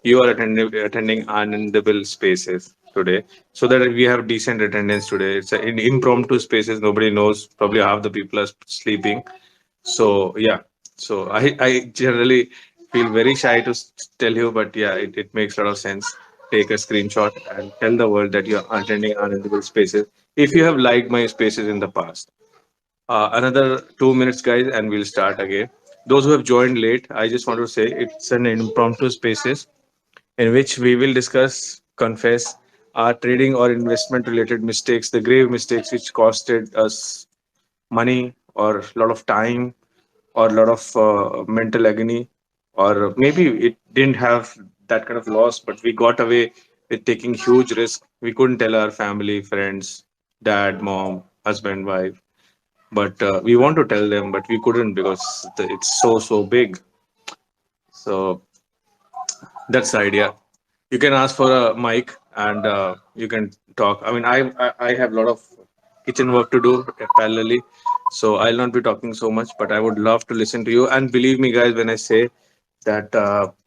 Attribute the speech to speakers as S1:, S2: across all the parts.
S1: you are attending unendable spaces today, so that we have decent attendance today. It's in impromptu spaces. Nobody knows. Probably half the people are sleeping. So yeah. So I generally feel very shy to tell you, but yeah, it makes a lot of sense. Take a screenshot and tell the world that you are attending unendable spaces. If you have liked my spaces in the past. Another 2 minutes, guys, and we'll start again. Those who have joined late, I just want to say it's an impromptu spaces in which we will discuss, confess our trading or investment related mistakes, the grave mistakes which costed us money or a lot of time or a lot of mental agony, or maybe it didn't have that kind of loss, but we got away with taking huge risk. We couldn't tell our family, friends, dad, mom, husband, wife, but we want to tell them, but we couldn't because it's so big. So that's the idea. You can ask for a mic and you can talk. I mean, I have a lot of kitchen work to do parallelly, so I'll not be talking so much, but I would love to listen to you. And believe me, guys, when I say that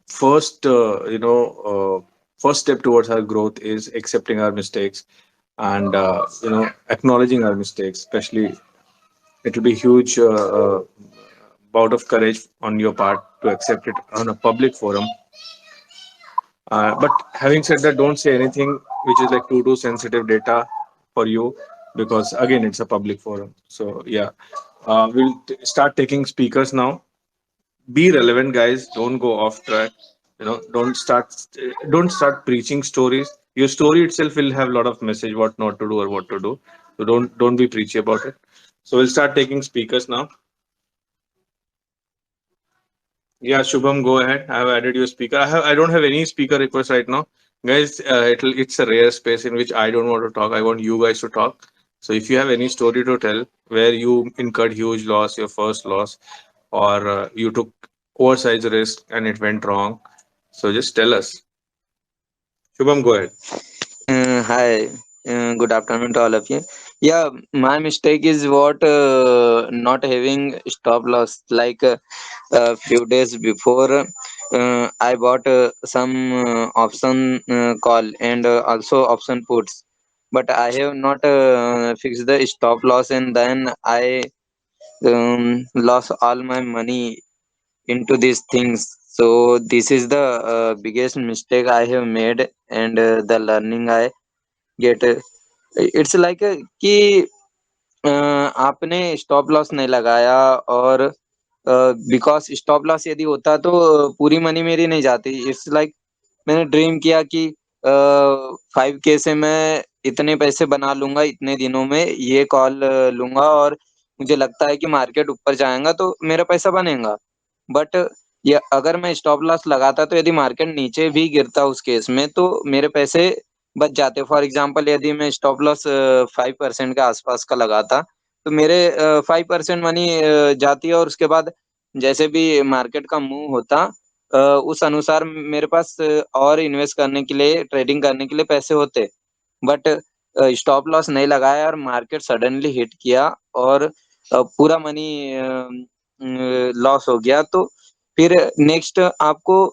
S1: first first step towards our growth is accepting our mistakes and acknowledging our mistakes. Especially it will be huge bout of courage on your part to accept it on a public forum. But having said that, don't say anything which is like too sensitive data for you, because again it's a public forum. So yeah, we'll start taking speakers now. Be relevant, guys. Don't go off track. Don't start preaching stories. Your story itself will have a lot of message what not to do or what to do. So don't be preachy about it. So we'll start taking speakers now. Yeah, Shubham, go ahead. I have added your speaker. I don't have any speaker request right now, guys. It's a rare space in which I don't want to talk. I want you guys to talk. So if you have any story to tell where you incurred huge loss, your first loss, or you took oversized risk and it went wrong, so just tell us. Shubham, go ahead.
S2: Hi, good afternoon to all of you. Yeah, my mistake is what not having stop loss. Like a few days before, I bought some option call and also option puts, but I have not fixed the stop loss, and then I lost all my money into these things. So this is the biggest mistake I have made, and the learning I get. It's like कि आपने stop loss नहीं लगाया, और because stop loss यदि होता तो पूरी money मेरी नहीं जाती. इट्स लाइक मैंने ड्रीम किया कि 5K से मैं इतने पैसे बना लूंगा इतने दिनों में, ये कॉल लूंगा, और मुझे लगता है कि मार्केट ऊपर जाएगा तो मेरा पैसा बनेगा. बट ये अगर मैं स्टॉप लॉस लगाता तो यदि मार्केट नीचे भी गिरता उस केस में तो मेरे पैसे बच जाते. फॉर एग्जांपल यदि मैं स्टॉप लॉस 5% के आसपास का लगाता तो मेरे 5% मनी जाती, और उसके बाद जैसे भी मार्केट का मूव होता उस अनुसार मेरे पास और इन्वेस्ट करने के लिए, ट्रेडिंग करने के लिए पैसे होते. बट स्टॉप लॉस नहीं लगाया और मार्केट सडनली हिट किया, और पूरा मनी लॉस हो गया. तो फिर नेक्स्ट आपको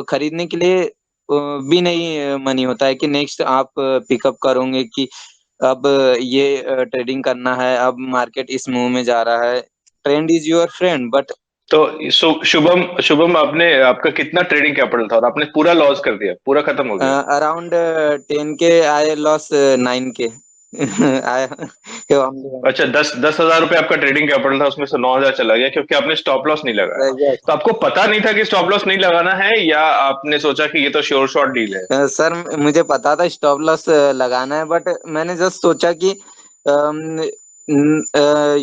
S2: खरीदने के लिए भी नहीं मनी होता है कि नेक्स्ट आप पिकअप करोगे कि अब ये ट्रेडिंग करना है, अब मार्केट इस मूव में जा रहा है. Trend is your friend, but
S1: तो शुभम शुभम, आपने आपका कितना ट्रेडिंग कैपिटल था और आपने पूरा लॉस कर दिया, पूरा खत्म हो गया?
S2: अराउंड 10K आई लॉस 9K.
S1: अच्छा, 10,000 रुपए आपका ट्रेडिंग कैपिटल था, उसमें से 9,000 चला गया क्योंकि आपने स्टॉप लॉस नहीं लगाया। तो आपको पता नहीं था कि स्टॉप लॉस नहीं लगाना है, या आपने सोचा कि ये तो श्योर शॉट डील है?
S2: सर मुझे पता था स्टॉप लॉस लगाना है, बट मैंने जस्ट सोचा कि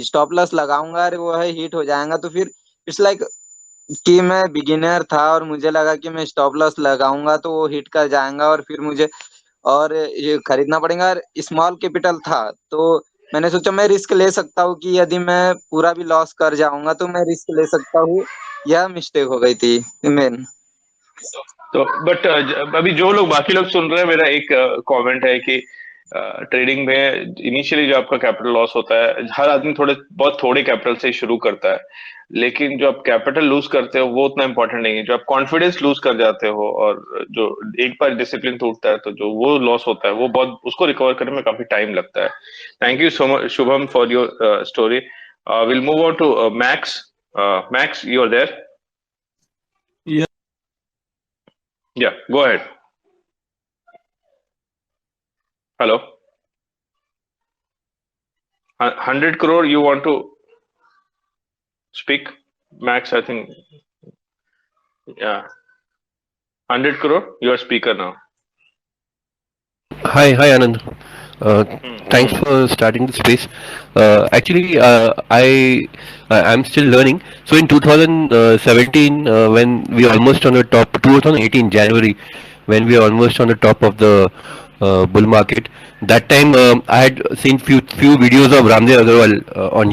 S2: स्टॉप लॉस लगाऊंगा और वो है हिट हो जाएगा, तो फिर इट्स लाइक कि मैं बिगिनर था और मुझे लगा कि मैं स्टॉप लॉस लगाऊंगा तो वो हिट कर जाएगा और फिर मुझे और ये खरीदना पड़ेगा. और स्मॉल कैपिटल था तो मैंने सोचा मैं रिस्क ले सकता हूँ कि यदि मैं पूरा भी लॉस कर जाऊंगा तो मैं रिस्क ले सकता हूँ. यह मिस्टेक हो गई थी मेन.
S1: तो बट अभी जो लोग बाकी लोग सुन रहे हैं, मेरा एक कमेंट है कि ट्रेडिंग में इनिशियली जो आपका कैपिटल लॉस होता है, हर आदमी थोड़े बहुत थोड़े कैपिटल से ही शुरू करता है, लेकिन जो आप कैपिटल लूज करते हो वो उतना इंपॉर्टेंट नहीं है। जो आप कॉन्फिडेंस लूज कर जाते हो और जो एक बार डिसिप्लिन टूटता है तो जो वो लॉस होता है वो बहुत, उसको रिकवर करने में काफी टाइम लगता है। Thank you so much Shubham for your story. Will move on to Max. Max, you are there?
S3: Yeah,
S1: yeah, go ahead. Hello. 100 crore you want to speak, Max? I think, yeah. 100 crore, you are speaker now.
S4: Hi, Anand. Uh, Thanks
S1: Hmm.
S4: for starting the space. Actually, I'm still learning. So in 2017, when we are almost on the top, 2018 January, when we are almost on the top of the bull market, that time I had seen few videos of Ramdev Agarwal on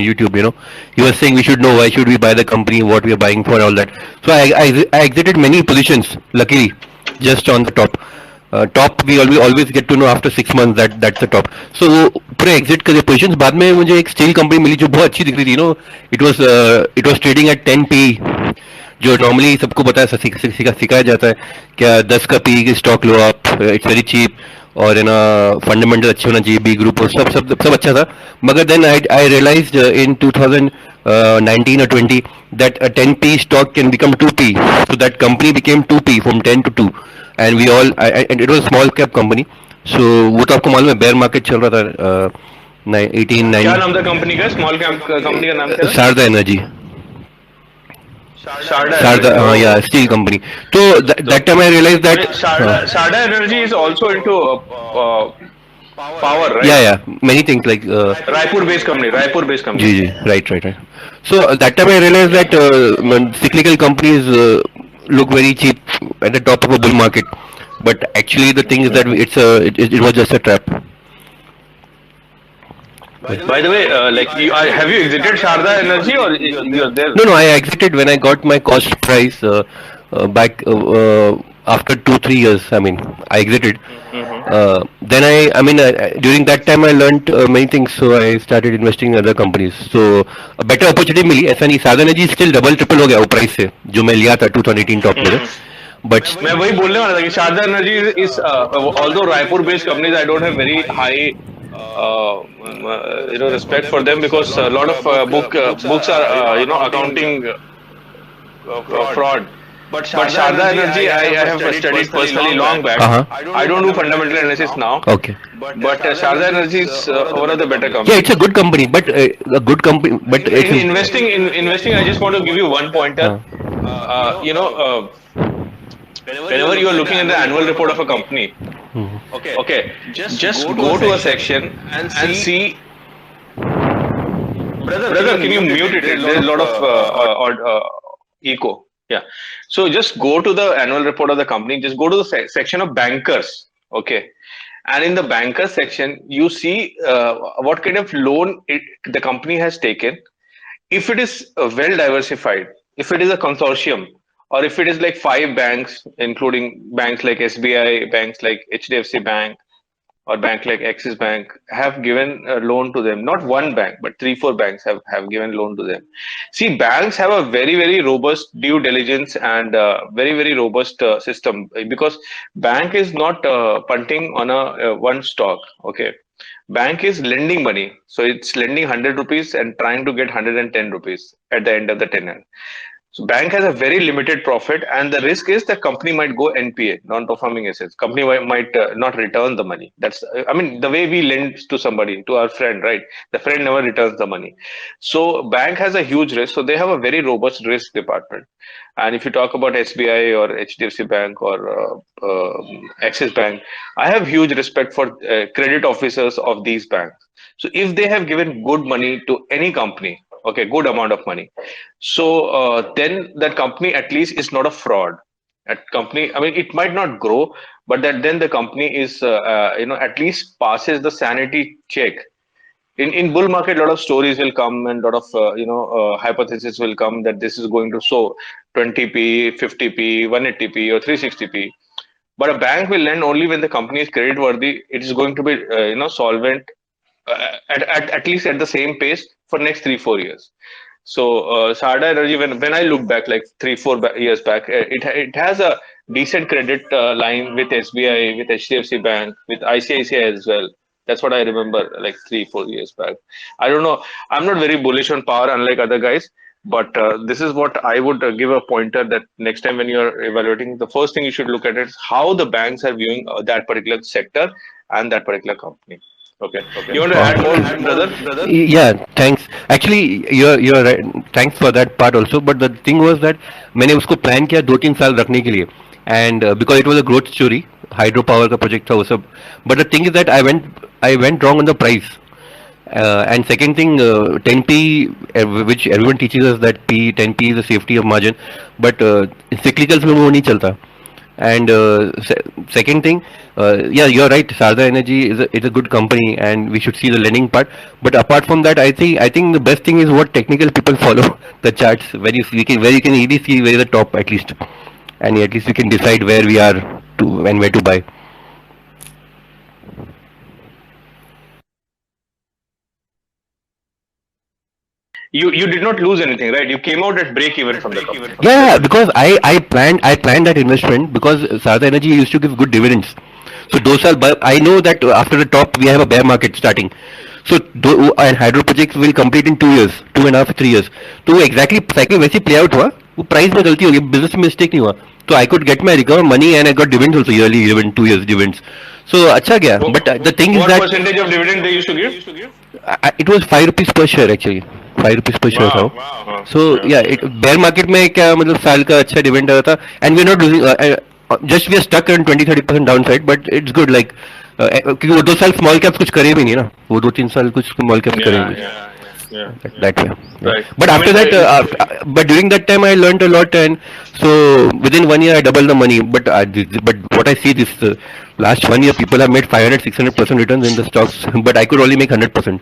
S4: YouTube. He was saying we should know why should we buy the company, what we are buying for, all that. So I exited many positions, luckily, just on the top. Top we always get to know after 6 month that's the top. So वो पूरे exit करे positions. बाद में मुझे एक steel company मिली जो बहुत अच्छी दिख रही थी. It was trading at 10 P, जो नॉर्मली सबको पता है, सिखाया जाता है क्या 10 का पी स्टॉक लो आप, इट्स वेरी चीप, और है ना फंडामेंटल अच्छे होना चाहिए, बी ग्रुप और सब अच्छा था. मगर then I realised in 2019 or 20 that a 10p stock can become 2p. So that company became 2p from 10 to 2, and we all and it was a small cap company. So वो तो आपको मालूम है, बेयर मार्केट चल रहा था 18
S1: क्या
S4: 9.
S1: नाम था कंपनी का? स्मॉल कैप कंपनी का नाम क्या था?
S4: शारदा एनर्जी.
S1: शारदा
S4: शारदा,
S1: एनर्जी।
S4: हाँ, या
S1: ओह,
S4: स्टील कंपनी. तो
S1: तो
S4: that time I realized that.
S1: Sharda energy is also into power,
S4: Yeah,
S1: right?
S4: yeah, many things like
S1: Raipur based company, Raipur based
S4: जी
S1: कंपनी।
S4: जी, right. So that time I realized that cyclical companies look very cheap at the top of a bull market, but actually the thing is that it was just a trap.
S1: By the way, like, have you exited Sharda Energy or you are there?
S4: No, I exited when I got my cost price back after 2 3 years. I mean, I exited.
S1: Mm-hmm.
S4: Then during that time I learned many things, so I started investing in other companies. So a better opportunity मिली. ऐसा नहीं, साधन energy still double triple हो गया वो price से जो मैं लिया था 2018 टॉप में. बट
S1: मैं वही बोलने वाला था कि Sharda energy is, although Raipur based companies, I don't have very high respect for them because a lot of books are accounting fraud. But Sharda Energy, I have studied personally long back. I don't do fundamental analysis now.
S4: Okay.
S1: But Sharda Energy is one of the better
S4: Yeah, it's
S1: companies.
S4: a good company, but a good company, but it's
S1: In investing, I just want to give you one pointer. Whenever you are looking at the annual report of a company, okay, just go to a section and see. Brother, can you mute it? There's a lot of echo. Yeah. So just go to the annual report of the company. Just go to the section of bankers. Okay. And in the banker section, you see what kind of loan the company has taken. If it is well diversified, if it is a consortium, or if it is like 5 banks, including banks like SBI, banks like HDFC Bank, or bank like Axis Bank, have given a loan to them. Not one bank, but 3 4 banks have given loan to them. See, banks have a very robust due diligence and very robust system, because bank is not punting on a one stock. Okay, bank is lending money, so it's lending 100 rupees and trying to get 110 rupees at the end of the tenure. So bank has a very limited profit, and the risk is the company might go NPA, non-performing assets. Company might not return the money. That's, I mean, the way we lend to somebody, to our friend, right? The friend never returns the money. So bank has a huge risk. So they have a very robust risk department. And if you talk about SBI or HDFC Bank or Axis Bank, I have huge respect for credit officers of these banks. So if they have given good money to any company, okay, good amount of money, so then that company at least is not a fraud. That company, I mean, it might not grow, but that then the company is, at least passes the sanity check. In bull market, a lot of stories will come and a lot of hypothesis will come that this is going to show 20p, 50p, 180p, or 360p. But a bank will lend only when the company is credit worthy. It is going to be solvent at least at the same pace for next 3 4 years. So Sarda Energy, when I look back like 3 4 years back, it has a decent credit line with SBI, with HDFC Bank, with ICICI as well. That's what I remember like 3 4 years back. I don't know. I'm not very bullish on power, unlike other guys. But this is what I would give a pointer that next time when you're evaluating, the first thing you should look at is how the banks are viewing that particular sector and that particular company. Okay. You want to add more, brother?
S4: Yeah, thanks. Actually, you're right. Thanks for that part also. But the thing was that मैंने उसको plan किया 2-3 साल रखने के लिए, and because it was a growth story, hydro power का project था वो सब. But the thing is that I went wrong on the price. And second thing, 10p, which everyone teaches us that 10p is the safety of margin, but cyclicals में वो नहीं चलता. And second thing, yeah, you're right. Sarda Energy is a good company, and we should see the lending part. But apart from that, I think the best thing is what technical people follow the charts where you can easily see where the top at least, and at least we can decide where we are to and where to buy.
S1: You did not lose anything, right? You came out at break even from the company.
S4: Yeah, because I planned that investment because Sarda Energy used to give good dividends. So those are I know that after the top we have a bear market starting. So and hydro projects will complete in 2 years, 2.5 3 years. तो वो exactly cycle वैसे play out हुआ. वो price में गलती हो गई, business में mistake नहीं हुआ. So I could get my recover money and I got dividends also, yearly dividend, 2 years dividends. So अच्छा गया. But the thing is
S1: What
S4: that
S1: percentage of dividend they used to give?
S4: it was 5 rupees per share actually. 5 rupees per share था.
S1: Wow.
S4: So yeah, bear market में क्या मतलब साल का अच्छा dividend आ रहा था, and we're not losing. Just we are stuck on 20-30% downside, but it's good like क्योंकि वो 2 साल small caps कुछ करे भी नहीं ना, वो 2-3 साल कुछ small caps करे भी नहीं. That way.
S1: Right.
S4: But after that, but during that time I learned a lot, and so within 1 year I doubled the money. But what I see this last 1 year people have made 500-600% returns in the stocks, but I could only make 100%.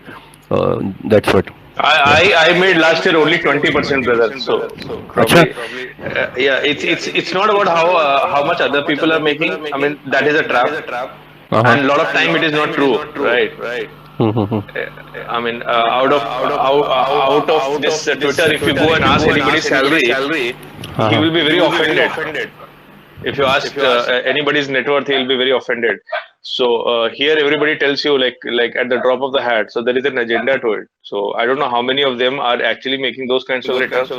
S4: That's what.
S1: I made last year only 20%, brother. So probably, yeah, it's not about how much other people are making. I mean, that is a trap, and a lot of time it is not true, right? I mean, out of this Twitter, if you go and ask anybody's salary, he will be very offended. If you ask anybody's net worth, he'll be very offended. So here, everybody tells you like at the drop of the hat. So there is an agenda to it. So I don't know how many of them are actually making those kinds of returns.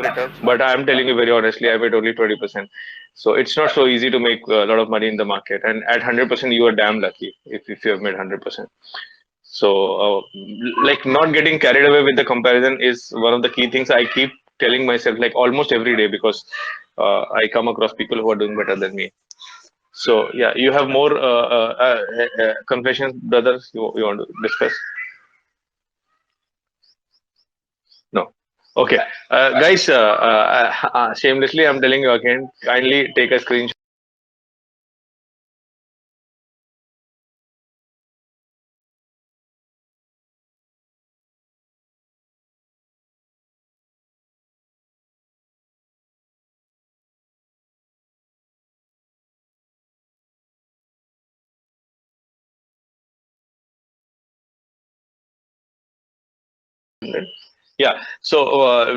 S1: But I'm telling you very honestly, I made only 20%. So it's not so easy to make a lot of money in the market. And at 100%, you are damn lucky if you have made 100%. So like not getting carried away with the comparison is one of the key things I keep telling myself like almost every day, because I come across people who are doing better than me. So yeah, you have more confessions, brothers, you want to discuss? No. Okay. Guys, shamelessly, I'm telling you again, kindly take a screenshot. Yeah. So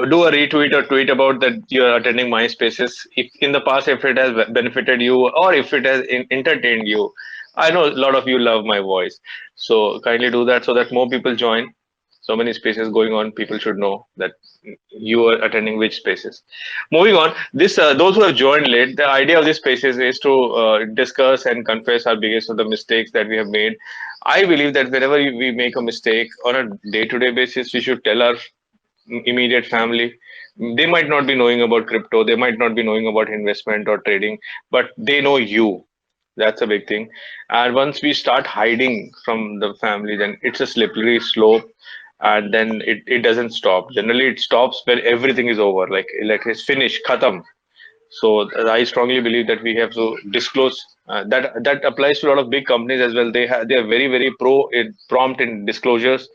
S1: do a retweet or tweet about that you're attending my spaces. If in the past, if it has benefited you or if it has entertained you, I know a lot of you love my voice. So kindly do that so that more people join. So many spaces going on. People should know that you are attending which spaces. Moving on, this those who have joined late, the idea of this spaces is to discuss and confess our biggest of the mistakes that we have made. I believe that whenever we make a mistake on a day-to-day basis, we should tell our immediate family. They might not be knowing about crypto, they might not be knowing about investment or trading, but they know you. That's a big thing. And once we start hiding from the family, then it's a slippery slope, and then it doesn't stop. Generally, it stops when everything is over, like it's finished, khatam. So I strongly believe that we have to disclose. That applies to a lot of big companies as well. They are very prompt in disclosures.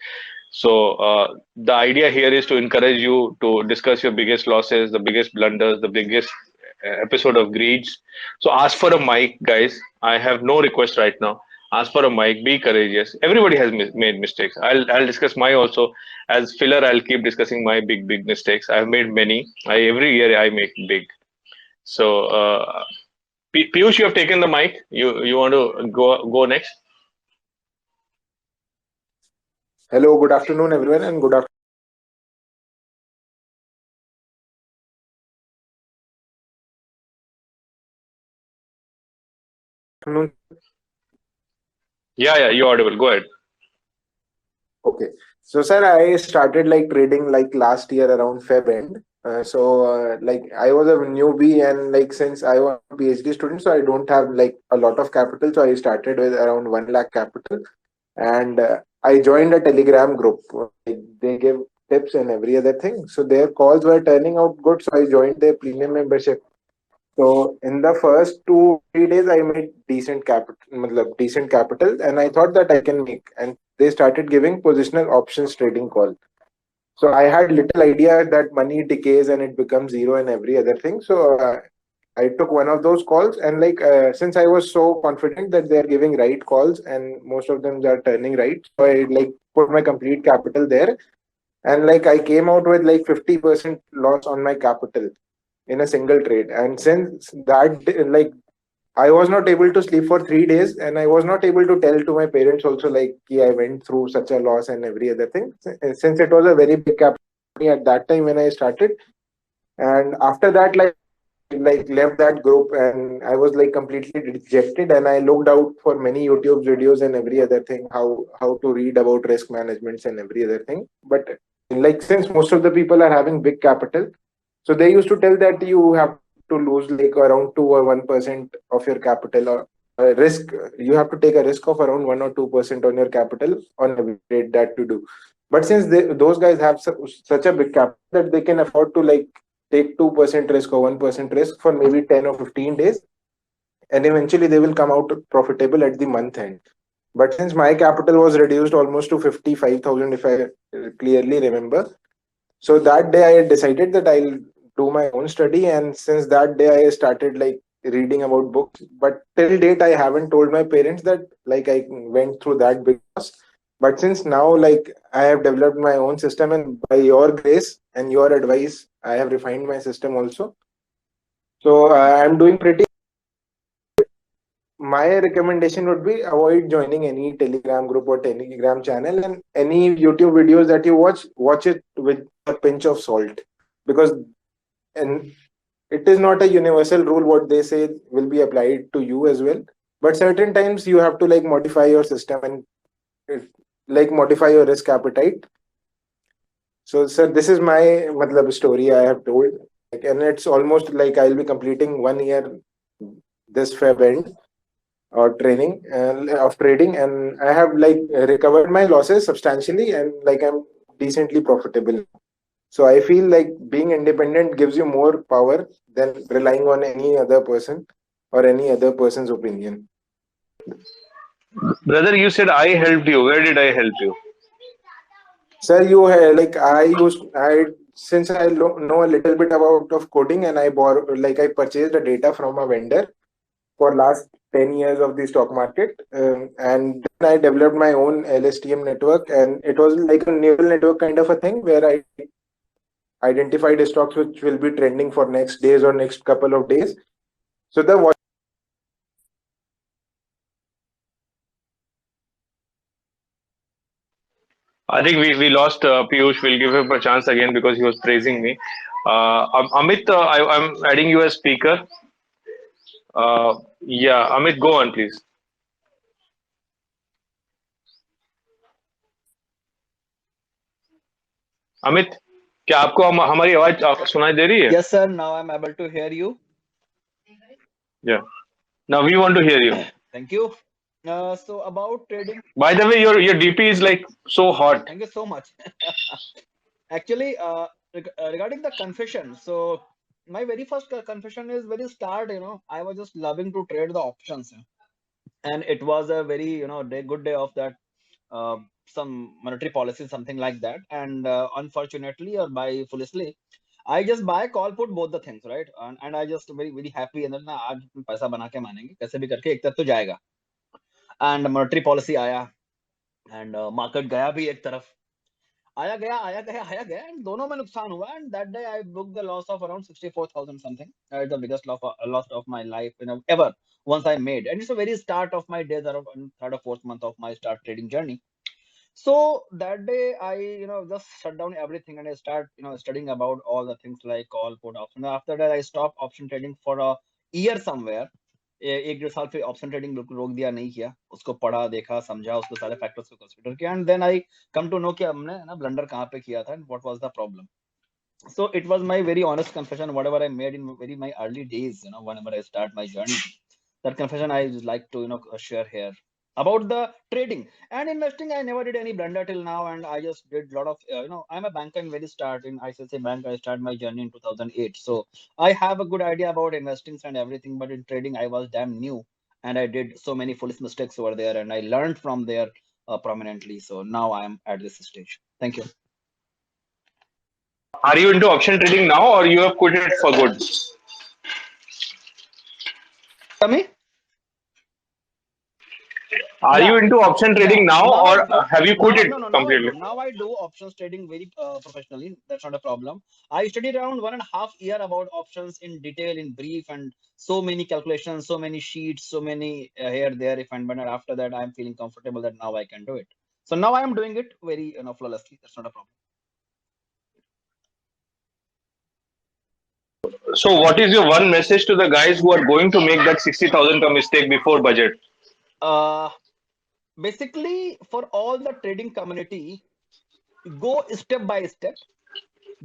S1: So the idea here is to encourage you to discuss your biggest losses, the biggest blunders, the biggest episode of Greeds. So ask for a mic, guys. I have no request right now. Ask for a mic. Be courageous. Everybody has made mistakes. I'll discuss my also as filler. I'll keep discussing my big mistakes. I've made many. Every year I make big. So Piyush, you have taken the mic. You want to go next?
S5: Hello, good afternoon, everyone, and good afternoon.
S1: Yeah, you're audible. Go ahead.
S5: Okay, so sir, I started like trading like last year around Feb end. Like I was a newbie, and like since I was a PhD student, so I don't have like a lot of capital. So I started with around 1 lakh capital, and I joined a Telegram group. Like, they give tips and every other thing. So their calls were turning out good. So I joined their premium membership. So in the first 2 3 days, I made decent capital, and I thought that I can make. And they started giving positional options trading call. So I had little idea that money decays and it becomes zero and every other thing. So I took one of those calls, and like since I was so confident that they are giving right calls and most of them are turning right, so I like put my complete capital there, and like I came out with like 50% loss on my capital in a single trade. And since that like I was not able to sleep for 3 days, and I was not able to tell to my parents also like I went through such a loss and every other thing, since it was a very big company at that time when I started. And after that, like left that group, and I was like completely dejected, and I looked out for many YouTube videos and every other thing, how to read about risk managements and every other thing. But like since most of the people are having big capital, so they used to tell that you have to lose like around 2 or 1% of your capital, or risk. You have to take a risk of around 1 or 2% on your capital on every trade that you do. But since those guys have such a big capital that they can afford to like take 2% risk or 1% risk for maybe 10 or 15 days, and eventually they will come out profitable at the month end. But since my capital was reduced almost to 55,000, if I clearly remember, so that day I decided that I'll do my own study, and since that day I started like reading about books. But till date I haven't told my parents that like I went through that big loss. But since now like I have developed my own system, and by your grace and your advice, I have refined my system also. So I'm doing pretty. My recommendation would be avoid joining any Telegram group or Telegram channel, and any YouTube videos that you watch it with a pinch of salt, because and it is not a universal rule. What they say will be applied to you as well, but certain times you have to like modify your system, and like modify your risk appetite. So sir, this is my story I have told, like, and it's almost like I'll be completing 1 year this Feb end, or training of trading, and I have like recovered my losses substantially, and like I'm decently profitable. So I feel like being independent gives you more power than relying on any other person or any other person's opinion.
S1: Brother, you said I helped you. Where did I help you?
S5: Sir, you like I since I know a little bit about of coding, and I purchased the data from a vendor for last 10 years of the stock market, and then I developed my own LSTM network, and it was like a neural network kind of a thing where I identified stocks which will be trending for next days or next couple of days. So the
S1: I think we lost Piyush. We'll give him a chance again because he was praising me. Amit, I'm adding you as speaker. Yeah, Amit, go on, please. Amit क्या आपको हमारी आवाज सुनाई दे रही है?
S3: Yes, sir. Now I'm able to hear you.
S1: Yeah. Now we want to hear you.
S3: Thank you. So about trading.
S1: By the way, your DP is like so hot.
S3: Thank you so much. Actually, regarding the confession, so my very first confession is very start. I was just loving to trade the options, and it was a very good day of that some monetary policy, something like that. And unfortunately, or by foolishly, I just buy call put both the things, right? And I just very happy and then ना आज पैसा बना के मानेंगे कैसे भी करके एक तरफ तो जाएगा. And monetary policy आया and market गया भी एक तरफ. आया गया and दोनों में नुकसान हुआ. And that day I booked the loss of around 64,000 something. It's the biggest loss of my life, ever once I made. And it's the very start of my days, around third or fourth month of my start trading journey. So that day I just shut down everything and I start studying about all the things like call put option. After that I stopped option trading for a year somewhere. एक डेढ़ साल फिर option trading बिल्कुल रोक दिया, नहीं किया उसको, पढ़ा देखा समझा उसको सारे फैक्टर्स को कंसीडर किया. And then I come to know कि हमने ना ब्लंडर कहाँ पे किया था and what was the problem. So it was my very honest confession, whatever I made in my early days, whenever I start my journey. That confession I would like to share here about the trading and investing. I never did any blunder till now, and I just did a lot of I'm a banker in very start in ICICI Bank. I started my journey in 2008, so I have a good idea about investing and everything. But in trading, I was damn new, and I did so many foolish mistakes over there, and I learned from there prominently. So now I am at this stage. Thank you.
S1: Are you into option trading now, or you have quit it for good?
S3: Tell me.
S1: Are you into option trading now,
S3: Now I
S1: or
S3: do.
S1: have you quit it
S3: No, now I do.
S1: completely?
S3: Now I do options trading very professionally. That's not a problem. I studied around 1.5 years about options in detail, in brief, and so many calculations, so many sheets, so many here, there, if and when. And after that, I'm feeling comfortable that now I can do it. So now I am doing it very flawlessly. That's not a problem.
S1: So, what is your one message to the guys who are going to make that 60,000 ka mistake before budget?
S3: Basically, for all the trading community, go step by step.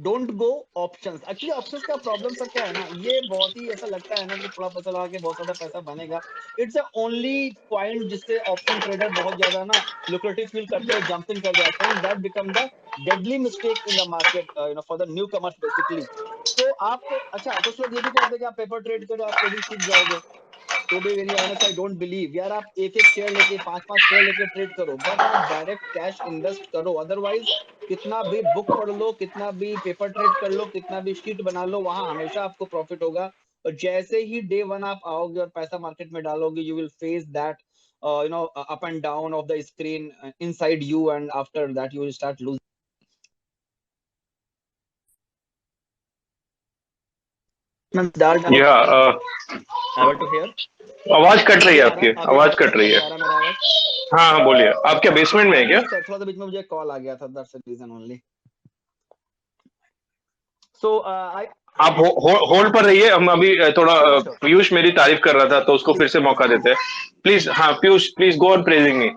S3: Don't go options. Actually options का problem sir क्या है ना, ये बहुत ही ऐसा लगता है ना कि थोड़ा पैसा लगा के बहुत ज्यादा पैसा बनेगा. इट्स अ ओनली पॉइंट जिससे ऑप्शन ट्रेडर बहुत ज्यादा ना लुक्रेटिव फील करते हैं, जंपिंग कर जाते हैं. That become the deadly mistake in the market for the new commerce basically. तो आप अच्छा कुछ लोग ये भी कहते हैं कि आप पेपर ट्रेड करो आप ट्रेडिंग सीख जाओगे. To be very honest I don't believe यार. आप एक एक शेयर लेके 5-5 शेयर लेके ट्रेड करो, बट आप डायरेक्ट कैश इन्वेस्ट करो. अदरवाइज कितना भी बुक पढ़ लो, कितना भी पेपर ट्रेड कर लो, कितना भी शीट बना लो, वहां हमेशा आपको प्रॉफिट होगा. और जैसे ही डे वन आप आओगे और पैसा मार्केट में डालोगे, you will face that up and down of the screen inside you, and after that you will start losing.
S1: Yeah.
S3: Able to hear?
S1: आवाज कट रही
S3: अभी
S1: है
S3: आ रहा
S1: आपकी,
S3: है?
S1: आवाज कट रही
S3: अभी
S1: है.
S3: आ रहा है मेरा आवाज?
S1: हाँ हाँ बोलिए. आप क्या बेसमेंट में है क्या?
S3: नहीं सर, थोड़ा सा बीच में मुझे कॉल आ गया था, दैट्स द रीजन ओनली. सो आई
S1: आप होल्ड पर रहिए. हम अभी थोड़ा
S3: श्योर श्योर.
S1: पीयूष मेरी तारीफ कर रहा था तो उसको फिर से मौका देते हैं. प्लीज. हाँ Piyush, please go on praising me.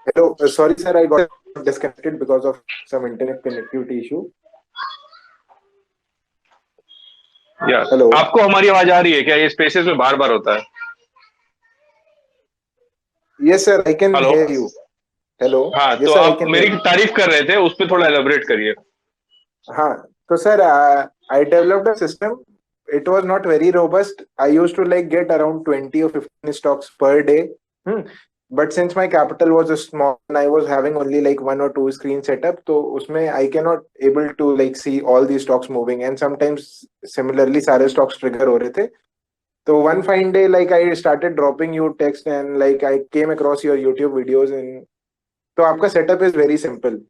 S5: Hello, sorry sir, I got disconnected because of some internet connectivity issue.
S1: या
S5: Hello.
S1: आपको हमारी आवाज आ रही है क्या? ये स्पेसेस में बार बार होता है.
S5: Yes sir, I can
S1: hello.
S5: hear you. Hello.
S1: हाँ
S5: Yes
S1: तो
S5: sir, I
S1: आप
S5: can hear
S1: मेरी
S5: you.
S1: तारीफ कर रहे थे, उस पर थोड़ा एलेबरेट करिए.
S5: हाँ, तो sir, I developed a system. It was not very robust. I used to like get around 20 or 15 stocks per day. But since my capital was small and I was having only like 1 or 2 screen setup, so usme I cannot able to like see all these stocks moving, and sometimes similarly सारे stocks trigger हो रहे थे. So one fine day, like I started dropping you text and like I came across your YouTube videos, and so आपका setup is very simple.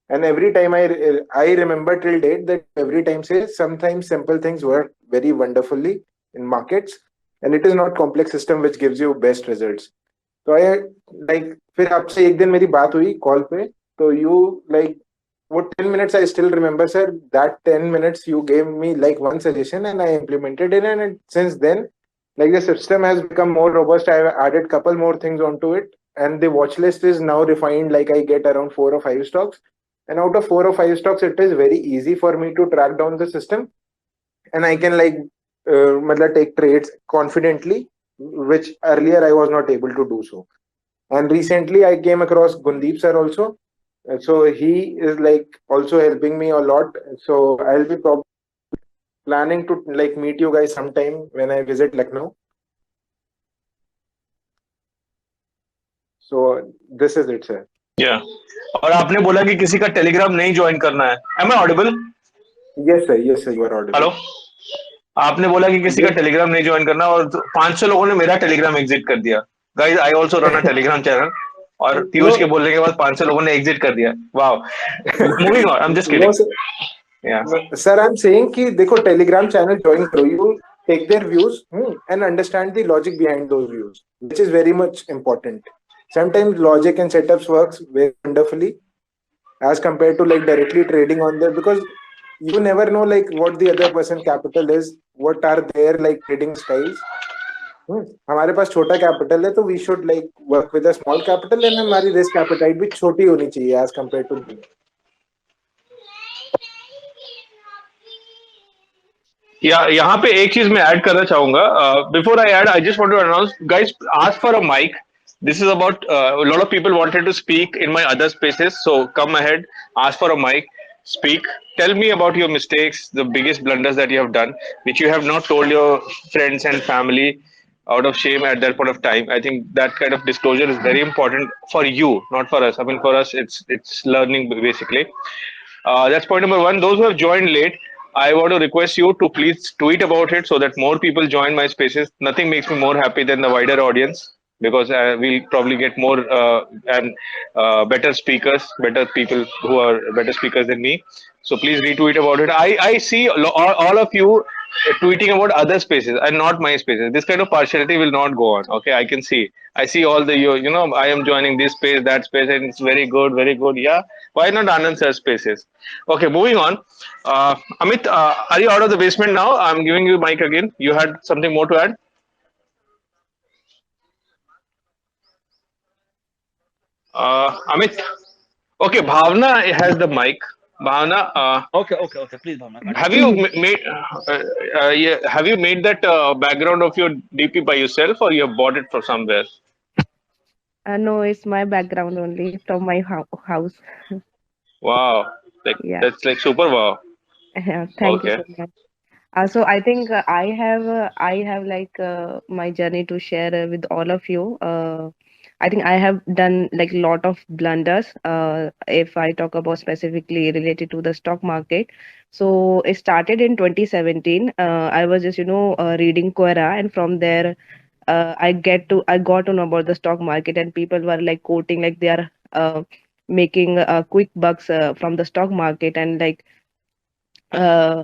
S5: And every time I remember till date that every time say sometimes simple things work very wonderfully in markets, and it is not complex system which gives you best results. तो I like फिर आपसे एक दिन मेरी बात हुई call पे, तो यू लाइक वो 10 minutes I still remember sir. That 10 minutes you gave me like one suggestion and I implemented it, and since then like the system has become more robust. I have added couple more things onto it, and the watch list is now refined. Like I get around 4 or 5 stocks, and out of 4 or 5 stocks it is very easy for me to track down the system, and I can like matlab take trades confidently, which earlier I was not able to do so. And recently I came across Gundeep sir also. So he is like also helping me a lot. So I'll be probably planning to like meet you guys sometime when I visit Lucknow. So this is it, sir.
S1: या और आपने बोला कि किसी का Telegram नहीं join करना है. Am I audible?
S5: Yes, sir, you are
S1: hello.
S5: audible.
S1: आपने बोला कि किसी का
S5: Yes.
S1: टेलीग्राम नहीं ज्वाइन करना और 500 लोगों ने मेरा टेलीग्राम एग्जिट कर दिया. Guys, I also run a Telegram channel. और पीयूष के
S5: No,
S1: बोलने के बाद 500 लोगों ने एग्जिट कर दिया. Wow. Moving on, I am just
S5: no,
S1: kidding.
S5: sir.
S1: या.
S5: No, sir, I'm saying कि देखो टेलीग्राम चैनल ज्वाइन करो, you take their views and understand the logic behind those views, which is very much important. Sometimes logic and setups works very wonderfully as compared to like directly trading on there, because you never know like what the other person capital is, what are their like trading styles. हमारे पास छोटा capital है तो we should like work with a small capital, and हमारी risk appetite भी छोटी होनी चाहिए as compare to them.
S1: या यहाँ पे एक चीज मैं ऐड करना चाहूंगा. Before I add, I just want to announce, guys, ask for a mic. This is about a lot of people wanted to speak in my other spaces, so come ahead, ask for a mic, speak, tell me about your mistakes, the biggest blunders that you have done, which you have not told your friends and family out of shame at that point of time. I think that kind of disclosure is very important for you, not for us. I mean, for us, it's learning basically. That's point number one. Those who have joined late, I want to request you to please tweet about it so that more people join my spaces. Nothing makes me more happy than the wider audience, because we'll probably get more and better speakers, better people who are better speakers than me. So please retweet about it. I see all of you tweeting about other spaces and not my spaces. This kind of partiality will not go on. Okay, I can see. I see all the you know, I am joining this space, that space, and it's very good, very good. Yeah, why not Anand sir spaces? Okay, moving on. Amit, are you out of the basement now? I'm giving you mic again. You had something more to add? Amit. Okay, Bhavna has the mic. Bhavna,
S3: Okay. Please, Bhavna,
S1: have
S3: continue.
S1: you made yeah, have you made that background of your DP by yourself, or you have bought it from somewhere?
S6: No, it's my background only from my house.
S1: Wow, like
S6: Yeah,
S1: that's like super wow.
S6: thank you
S1: Okay.
S6: so much. So I think I have like my journey to share with all of you. I think I have done like lot of blunders. If I talk about specifically related to the stock market, so it started in 2017. I was just reading Quora, and from there I got to know about the stock market, and people were like quoting like they are making quick bucks from the stock market, and like uh,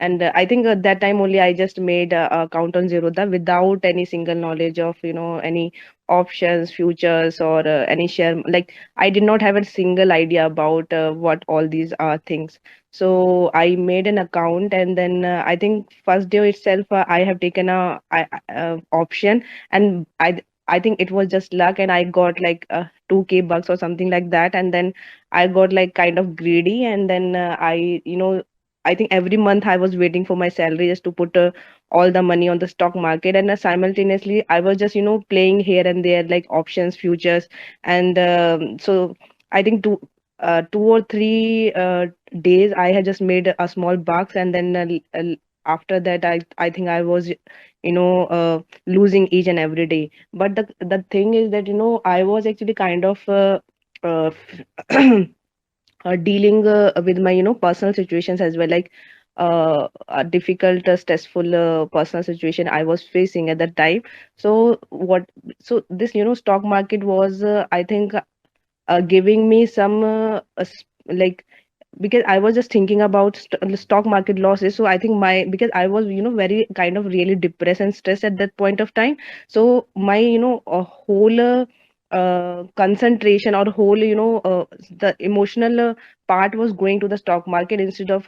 S6: I think at that time only I just made a account on Zerodha without any single knowledge of any options, futures, or any share. Like I did not have a single idea about what all these are things. So I made an account, and then I think first day itself I have taken option, and I think it was just luck, and I got like 2K bucks or something like that, and then I got like kind of greedy, and then I think every month I was waiting for my salary just to put all the money on the stock market, and simultaneously I was just playing here and there like options, futures, and so I think 2 or 3 days I had just made a small bucks, and then after that I think I was losing each and every day. But the thing is that I was actually kind of uh, dealing with my personal situations as well, like a difficult stressful personal situation I was facing at that time. So this stock market was I think giving me some like, because I was just thinking about stock market losses. So I think because I was very kind of really depressed and stressed at that point of time. So my a whole concentration, or whole the emotional part was going to the stock market instead of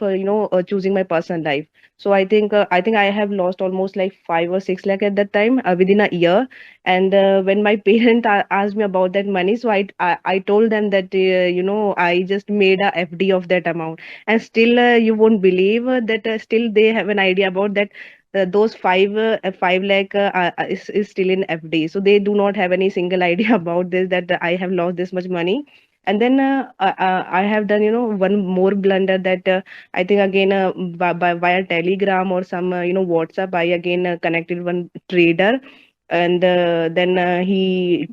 S6: choosing my personal life. So I think I have lost almost like 5 or 6 lakh at that time within a year. And when my parent asked me about that money, so I told them that I just made a FD of that amount. And still you won't believe that still they have an idea about that. Those 5 lakh is still in FD, so they do not have any single idea about this, that I have lost this much money. And then I have done one more blunder, that I think again via Telegram or some WhatsApp, I again connected one trader, and then he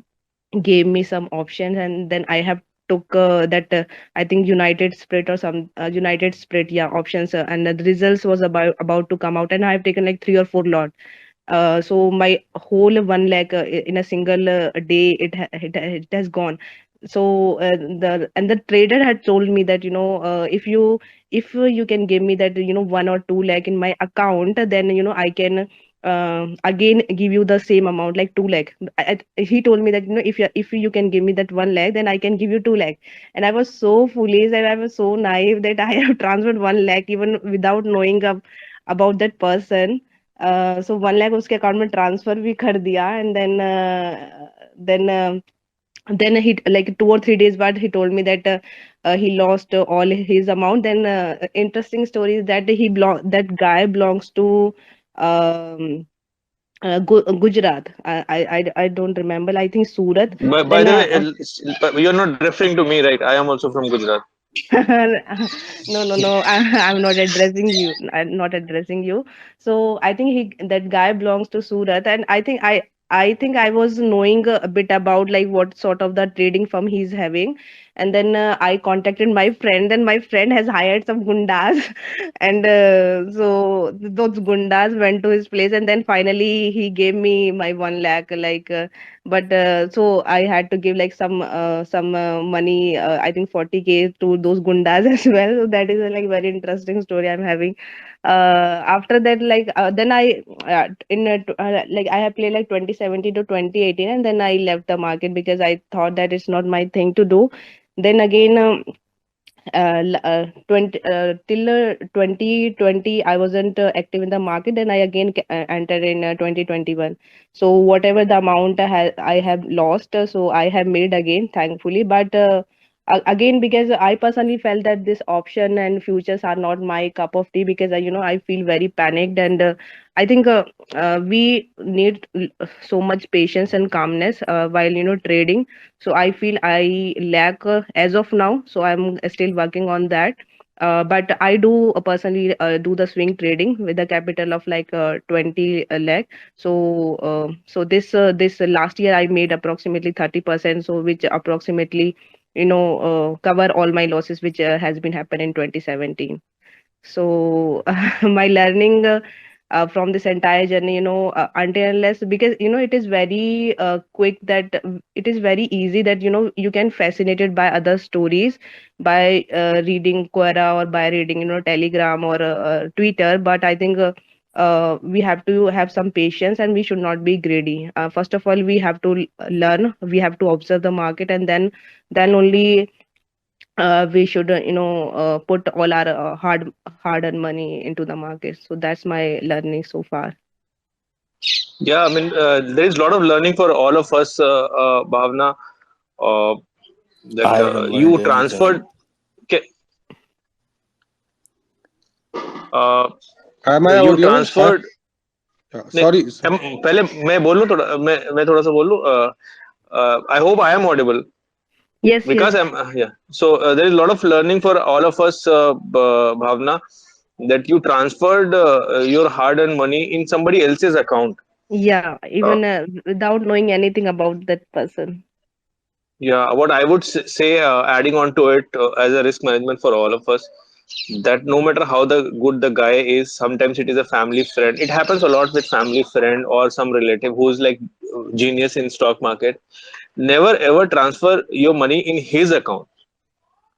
S6: gave me some options, and then I have took that I think United Split or some United Split, yeah, options, and the results was about to come out, and I've taken like 3 or 4 lot. So my whole 1 lakh in a single day, it has gone. So the trader had told me that, if you can give me that, 1 or 2 lakh in my account, then I can again give you the same amount, like 2 lakh. He told me that, if you can give me that 1 lakh, then I can give you 2 lakh. And I was so foolish and I was so naive that I have transferred 1 lakh even without knowing about that person. So 1 lakh उसके account में transfer भी कर दिया, and then he, like 2 or 3 days बाद, he told me that he lost all his amount. Then interesting story is that that guy belongs to um, Gujarat. I don't remember. I think Surat.
S1: By
S6: Then
S1: the way, you're not referring to me, right? I am also from Gujarat.
S6: no, I'm not addressing you. I'm not addressing you. So I think that guy belongs to Surat, and I think I was knowing a bit about like what sort of the trading firm he's having. And then I contacted my friend, and my friend has hired some gundas, and so those gundas went to his place, and then finally he gave me my 1 lakh, like. But so I had to give like some money, I think 40K to those gundas as well. So that is a like very interesting story I'm having. After that, like then I like I have played like 2017 to 2018, and then I left the market because I thought that it's not my thing to do. Then again, 20 till 2020 I wasn't active in the market. Then I again entered in 2021. So whatever the amount I have lost, so I have made again, thankfully. But again, because I personally felt that this option and futures are not my cup of tea, because I feel very panicked. And I think we need so much patience and calmness while trading. So I feel I lack as of now, so I'm still working on that. But I do personally do the swing trading with a capital of like 20 lakh. So this last year I made approximately 30%, so which approximately cover all my losses, which has been happened in 2017. So my learning from this entire journey, until unless, because it is very quick, that it is very easy that you can fascinated by other stories by reading Quora, or by reading Telegram, or Twitter. But I think we have to have some patience, and we should not be greedy. First of all, we have to learn, we have to observe the market, and then only we should put all our hard earned money into the market. So that's my learning so far.
S1: Yeah, I mean, there is a lot of learning for all of us, Bhavna. Uh, that
S7: I remember
S1: you
S7: anytime.
S1: transferred. Okay, uh,
S8: Am I
S1: you
S8: audible?
S1: transferred. नहीं,
S8: Sorry.
S1: पहले मैं बोल लूं थोड़ा, मैं थोड़ा सा बोल लूं. I hope I am audible.
S6: Yes,
S1: Because
S6: yes.
S1: I'm yeah. So there is a lot of learning for all of us, Bhavna, that you transferred your hard-earned money in somebody else's account.
S6: Yeah,
S1: Uh,
S6: even without knowing anything about that person.
S1: yeah, what I would say, adding on to it as a risk management for all of us, that no matter how good the guy is, sometimes it is a family friend. It happens a lot with family friend or some relative who's like genius in stock market. Never ever transfer your money in his account.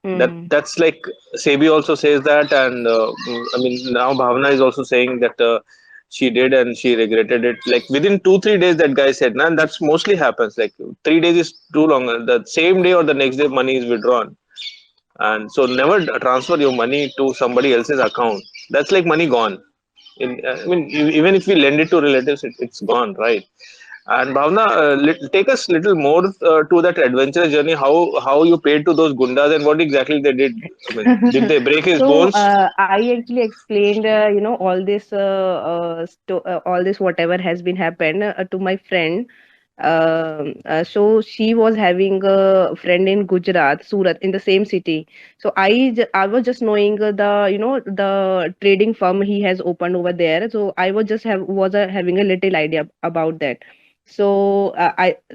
S6: Hmm.
S1: That's like Sebi also says that, and I mean now Bhavna is also saying that she did and she regretted it. Like within 2 3 days, that guy said, "Man, that's mostly happens. Like 3 days is too long. The same day or the next day, money is withdrawn." And so never transfer your money to somebody else's account. That's like money gone. I mean, even if we lend it to relatives, it's gone, right? And Bhavna, take us little more to that adventure journey. How you paid to those gundas and what exactly they did. I mean, did they break his
S6: So
S1: bones?
S6: I actually explained, all this whatever has been happened to my friend. So she was having a friend in Gujarat, Surat, in the same city. So I was just knowing the trading firm he has opened over there. So I was just having a little idea about that. So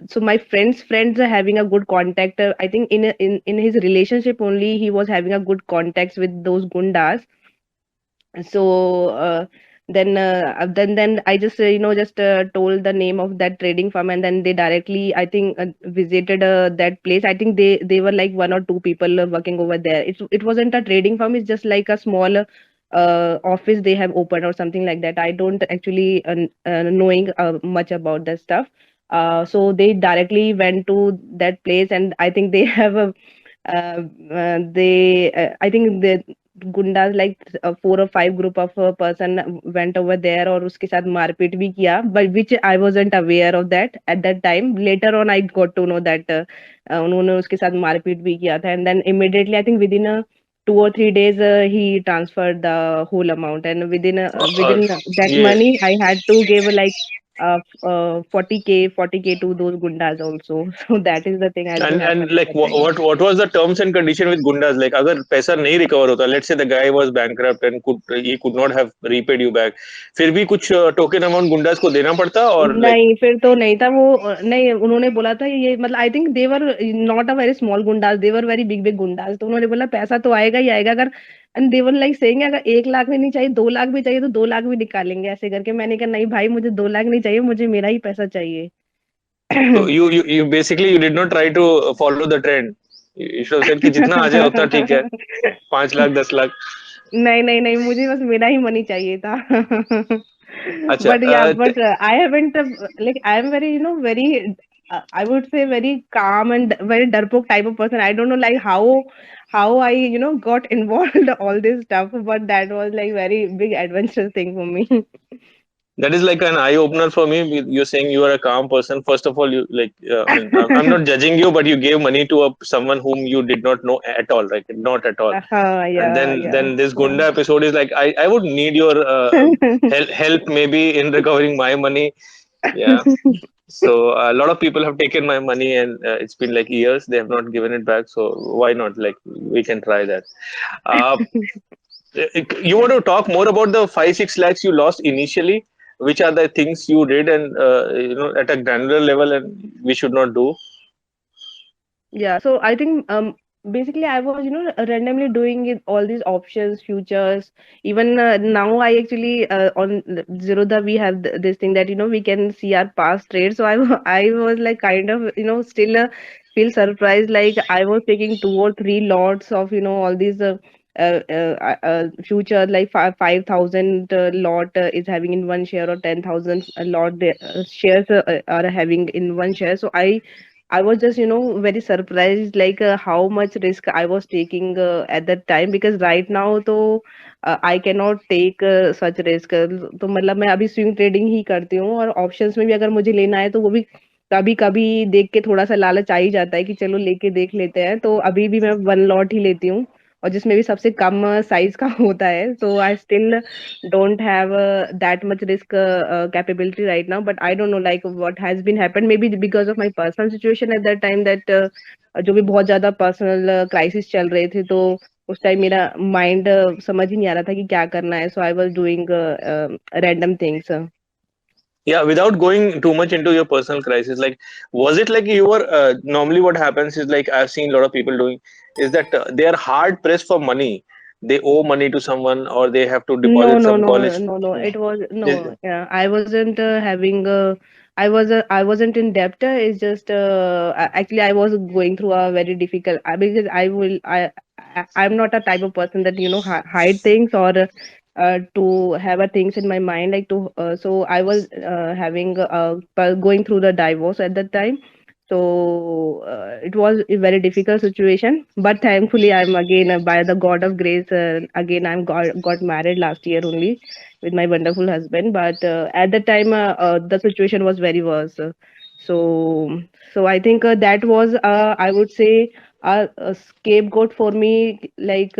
S6: so my friends are having a good contact. I think in his relationship only he was having a good contacts with those gundas. So then I just just told the name of that trading firm, and then they directly, I think, visited that place. I think they were like one or two people working over there. It wasn't a trading firm, it's just like a small office they have opened or something like that. I don't actually knowing much about that stuff. So they directly went to that place, and I think they have a they I think the गुंडाज like 4 or 5 group of person went over there और उसके साथ मारपीट भी किया, but which I wasn't aware of that at that time. Later on I got to know that उन्होंने उसके साथ मारपीट भी किया था, and then immediately I think within 2 or 3 days he transferred the whole amount, and
S1: Uh,
S6: within that
S1: yeah.
S6: money I had to give like 40k to those gundas also. So that is the thing has been
S1: And
S6: happening
S1: like
S6: at that time.
S1: what was the terms and condition with Gundas? Like अगर पैसा नहीं recover होता, let's say the guy was bankrupt and could not have repaid you back, फिर भी कुछ token amount Gundas को देना पड़ता, और like
S6: नहीं, फिर तो नहीं था वो नहीं, उन्होंने बोला था ये मतलब I think they were not a very small goondas, they were very big big goondas. तो उन्होंने बोला पैसा तो आएगा ही आएगा, अगर and they were like saying अगर 1 लाख भी नहीं चाहिए, 2 लाख भी चाहिए तो 2 लाख भी निकालेंगे ऐसे करके। मैंने कहा नहीं भाई, मुझे 2 लाख नहीं चाहिए, मुझे मेरा ही पैसा चाहिए।
S1: so you basically you did not try to follow the trend. You should have said कि जितना आ जाए उतना ठीक है, 5 लाख 10 लाख.
S6: नहीं, नहीं, नहीं, मुझे बस मेरा ही मनी चाहिए था।
S1: अच्छा
S6: बट या but I haven't like I am very very I would say very calm and very डरपोक type of person. I don't know like how I got involved all this stuff, but that was like very big adventurous thing for me.
S1: that is like an eye opener for me. You're saying you are a calm person. First of all, you like I mean I'm not judging you, but you gave money to someone whom you did not know at all, right? Not at all. And
S6: Yeah, yeah,
S1: then this
S6: yeah.
S1: Gunda episode is like I would need your help maybe in recovering my money. Yeah. So a lot of people have taken my money, and it's been like years they have not given it back. So why not? Like we can try that. Uh, you want to talk more about the 5-6 lakhs you lost initially? Which are the things you did, and at a granular level, and we should not do?
S6: Yeah, so I think basically I was randomly doing it, all these options, futures. Even now I actually on Zerodha we have this thing that we can see our past trades. So I was like kind of still feel surprised, like I was taking 2 or 3 lots of all these future, like 5,000 lot is having in one share, or 10,000 lot shares are having in one share. So I was just, very surprised, like how much risk I was taking at that time, because right now, तो I cannot take such risk. तो मतलब मैं अभी swing trading ही करती हूँ, और options में भी अगर मुझे लेना है तो वो भी कभी कभी देख के थोड़ा सा लालच आ ही जाता है कि चलो लेके देख लेते हैं। तो अभी भी मैं 1 लॉट ही लेती हूँ, और जिसमें भी सबसे कम साइज का होता है। So I still don't have that much risk capability right now, but I don't know like what has been happened, maybe because of my personal situation at that time, that जो भी बहुत ज्यादा personal crisis चल रहे थे, तो उस time मेरा माइंड समझ ही नहीं आ रहा था कि क्या करना है। So I was doing random things.
S1: Yeah, without going too much into your personal crisis, like was it like you were normally what happens is like I've seen a lot of people doing is that they are hard pressed for money. They owe money to someone, or they have to
S6: No,
S1: deposit
S6: no,
S1: some
S6: no,
S1: college.
S6: no, no.
S1: Yeah.
S6: It was
S1: They-
S6: no. Yeah, I wasn't having. I wasn't in debt. It's just actually I was going through a very difficult. Because I'm not a type of person that hide things, or to have a things in my mind, like to. So I was having going through the divorce at that time. So it was a very difficult situation, but thankfully I'm again, by the God of grace, again I'm got married last year only with my wonderful husband. But at that time the situation was very worse. So I think that was, I would say, a scapegoat for me, like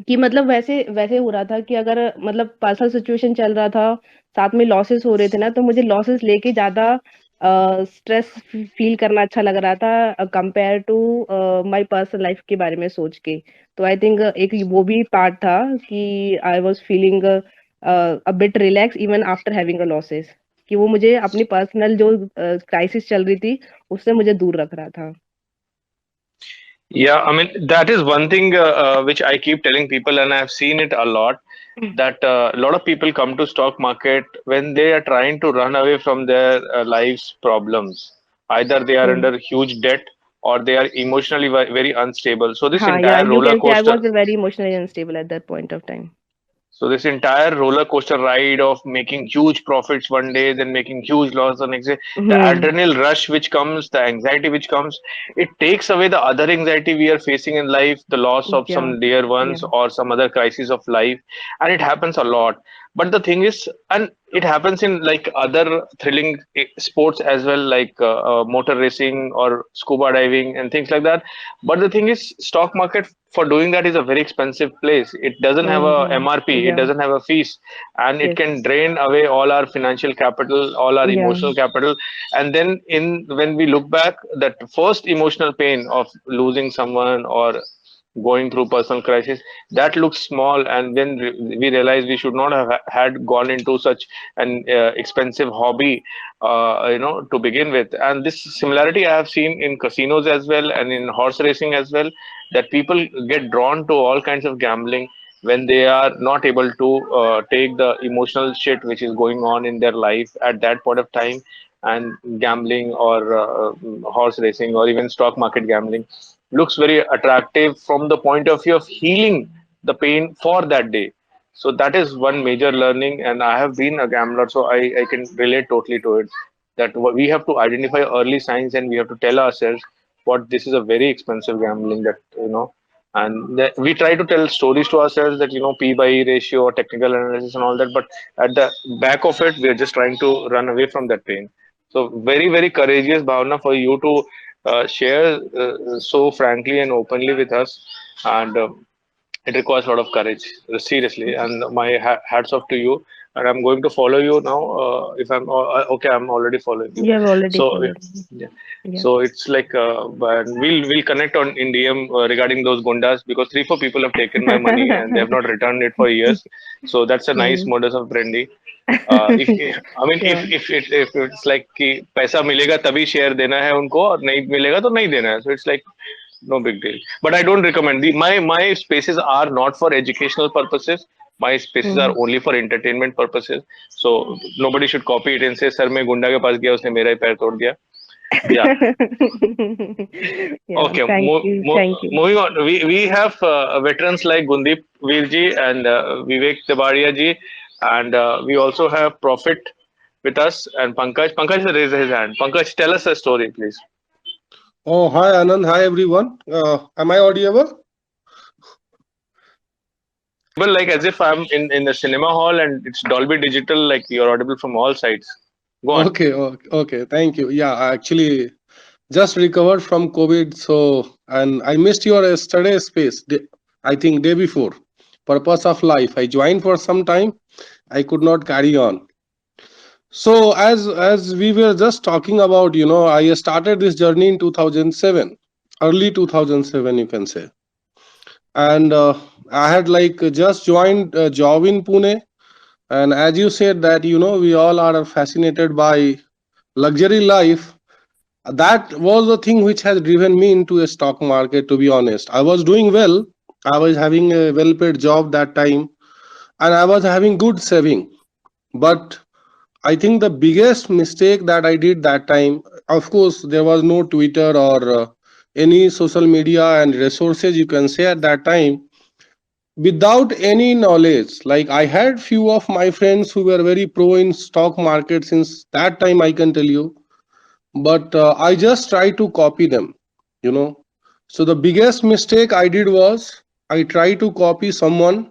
S6: कि मतलब वैसे वैसे हो रहा था कि अगर मतलब पर्सनल सिचुएशन चल रहा था, साथ में लॉसेस हो रहे थे ना, तो मुझे लॉसेस लेके ज़्यादा स्ट्रेस फील करना अच्छा लग रहा था compare to my personal life के बारे में सोच के। तो आई थिंक एक वो भी पार्ट था कि I was feeling a bit relax even after having a losses, कि वो मुझे अपनी पर्सनल जो क्राइसिस चल रही थी उससे मुझे दूर रख रहा था।
S1: Yeah, I mean, that is one thing which I keep telling people, and I've seen it a lot. That a lot of people come to stock market when they are trying to run away from their life's problems. Either they are
S6: Hmm.
S1: under huge debt or they are emotionally very unstable. So this
S6: Yeah,
S1: entire
S6: you
S1: roller
S6: can say I
S1: coaster.
S6: was very emotionally unstable at that point of time.
S1: So this entire roller coaster ride of making huge profits one day, then making huge loss the next day, the
S6: Hmm.
S1: adrenal rush which comes, the anxiety which comes, it takes away the other anxiety we are facing in life, the loss of
S6: Yeah,
S1: some dear
S6: yeah,
S1: ones or some other crisis of life, and it happens a lot. But the thing is, and it happens in like other thrilling sports as well, like motor racing or scuba diving and things like that. But the thing is, stock market for doing that is a very expensive place. It doesn't have a
S6: hmm,
S1: MRP, it
S6: yeah,
S1: doesn't have a fees, and it
S6: yes,
S1: can drain away all our financial capital, all our
S6: yeah,
S1: emotional capital. And then in when we look back, that first emotional pain of losing someone or going through personal crisis, that looks small, and then we realize we should not have had gone into such an expensive hobby, to begin with. And this similarity I have seen in casinos as well and in horse racing as well, that people get drawn to all kinds of gambling when they are not able to take the emotional shit which is going on in their life at that point of time, and gambling or horse racing or even stock market gambling looks very attractive from the point of view of healing the pain for that day. So that is one major learning, and I have been a gambler, so I can relate totally to it. That we have to identify early signs, and we have to tell ourselves what this is a very expensive gambling, that and we try to tell stories to ourselves that P by E ratio or technical analysis and all that, but at the back of it, we are just trying to run away from that pain. So very very courageous, Bhavna, for you to share so frankly and openly with us, and it requires a lot of courage, seriously. And my hats off to you. And I'm going to follow you now. If I'm okay, I'm already following you.
S6: you have already
S1: So
S6: followed me.
S1: yeah,
S6: Yeah.
S1: so it's like but we'll connect on in DM regarding those gundas, because 3 4 people have taken my money and they have not returned it for years. So that's a nice
S6: Hmm.
S1: modus of brandy. If I mean
S6: Sure.
S1: if it's like कि पैसा मिलेगा तभी share देना है उनको और नहीं मिलेगा तो नहीं देना है. So it's like no big deal. But I don't recommend my spaces are not for educational purposes. My spaces are
S6: Hmm.
S1: only for entertainment purposes. So nobody should copy it and say sir मैं गुंडा के पास गया उसने मेरा ही पैर तोड़ दिया. Yeah.
S6: Yeah,
S1: Okay.
S6: thank you, thank you.
S1: Moving on. We have veterans like Gundeep Veerji and Vivek Tabaria ji, and we also have Prophet with us and Pankaj. Pankaj has raised his hand. Pankaj, tell us a story, please.
S7: Oh, hi Anand. Hi everyone. Am I audible?
S1: Well, like as if I'm in the cinema hall and it's Dolby Digital, like you're audible from all sides. Go on.
S7: Okay, okay, okay. Thank you. Yeah, I actually just recovered from COVID, so and I missed your yesterday space. I think day before. Purpose of life. I joined for some time. I could not carry on. So as we were just talking about, I started this journey in 2007, early 2007, you can say, and I had like just joined a job in Pune. And as you said that we all are fascinated by luxury life, that was the thing which has driven me into a stock market. To be honest, I was doing well. I was having a well-paid job that time, and I was having good saving. But I think the biggest mistake that I did that time, of course, there was no Twitter or any social media and resources you can say at that time. Without any knowledge, like I had few of my friends who were very pro in stock market since that time, I can tell you, but I just tried to copy them, you know. So the biggest mistake I did was I tried to copy someone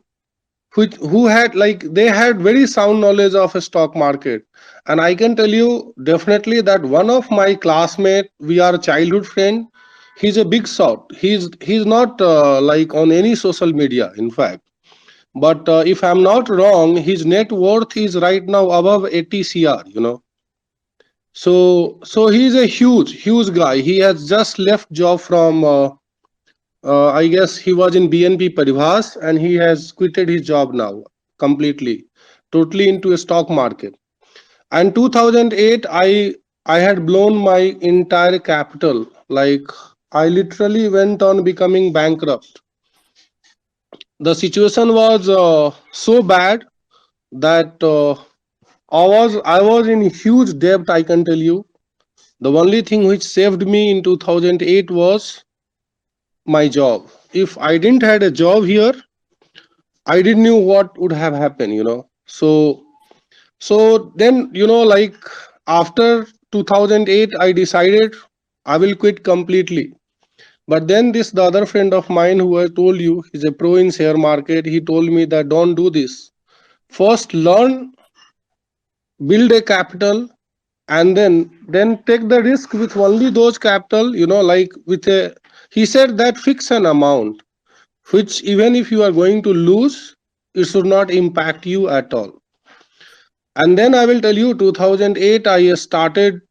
S7: who had like they had very sound knowledge of a stock market. And I can tell you definitely that one of my classmate, we are childhood friend, he's a big shot. He's not like on any social media, in fact. But if I'm not wrong, his net worth is right now above 80 cr, so he's a huge guy. He has just left job from I guess he was in BNP Paribas, and he has quitted his job now completely, totally into a stock market. And 2008, I had blown my entire capital. Like, I literally went on becoming bankrupt. The situation was so bad that I was in huge debt. I can tell you. The only thing which saved me in 2008 was my job. If I didn't had a job here, I didn't knew what would have happened. So then, like, after 2008, I decided I will quit completely. But then the other friend of mine who I told you, he's a pro in share market. He told me that don't do this. First, learn, build a capital, and then take the risk with only those capital. Like, with a, he said that fix an amount which even if you are going to lose, it should not impact you at all. And then I will tell you, 2008, I started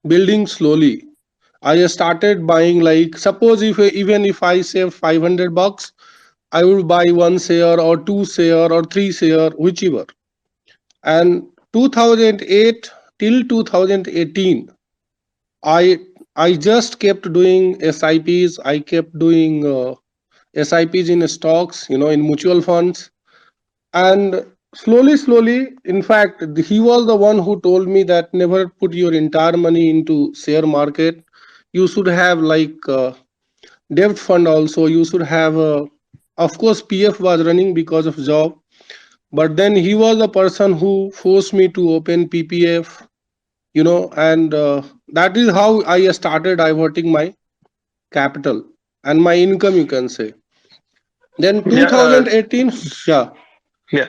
S7: building slowly. I started buying, like, suppose if even if I save $500, I will buy one share or two share or three share, whichever. And 2008 till 2018, I I just kept doing SIPs. I kept doing SIPs in stocks, in mutual funds, and slowly, in fact, he was the one who told me that never put your entire money into share market. You should have, like, debt fund also. You should have, of course, PF was running because of job, but then he was the person who forced me to open PPF, and that is how I started diverting my capital and my income, you can say. Then
S1: Yeah,
S7: 2018, yeah.
S1: yeah.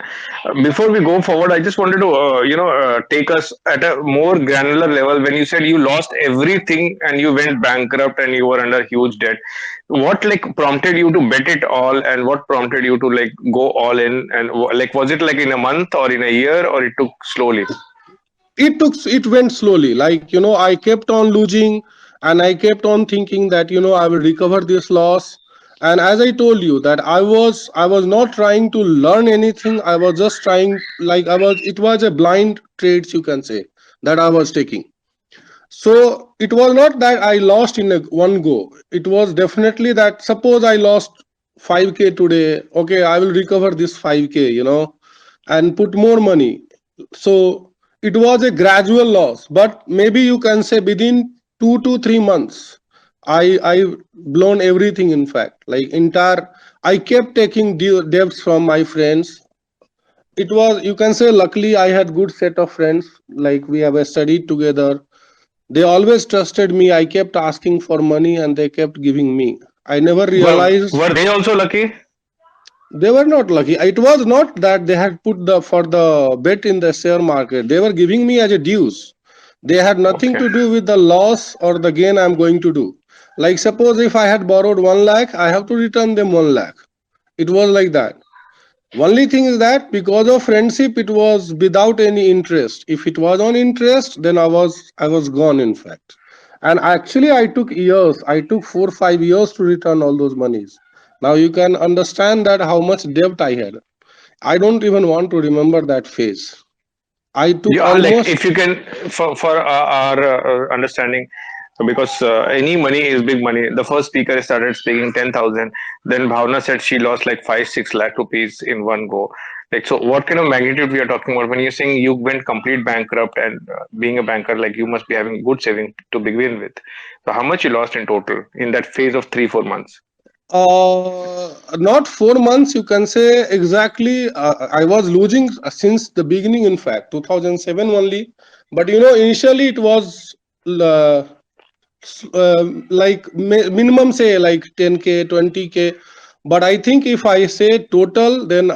S1: Before we go forward, I just wanted to, take us at a more granular level. When you said you lost everything and you went bankrupt and you were under huge debt, what like prompted you to bet it all, and what prompted you to like go all in? And like, was it like in a month or in a year, or it took slowly?
S7: It went slowly. Like, I kept on losing, and I kept on thinking that, I will recover this loss. And as I told you, that I was not trying to learn anything. I was just trying, like, it was a blind trades, you can say, that I was taking. So it was not that I lost in one go. It was definitely that, suppose I lost 5K today. Okay, I will recover this 5K, and put more money. So it was a gradual loss, but maybe you can say within 2 to 3 months, I blown everything. In fact, like, entire, I kept taking debts from my friends. It was, you can say, luckily I had good set of friends. Like, we have studied together. They always trusted me. I kept asking for money and they kept giving me. I never realized
S1: Were they also lucky?
S7: they were not lucky. It was not that they had put the for the bet in the share market. They were giving me as a dues. They had nothing
S1: Okay.
S7: to do with the loss or the gain I'm going to do. Like, suppose if I had borrowed 1 lakh, I have to return them 1 lakh. It was like that. Only thing is that because of friendship, it was without any interest. If it was on interest, then I was gone, in fact. And actually, I took years. I took 4 5 years to return all those monies. Now you can understand that how much debt I had. I don't even want to remember that phase. I took
S1: Yeah, like
S7: almost,
S1: if you can, for our understanding, because any money is big money. The first speaker started speaking 10,000. Then Bhavna said she lost like 5 6 lakh rupees in one go. Like, so what kind of magnitude we are talking about when you're saying you went complete bankrupt, and being a banker, like you must be having good saving to begin with. So how much you lost in total in that phase of 3 4 months?
S7: not 4 months, you can say exactly. I was losing since the beginning, in fact, 2007 only. But initially it was, uh, like, minimum, say, like 10K, 20K. But I think if I say total, then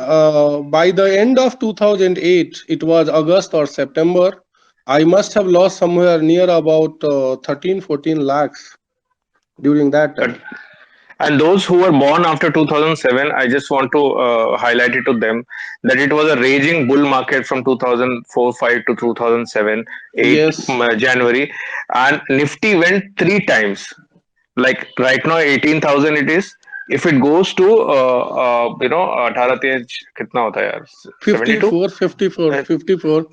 S7: by the end of 2008, it was August or September, I must have lost somewhere near about 13 14 lakhs during that
S1: But
S7: time.
S1: and those who were born after 2007, I just want to highlight it to them that it was a raging bull market from 2004 5 to 2007 8
S7: Yes.
S1: January, and Nifty went three times. Like right now 18,000 it is, if it goes to 18 तेज कितना होता है यार, 72,
S7: 54, 54, 54.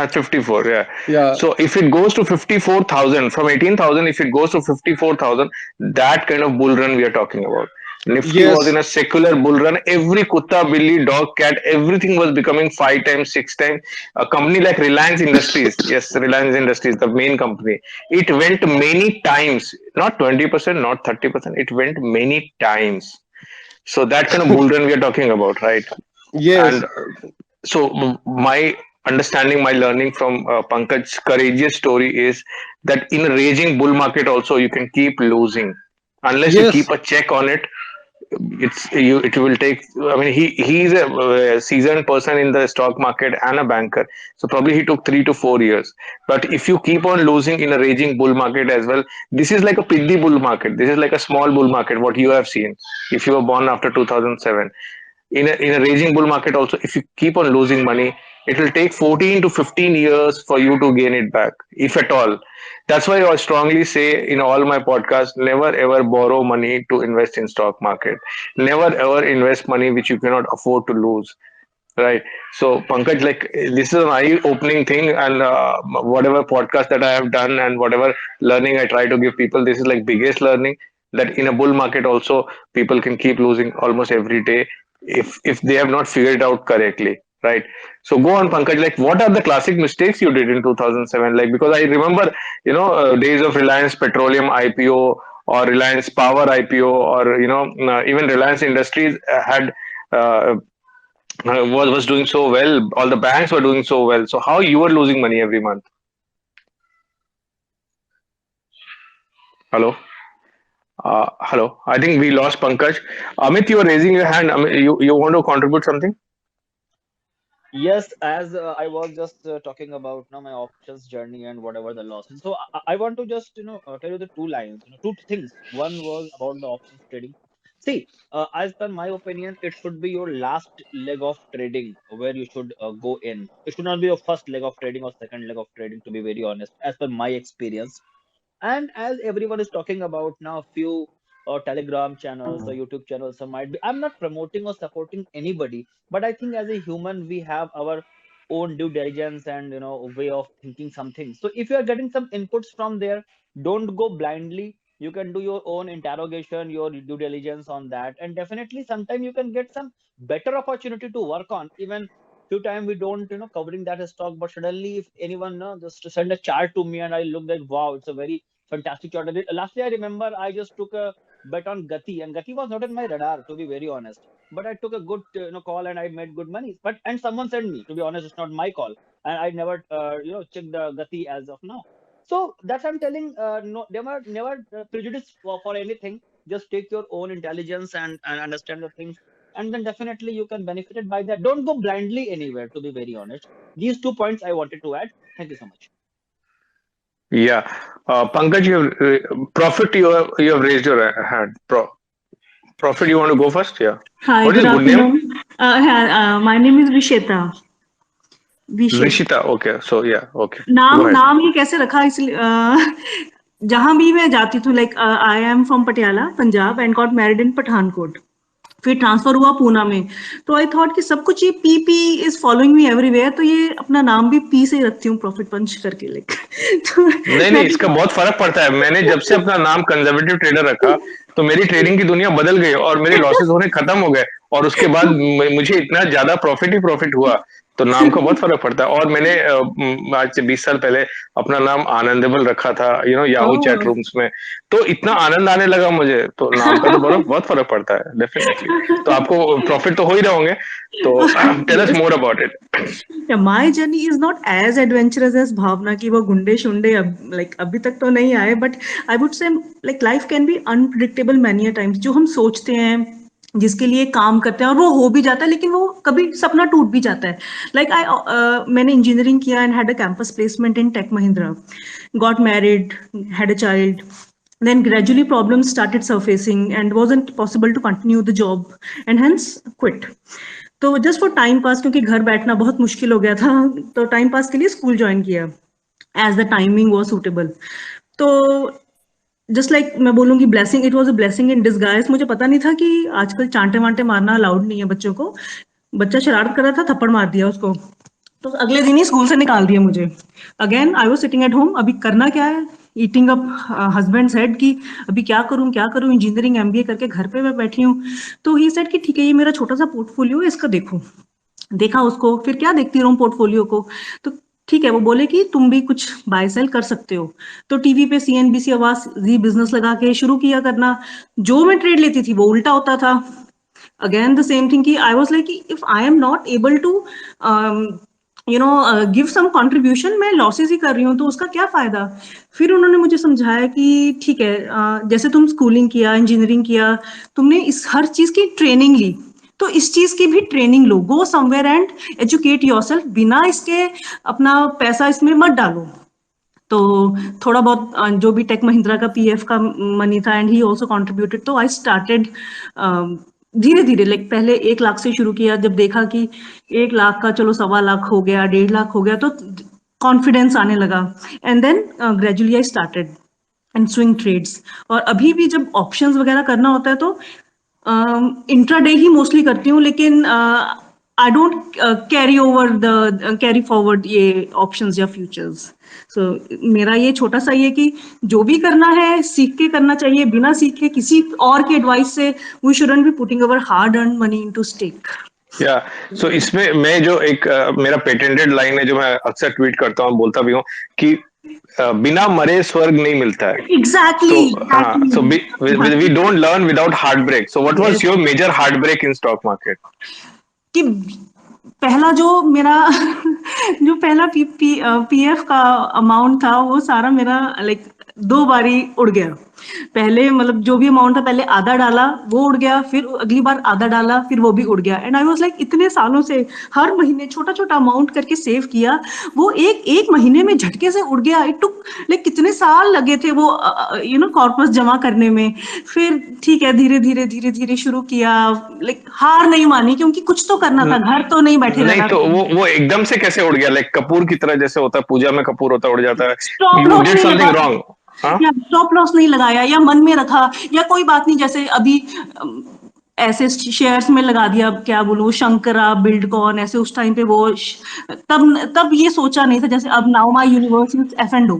S1: 54, yeah.
S7: Yeah.
S1: So if it goes to 54,000 from 18,000, if it goes to 54,000, that kind of bull run we are talking about. Nifty was in
S7: Yes.
S1: a secular bull run. Every kutta, billy, dog, cat, everything was becoming 5 times, 6 times. A company like Reliance Industries, yes, Reliance Industries, the main company, it went many times, not 20%, not 30%, it went many times. So that kind of bull run we are talking about, right? And
S7: Yes.
S1: so my understanding, my learning from Pankaj's courageous story is that in a raging bull market also you can keep losing unless you keep
S7: Yes.
S1: a check on it. It's you. It will take. I mean, he's a seasoned person in the stock market and a banker, so probably he took 3 to 4 years. But if you keep on losing in a raging bull market as well, this is like a piddy bull market. This is like a small bull market. What you have seen, if you were born after 2007, in a raging bull market also, if you keep on losing money, it will take 14 to 15 years for you to gain it back, if at all. That's why I strongly say in all my podcasts, never ever borrow money to invest in stock market. Never ever invest money which you cannot afford to lose. Right. So, Pankaj, like this is an eye-opening thing, and whatever podcast that I have done and whatever learning I try to give people, this is like biggest learning that in a bull market also people can keep losing almost every day if they have not figured it out correctly. Right. So go on, Pankaj. Like, what are the classic mistakes you did in 2007? Like, because I remember, days of Reliance Petroleum IPO or Reliance Power IPO, or even Reliance Industries had. Was doing so well. All the banks were doing so well. So how you were losing money every month? Hello, hello. I think we lost Pankaj. Amit, you are raising your hand. Amit, you want to contribute something?
S3: Yes, as I was just talking about now my options journey and whatever the losses. So I want to just tell you the two lines, two things. One was about the options trading. See, as per my opinion, it should be your last leg of trading where you should go in. It should not be your first leg of trading or second leg of trading. To be very honest, as per my experience, and as everyone is talking about now, few Telegram channels or YouTube channels, some might be. I'm not promoting or supporting anybody, but I think as a human, we have our own due diligence and way of thinking something. So if you are getting some inputs from there, don't go blindly. You can do your own interrogation, your due diligence on that, and definitely sometime you can get some better opportunity to work on. Even few time we don't covering that stock, but suddenly if anyone just to send a chart to me and I look like wow, it's a very fantastic chart. Lastly, I remember I just took a bet on Gati, and Gati was not in my radar, to be very honest. But I took a good call and I made good money. But and someone sent me, to be honest, it's not my call, and I never checked the Gati as of now. So that's I'm telling. No, never prejudice for anything. Just take your own intelligence and understand the things, and then definitely you can benefit it by that. Don't go blindly anywhere. To be very honest, these 2 points I wanted to add. Thank you so much.
S1: Yeah. Pankaj, Profit, you have raised your hand. Profit, you want to go first? Yeah.
S8: Hi,
S1: What is
S8: good
S1: good name?
S8: afternoon. My name is Visheta. Vishet.
S1: Rishita. Okay. So yeah. Okay. Go
S8: नाम
S1: ahead.
S8: नाम ये कैसे रखा इसलिए जहां भी मैं जाती थी like I am from Patiala Punjab and got married in Pathankot फिर ट्रांसफर हुआ पूना में तो आई थॉट कि सब कुछ ये P P is following me everywhere तो ये अपना नाम भी पी से ही रखती हूँ प्रॉफिट पंच करके लाइक तो
S1: नहीं नहीं,
S8: मैं
S1: इसका बहुत फर्क पड़ता है। मैंने जब से अपना नाम कंजर्वेटिव ट्रेडर रखा, तो मेरी ट्रेडिंग की दुनिया बदल गई और मेरे लॉसेस होने खत्म हो गए, और उसके बाद मुझे इतना ज्यादा प्रॉफिट ही प्रॉफिट हुआ। तो नाम का बहुत फर्क पड़ता है। और मैंने आज से 20 साल पहले अपना नाम आनंदेबल रखा था, याहू चैट
S8: ओह
S1: रूम्स में। तो इतना आनंद आने लगा मुझे, तो नाम का तो बहुत बहुत फर्क पड़ता है डेफिनेटली। तो आपको प्रॉफिट तो हो ही रहे होंगे, तो tell us
S8: yes
S1: more about it.
S8: Yeah, my journey is not as adventurous as Bhavna कि वो गुंडे शुंडे like अभी तक तो नहीं आए but I would say like life can be unpredictable many a times जो हम सोचते हैं जिसके लिए काम करते हैं और वो हो भी जाता है लेकिन वो कभी सपना टूट भी जाता है like मैंने इंजीनियरिंग किया and had a campus placement in Tech Mahindra got married had a child then gradually problems started surfacing and wasn't possible to continue the job and hence quit तो जस्ट फॉर टाइम पास क्योंकि घर बैठना बहुत मुश्किल हो गया था तो टाइम पास के लिए स्कूल ज्वाइन किया as the timing was suitable तो जस्ट लाइक मैं बोलूँगी blessing, it was a blessing in disguise. मुझे पता नहीं था कि आजकल चांटे वांटे मारना अलाउड नहीं है बच्चों को। बच्चा शरारत कर रहा था, थप्पड़ मार दिया उसको, तो अगले दिन ही स्कूल से निकाल दिया मुझे। Again I was sitting at home, अभी करना क्या है, ईटिंग अप हस्बैंड्स हेड की अभी क्या करूं क्या करूं, इंजीनियरिंग एमबीए करके घर पे मैं बैठी हूँ। तो ही सेड कि ठीक है, ये मेरा छोटा सा पोर्टफोलियो है, इसका देखो। देखा उसको, फिर क्या देखती रहूं पोर्टफोलियो को, तो ठीक है, वो बोले कि तुम भी कुछ बाय सेल कर सकते हो। तो टीवी पे सीएनबीसी आवाज जी बिजनेस लगा के शुरू किया करना। जो मैं ट्रेड लेती थी वो उल्टा होता था। अगेन द सेम थिंग कि I was like if I am not able to give some contribution, मैं लॉसेस ही कर रही हूँ तो उसका क्या फायदा। फिर उन्होंने मुझे समझाया कि ठीक है, जैसे तुम स्कूलिंग किया, इंजीनियरिंग किया, तुमने इस हर चीज की ट्रेनिंग ली, तो इस चीज की भी training low, go somewhere and educate yourself, बिना इसके अपना पैसा इसमें मत डालो। तो थोड़ा बहुत जो भी टेक महिंद्रा का पीएफ का मनी था, एंड ही आल्सो कंट्रीब्यूटेड, तो आई स्टार्टेड धीरे धीरे, लाइक पहले 1 लाख से शुरू किया, जब देखा कि 1 लाख का चलो 1.25 लाख हो गया, 1.5 लाख हो गया, तो कॉन्फिडेंस आने लगा। And then gradually I started and swing trades. और अभी भी जब ऑप्शंस वगैरह करना होता है तो इंट्राडे ही मोस्टली करती हूँ, लेकिन आई डोंट कैरी फॉरवर्ड ये ऑप्शंस या फ्यूचर्स। सो मेरा ये छोटा सा ये कि जो भी करना है सीख के करना चाहिए, बिना सीखे किसी और के एडवाइस से we shouldn't be putting our hard earn money into stake.
S1: Yeah so इसमें मैं जो एक मेरा पेटेंटेड लाइन है जो मैं अक्सर ट्वीट करता हूँ, बोलता भी हूँ कि बिना मरे स्वर्ग नहीं मिलता है।
S8: Exactly,
S1: So, so
S8: exactly.
S1: we don't learn without heartbreak. So, what was
S8: yes,
S1: your major heartbreak in stock market?
S8: कि पहला जो मेरा जो पहला पीएफ का अमाउंट था वो सारा मेरा लाइक 2 बारी उड़ गया। पहले मतलब जो भी अमाउंट था, पहले आधा डाला वो उड़ गया, फिर अगली बार आधा डाला फिर वो भी उड़ गया। एंड आई वाज लाइक इतने सालों से हर महीने छोटा छोटा अमाउंट करके सेव किया, वो एक एक महीने में झटके से उड़ गया। इट टुक लाइक कितने साल लगे थे वो कॉर्पस जमा करने में। फिर ठीक है, धीरे धीरे धीरे धीरे शुरू किया, लाइक हार नहीं मानी, क्योंकि कुछ तो करना था,
S1: न-
S8: घर तो नहीं बैठे
S1: नहीं
S8: रहना
S1: तो
S8: था।
S1: वो एकदम से कैसे उड़ गया? लाइक कपूर की तरह जैसे होता है, पूजा में कपूर होता है, उड़ जाता है।
S8: स्टॉप
S1: You
S8: लॉस
S1: did
S8: नहीं लगा,
S1: something wrong. हाँ?
S8: या स्टॉप लॉस नहीं लगाया, या मन में रखा, या कोई बात नहीं, जैसे अभी ऐसे शेयर्स में लगा दिया, क्या बोलूं, शंकरा, बिल्डकॉन, ऐसे उस टाइम पे वो तब तब ये सोचा नहीं था। जैसे अब now my universe is F and O,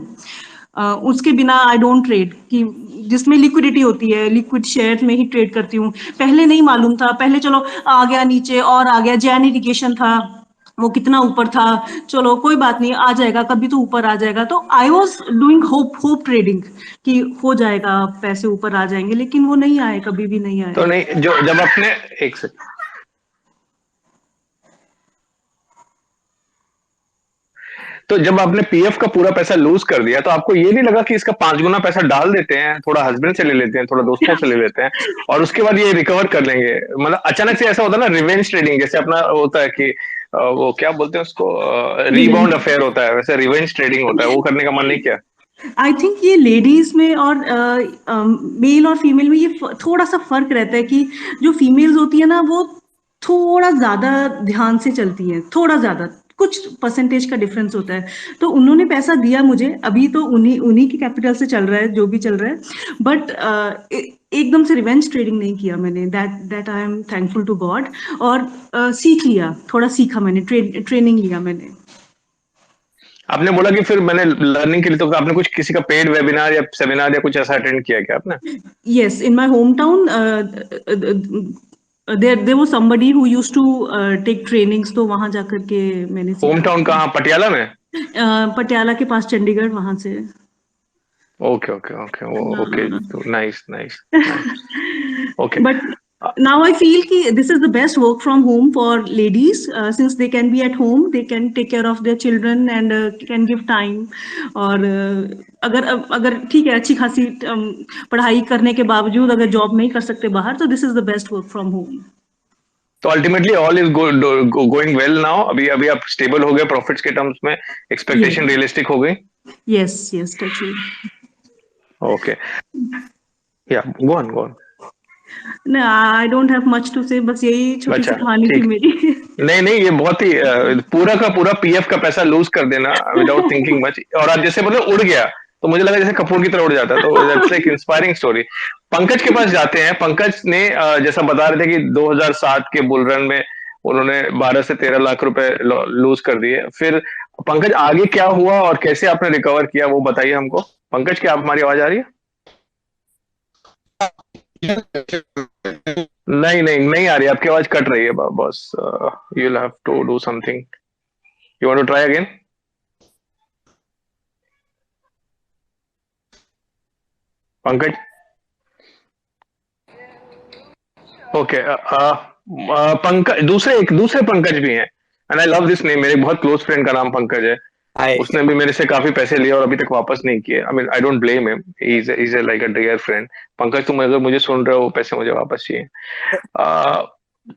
S8: उसके बिना आई डोंट ट्रेड, कि जिसमें लिक्विडिटी होती है, लिक्विड शेयर में ही ट्रेड करती हूँ। पहले नहीं मालूम था, पहले चलो आ गया नीचे और आ गया, जैन इरिगेशन था, वो कितना ऊपर था, चलो कोई बात नहीं, आ जाएगा, कभी तो ऊपर आ जाएगा। तो I was doing hope trading कि हो जाएगा, पैसे ऊपर आ जाएंगे, लेकिन वो नहीं आए, कभी भी नहीं आए।
S1: तो नहीं, जो जब अपने एक सेकंड, तो जब आपने पीएफ का पूरा पैसा लूज कर दिया तो आपको ये नहीं लगा कि इसका 5 गुना पैसा डाल देते हैं, थोड़ा हस्बैंड से ले लेते हैं, थोड़ा दोस्तों से ले लेते हैं, और उसके बाद ये रिकवर कर लेंगे? मतलब अचानक से ऐसा होता है ना, रिवेंज ट्रेडिंग जैसे अपना होता है कि वो क्या बोलते हैं उसको, रीबाउंड अफेयर होता है, वैसे रिवेंज ट्रेडिंग होता है, वो करने का मन नहीं किया?
S8: आई थिंक ये लेडीज में और मेल और फीमेल में ये थोड़ा सा फर्क रहता है, कि जो फीमेल्स होती है ना वो थोड़ा ज्यादा ध्यान से चलती हैं, थोड़ा ज्यादा, कुछ परसेंटेज का डिफरेंस होता है। तो उन्होंने पैसा दिया मुझे, अभी तो उन्हीं उन्हीं के कैपिटल से चल रहा है जो भी चल रहा है, बट एकदम से रिवेंज ट्रेडिंग नहीं किया मैंने, that I am thankful to God. और सीख लिया, थोड़ा सीखा मैंने, ट्रेनिंग लिया मैंने।
S1: आपने बोला कि फिर मैंने लर्निंग के लिए, तो आपने कुछ किसी का पेड वेबिनार या सेमिनार या कुछ ऐसा अटेंड किया क्या आपने?
S8: Yes, in my hometown, there was somebody who used to take trainings, तो वहां जाकर के मैंने
S1: होम
S8: सीखा।
S1: टाउन कहाँ, पटियाला में?
S8: पटियाला के पास चंडीगढ़, वहां से।
S1: ओके ओके ओके, वो ओके, तो nice nice nice. Okay.
S8: But now I feel कि this is the best work from home for ladies, since they can be at home, they can take care of their children and can give time। और अगर अगर ठीक है, अच्छी खासी पढ़ाई करने के बावजूद अगर जॉब नहीं कर सकते बाहर, तो this is the best work from home.
S1: तो ultimately all is going well now, अभी अभी आप स्टेबल हो गए प्रॉफिट्स के टर्म्स में, एक्सपेक्टेशन रियलिस्टिक हो गई?
S8: Yes yes, touch wood.
S1: Okay, yeah go on go on.
S8: No, I don't have much to say, बस यही छोटी
S1: अच्छा,
S8: सी कहानी थी
S1: ठीक।
S8: मेरी।
S1: नहीं नहीं, ये बहुत ही पूरा का पूरा पीएफ का पैसा लूज कर देना विदाउट थिंकिंग मच, और आप जैसे बोले उड़ गया, तो मुझे लगा जैसे कपूर की तरह उड़ जाता है, तो that's like inspiring story. Pankaj के पास जाते हैं। पंकज ने जैसा बता रहे थे कि 2007 के बुल रन में उन्होंने 12 से 13 लाख रुपए लूज कर दिए। फिर पंकज आगे क्या हुआ और कैसे आपने रिकवर किया, वो बताइए हमको। पंकज, क्या आप, हमारी आवाज आ रही है? नहीं नहीं नहीं आ रही, आपकी आवाज कट रही है boss. You will have to do something. You want to try again? Pankaj? Okay. Pankaj, दूसरे पंकज भी हैं, and I love this name. मेरे बहुत क्लोज फ्रेंड का नाम पंकज है।
S9: हाय।
S1: उसने भी मेरे से काफी पैसे लिए और अभी तक वापस नहीं किए। I mean, I don't blame him, he is like a dear friend. Pankaj, तुम अगर मुझे सुन रहे हो, वो पैसे मुझे वापस चाहिए।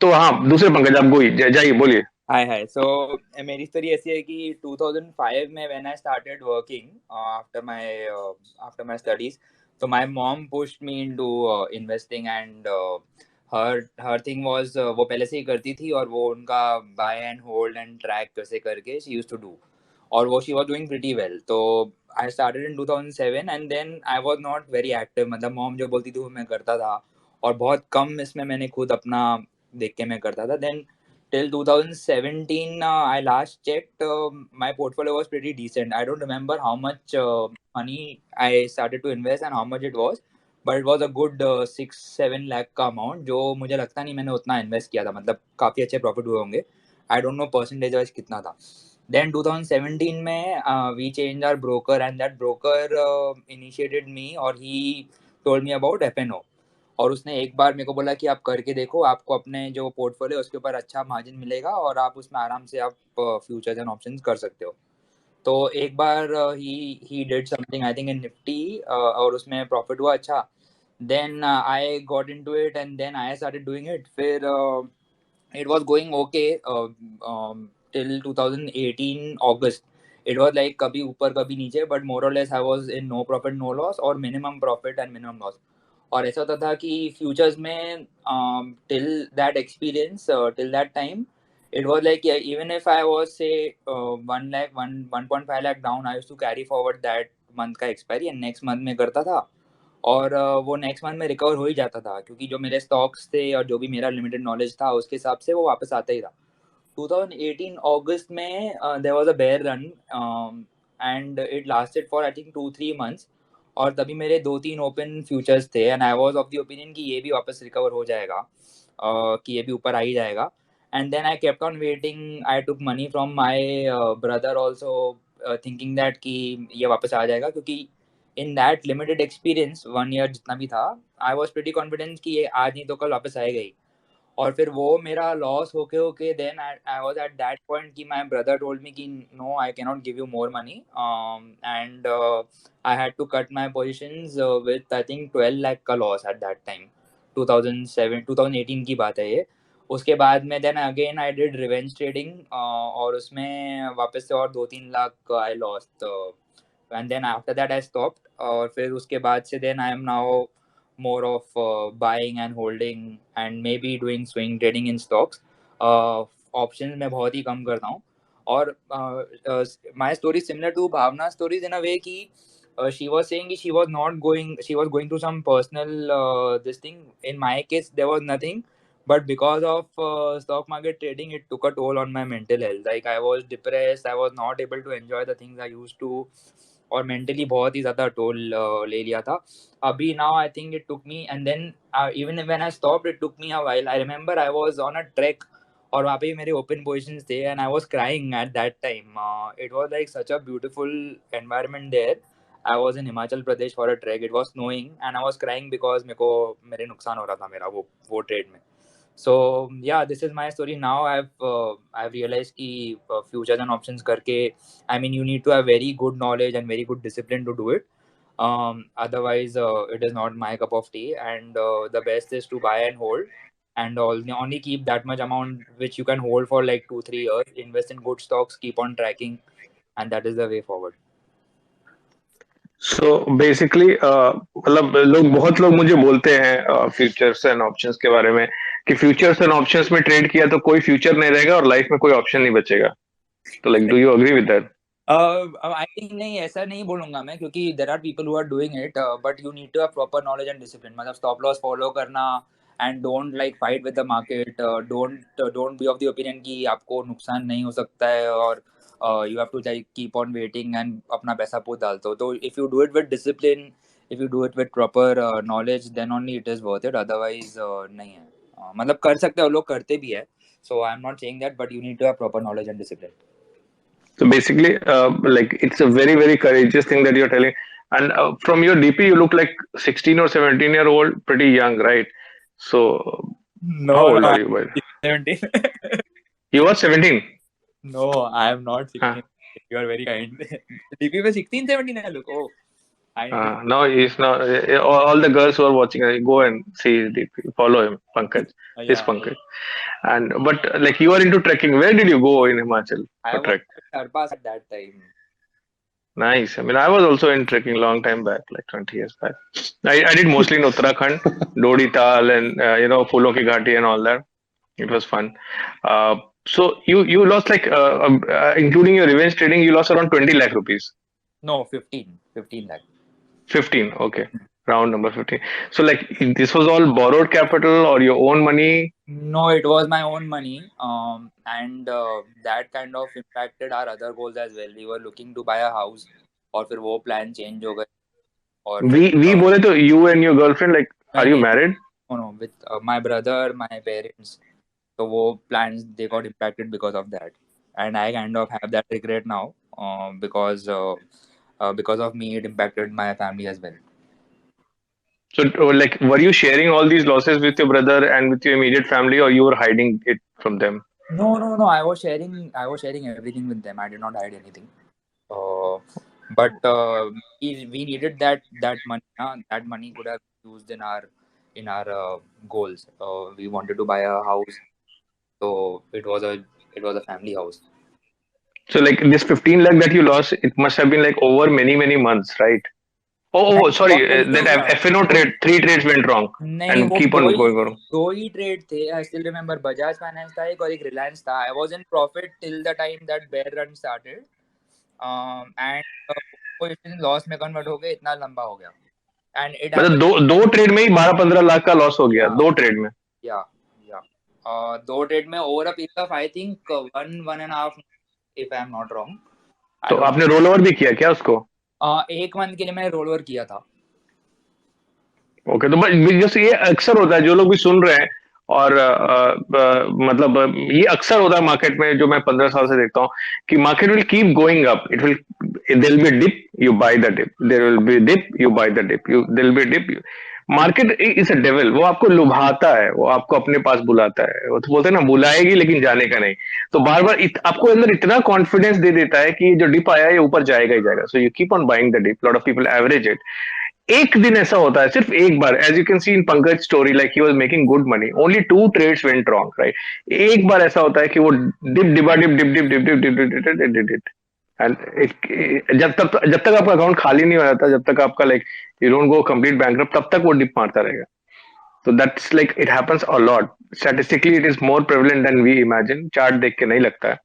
S1: तो हाँ, दूसरे पंकज, आप जाइए, बोलिए।
S9: हाय सो मेरी स्टोरी ऐसी है कि 2005 में when I started working after my studies, so my mom pushed me into investing and her thing was वो पहले से ही करती थी और वो उनका buy and hold and track कैसे करके she used to do, और वो she was doing pretty well. तो I started in 2007 and then I was not very active, मतलब mom जो बोलती थी वो मैं करता था और बहुत कम इसमें मैंने खुद अपना देख के मैं करता था. Then till 2017 I last checked, my portfolio was pretty decent. I don't remember how much money I started to invest and how much it was, but it was a good 6-7 lakh का amount, जो मुझे लगता नहीं मैंने उतना invest किया था, मतलब काफ़ी अच्छे प्रॉफिट हुए होंगे. I don't know percentage wise कितना था. Then 2017 में we changed our broker and that broker initiated me और he told me about FNO. और उसने एक बार मेरे को बोला कि आप करके देखो, आपको अपने जो पोर्टफोलियो है उसके ऊपर अच्छा मार्जिन मिलेगा और आप उसमें आराम से आप फ्यूचर्स एंड ऑप्शंस कर सकते हो. तो एक बार ही did something I think in Nifty और उसमें प्रॉफिट हुआ अच्छा. Then I got into it and then I started doing it. फिर it was going okay till 2018 August. It was like कभी ऊपर कभी नीचे, but more or less I was in no profit no loss और minimum profit and minimum loss. और ऐसा होता था कि फ्यूचर्स में till that experience, till that time, it was like, yeah, even if I was say 1.5 lakh down, I used to carry forward that month का expiry and next month में करता था और वो नेक्स्ट मंथ में recover हो ही जाता था, क्योंकि जो मेरे स्टॉक्स थे और जो भी मेरा लिमिटेड नॉलेज था उसके हिसाब से वो वापस आता ही था. 2018 अगस्त में there was a bear run and it lasted for I think 2-3 months और तभी मेरे 2-3 ओपन फ्यूचर्स थे and I was of the opinion कि ये भी वापस रिकवर हो जाएगा, कि ये भी ऊपर आ ही जाएगा. And then I kept on waiting. I took money from my brother also, thinking that कि ये वापस आ जाएगा, क्योंकि in that limited experience 1 year जितना भी था, आई वॉज प्रीटी कॉन्फिडेंट कि ये आज नहीं तो कल वापस आएगा ही. और फिर वो मेरा लॉस होके then I was at that point कि माय ब्रदर टोल्ड मी कि no, I can not give you more money and I had to cut my positions with I think 12 lakh का लॉस एट दैट टाइम. 2018 की बात है ये. उसके बाद में then again I did revenge trading और उसमें वापस से और 2-3 lakh I lost and then after that I stopped. और फिर उसके बाद से then I am now more of buying and holding and maybe doing swing trading in stocks. Options मैं बहुत ही कम करता हूँ. और my story similar to Bhavna's stories in a way कि she was saying she was going through some personal this thing. In my case there was nothing, but because of stock market trading it took a toll on my mental health. Like I was depressed, I was not able to enjoy the things I used to और mentally बहुत ही ज़्यादा toll ले लिया था. अभी now I think it took me and then even when I stopped it took me a while. I remember I was on a trek और वहाँ पे मेरे ओपन पोजीशंस थे and I was crying at that time. It was like such a beautiful environment there. I was in Himachal Pradesh for a trek. It was snowing and I was crying because मेरे नुकसान हो रहा था मेरा वो trade में. So yeah, this is my story. Now I've realized कि futures and options करके, I mean you need to have very good knowledge and very good discipline to do it. Otherwise it is not my cup of tea. And the best is to buy and hold, and only keep that much amount which you can hold for like 2-3 years. Invest in good stocks, keep on tracking, and that is the way forward.
S1: So basically मतलब बहुत लोग मुझे बोलते हैं futures and options के बारे में कि फ्यूचर्स एंड ऑप्शंस में ट्रेड किया तो कोई फ्यूचर नहीं रहेगा और लाइफ में कोई ऑप्शन नहीं बचेगा. तो like, do you agree with that?
S9: I think नहीं, ऐसा नहीं बोलूंगा मैं, क्योंकि there are people who are doing it, but you need to have proper knowledge and discipline. मतलब स्टॉप लॉस फॉलो करना, and don't like fight with the market. Don't be of the opinion कि आपको नुकसान नहीं हो सकता है, और you have to like keep on waiting and अपना पैसा पोत डालते हो. तो if you do it with discipline, if you do it with proper knowledge, then only it is worth it. Otherwise नहीं है. मतलब कर सकते हो, लोग करते भी है. So I am not saying that, but you need to have proper knowledge and discipline.
S1: So basically, like it's a very, very courageous thing that you're telling. And from your DP, you look like 16 or 17-year-old, pretty young, right? So how
S9: No,
S1: old
S9: no,
S1: are
S9: I'm
S1: you? By
S9: 17.
S1: you are 17.
S9: No, I am not
S1: Uh,
S9: 16. You are very kind. DP में 16, 17 है look. Oh, I need to.
S1: no, he's not. All the girls who are watching, go and see his DP. Follow him, Pankaj. This
S9: Yeah,
S1: Pankaj. And but like you are into trekking. Where did you go in Himachal
S9: I
S1: for
S9: was
S1: trek?
S9: at Sherpas at that time.
S1: Nice. I mean, I was also in trekking long time back, like 20 years back. I did mostly in Uttarakhand, Dodi Tal, and Phulo Ki Ghati and all that. It was fun. So you lost like, including your revenge trading, you lost around 20 lakh rupees.
S9: No, 15 lakh.
S1: 15. Okay, round number 15. So like this was all borrowed capital or your own money.
S9: No, it was my own money. And that kind of impacted our other goals as well. We were looking to buy a house, और फिर वो plan change हो गए, और फिर
S1: We बोले तो you and your girlfriend, like, are
S9: नहीं
S1: you
S9: नहीं,
S1: married?
S9: no, with my brother, my parents. So वो plans, they got impacted because of that, and I kind of have that regret now, because of me it impacted my family as well.
S1: So like, were you sharing all these losses with your brother and with your immediate family, or you were hiding it from them?
S9: No. I was sharing everything with them. I did not hide anything. Uh, but we needed that money. That money could have been used in our goals. We wanted to buy a house, so it was a family house.
S1: So like this 15 lakh that you lost, it must have been like over many, many months, right?
S9: नहीं,
S1: Sorry,
S9: बहुत जल्दी हो
S1: that
S9: गया.
S1: FNO trade, three trades went wrong
S9: नहीं,
S1: and
S9: वो
S1: keep
S9: दो
S1: on
S9: he
S1: going on.
S9: दो ही ट्रेड थे. I still remember, Bajaj Finance था एक, और एक रिलायंस था. I was in profit till the time that bear run started, and वो इतने लॉस में कन्वर्ट हो गए, इतना लंबा हो गया. एंड इट
S1: मतलब
S9: हैपेंड.
S1: दो ट्रेड में ही 12-15 लाख का लॉस हो गया,
S9: या
S1: दो ट्रेड में.
S9: या या दो ट्रेड में over a period of I think 1.5, if I am not wrong. I
S1: तो
S9: डोंट
S1: आपने रोल ओवर भी किया क्या उसको?
S9: नो. एक मंथ के लिए मैंने रोल ओवर किया था.
S1: ओके, तो बस जैसे ये अक्सर होता है, जो लोग भी सुन रहे हैं, और मतलब ये अक्सर होता है मार्केट में, जो मैं 15 साल से देखता हूँ कि market will keep going up. It will, there will be dip, you buy the dip, there will be dip, you buy the dip, you there will be dip. Market is a devil. वो आपको लुभाता है, वो आपको अपने पास बुलाता है. वो तो बोलते हैं ना, बुलाएगी लेकिन जाने का नहीं. तो बार बार आपको अंदर इतना कॉन्फिडेंस दे देता है कि ये जो डिप आया है ये ऊपर जाएगा ही जाएगा. So you keep on buying the dip. Lot of people average it. एक दिन ऐसा होता है, सिर्फ एक बार, as you can see in Pankaj story, like he was making good money, only 2 trades went wrong, right. एक बार ऐसा होता है कि वो डिप डिबा dip dip dip dip dip dip dip dip dip, and जब तक आपका अकाउंट खाली नहीं हो जाता, जब तक आपका like you don't go complete bankrupt, तब तक वो डिप मारता रहेगा. तो that's like it happens a lot. Statistically it is more prevalent than we imagine. Chart देख के नहीं लगता है.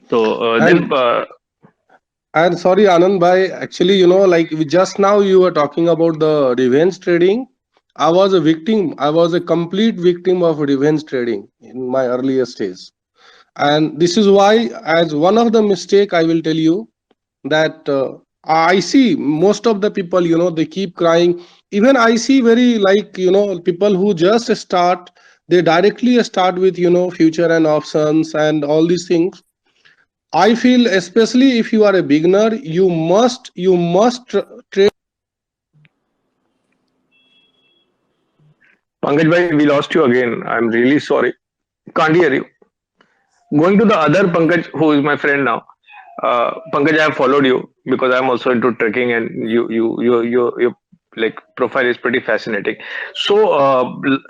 S1: तो then
S7: And sorry, Anand bhai, actually, like just now you were talking about the revenge trading. I was a victim. I was a complete victim of revenge trading in my earlier stage. And this is why, as one of the mistake, I will tell you that I see most of the people, they keep crying. Even I see very like, people who just start, they directly start with, future and options and all these things. I feel, especially if you are a beginner, you must trade.
S1: Pankaj bhai, we lost you again. I'm really sorry. Can't hear you. Going to the other Pankaj, who is my friend now. Pankaj, I have followed you because I'm also into trekking, and your like profile is pretty fascinating. So,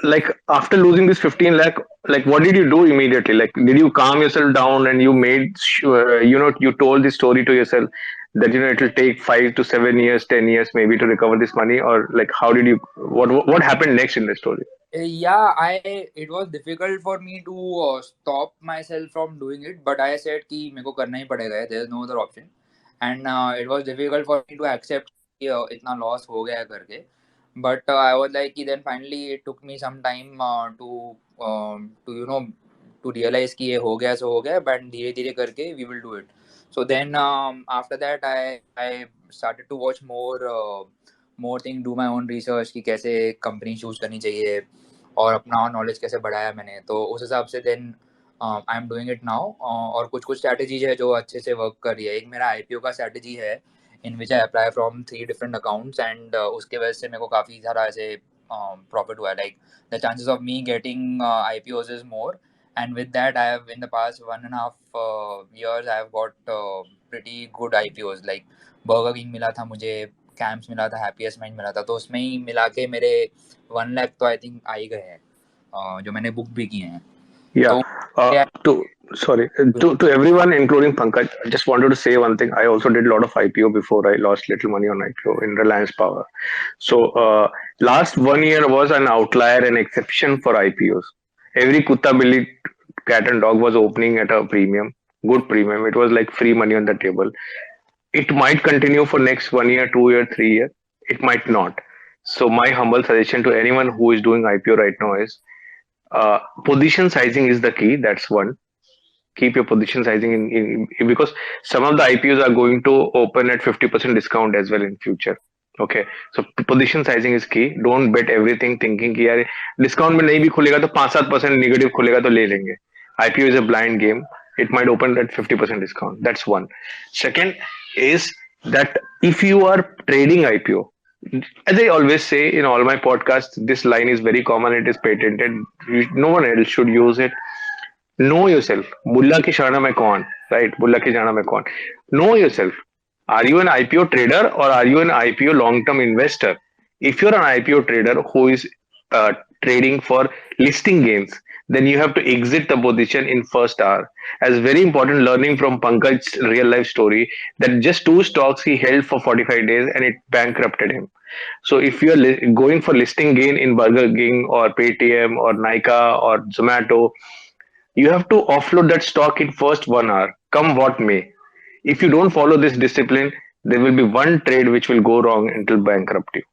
S1: like after losing this 15 lakh, like what did you do immediately? Like, did you calm yourself down and you made sure, you told the story to yourself that it will take 5 to 7 years, 10 years maybe to recover this money, or like how did you what happened next in the story?
S9: Yeah, it was difficult for me to stop myself from doing it, but I said कि मेरे को करना ही पड़ेगा, there is no other option, and it was difficult for me to accept कि इतना loss हो गया करके, but I was like कि then finally it took me some time to to realize कि ये हो गया सो हो गया, but धीरे धीरे करके we will do it. So then after that I started to watch more thing, do my own research कि कैसे company choose करनी चाहिए और अपना नॉलेज कैसे बढ़ाया मैंने, तो उस हिसाब से then I am doing it now. और कुछ कुछ स्ट्रैटेजीज है जो अच्छे से वर्क कर रही है। एक मेरा आईपीओ का स्ट्रैटेजी है in which I apply from 3 different accounts, and उसके वजह से मेरे को काफ़ी सारा ऐसे प्रॉफिट हुआ है। Like the chances of me getting IPOs is more, and with that I have in the past 1.5 years I have got pretty good IPOs, like Burger King मिला था मुझे, कैम्प्स मिला था, हैप्पीएस्ट माइंड मिला था, तो उसमें ही मिला के मेरे 1 लाख तो आई थिंक आ ही गए हैं, जो मैंने बुक भी किए हैं।
S1: Yeah.
S9: तो
S1: To sorry to everyone, including Pankaj, I just wanted to say one thing. I also did a lot of IPO before. I lost little money on IPO in Reliance Power. So last 1 year was an outlier, an exception for IPOs. Every Kutta Billy, cat and dog was opening at a premium, good premium. It was like free money on the table. It might continue for next 1 year, 2 year, 3 year. It might not. So my humble suggestion to anyone who is doing IPO right now is position sizing is the key. That's one. Keep your position sizing because some of the IPOs are going to open at 50% discount as well in future. Okay, so position sizing is key. Don't bet everything thinking कि यार discount में नहीं भी खुलेगा तो 5-7% negative खुलेगा तो ले लेंगे. IPO is a blind game. It might open at 50% discount. That's one. Second is that if you are trading IPO, as I always say in all my podcasts, this line is very common. It is patented. No one else should use it. Know yourself. Bulla ki shana mein kaun? Right? Bulla ki jana mein kaun? Know yourself. Are you an IPO trader or are you an IPO long-term investor? If you're an IPO trader who is trading for listing gains, then you have to exit the position in first hour. As very important learning from Pankaj's real life story, that just 2 stocks he held for 45 days and it bankrupted him. So if you're going for listing gain in Burger King or Paytm or Nika or Zomato, you have to offload that stock in first 1 hour, come what may. If you don't follow this discipline, there will be one trade which will go wrong until bankrupt you.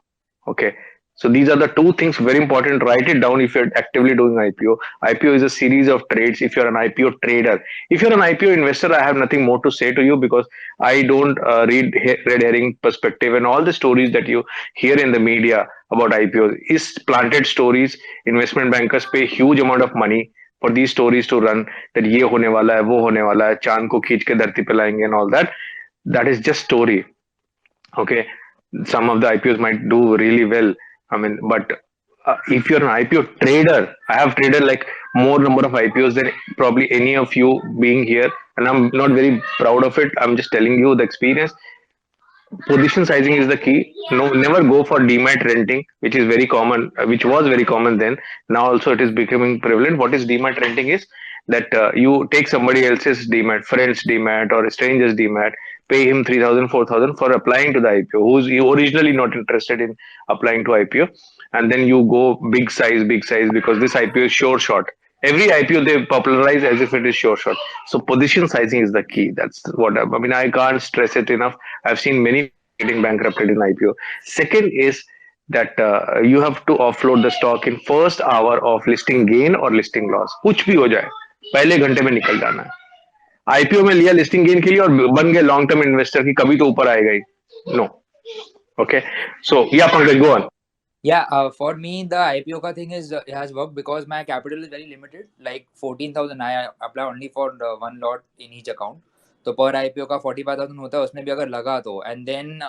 S1: Okay. So these are the two things very important. Write it down if you're actively doing IPO. IPO is a series of trades if you're an IPO trader. If you're an IPO investor, I have nothing more to say to you because I don't read red herring perspective, and all the stories that you hear in the media about IPO is planted stories. Investment bankers pay huge amount of money for these stories to run, that ये होने वाला है, वो होने वाला है, चांद को खींच के धरती पे लाएंगे and all that. That is just story. Okay, some of the IPOs might do really well. I mean, but if you're an IPO trader, I have traded like more number of IPOs than probably any of you being here, and I'm not very proud of it. I'm just telling you the experience. Position sizing is the key. No, never go for demat renting, which is very common, which was very common then. Now also it is becoming prevalent. What is demat renting is that you take somebody else's demat, friend's demat or a stranger's demat, pay him 3,000, 4,000 for applying to the IPO, who's originally not interested in applying to IPO, and then you go big size because this IPO is sure shot. Every IPO they popularize as if it is sure shot. So position sizing is the key. That's what I mean. I can't stress it enough. I've seen many getting bankrupted in IPO. Second is that you have to offload the stock in first hour of listing gain or listing loss. कुछ भी हो जाए, पहले घंटे में निकल जाना है. आईपीओ में लिया लिस्टिंग गेन के लिए और बन गए लॉन्ग टर्म इन्वेस्टर की, कभी तो ऊपर आएगा ही. नो. ओके, सो या Pankaj go on.
S9: Yeah, for me the IPO ka thing is it has worked because my capital is very limited, like 14,000. I apply only for one lot in each account, तो per IPO का 45,000 होता है, उसमें भी अगर लगा तो, and then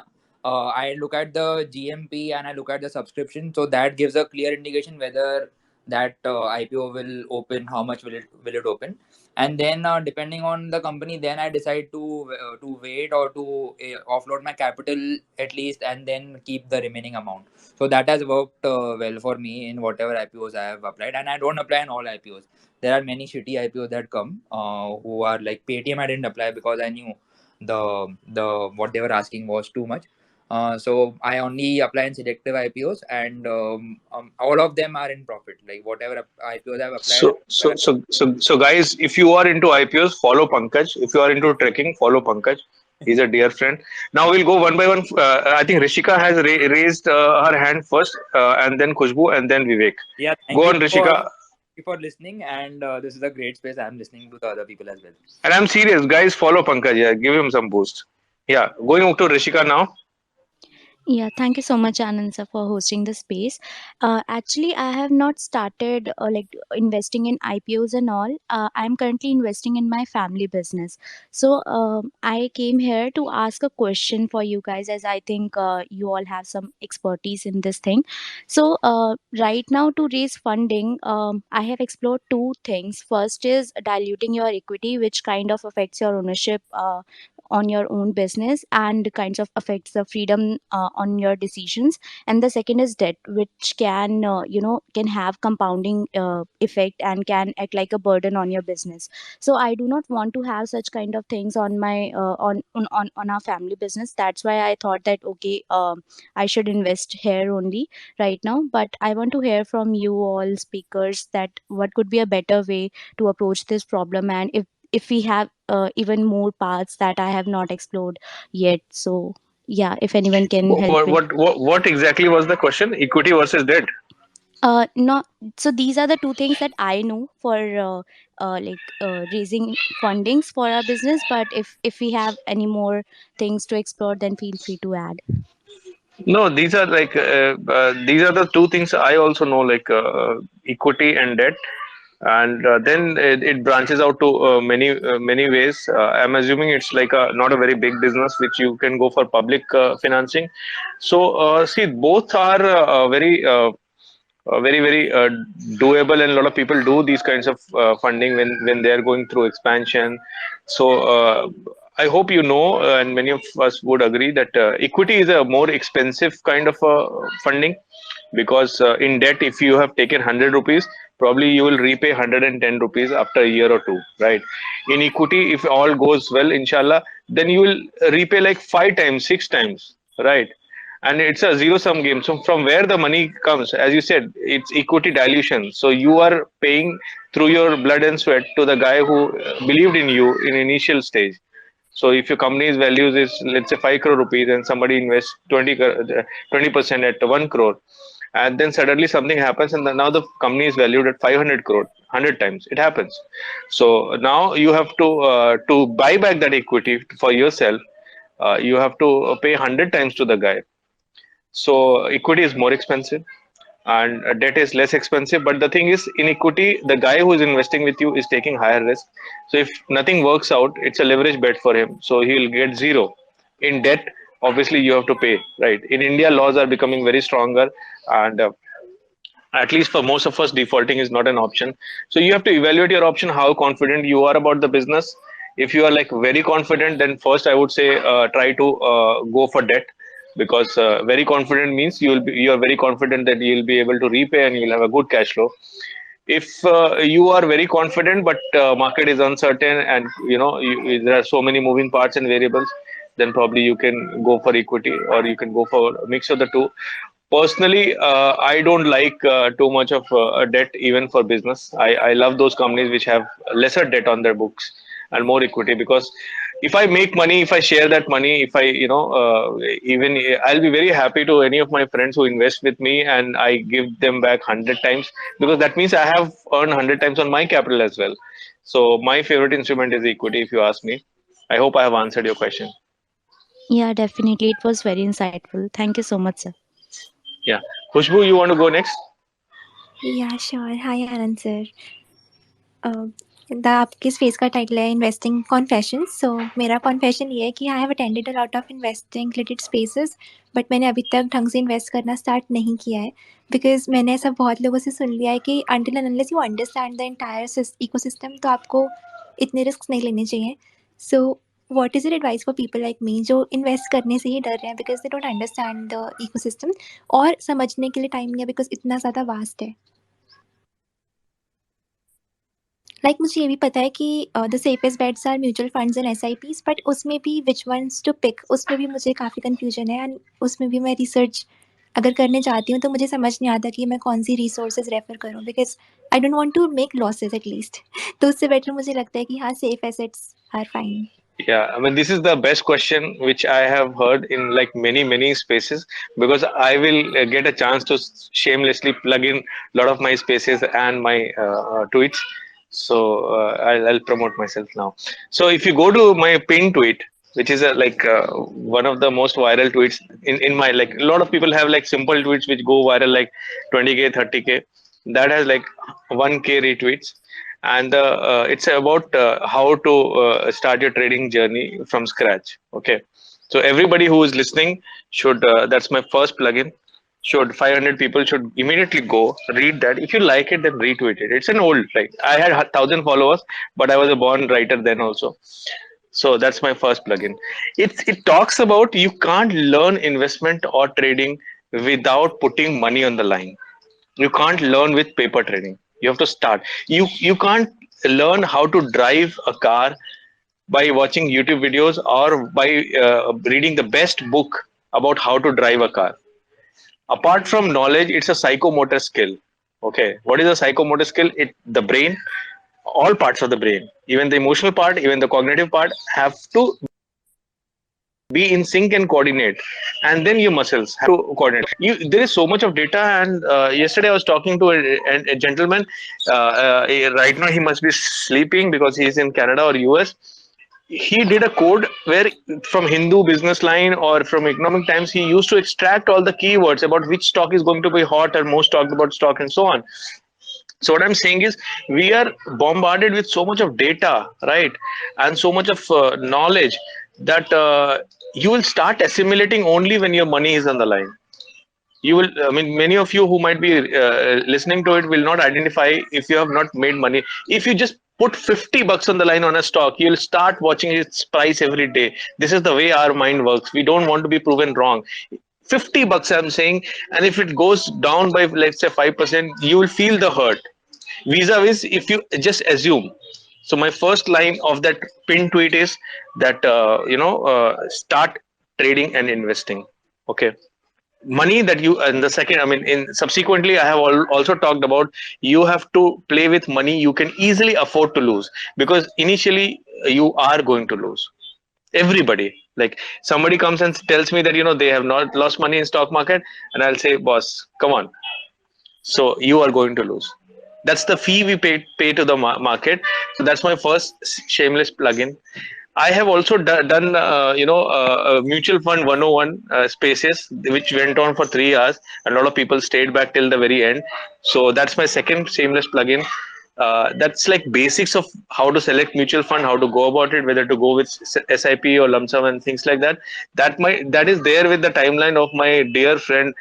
S9: I look at the GMP and I look at the subscription, so that gives a clear indication whether that IPO will open, how much will it open, and then depending on the company, then I decide to wait or to offload my capital at least, and then keep the remaining amount. So that has worked well for me in whatever IPOs I have applied, and I don't apply in all IPOs. There are many shitty IPOs that come who are like Paytm. I didn't apply because I knew the what they were asking was too much. So I only apply in selective IPOs, and all of them are in profit. Like whatever IPOs I've applied,
S1: So, guys, if you are into IPOs, follow Pankaj. If you are into trekking, follow Pankaj. He's a dear friend. Now we'll go one by one. I think Rishika has raised her hand first, and then Khushbu, and then Vivek.
S9: yeah,
S1: Go on, Rishika.
S9: thank you for listening, and this is a great space. I'm listening to the other people as well.
S1: And I'm serious, guys. Follow Pankaj. Yeah, give him some boost. Yeah, going to Rishika now.
S10: Yeah, thank you so much, Anand sir, for hosting the space. Actually, I have not started like investing in IPOs and all. I'm currently investing in my family business. So I came here to ask a question for you guys, as I think you all have some expertise in this thing. So right now, to raise funding, I have explored two things. First is diluting your equity, which kind of affects your ownership. On your own business and kinds of affects the freedom on your decisions, and the second is debt, which can can have compounding effect and can act like a burden on your business. So I do not want to have such kind of things on my on our family business. That's why I thought that okay, I should invest here only right now. But I want to hear from you all speakers that what could be a better way to approach this problem, and if we have even more paths that I have not explored yet. So yeah, if anyone can help with.
S1: What exactly was the question? Equity versus debt.
S10: No, so these are the two things that I know for raising fundings for our business. But if we have any more things to explore, then feel free to add.
S1: No, these are these are the two things I also know, like equity and debt, and then it branches out to many ways. I'm assuming it's like a not a very big business which you can go for public financing. So see, both are very doable, and a lot of people do these kinds of funding when they are going through expansion. So I hope you know, and many of us would agree that equity is a more expensive kind of funding, because in debt, if you have taken 100 rupees, probably you will repay 110 rupees after a year or two, right? In equity, if all goes well, inshallah, then you will repay like 5 times, 6 times, right? And it's a zero sum game. So from where the money comes, as you said, it's equity dilution. So you are paying through your blood and sweat to the guy who believed in you in initial stage. So if your company's values is, let's say, 5 crore rupees, and somebody invests 20% at 1 crore, and then suddenly something happens, and now the company is valued at 500 crore, 100 times. It happens. So now you have to buy back that equity for yourself. You have to pay 100 times to the guy. So equity is more expensive, and debt is less expensive. But the thing is, in equity, the guy who is investing with you is taking higher risk. So if nothing works out, it's a leverage bet for him. So he will get zero. In debt, obviously you have to pay, right? In India, laws are becoming very stronger, and at least for most of us, defaulting is not an option. So you have to evaluate your option, how confident you are about the business. If you are like very confident, then first I would say try to go for debt, because very confident means you are very confident that you will be able to repay and you will have a good cash flow. If you are very confident but market is uncertain, and there are so many moving parts and variables, then probably you can go for equity, or you can go for a mix of the two. Personally, I don't like too much of debt even for business. I love those companies which have lesser debt on their books and more equity, because if I make money, if I share that money, if I, even I'll be very happy to any of my friends who invest with me, and I give them back 100 times, because that means I have earned 100 times on my capital as well. So my favorite instrument is equity, if you ask me. I hope I have answered your question.
S10: Yeah, definitely, it was very insightful. Thank you so much, sir.
S1: Yeah. Khushbu, you want to go next?
S11: या sure hi Anand sir the आपके space का title है investing confession सो मेरा confession ये है कि I have attended a lot of investing related spaces but मैंने अभी तक ढंग से इन्वेस्ट करना स्टार्ट नहीं किया है बिकॉज मैंने ऐसा बहुत लोगों से सुन लिया है कि until and unless you understand the entire ecosystem तो आपको इतने रिस्क नहीं लेने चाहिए so what is it advice for people like me जो इन्वेस्ट करने से ही डर रहे हैं because they don't understand the ecosystem और समझने के लिए टाइम नहीं है बिकॉज इतना ज़्यादा वास्ट है लाइक मुझे ये भी पता है कि the safest bets are mutual funds and SIPs, but उसमें भी विच वंस टू पिक, उसमें भी मुझे काफ़ी कन्फ्यूजन है, एंड उसमें भी मैं रिसर्च अगर करने जाती हूँ तो मुझे समझ नहीं आता कि मैं कौन सी रिसोर्सेज रेफर करूँ, because I don't want to make losses at least. तो उससे बेटर मुझे लगता है कि हाँ, safe assets are fine.
S1: Yeah, I mean, this is the best question which I have heard in like many spaces, because I will get a chance to shamelessly plug in a lot of my spaces and my tweets. So I'll promote myself now. So if you go to my pin tweet, which is one of the most viral tweets in my, like, a lot of people have like simple tweets which go viral like 20K, 30K. That has like 1K retweets, and it's about how to start your trading journey from scratch. Okay, so everybody who is listening should, that's my first plugin, should 500 people should immediately go read that. If you like it, then retweet it. It's an old, like, I had 1,000 followers, but I was a born writer then also. So that's my first plugin. It talks about you can't learn investment or trading without putting money on the line. You can't learn with paper trading. You have to start. You can't learn how to drive a car by watching YouTube videos or by reading the best book about how to drive a car. Apart from knowledge, it's a psychomotor skill. Okay, what is a psychomotor skill? It, the brain, all parts of the brain, even the emotional part, even the cognitive part, have to be in sync and coordinate, and then your muscles have to coordinate. There is so much of data, and yesterday I was talking to a gentleman. Right now he must be sleeping because he's in Canada or US. He did a code where from Hindu Business Line or from Economic Times he used to extract all the keywords about which stock is going to be hot or most talked about stock and so on. So what I'm saying is, we are bombarded with so much of data, right, and so much of knowledge that you will start assimilating only when your money is on the line. You will, I mean, many of you who might be listening to it will not identify if you have not made money. If you just put 50 bucks on the line on a stock, you'll start watching its price every day. This is the way our mind works. We don't want to be proven wrong. 50 bucks, I'm saying, and if it goes down by, let's say, 5%, you will feel the hurt. Vis-a-vis if you just assume. So my first line of that pin tweet is that start trading and investing. Okay, money that you, and the second, I mean, in subsequently I have also talked about, you have to play with money you can easily afford to lose, because initially you are going to lose. Everybody, like, somebody comes and tells me that they have not lost money in stock market, and I'll say, boss, come on, so you are going to lose. That's the fee we pay to the market. So that's my first shameless plugin. I have also done mutual fund 101 spaces which went on for 3 hours. A lot of people stayed back till the very end. So that's my second shameless plugin. That's like basics of how to select mutual fund, how to go about it, whether to go with SIP or lump sum and things like that. That is there with the timeline of my dear friend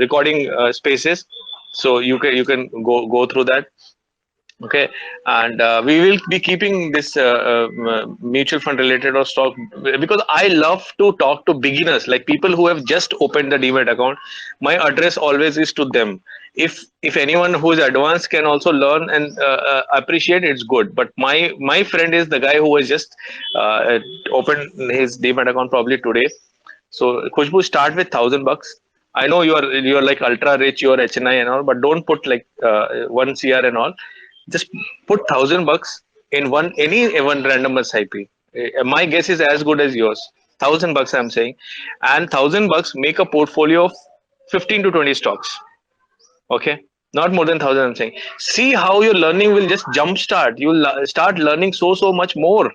S1: recording spaces. So you can go through that. Okay, and we will be keeping this mutual fund related or stock, because I love to talk to beginners, like people who have just opened the demat account. My address always is to them. If anyone who is advanced can also learn and appreciate, it's good. But my friend is the guy who has just opened his demat account probably today. So Khushbu, start with $1,000. I know you're like ultra rich, you're HNI and all, but don't put like 1 CR and all. Just put $1,000 in one random SIP. My guess is as good as yours. $1,000, I'm saying, and $1,000 make a portfolio of 15 to 20 stocks. Okay, not more than 1,000. I'm saying. See how your learning will just jumpstart. You'll start learning so much more,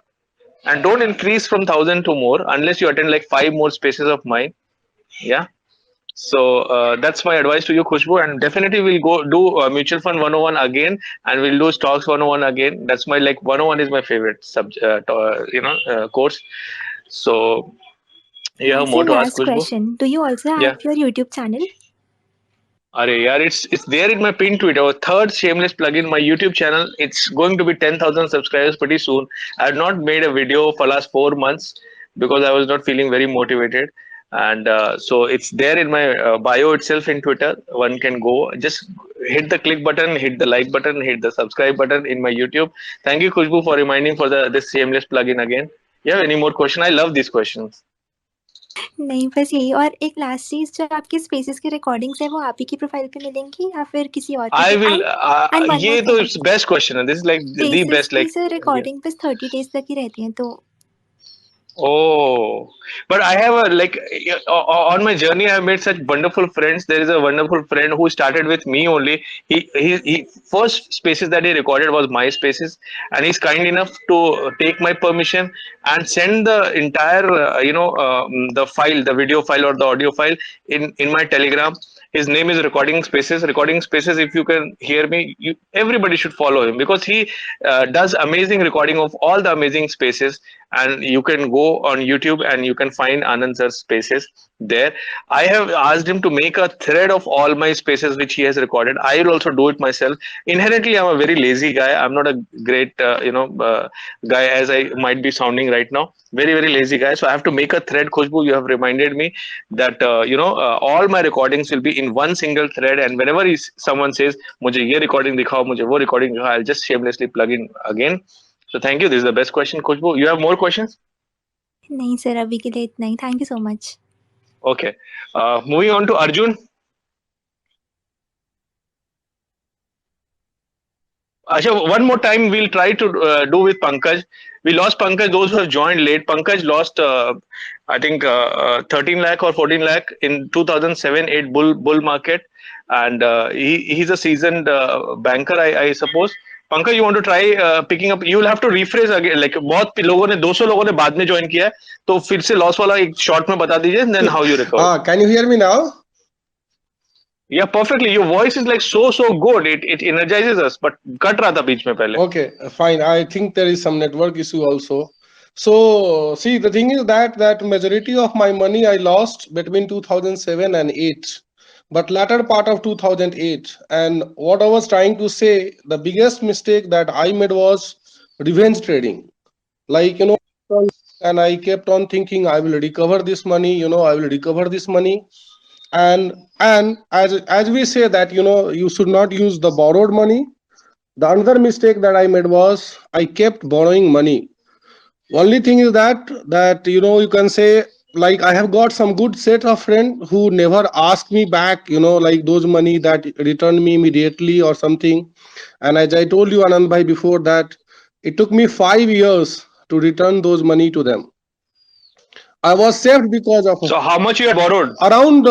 S1: and don't increase from 1,000 to more unless you attend like 5 more spaces of mine. Yeah. So that's my advice to you, Khushbu, and definitely we'll go do mutual fund 101 again, and we'll do stocks 101 again. That's my, like, 101 is my favorite subject, course. So you have
S11: So
S1: more to ask,
S11: last
S1: Khushbu?
S11: question, do you also
S1: Yeah.
S11: have your YouTube channel?
S1: Yeah, it's there in my pin tweet. Our third shameless plugin, my YouTube channel. It's going to be 10,000 subscribers pretty soon. I have not made a video for last 4 months because I was not feeling very motivated, and so it's there in my bio itself in Twitter. One can go, just hit the click button, hit the like button, hit the subscribe button in my YouTube. Thank you, Khushbu, for reminding for the this shameless plug-in again. You have any more question? I love these questions.
S11: नहीं बस यही। और एक last चीज, जो आपके spaces की recordings है वो आप ही की प्रोफाइल पे मिलेंगी या फिर किसी और
S1: I
S11: की?
S1: will.
S11: एंड वन मोर
S1: ये तो
S11: थिंग,
S1: best question है. This is like the
S11: spaces
S1: best.
S11: की
S1: Like
S11: सर
S1: yeah.
S11: रिकॉर्डिंग बस 30 days तक ही रहती हैं, तो
S1: Oh, but I have a like on my journey. I have made such wonderful friends. There is a wonderful friend who started with me only. He first spaces that he recorded was my spaces, and he's kind enough to take my permission and send the entire the file, the video file or the audio file in my Telegram. His name is Recording Spaces. Recording Spaces. If you can hear me, everybody should follow him because he does amazing recording of all the amazing spaces. And you can go on YouTube and you can find Anand sir's spaces there. I have asked him to make a thread of all my spaces which he has recorded. I will also do it myself. Inherently, I'm a very lazy guy. I'm not a great guy as I might be sounding right now. Very very lazy guy. So I have to make a thread. Khushbu, you have reminded me that all my recordings will be in one single thread. And whenever someone says, "Mujhe ye recording dikhao, mujhe wo recording dikhao," I'll just shamelessly plug in again. So thank you. This is the best question, Khushbu. You have more questions?
S11: नहीं sir, अभी के लिए इतना ही। Thank you so much.
S1: Okay. Moving on to Arjun. Asha, one more time we'll try to do with Pankaj. We lost Pankaj. Those who have joined late, Pankaj lost, I think, 13 lakh or 14 lakh in 2007-8 bull market, and he's a seasoned banker, I suppose. Pankaj, you want to try picking up? You will have to rephrase again. Like बहुत लोगों ने 200 लोगों ने बाद में join किया है, तो फिर से loss वाला एक short में बता दीजिए, then how you recover.
S7: Can you hear me now?
S1: Yeah, perfectly. Your voice is like so good. It energizes us. But cut रहा था बीच में पहले.
S7: Okay, fine. I think there is some network issue also. So see, the thing is that majority of my money I lost between 2007 and 8, but latter part of 2008. And what I was trying to say, the biggest mistake that I made was revenge trading. Like, and I kept on thinking I will recover this money. I will recover this money. And as we say that you should not use the borrowed money. The another mistake that I made was I kept borrowing money. Only thing is that you can say, like, I have got some good set of friends who never ask me back, like those money that return me immediately or something. And as I told you, Anand bhai, before that, it took me 5 years to return those money to them. I was saved because of.
S1: So how much you had borrowed?
S7: Around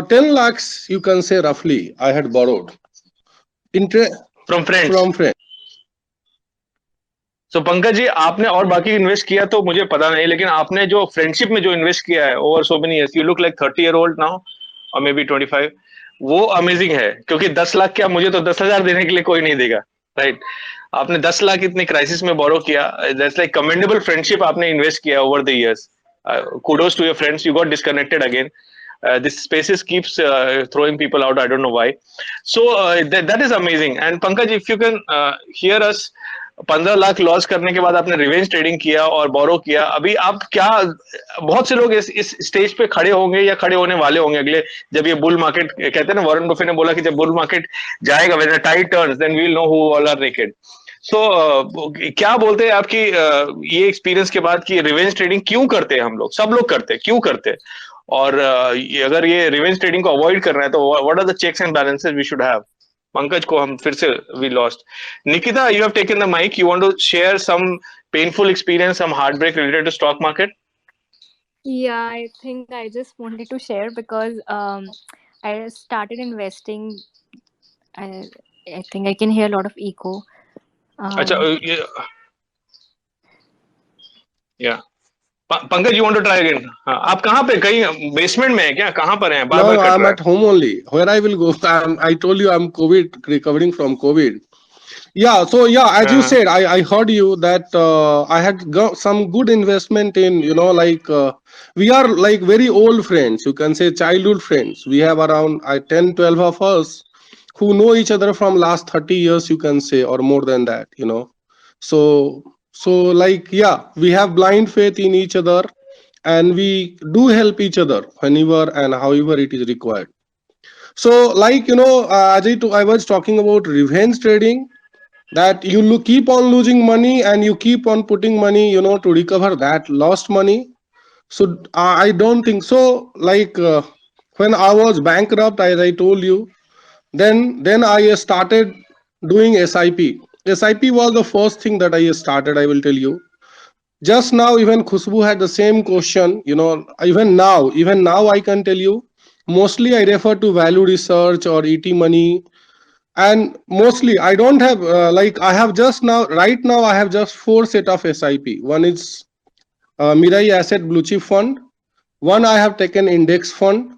S7: 10 lakhs, you can say roughly, I had borrowed.
S1: From friends.
S7: From friends.
S1: So Pankaj ji, आपने और बाकी invest किया तो मुझे पता नहीं, लेकिन आपने जो फ्रेंडशिप में जो इन्वेस्ट किया है over so many years, you look like 30-year-old now और मे बी 25, वो अमेजिंग है। क्योंकि 10 लाख क्या, मुझे तो 10,000 देने के लिए कोई नहीं देगा, राइट? आपने 10 लाख इतनी क्राइसिस में बोरो किया, दैट्स लाइक कमेंडेबल फ्रेंडशिप आपने इन्वेस्ट किया over the years. kudos to your friends. You got disconnected again. This spaces keeps throwing people out. I don't know why. So that is amazing. And Pankaj, if you can hear us, 15 lakh loss करने के बाद आपने revenge trading किया और बोरो किया। अभी आप क्या, बहुत से लोग इस स्टेज पे खड़े होंगे या खड़े होने वाले होंगे अगले, जब ये बुल मार्केट, कहते हैं ना, वॉरेन बफे ने बोला कि जब बुल मार्केट जाएगा, when the tide turns, then we will know who all are naked. So क्या बोलते हैं आपकी ये एक्सपीरियंस के बाद कि रिवेंज ट्रेडिंग क्यों करते हैं हम लोग, सब लोग करते हैं, क्यों करते हैं? और अगर ये रिवेंज ट्रेडिंग को अवॉइड करना है तो what are the checks and balances we should have? Pankaj को हम फिर से we lost. Nikita, you have taken the mic, you want to share some painful experience, some heart break related to stock market?
S12: Yeah, I think I just wanted to share because I started investing. I think I can hear a lot of echo.
S1: अच्छा, या Pankaj, you want to try again? आप कहाँ पे, कहीं basement में है क्या, कहाँ पर हैं?
S7: No, I'm at home only. Where I will go? I told you I'm recovering from COVID. Yeah, so yeah, as you said, I heard you that I had got some good investment in, like we are like very old friends, you can say childhood friends. We have around 10-12 of us who know each other from last 30 years, you can say, or more than that, So like, yeah, we have blind faith in each other and we do help each other whenever and however it is required. So, like, Ajay, I was talking about revenge trading, that you keep on losing money and you keep on putting money, to recover that lost money. So, I don't think so. Like, when I was bankrupt, as I told you, then I started doing SIP. SIP was the first thing that I started, I will tell you. Just now, even Khushbu had the same question. Even now, I can tell you. Mostly, I refer to value research or ET money, and mostly I don't have like I have just now right now I have just four set of SIP. One is Mirai Asset Blue Chip Fund. One I have taken Index Fund,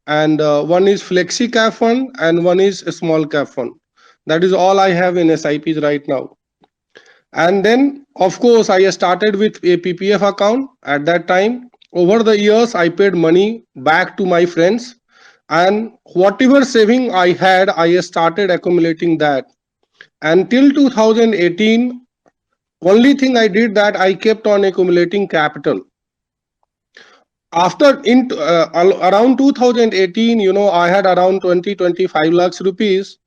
S7: and one is Flexi Cap Fund, and one is a Small Cap Fund. That is all I have in SIPs right now. And then, of course, I started with a PPF account at that time. Over the years, I paid money back to my friends, and whatever saving I had, I started accumulating that. Until 2018, only thing I did that I kept on accumulating capital. After around 2018, I had around 20-25 lakhs rupees,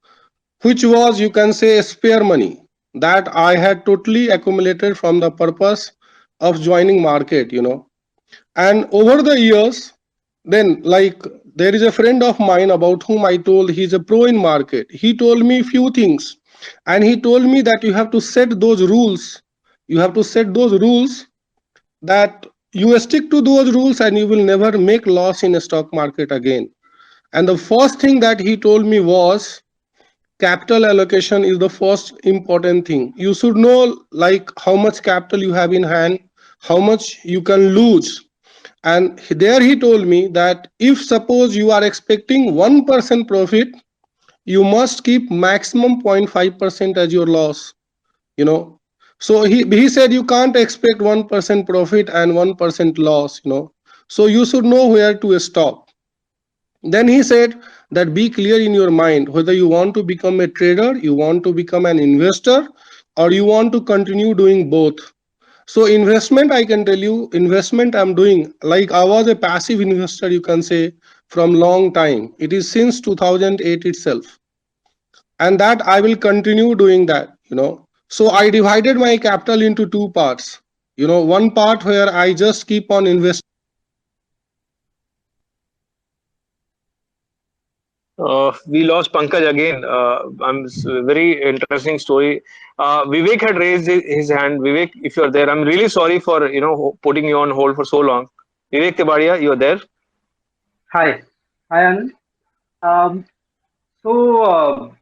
S7: which was, you can say, spare money that I had totally accumulated from the purpose of joining market. And over the years, then, like, there is a friend of mine about whom I told he's a pro in market. He told me few things, and he told me that you have to set those rules. You have to set those rules, that you stick to those rules and you will never make loss in a stock market again. And the first thing that he told me was, capital allocation is the first important thing. You should know, like, how much capital you have in hand, how much you can lose. And there he told me that if suppose you are expecting 1% profit, you must keep maximum 0.5% as your loss. you know so he said you can't expect 1% profit and 1% loss. So you should know where to stop. Then he said that be clear in your mind whether you want to become a trader, you want to become an investor, or you want to continue doing both. So investment, I can tell you, investment I'm doing, like, I was a passive investor, you can say, from long time. It is since 2008 itself, and that I will continue doing that. So I divided my capital into two parts. One part where I just keep on investing.
S1: We lost Pankaj again. Very interesting story. Vivek had raised his hand. Vivek, if you're there, I'm really sorry for putting you on hold for so long. Vivek Tibadia, you're there.
S13: Hi. Hi, Anand. Um, so,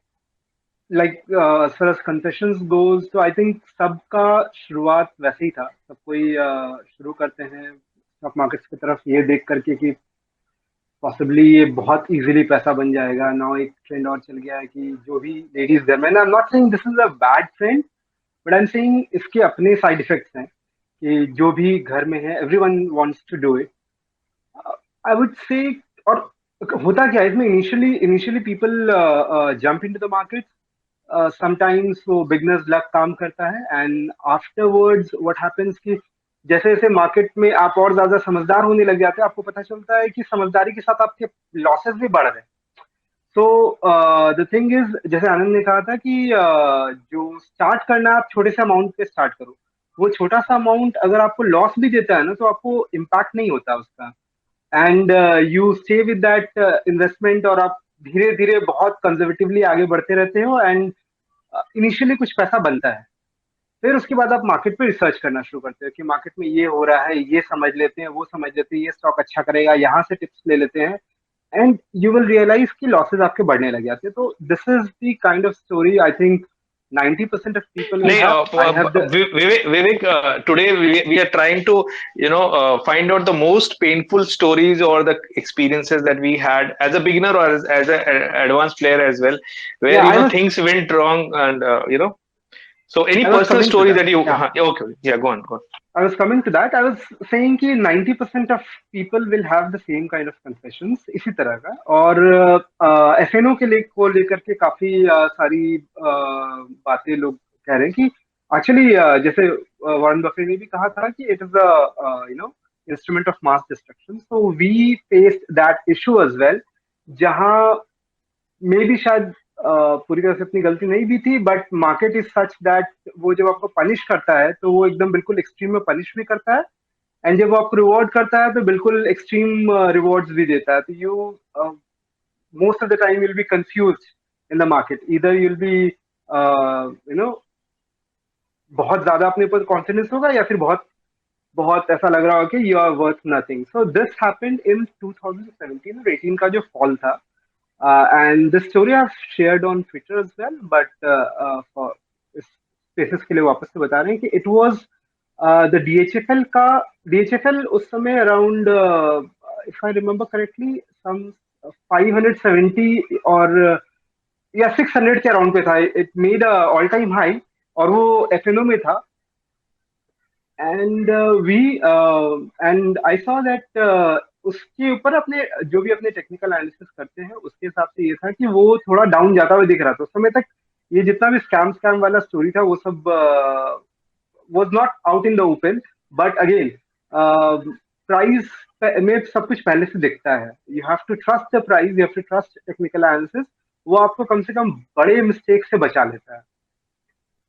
S13: as far as confessions goes, तो I think सबका शुरुआत वैसे ही था. सब कोई शुरू करते हैं स्टॉक मार्केट्स की तरफ ये देख करके कि पॉसिबली ये बहुत इजीली पैसा बन जाएगा. नाउ एक ट्रेंड और चल गया है कि जो भी लेडीज घर में, आई am not saying this is a bad trend, but I am saying इसके अपने साइड इफेक्ट्स हैं कि जो भी घर में है everyone wants to do it. I would say, और होता क्या है इसमें, initially people jump into the market. Sometimes वो बिगनर्स लक काम करता है, एंड आफ्टरवर्ड्स व्हाट हैपेंस कि जैसे जैसे मार्केट में आप और ज्यादा समझदार होने लग जाते हैं, आपको पता चलता है कि समझदारी के साथ आपके लॉसेस भी बढ़ रहे हैं. सो द थिंग इज, जैसे आनंद ने कहा था कि जो स्टार्ट करना है, आप छोटे से अमाउंट पे स्टार्ट करो. वो छोटा सा अमाउंट अगर आपको लॉस भी देता है ना, तो आपको इम्पैक्ट नहीं होता उसका, and you stay with that investment, और आप धीरे धीरे बहुत कंजर्वेटिवली आगे बढ़ते रहते हो, एंड इनिशियली कुछ पैसा बनता है. फिर उसके बाद आप मार्केट पे रिसर्च करना शुरू करते हो कि मार्केट में ये हो रहा है, ये समझ लेते हैं, वो समझ लेते हैं, ये स्टॉक अच्छा करेगा, यहाँ से टिप्स ले लेते हैं, एंड यू विल रियलाइज कि लॉसेस आपके बढ़ने लग जाते हैं. तो this is the kind of story I think 90% of people will
S1: नहीं,
S13: have. I have the
S1: Vivek, today we are trying to find out the most painful stories or the experiences that we had as a beginner or as an advanced player as well, where
S13: yeah.
S1: things went wrong, and so any
S13: I was
S1: personal
S13: coming to
S1: story
S13: that.
S1: that you
S13: Yeah.
S1: okay, yeah, go on.
S13: I was coming to that. I was saying कि 90% of people will have the same kind of confessions इसी तरह का, और FNO के लिए को लेकर के काफी सारी बातें लोग कह रहे हैं कि एक्चुअली जैसे वॉरेन बफेट ने भी कहा था कि it is a instrument of mass destruction. So we faced that issue as well, जहां मे भी शायद पूरी तरह से अपनी गलती नहीं भी थी, but market is such that वो जब आपको पनिश करता है तो वो एकदम बिल्कुल एक्सट्रीम में पनिश भी करता है, एंड जब वो आपको रिवॉर्ड करता है तो बिल्कुल एक्सट्रीम रिवॉर्ड्स भी देता है. तो you most of the time you'll be confused in the market. Either you'll be बहुत ज्यादा अपने ऊपर कॉन्फिडेंस होगा, या फिर बहुत बहुत ऐसा लग रहा होगा कि you are worth nothing. So this happened in 2017 और 18 का जो फॉल था. And this story I've shared on Twitter as well, but for इस स्पेसिस के लिए वापस से बता रहे हैं कि it was the DHFL का DHFL उस समय around if I remember correctly some 570 और या 600 के अराउंड पे था. It made all time high और वो FNO में था. एंड आई सॉ दैट उसके ऊपर अपने जो भी अपने टेक्निकल एनालिसिस करते हैं उसके हिसाब से ये था कि वो थोड़ा डाउन जाता हुआ दिख रहा था. उस समय तक ये जितना भी स्कैम वाला स्टोरी था वो सब was not out in the open. But again price में सब कुछ पहले से दिखता है. You have to trust the price, you have to trust technical analysis. वो आपको कम से कम बड़े मिस्टेक से बचा लेता है.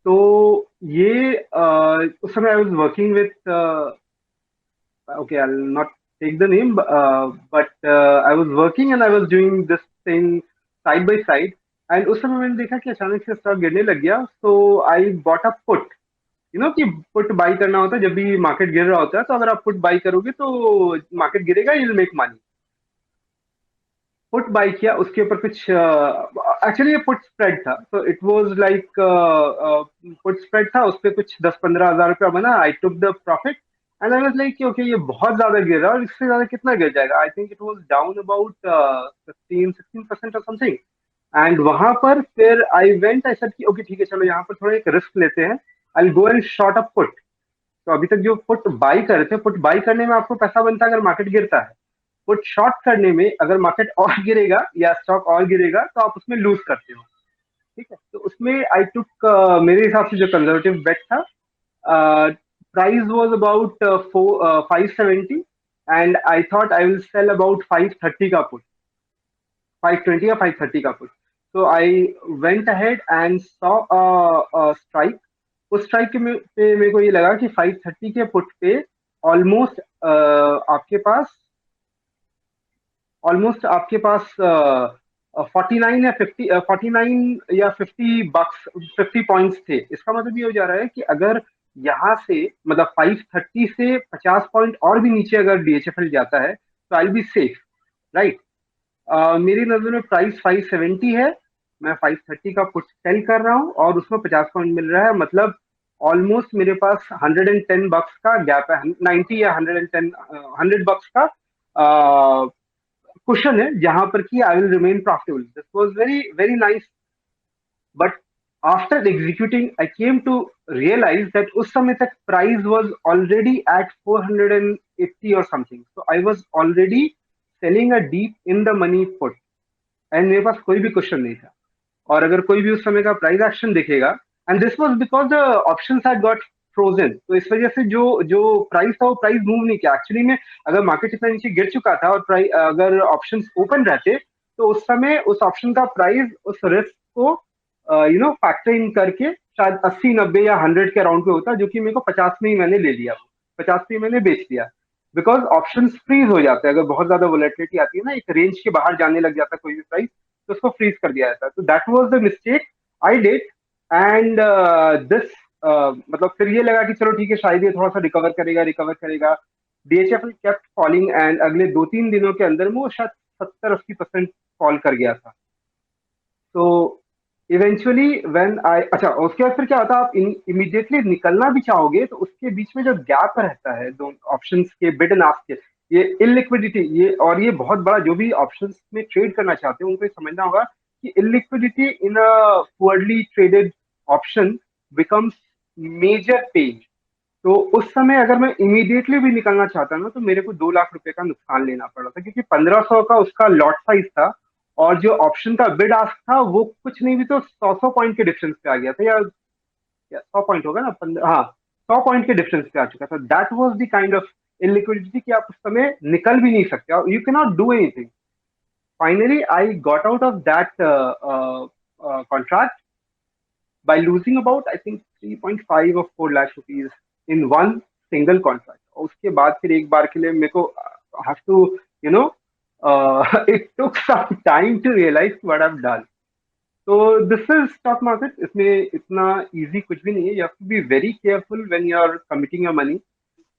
S13: तो ये उस समय I was working with okay, I'll not take the name, but I was working and I was doing this thing side by side. And उस समय मैंने देखा कि अचानक से स्टॉक गिरने लग गया. So I bought a put. कि पुट बाई करना होता है जब भी मार्केट गिर रहा होता है. तो अगर आप पुट बाई करोगे तो मार्केट गिरेगा, you will make money. Put by किया, उसके ऊपर कुछ एक्चुअली ये पुट स्प्रेड था. तो it was like put spread था, उस पर कुछ 10-15 हजार रुपया बना. I took the profit and I was like okay ये बहुत ज्यादा गिर रहा है और इससे ज्यादा कितना गिर जाएगा. आई think it was down about 15-16% और समथिंग. एंड वहां पर फिर आई वेंट, आई सेड कि ओके ठीक है चलो यहाँ पर थोड़ा एक रिस्क लेते हैं. I will go and short a put. तो अभी तक जो पुट बाई कर रहे थे, पुट बाई करने में आपको पैसा बनता है अगर मार्केट गिरता है. पुट शॉर्ट करने में अगर मार्केट और गिरेगा या स्टॉक और गिरेगा तो आप उसमें लूज करते हो. ठीक है. तो उसमें आई टुक मेरे हिसाब से जो कंजर्वेटिव बेट था, price was about 570 and I thought I will sell about 530 का पुट, 520 या 530 का पुट. तो I went ahead and saw strike. उस स्ट्राइक पे मेरे को ये लगा कि 530 के पुट पे ऑलमोस्ट आपके पास 49 या 50 बक्स 50 पॉइंट्स थे. इसका मतलब ये हो जा रहा है कि अगर यहाँ से मतलब 530 से 50 पॉइंट और भी नीचे अगर DHFL जाता है तो I will be safe, right. मेरी नजर में प्राइस 570 है, मैं 530 का पुट सेल कर रहा हूँ और उसमें 50 पॉइंट मिल रहा है. मतलब ऑलमोस्ट मेरे पास 110 बक्स का गैप है, 90 या 100 बक्स का क्वेश्चन है जहां पर कि I will remain profitable. This was very very nice. But after executing I came to realize that उस समय तक प्राइस वाज ऑलरेडी एट 480 और something. So I was already selling a deep in the money put एंड मेरे पास कोई भी question नहीं था. और अगर कोई भी उस समय का प्राइस एक्शन दिखेगा, and this was because the options had got frozen. तो इस वजह से जो जो प्राइस था वो प्राइस मूव नहीं किया. एक्चुअली में अगर मार्केट इतना नीचे गिर चुका था और प्राइस अगर ऑप्शंस ओपन रहते तो उस समय उस ऑप्शन का प्राइस उस रिस्क को फैक्टर इन करके शायद 80-90 या 100 के अराउंड पे होता, जो कि मेरे को 50 में ही मैंने ले लिया, 50 में मैंने बेच दिया. बिकॉज ऑप्शन फ्रीज हो जाते हैं अगर बहुत ज्यादा वोलेटिलिटी आती है ना, एक रेंज के बाहर जाने लग जाता है कोई भी प्राइस, तो उसको फ्रीज कर दिया जाता है. तो that was the mistake I did. And this मतलब फिर ये लगा कि चलो ठीक है शायद ये थोड़ा सा रिकवर करेगा. DHFL केप्ट फॉलिंग एंड अगले 2-3 दिनों के अंदर में वो शायद 70-80% फॉल कर गया था. तो इवेंचुअली व्हेन आई अच्छा उसके बाद फिर क्या होता है, आप इमीडिएटली निकलना भी चाहोगे तो उसके बीच में जो गैप रहता है दो ऑप्शंस के बिड एंड आस्क के, ये इलिक्विडिटी, ये बहुत बड़ा, जो भी ऑप्शंस में ट्रेड करना चाहते हो उनको ये समझना होगा कि illiquidity in a poorly traded option becomes major pain. तो उस समय अगर मैं इमीडिएटली भी निकलना चाहता ना तो मेरे को 2 लाख रुपए का नुकसान लेना पड़ा था, क्योंकि 1500 का उसका लॉट साइज था और जो ऑप्शन का बिड आस्क था वो कुछ नहीं भी तो 100 पॉइंट के डिफरेंस पे आ गया था, या 100 पॉइंट होगा ना, 15, हाँ 100 पॉइंट के डिफरेंस पे आ चुका था. That was the kind of illiquidity कि आप उस समय निकल भी नहीं सकते, you can not do anything. finally I got out of that contract by losing about I think 3.5 or 4 lakh rupees in one single contract. और उसके बाद फिर एक बार के लिए मेरे को have to, you know, it took some time to realize what I've done. So this is stock market. इसमें इतना easy कुछ भी नहीं है. You have to be very careful when you are committing your money.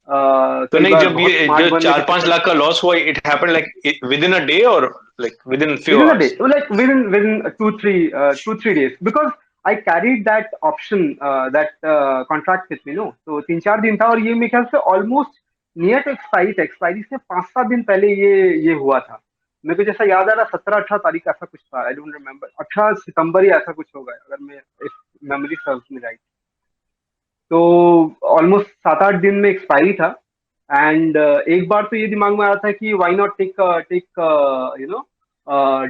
S1: तो
S13: कई
S1: नहीं,
S13: बार
S1: जब
S13: बहुत
S1: ये
S13: smart
S1: जो
S13: बनने के
S1: 4-5
S13: चक्कर
S1: लाख का लॉस हुआ, it happened like within a day और like within few
S13: within a day,
S1: hours?
S13: like within 2-3 days, because I carried that option, that contract with me, no, तो 3-4 दिन था, और ये मेरे ख्याल से ऑलमोस्ट नियर टू एक्सपायरी से 5-7 दिन पहले ये हुआ था. मेरे को जैसा याद आ रहा 17-18 तारीख ऐसा कुछ था, आई डोंट रिमेम्बर, 18 सितंबर या ऐसा कुछ होगा अगर मैं, if memory serves me right. तो ऑलमोस्ट 7-8 दिन में एक्सपायरी था. एंड एक बार तो ये दिमाग में आया था कि why not take you know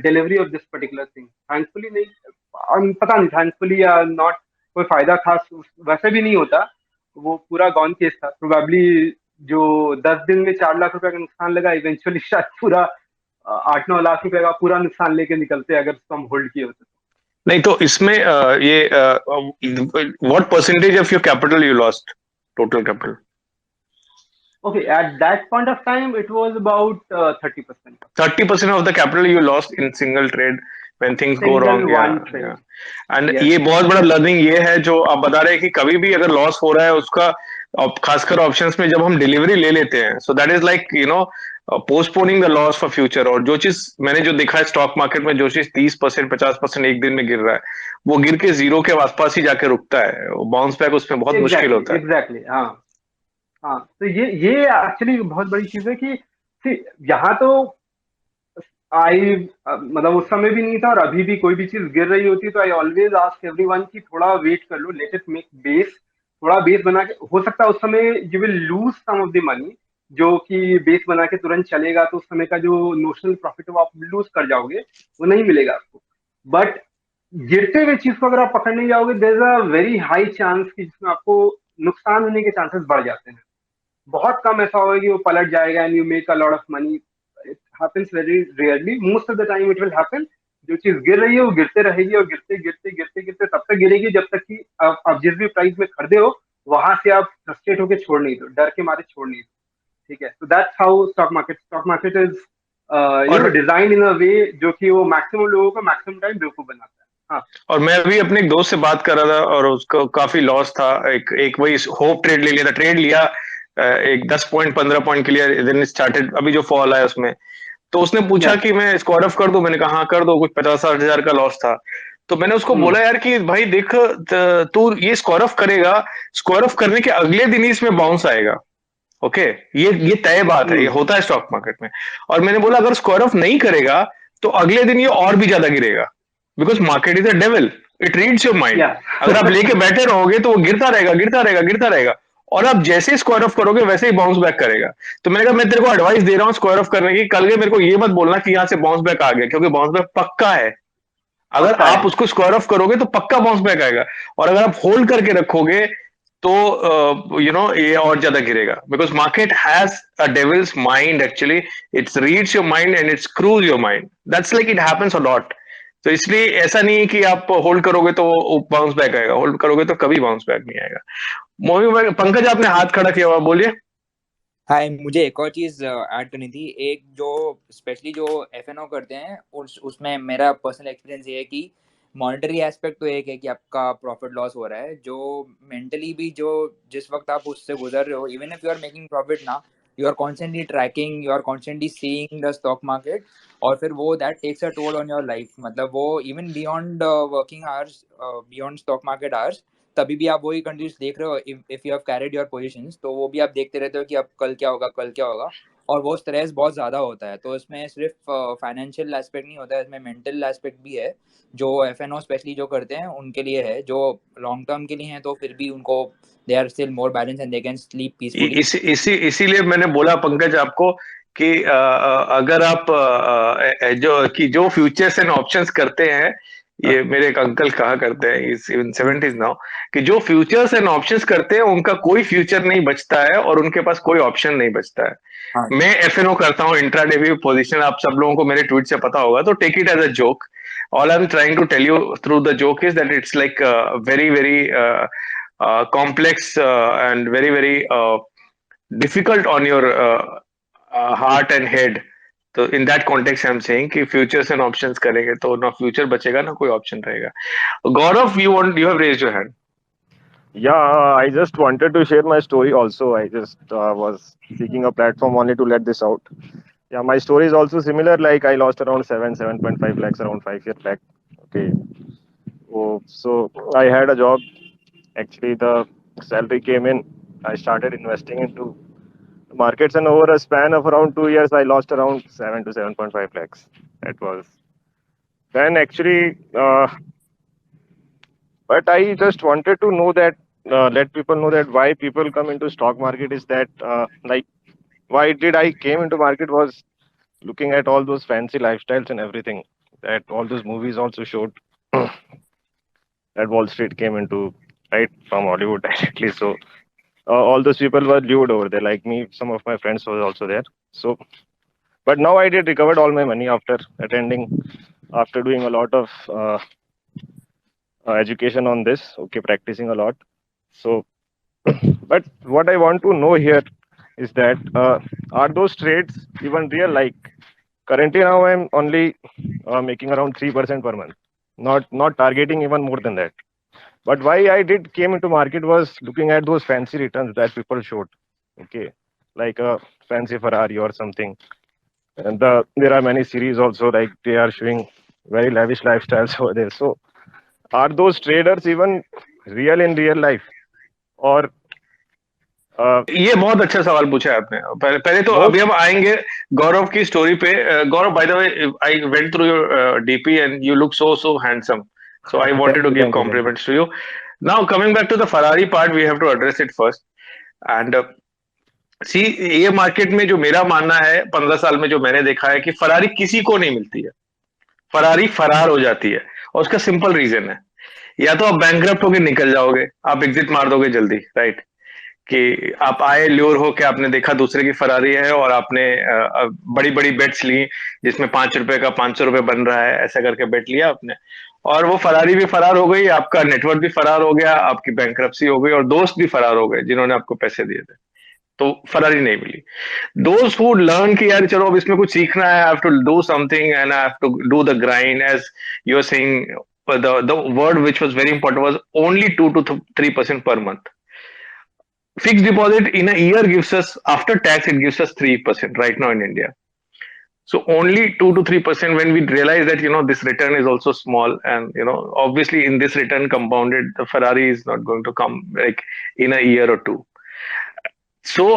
S13: delivery of this particular thing. Thankfully नहीं, पता नहीं थैंकफुली या नॉट, कोई फायदा खास वैसे भी नहीं होता, वो पूरा गॉन केस था. प्रोबेबली जो 10 दिन में 4 लाख रुपए का नुकसान लगा, इवेंचुअली शायद पूरा 8-9 लाख रुपए का पूरा नुकसान लेके निकलते अगर हम होल्ड किए होते.
S1: नहीं तो इसमें ये what percentage of your capital you lost, total capital?
S13: Okay, at that point of time, it was about 30%.
S1: 30% of the capital you lost in single trade when things go
S13: Single
S1: wrong.
S13: one
S1: Yeah,
S13: trade.
S1: yeah. And
S13: Yes.
S1: ये बहुत बड़ा learning ये है जो आप बता रहे हैं कि कभी भी अगर लॉस हो रहा है उसका, खासकर ऑप्शंस में जब हम डिलीवरी ले लेते हैं, so that is like you know postponing the loss for future. और जो चीज मैंने जो देखा है स्टॉक मार्केट में, जो चीज 30% 50% एक दिन में गिर रहा है, वो गिर के जीरो के आसपास ही जाके रुकता है. बाउंस बैक उसमें बहुत मुश्किल होता है.
S13: एग्जैक्टली. हाँ, तो ये एक्चुअली बहुत बड़ी चीज है कि यहाँ तो मतलब उस समय भी नहीं था, और अभी भी कोई भी चीज गिर रही होती है तो आई ऑलवेज आस्क एवरीवन कि थोड़ा वेट कर लो, लेट इट मेक बेस, थोड़ा बेस बना के. हो सकता है उस समय you will lose some of the money, जो कि बेस बना के तुरंत चलेगा तो उस समय का जो नोशनल प्रॉफिट है वो आप लूज कर जाओगे, वो नहीं मिलेगा आपको. बट गिरते हुए चीज को अगर आप पकड़ने जाओगे, there is a very high chance कि जिसमें आपको नुकसान होने के चांसेस बढ़ जाते हैं. बहुत कम ऐसा होगा कि वो पलट जाएगा and you make a lot of money. It happens very rarely. Most of the time it will happen. जो चीज गिर रही है वो गिरते रहेगी, और गिरते गिरते गिरते गिरते तब तक गिरेगी जब तक कि आप जिस भी प्राइस में खरीदे हो वहां से आप फ्रस्ट्रेट होकर छोड़ नहीं दो, डर के मारे छोड़ नहीं दो. ठीक है, तो that's how stock market is you know design in a way जो कि वो मैक्सिमम लोगों को मैक्सिमम टाइम बेवकूफ बनाता है. हाँ. और
S1: मैं अभी अपने एक दोस्त से बात कर रहा था और उसको काफी लॉस था. एक वही होप ट्रेड ले लिया था, ट्रेड लिया एक 10 पॉइंट 15 पॉइंट के लिए, देन स्टार्टेड अभी जो फॉल आया उसमें. तो उसने पूछा कि मैं स्क्वायर ऑफ कर दूं. मैंने कहा हाँ कर दो. कुछ 50-60 हजार का लॉस था. तो मैंने उसको बोला यार कि भाई देख, तू ये स्क्वायर ऑफ करेगा, स्क्वायर ऑफ करने के अगले दिन ही इसमें बाउंस आएगा. ओके, ये तय बात है, ये होता है स्टॉक मार्केट में. और मैंने बोला अगर स्क्वायर ऑफ नहीं करेगा तो अगले दिन ये और भी ज्यादा गिरेगा, because market is a devil, it reads your mind. अगर आप लेके बैठे रहोगे तो वो गिरता रहेगा गिरता रहेगा गिरता रहेगा, और आप जैसे ही स्क्वायर ऑफ करोगे वैसे ही बाउंस बैक करेगा. तो मैंने कहा मैं तेरे को एडवाइस दे रहा हूँ स्क्वायर ऑफ करने की, कल के मेरे को ये मत बोलना कि यहाँ से बाउंस बैक आ गया, क्योंकि बाउंस बैक पक्का है. अगर आप उसको स्क्वायर ऑफ करोगे तो पक्का बाउंस बैक आएगा, और अगर आप होल्ड करके रखोगे तो यू नो ये और ज्यादा गिरेगा. Because market has a devil's mind actually. It's reads your mind and it's cruise your mind. That's like it happens a lot. तो इसलिए ऐसा नहीं है कि आप होल्ड करोगे तो बाउंस बैक आएगा, होल्ड करोगे तो कभी बाउंस बैक नहीं आएगा. पंकज आपने हाथ खड़ा किया हुआ, बोलिए.
S9: हाय, मुझे एक और चीज ऐड करनी थी. एक जो स्पेशली जो एफएनओ करते हैं उसमें मेरा पर्सनल एक्सपीरियंस ये है कि मॉनेटरी एस्पेक्ट तो एक है कि आपका प्रॉफिट लॉस हो रहा है, जो मेंटली भी जो जिस वक्त आप उससे गुजर रहे हो, even if you are making profit ना, you are constantly tracking, you are constantly seeing the stock market, और फिर वो that takes a toll on your life. मतलब वो even beyond working hours, beyond stock market hours, तभी भी आप वही कंटिन्यूस देख रहे हो. If you have carried your positions, तो वो भी आप देखते रहते हो कि अब कल क्या होगा कल क्या होगा, और वो स्ट्रेस बहुत ज़्यादा होता है. तो इसमें सिर्फ फाइनेंशियल एस्पेक्ट नहीं होता है, इसमें मेंटल एस्पेक्ट भी है, जो एफएनओ स्पेशली जो करते हैं उनके लिए है. जो लॉन्ग टर्म के लिए हैं तो फिर भी उनको they are still more balance and they can sleep peacefully.
S1: इसीलिए मैंने बोला पंकज आपको कि अगर आप जो फ्यूचर्स एंड ऑप्शंस करते हैं, ये मेरे एक अंकल कहा करते हैं, इज इन 70s नाउ, कि जो फ्यूचर्स एंड ऑप्शंस करते हैं उनका कोई फ्यूचर नहीं बचता है और उनके पास कोई ऑप्शन नहीं बचता है।
S9: हाँ
S1: मैं एफएनओ करता हूँ, इंट्राडे भी पोजीशन, आप सब लोगों को मेरे ट्वीट से पता होगा, तो take it as a joke. All I am trying to tell you through the joke is that it's like very very complex and very very difficult on your heart and head. तो in that context I am saying कि futures and options करेंगे तो ना future बचेगा ना कोई option रहेगा। Gaurav, you have raised your hand.
S14: Yeah, I just wanted to share my story also. I just was seeking a platform only to let this out. Yeah, my story is also similar. Like I lost around 7.5 lakhs around 5 years back. Okay. Oh, so I had a job. Actually, the salary came in. I started investing into markets, and over a span of around 2 years, I lost around 7 to 7.5 lakhs. That was then actually. But I just wanted to know that let people know that why people come into stock market is that like why did I came into market was looking at all those fancy lifestyles and everything that all those movies also showed that Wall Street came into right from Hollywood directly. So all those people were lured over there. Like me, some of my friends was also there. So but now I did recovered all my money after attending after doing a lot of education on this. Okay, practicing a lot. So but what I want to know here is that are those trades even real? Like currently now I'm only making around 3% per month, not targeting even more than that. But why I did came into market was looking at those fancy returns that people showed. Okay, like a fancy Ferrari or something. And there are many series also like they are showing very lavish lifestyles over there. So are those traders even real in real life or
S1: ये बहुत अच्छा सवाल पूछा है आपने। पहले पहले तो
S14: most
S1: अभी हम आएंगे गौरव की स्टोरी पे। Gaurav, by the way, I went through your DP and you look so so handsome, so I wanted to give
S14: thank you, thank you.
S1: compliments to you. Now coming back to the Ferrari part, we have to address it first. And सी, ये market में जो मेरा मानना है, 15 साल में जो मैंने देखा है कि फरारी किसी को नहीं मिलती है, फरारी फरार हो जाती है। और उसका सिंपल रीजन है, या तो आप बैंकरप्ट होके निकल जाओगे, आप एग्जिट मार दोगे जल्दी, राइट? कि आप आए ल्योर हो के आपने देखा दूसरे की फरारी है और आपने बड़ी बड़ी बेट्स ली, जिसमें ₹5 का ₹500 बन रहा है, ऐसा करके बेट लिया आपने, और वो फरारी भी फरार हो गई, आपका नेटवर्क भी फरार हो गया, आपकी बैंकरप्सी हो गई और दोस्त भी फरार हो गए जिन्होंने आपको पैसे दिए थे, तो फरारी नहीं मिली। दोस्त हु लर्न कि यार चलो अब इसमें कुछ सीखना है, I have to do something and I have to do the grind, as you are saying, the word which was very important was only 2 to 3% per month. Fixed deposit in a year gives us, after tax, it gives us 3% right now in India. So only 2 to 3%, when we realize that, this return is also small, and, obviously in this return compounded, the Ferrari is not going to come like in a year or two. So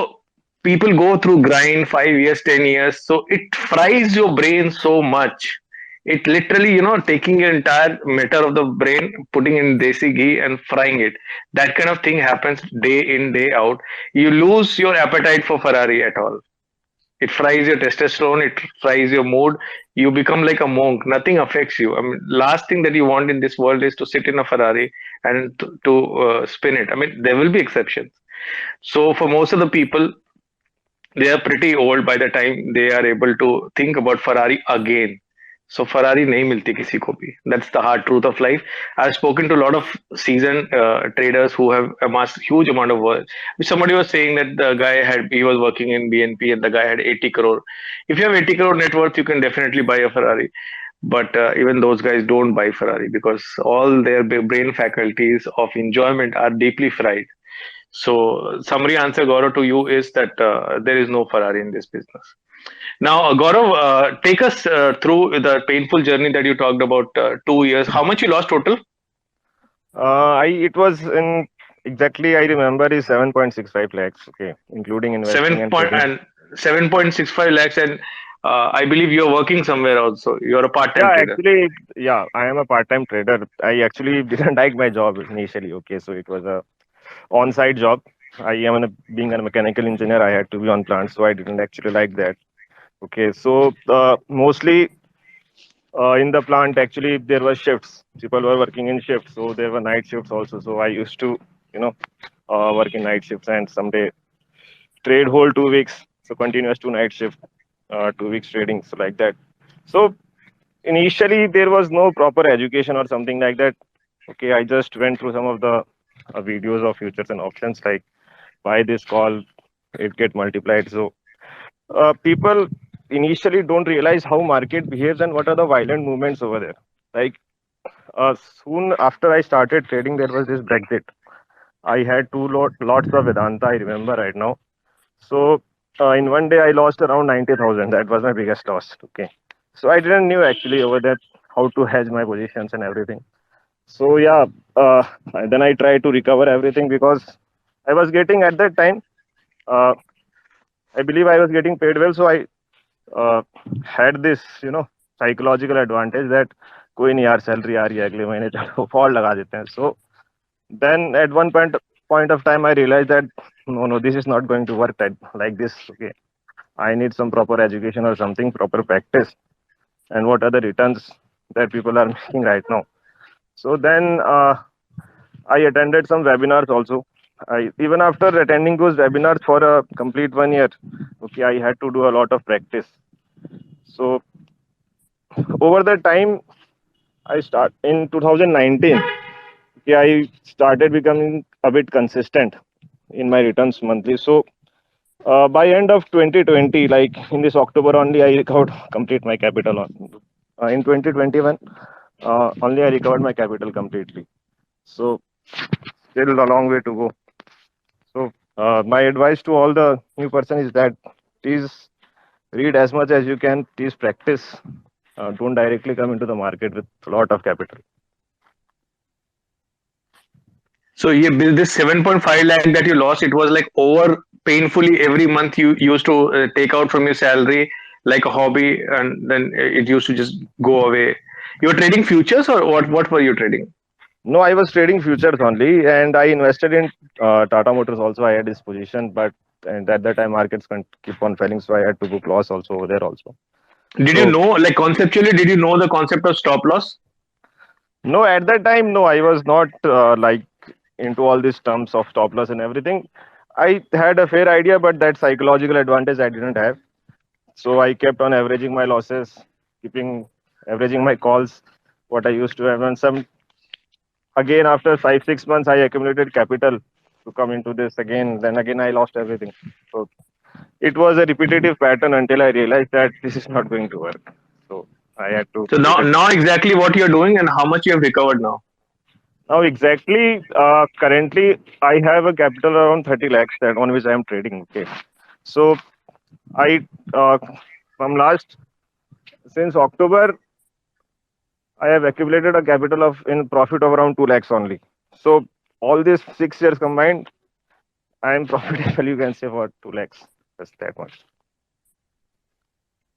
S1: people go through grind 5 years, 10 years. So it fries your brain so much. It literally, taking your entire matter of the brain, putting in desi ghee and frying it. That kind of thing happens day in, day out. You lose your appetite for Ferrari at all. It fries your testosterone, it fries your mood. You become like a monk. Nothing affects you. I mean, last thing that you want in this world is to sit in a Ferrari and to spin it. I mean, there will be exceptions. So for most of the people, they are pretty old by the time they are able to think about Ferrari again. So Ferrari nahi milti kisi ko bhi. That's the hard truth of life. I've spoken to a lot of seasoned traders who have amassed huge amount of wealth. Somebody was saying that he was working in BNP and the guy had 80 crore. If you have 80 crore net worth, you can definitely buy a Ferrari. But even those guys don't buy Ferrari because all their brain faculties of enjoyment are deeply fried. So summary answer, Gaurav, to you is that there is no Ferrari in this business. Now, Gaurav, take us through the painful journey that you talked about, 2 years. How much you lost total?
S14: It was in exactly I remember is 7.65 lakhs. Okay, including investing and trading.
S1: 7.65 lakhs, and I believe you're working somewhere also. You're a part-time
S14: Yeah,
S1: trader.
S14: actually, yeah, I am a part-time trader. I actually didn't like my job initially. Okay, so it was a on-site job. I am being a mechanical engineer. I had to be on plant, so I didn't actually like that. Okay, so mostly in the plant, actually, there were shifts. People were working in shifts, so there were night shifts also. So I used to, you know, work in night shifts, and someday trade whole 2 weeks, so continuous 2 night shift, 2 weeks trading, so like that. So initially there was no proper education or something like that. Okay, I just went through some of the videos of futures and options, like buy this call, it get multiplied. So people initially don't realize how market behaves and what are the violent movements over there. Like soon after I started trading, there was this Brexit. I had lots of Vedanta, I remember right now. So in one day I lost around 90,000. That was my biggest loss. Okay. So I didn't knew actually over that how to hedge my positions and everything. So yeah, uh, then I tried to recover everything because I was getting at that time. Uh, I believe I was getting paid well, so I uh, had this, psychological advantage that कोई नहीं यार salary आ रही है अगले महीने चलो fall लगा देते हैं. So then at one point of time I realized that no, this is not going to work like this. Okay, I need some proper education or something, proper practice, and what are the returns that people are making right now. So then I attended some webinars also. Even after attending those webinars for a complete 1 year, okay, I had to do a lot of practice. So over the time, I start in 2019. Okay, I started becoming a bit consistent in my returns monthly. So by end of 2020, like in this October only, I recovered complete my capital. In 2021, only I recovered my capital completely. So still a long way to go. So my advice to all the new person is that please read as much as you can. Please practice. Don't directly come into the market with a lot of capital.
S1: So yeah, this 7.5 lakh that you lost, it was like over painfully every month you used to take out from your salary like a hobby, and then it used to just go away. You were trading futures, or what were you trading?
S14: No, I was trading futures only, and I invested in Tata Motors also. I had this position, but and at that time markets can keep on falling, so I had to book loss also over there also.
S1: Did you
S14: So
S1: know, like conceptually, did you know the concept of stop loss?
S14: no, at that time, no, I was not like into all these terms of stop loss and everything. I had a fair idea, but that psychological advantage I didn't have. So I kept on averaging my losses, keeping averaging my calls, what I used to have. And some again after 5 6 months, I accumulated capital to come into this again. Then again, I lost everything. So it was a repetitive pattern until I realized that this is not going to work. So I had to
S1: So
S14: take a
S1: now exactly what you're doing and how much you have recovered now.
S14: now exactly currently I have a capital around 30 lakhs that on which I am trading. Okay. So I from last since October I have accumulated a capital of in profit of around 2 lakhs only. So all these 6 years combined, I am profitable, you can say, for 2 lakhs. Just that much.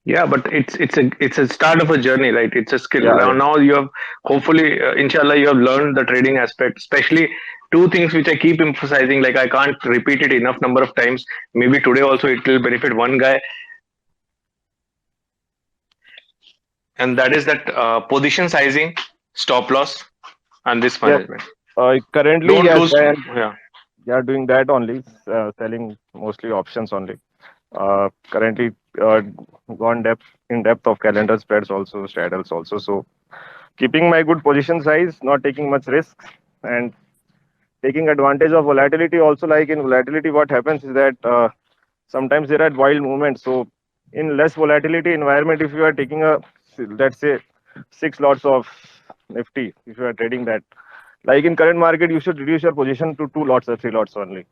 S1: Yeah, but it's a start of a journey, right? It's a skill.
S14: Yeah,
S1: Now you have hopefully, inshallah, you have learned the trading aspect, especially two things which I keep emphasizing. Like I can't repeat it enough number of times. Maybe today also it will benefit one guy, and that is that position sizing, stop loss, and risk
S14: yeah.
S1: management.
S14: Currently,
S1: Don't
S14: yes,
S1: lose.
S14: and
S1: Yeah.
S14: we are doing that only, selling mostly options only. Currently, gone depth of calendar spreads also, straddles also. So keeping my good position size, not taking much risks, and taking advantage of volatility also. Like in volatility, what happens is that sometimes there are wild movements. So in less volatility environment, if you are taking a, let's say, 6 lots of Nifty, if you are trading that, like in current market, you should reduce your position to 2 lots or 3 lots only.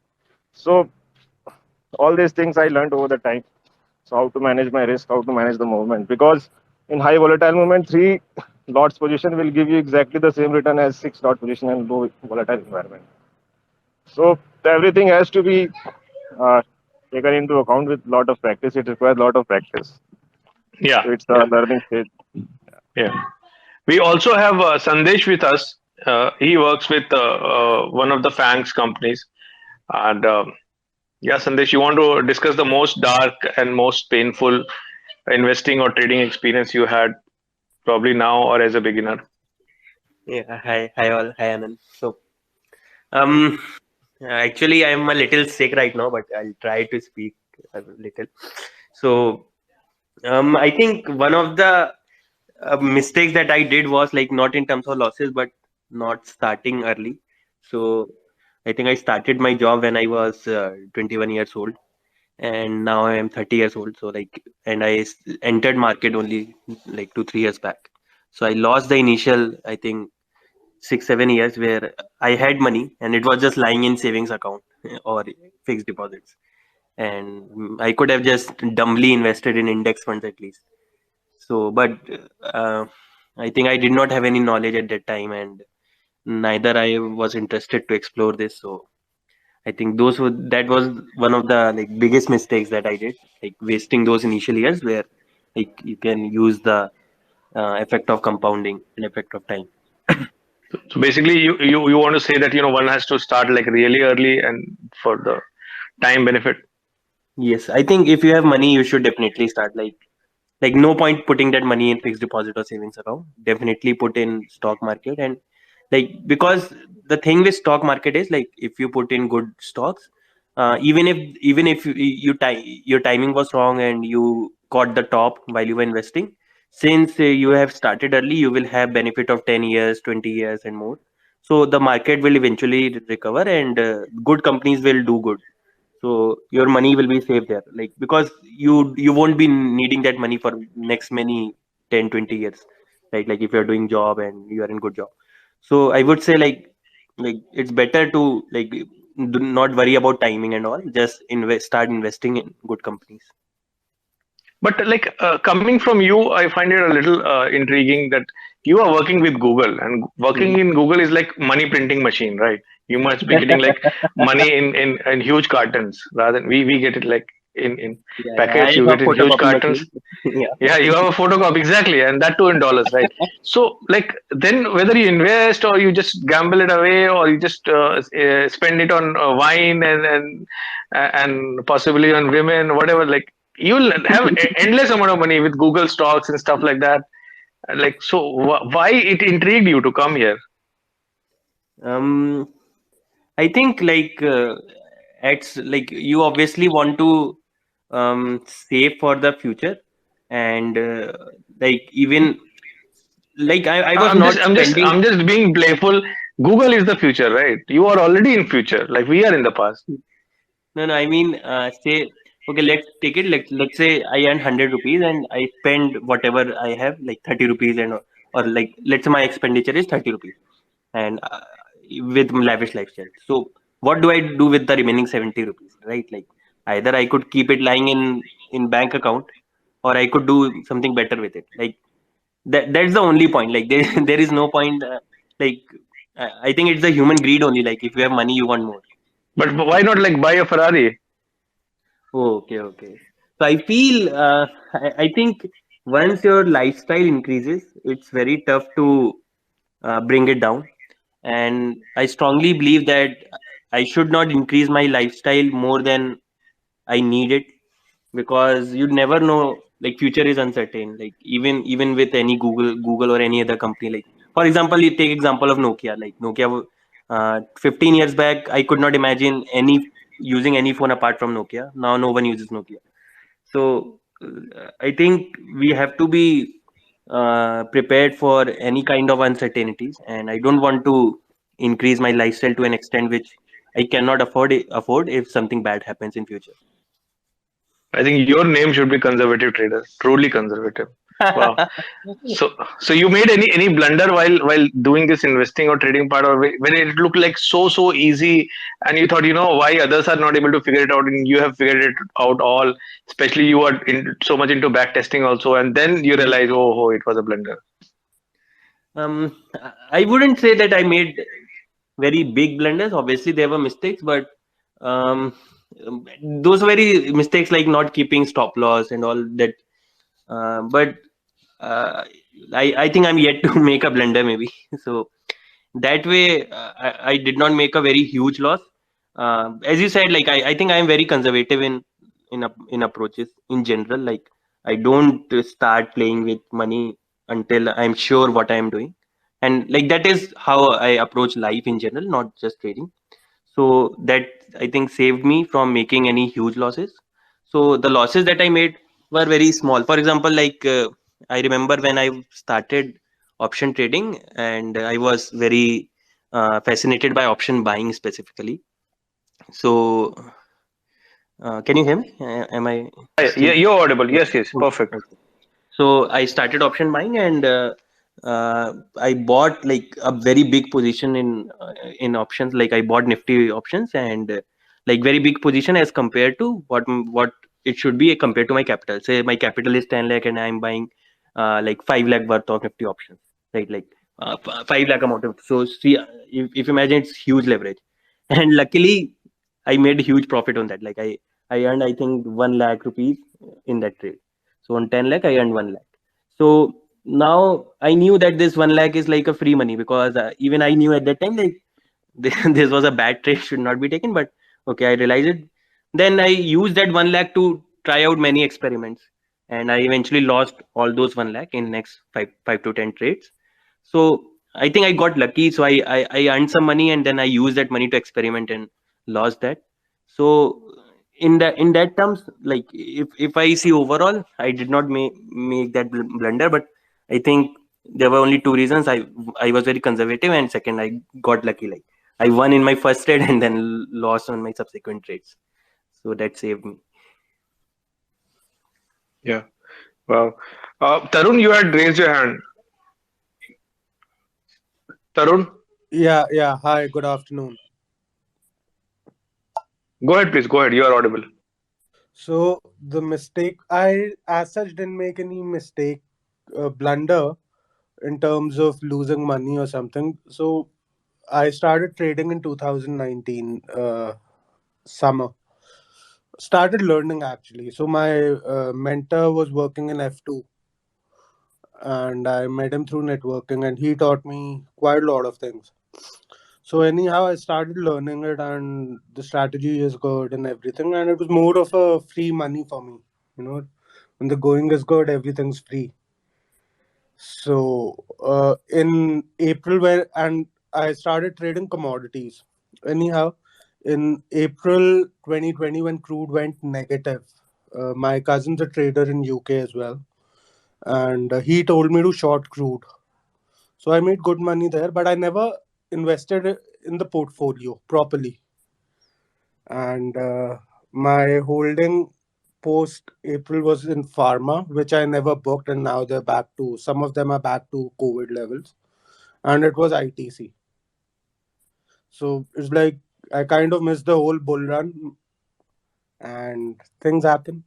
S14: So all these things I learned over the time. So how to manage my risk, how to manage the movement, because in high volatile movement, 3 lots position will give you exactly the same return as 6 lot position in low volatile environment. So everything has to be uh, taken into account with lot of practice. It requires a lot of practice.
S1: Yeah.
S14: So it's
S1: Yeah.
S14: a learning stage.
S1: Yeah. We also have Sandesh with us. He works with one of the FANGs companies. And yeah, Sandesh, you want to discuss the most dark and most painful investing or trading experience you had?
S15: probably now or as a beginner?
S16: Yeah, hi all, hi Anand. So, um, actually, I'm a little sick right now, but I'll try to speak a little. So, I think one of the mistakes that I did was like not in terms of losses, but not starting early. So, I think I started my job when I was 21 years old, and now I am 30 years old. So, like, and entered market only like 2 3 years back. So I lost the initial, I think 6 7 years where I had money and it was just lying in savings account or fixed deposits, and I could have just dumbly invested in index funds at least. So, but uh, I think I did not have any knowledge at that time, and neither I was interested to explore this. So I think that was one of the like biggest mistakes that I did, like wasting those initial years where like you can use the effect of compounding and effect of time.
S15: So basically, you want to say that one has to start like really early and for the time benefit.
S16: Yes, I think if you have money, you should definitely start like no point putting that money in fixed deposit or savings account. Definitely put in stock market, and like because the thing with stock market is like if you put in good stocks, even if your timing was wrong and you caught the top while you were investing, since you have started early, you will have benefit of 10 years, 20 years, and more. So the market will eventually recover, and good companies will do good, so your money will be safe there, like because you won't be needing that money for next many 10 20 years, right? Like if you're doing job and you are in good job. So I would say like it's better to like do not worry about timing and all, just start investing in good companies.
S15: But like coming from you, I find it a little intriguing that you are working with Google, and working in Google is like money printing machine, right? You must be getting like money in huge cartons rather than we get it like in
S16: Yeah, I
S15: packets. You
S16: have
S15: get in huge
S16: photocopy
S15: cartons.
S16: machine. Yeah.
S15: Yeah, you have a photocopy exactly, and that too in dollars, right? So like then whether you invest or you just gamble it away or you just spend it on wine and possibly on women, whatever, like you'll have endless amount of money with Google stocks and stuff like that. Like so, why it intrigued you to come here?
S16: um I think it's like you obviously want to save for the future, and like even like I was
S15: I'm
S16: not
S15: just I'm just
S16: spending.
S15: I'm just being playful. Google is the future, right? You are already in future, like we are in the past.
S16: No, I mean, say, okay, let's take it. Let's say I earn 100 rupees and I spend whatever I have, like 30 rupees, and or like let's say my expenditure is 30 rupees, and with lavish lifestyle. So what do I do with the remaining 70 rupees, right? Like either I could keep it lying in bank account, or I could do something better with it. Like that's the only point. Like there there is no point. Like I think it's the human greed only. Like if you have money, you want more.
S15: But why not like buy a Ferrari?
S16: Oh, okay, okay. So I feel, I think once your lifestyle increases, it's very tough to bring it down. And I strongly believe that I should not increase my lifestyle more than I need it, because you never know. Like future is uncertain. Like even with any Google or any other company. Like for example, you take example of Nokia. Like Nokia, 15 years back, I could not imagine any using any phone apart from Nokia. Now no one uses Nokia. So I think we have to be prepared for any kind of uncertainties, and I don't want to increase my lifestyle to an extent which I cannot afford if something bad happens in future.
S15: I think your name should be conservative trader, truly conservative. Wow. So you made any blunder while doing this investing or trading part, or when it looked like so easy, and you thought why others are not able to figure it out, and you have figured it out all. Especially you are so much into back testing also, and then you realize, oh, it was a blunder.
S16: I wouldn't say that I made very big blunders. Obviously, there were mistakes, but um, those were very mistakes like not keeping stop loss and all that. But uh, I think I'm yet to make a blunder, maybe. So that way, I did not make a very huge loss. As you said, like I think I am very conservative in approaches in general. Like I don't start playing with money until I'm sure what I'm doing. And like that is how I approach life in general, not just trading. So that I think saved me from making any huge losses. So the losses that I made were very small. For example, like I remember when I started option trading, and I was very fascinated by option buying specifically. So can you hear me? Am I
S15: Yeah,
S16: still?
S15: you're audible.
S16: Yeah.
S15: Yes, yes, perfect.
S16: Okay. So I started option buying, and I bought like a very big position in options. Like I bought Nifty options, and like very big position as compared to what it should be compared to my capital. Say my capital is 10 lakh, and I'm buying like 5 lakh worth of Nifty options, right? Like 5 lakh amount of. So see, if you imagine, it's huge leverage, and luckily I made a huge profit on that. Like I earned, I think, 1 lakh rupees in that trade. So on 10 lakh, I earned 1 lakh. So now I knew that this 1 lakh is like a free money, because even I knew at that time, like this was a bad trade, should not be taken. But okay, I realized it. Then I used that 1 lakh to try out many experiments, and I eventually lost all those 1 lakh in next five to 10 trades. So I think I got lucky. So I earned some money, and then I used that money to experiment and lost that. So in that terms, like if I see overall, I did not make that blunder. But I think there were only two reasons. I was very conservative, and second, I got lucky. Like I won in my first trade and then lost on my subsequent trades. So that saved me.
S15: Yeah. Wow. Tarun, you had raised your hand. Tarun,
S17: Yeah. Hi, good afternoon.
S15: go ahead, please. Go ahead. You are audible.
S17: So the mistake, I as such didn't make any mistake, blunder in terms of losing money or something. So I started trading in 2019 summer. Started learning actually. So my mentor was working in F2, and I met him through networking, and he taught me quite a lot of things. So anyhow, I started learning it, and the strategy is good and everything, and it was more of a free money for me. You know, when the going is good, everything's free. So in April, where and I started trading commodities. Anyhow, in April 2020, when crude went negative, my cousin's a trader in UK as well, and he told me to short crude. So I made good money there, but I never invested in the portfolio properly. And my holding post April was in pharma, which I never booked, and now they're back to, some of them are back to COVID levels, and it was ITC. So it's like I kind of missed the whole bull run, and things happen.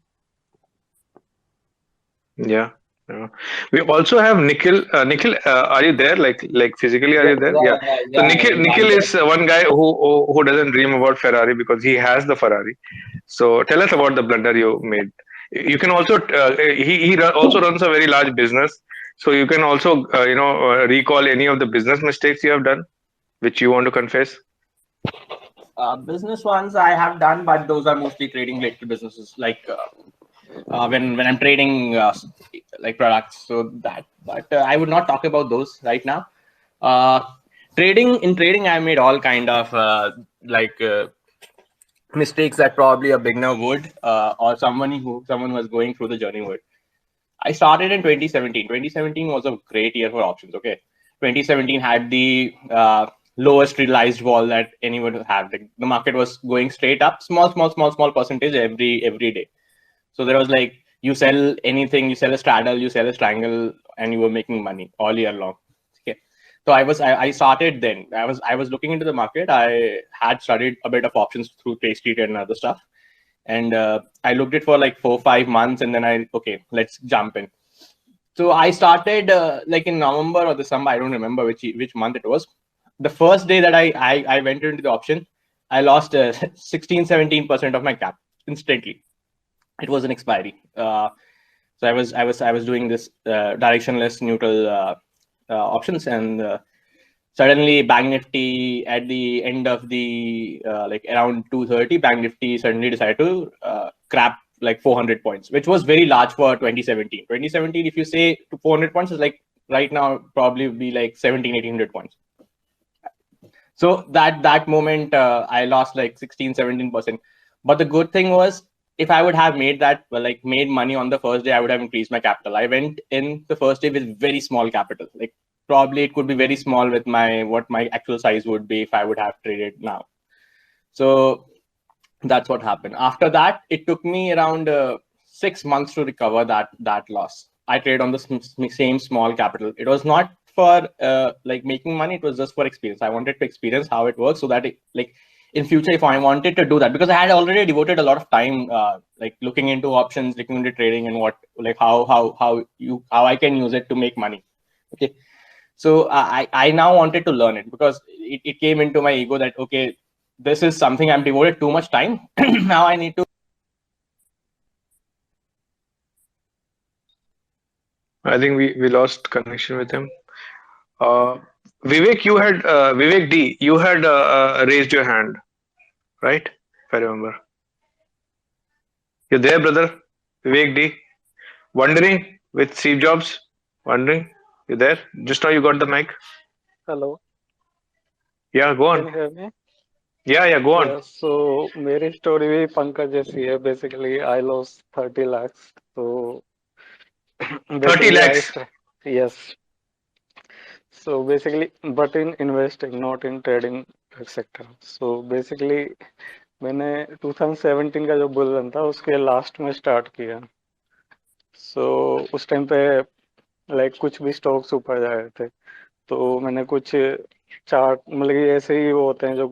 S15: Yeah. Yeah. We also have Nikhil. Nikhil, are you there? Like physically, are you there? Yeah. So Nikhil is one guy who doesn't dream about Ferrari because he has the Ferrari. So tell us about the blunder you made. You can also also runs a very large business. So you can also recall any of the business mistakes you have done, which you want to confess.
S18: Business ones I have done, but those are mostly trading related businesses, like when I'm trading like products. So that, but I would not talk about those right now. Uh, trading, I made all kind of like mistakes that probably a beginner would, or someone who was going through the journey would. I started in 2017. 2017 was a great year for options. Okay, 2017 had the lowest realized vol that anyone would have. The market was going straight up, small percentage every day. So there was like, you sell anything, you sell a straddle, you sell a strangle, and you were making money all year long. Okay. So I started then. I was looking into the market. I had studied a bit of options through K Street and other stuff. And I looked it for like 4 or 5 months, and then okay, let's jump in. So I started like in November or December. I don't remember which month it was. The first day that I went into the option, I lost 16-17% of my cap instantly. It was an expiry. So I was doing this directionless neutral options, and suddenly Bank Nifty at the end of the like around 2:30, Bank Nifty suddenly decided to crap like 400 points, which was very large for 2017. 2017, if you say to 400 points, is like right now probably be like 1700-1800 points. So that moment I lost like 16-17%. But the good thing was, if I would have made that, well, like made money on the first day, I would have increased my capital. I went in the first day with very small capital. Like probably it could be very small with what my actual size would be if I would have traded now. So that's what happened. After that, it took me around 6 months to recover that loss. I traded on the same small capital. It was not for like making money. It was just for experience. I wanted to experience how it works, so that like in future, if I wanted to do that, because I had already devoted a lot of time like looking into options, looking into trading, and what like how I can use it to make money. Okay. So I now wanted to learn it, because it came into my ego that, okay, this is something I'm devoted too much time. Now I need to.
S15: I think we lost connection with him. Vivek, Vivek D, you had raised your hand, right? If I remember. You there, brother? Vivek D. Wondering with Steve Jobs? Wondering? You there? Just now you got the mic.
S19: Hello
S15: Yeah, go
S19: can
S15: on.
S19: You hear me
S15: Yeah, go on.
S19: सो मेरी story भी पंकज जैसी है basically I loss 30 lakhs so
S15: 30
S19: basically
S15: lakhs.
S19: yes so basically but in investing not in trading etc so basically मैंने 2017 का जो bull run था उसके last में स्टार्ट किया so उस टाइम पे लाइक कुछ भी स्टॉक्स ऊपर जा रहे थे तो मैंने कुछ चार्ट मतलब कि ऐसे ही वो होते हैं जो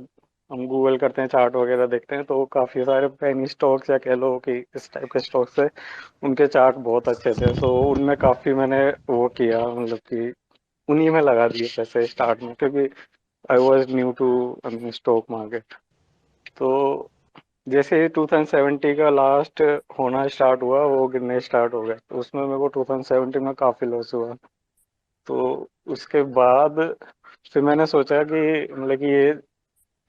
S19: हम गूगल करते हैं चार्ट वगैरह देखते हैं तो काफ़ी सारे पेनी स्टॉक्स या कह लो कि इस टाइप के स्टॉक्स है उनके चार्ट बहुत अच्छे थे सो उनमें काफ़ी मैंने वो किया मतलब कि उन्हीं में लगा दिए पैसे स्टार्ट में क्योंकि I was new to stock market तो जैसे ही 2070 का लास्ट होना स्टार्ट हुआ वो गिरने स्टार्ट हो गया तो उसमें मेरे को 2070 में काफ़ी लॉस हुआ तो उसके बाद फिर मैंने सोचा कि मतलब कि ये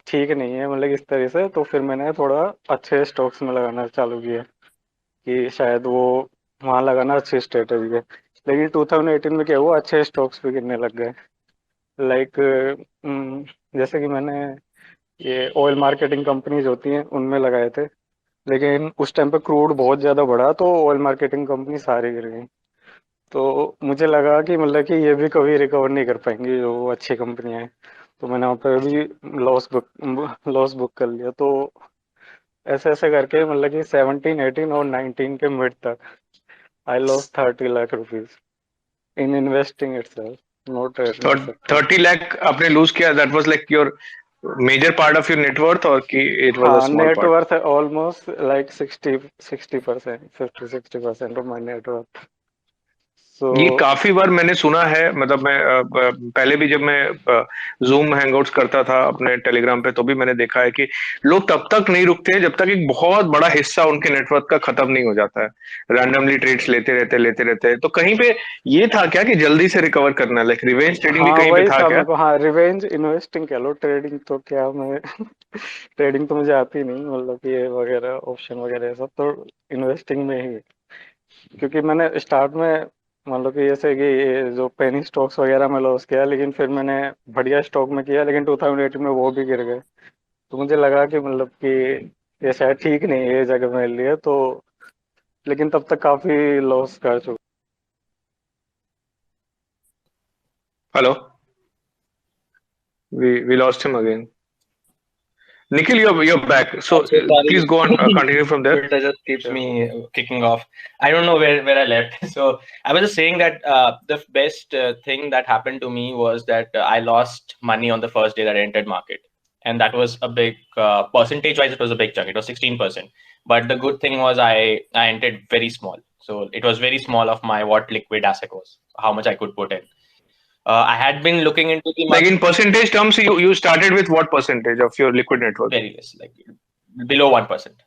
S19: ठीक नहीं है मतलब इस तरह से तो फिर मैंने थोड़ा अच्छे स्टॉक्स में लगाना चालू किया कि शायद वो वहाँ लगाना अच्छी स्ट्रेटेजी है लेकिन 2018 में क्या हुआ अच्छे स्टॉक्स भी गिरने लग गए लाइक जैसे कि मैंने ये ऑयल मार्केटिंग कंपनीज होती हैं उनमें लगाए थे लेकिन उस टाइम पे क्रूड बहुत ज़्यादा बढ़ा तो ऑयल मार्केटिंग कंपनी सारी गिर गई तो मुझे लगा कि मतलब कि ये भी कभी रिकवर नहीं कर पाएंगी जो अच्छी कंपनियां हैं तो मैंने वहाँ पे भी लॉस बुक कर लिया तो ऐसे ऐसे करके मतलब कि 17 18 और 19 के मिड तक I loss 30 lakh rupees in investing itself not trading
S15: So
S19: etcetera
S15: 30 lakh आपने lose किया. That was like your major part of your net worth, or कि it was a
S19: हाँ
S15: small part?
S19: Net worth almost like 60% 50-60% of my net worth so
S15: ये काफी बार मैंने सुना है. मतलब मैं पहले भी जब मैं जूम हैंगआउट्स करता था अपने टेलीग्राम पे, तो भी मैंने देखा है कि लोग तब तक नहीं रुकते हैं जब तक एक बहुत बड़ा हिस्सा उनके नेटवर्क का खत्म नहीं हो जाता है. रैंडमली ट्रेड्स लेते रहते हैं. तो कहीं पे ये था क्या कि जल्दी से रिकवर करना, लाइक रिवेंज ट्रेडिंग भी
S19: हाँ
S15: कहीं पे
S19: वही
S15: था
S19: था
S15: क्या?
S19: मेरे को हाँ रिवेंज इन्वेस्टिंग कह लो ट्रेडिंग तो क्या मैं ट्रेडिंग तो मुझे आती नहीं मतलब कि ये वगैरह ऑप्शन वगैरह ये सब तो इन्वेस्टिंग में ही क्योंकि मैंने स्टार्ट में मतलब कि जैसे कि ये जो पेनी स्टॉक्स वगैरह में लॉस किया लेकिन फिर मैंने बढ़िया स्टॉक में किया लेकिन 2018 में वो भी गिर गए तो मुझे लगा कि मतलब कि ये शायद ठीक नहीं है ये जगह मेरे लिए तो लेकिन तब तक काफी लॉस कर चुका
S15: hello, we lost him again. Nikhil, you're back. So
S18: I'm so
S15: please
S18: sorry.
S15: go on. Continue from there.
S18: Twitter just keeps
S15: Yeah.
S18: me kicking off. I don't know where I left. So I was just saying that the best thing that happened to me was that I lost money on the first day that I entered market. And that was a big percentage-wise, it was a big chunk. It was 16%. But the good thing was I entered very small. So it was very small of my what liquid asset was, how much I could put in. I had been looking into the
S15: Like
S18: market.
S15: in percentage terms, you started with what percentage of your liquid net worth?
S18: Very less, like below 1%.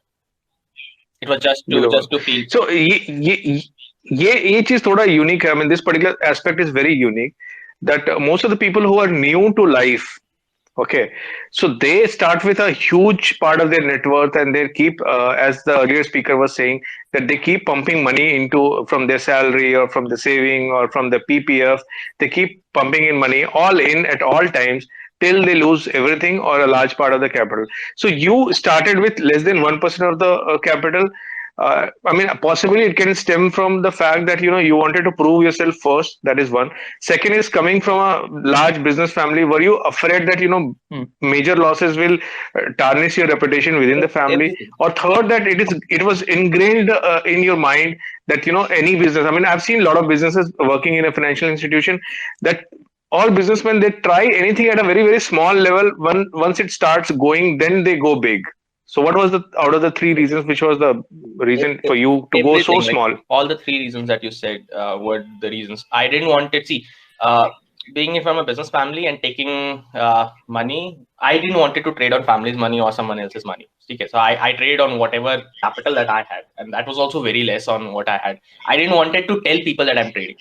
S18: It was just
S15: Below one.
S18: to feel.
S15: So ये चीज थोड़ा unique है. I mean, this particular aspect is very unique. That most of the people who are new to life, Okay, so they start with a huge part of their net worth, and they keep, as the earlier speaker was saying, that they keep pumping money into from their salary or from the saving or from the PPF. They keep pumping in money all in at all times till they lose everything or a large part of the capital. So you started with less than 1% of the capital. I mean, possibly it can stem from the fact that you wanted to prove yourself first. That is one. Second is coming from a large business family. Were you afraid that major losses will tarnish your reputation within the family?
S18: Everything.
S15: Or third, that it was ingrained in your mind that any business. I mean, I've seen a lot of businesses working in a financial institution that all businessmen, they try anything at a very very small level. Once it starts going, then they go big. So what was the out of the three reasons, which was the reason for you to go so
S18: Everything, like
S15: small?
S18: all the three reasons that you said were the reasons. I didn't want it. See, uh, being from a business family and taking money, I didn't want it to trade on family's money or someone else's money. Okay, so I traded on whatever capital that I had, and that was also very less on what I had. I didn't want it to tell people that I'm trading,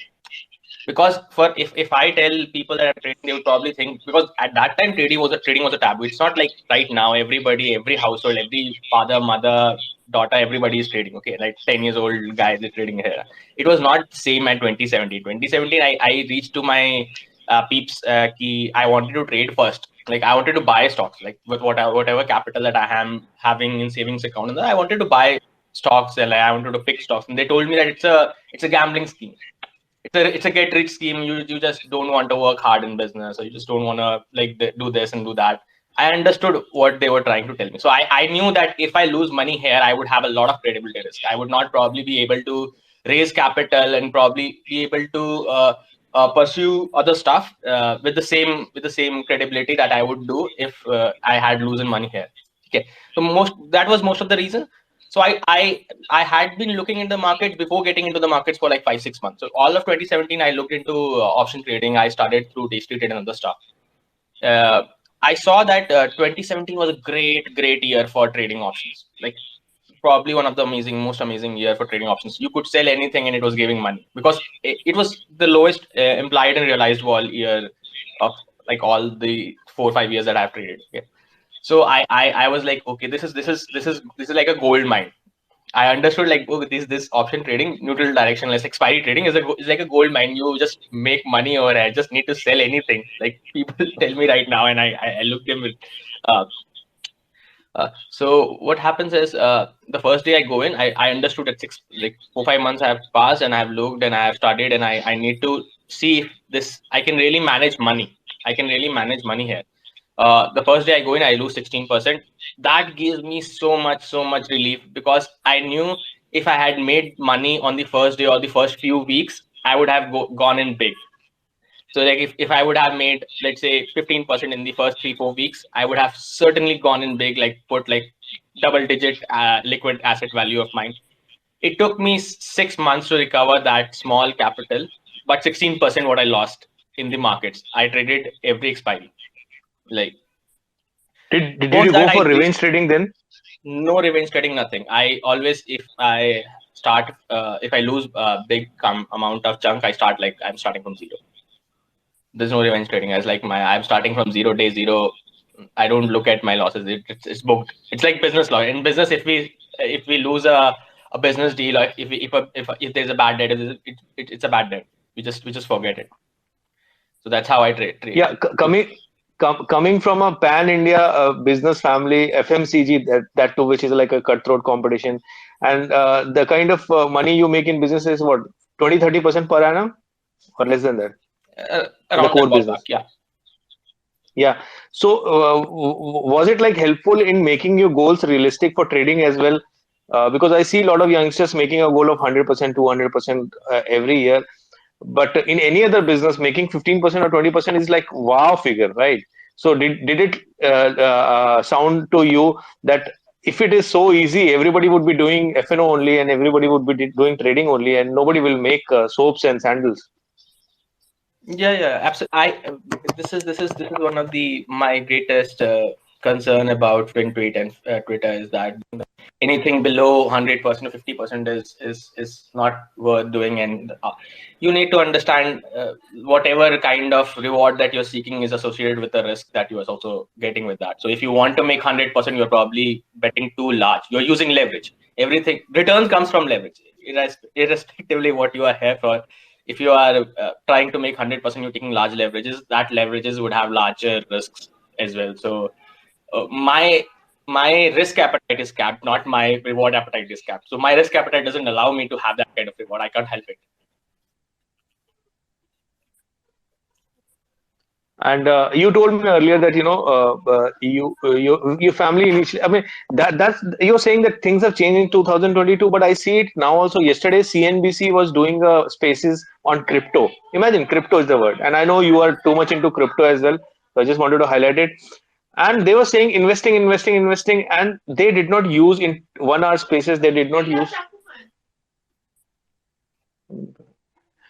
S18: because for if I tell people that I'm trading, they would probably think, because at that time trading was a taboo. It's not like right now everybody, every household, every father, mother, daughter, everybody is trading. Okay, like 10 years old guys are trading here. It was not same at 2017. 2017, I reached to my peeps key. I wanted to trade first. Like I wanted to buy stocks, like with whatever capital that I am having in savings account, and then I wanted to buy stocks, and I wanted to pick stocks. And they told me that it's a gambling scheme. It's a get rich scheme. You just don't want to work hard in business, or you just don't want to like do this and do that. I understood what they were trying to tell me. So I knew that if I lose money here, I would have a lot of credibility risk. I would not probably be able to raise capital and probably be able to pursue other stuff with the same credibility that I would do if I had losing money here. Okay, so that was most of the reason. So I had been looking into the markets before getting into the markets for like 5-6 months. So all of 2017, I looked into option trading. I started through day street and other stuff. Uh, I saw that 2017 was a great year for trading options. Like probably one of the most amazing year for trading options. You could sell anything and it was giving money, because it was the lowest implied and realized vol year of like all the 4 or 5 years that I've traded. Okay. So I was like, okay, this is like a gold mine. I understood like, oh, this option trading, neutral directionless expiry trading is like a gold mine. You just make money over there. Just need to sell anything. Like people tell me right now, and I look them with. Uh, so what happens is the first day I go in, I understood that 4-5 months have passed, and I've looked and I have studied, and I need to see if this I can really manage money. I can really manage money here. The first day I go in, I lose 16%. That gives me so much relief, because I knew if I had made money on the first day or the first few weeks, I would have gone in big. So like if I would have made, let's say, 15% in the first 3-4 weeks, I would have certainly gone in big, like put like double digit liquid asset value of mine. It took me 6 months to recover that small capital, but 16% what I lost in the markets. I traded every expiry. Like
S15: Did
S18: post
S15: you go
S18: that,
S15: for
S18: I
S15: revenge
S18: reached
S15: trading then?
S18: no revenge trading, nothing. I always, if I start, if I lose a big amount of chunk, I start like I'm starting from zero. There's no revenge trading. As like I'm starting from zero, day zero. I don't look at my losses. It's booked. It's like business law. In business, if we lose a business deal, or if there's a bad debt, it's a bad debt. We just forget it. So that's how I trade.
S15: Yeah, coming from a pan India business family, FMCG, that too, which is like a cutthroat competition, and the kind of money you make in business is what, 20-30% per annum or less than that in the
S18: Around that
S15: core
S18: ballpark.
S15: business.
S18: Yeah.
S15: Yeah. So, was it like helpful in making your goals realistic for trading as well? Because I see a lot of youngsters making a goal of 100%, 200% every year. But in any other business, making 15% or 20% is like wow figure, right? So, did it sound to you that if it is so easy, everybody would be doing FNO only, and everybody would be doing trading only, and nobody will make soaps and sandals?
S18: Yeah, absolutely. This is one of the my greatest concern about Twin Tweet and Twitter is that anything below 100% or 50% is not worth doing, and you need to understand whatever kind of reward that you're seeking is associated with the risk that you are also getting with that. So if you want to make 100%, you're probably betting too large. You're using leverage. Everything returns comes from leverage, irrespectively what you are here for. If you are trying to make 100%, you're taking large leverages. That leverages would have larger risks as well. So my risk appetite is capped, not my reward appetite is capped. So my risk appetite doesn't allow me to have that kind of reward. I can't help it.
S15: And you told me earlier that your family initially. I mean that's you're saying that things have changed in 2022, but I see it now also. Yesterday, CNBC was doing spaces on crypto. Imagine, crypto is the word, and I know you are too much into crypto as well. So I just wanted to highlight it. And they were saying investing, and they did not use in 1 hour spaces. They did not use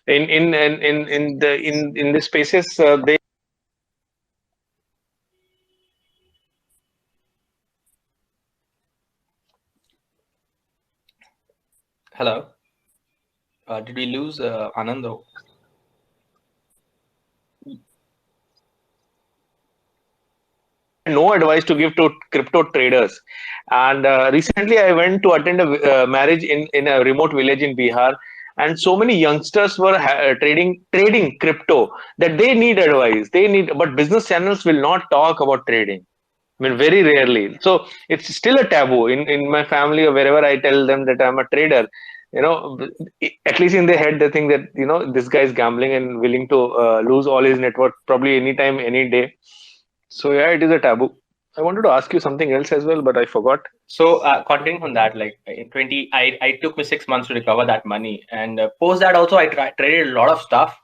S15: in the spaces. They
S18: Hello. Did we lose Anando?
S15: no advice to give to crypto traders. And recently, I went to attend a marriage in a remote village in Bihar, and so many youngsters were trading crypto that they need advice. They need, but business channels will not talk about trading. I mean, very rarely. So it's still a taboo in my family or wherever I tell them that I'm a trader. At least in their head, they think that this guy is gambling and willing to lose all his net worth probably anytime, any day. So yeah, it is a taboo. I wanted to ask you something else as well, but I forgot.
S18: So continuing on that, like in 20, I took me 6 months to recover that money, and post that also I traded a lot of stuff.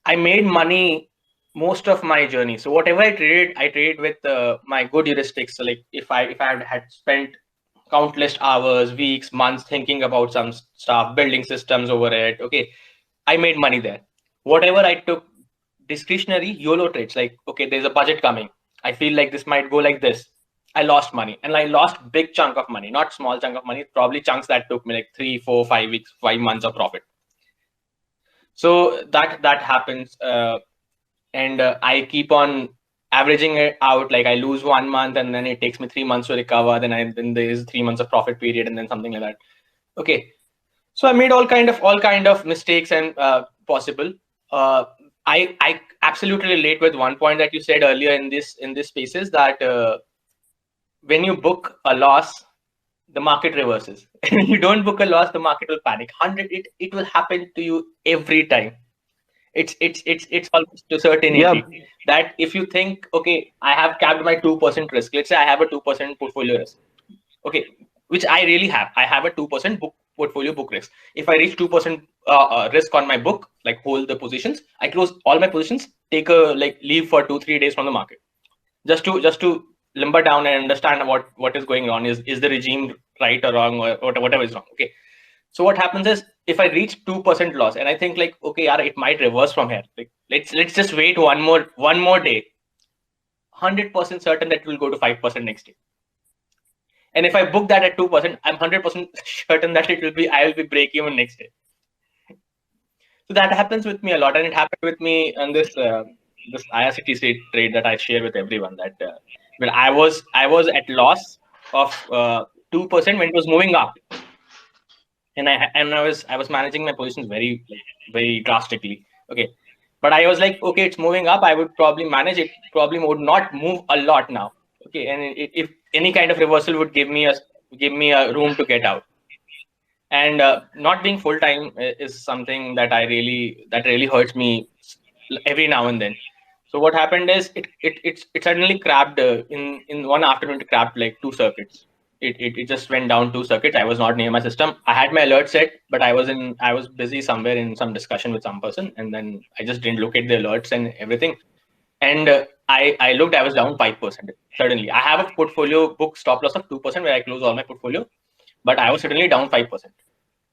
S18: I made money most of my journey. So whatever I traded with my good heuristics. So like if I had spent countless hours, weeks, months thinking about some stuff, building systems over it, okay, I made money there. Whatever I took discretionary YOLO trades, like okay, there's a budget coming, I feel like this might go like this, I lost money, and I lost big chunk of money, not small chunk of money, probably chunks that took me like 3, 4, 5 weeks, 5 months of profit. So that happens, and I keep on averaging it out. Like I lose 1 month, and then it takes me 3 months to recover. Then there is 3 months of profit period, and then something like that. Okay, so I made all kind of mistakes and possible. I absolutely relate with one point that you said earlier in this spaces, that when you book a loss, the market reverses. And when you don't book a loss, the market will panic. It will happen to you every time. It's almost to certainty that if you think, okay, I have capped my 2% risk. Let's say I have a 2% portfolio risk. Okay, which I really have. I have a 2% portfolio book risk. If I reach 2% risk on my book, like hold the positions, I close all my positions, take a leave for 2-3 days from the market, just to limber down and understand what is going on. Is the regime right or wrong, or whatever is wrong? Okay. So what happens is, if I reach 2% loss and I think like, okay, yeah, it might reverse from here. Like let's just wait one more day. 100% certain that it will go to 5% next day. And if I book that at 2%, I'm 100% certain that I will be break even next day. So that happens with me a lot, and it happened with me on this IRCTC trade that I share with everyone. That when I was at loss of 2% when it was moving up, and I was managing my positions very drastically. Okay, but I was like, okay, it's moving up, I would probably manage it, probably would not move a lot now. Okay, and if any kind of reversal would give me a room to get out. And not being full time is something that really hurts me every now and then. So what happened is it suddenly crapped in one afternoon. It crapped like 2 circuits. It just went down 2 circuits. I was not near my system. I had my alert set, but I was busy somewhere in some discussion with some person, and then I just didn't look at the alerts and everything. And I looked, I was down 5% suddenly. I have a portfolio book stop loss of 2% where I close all my portfolio, but I was suddenly down 5%.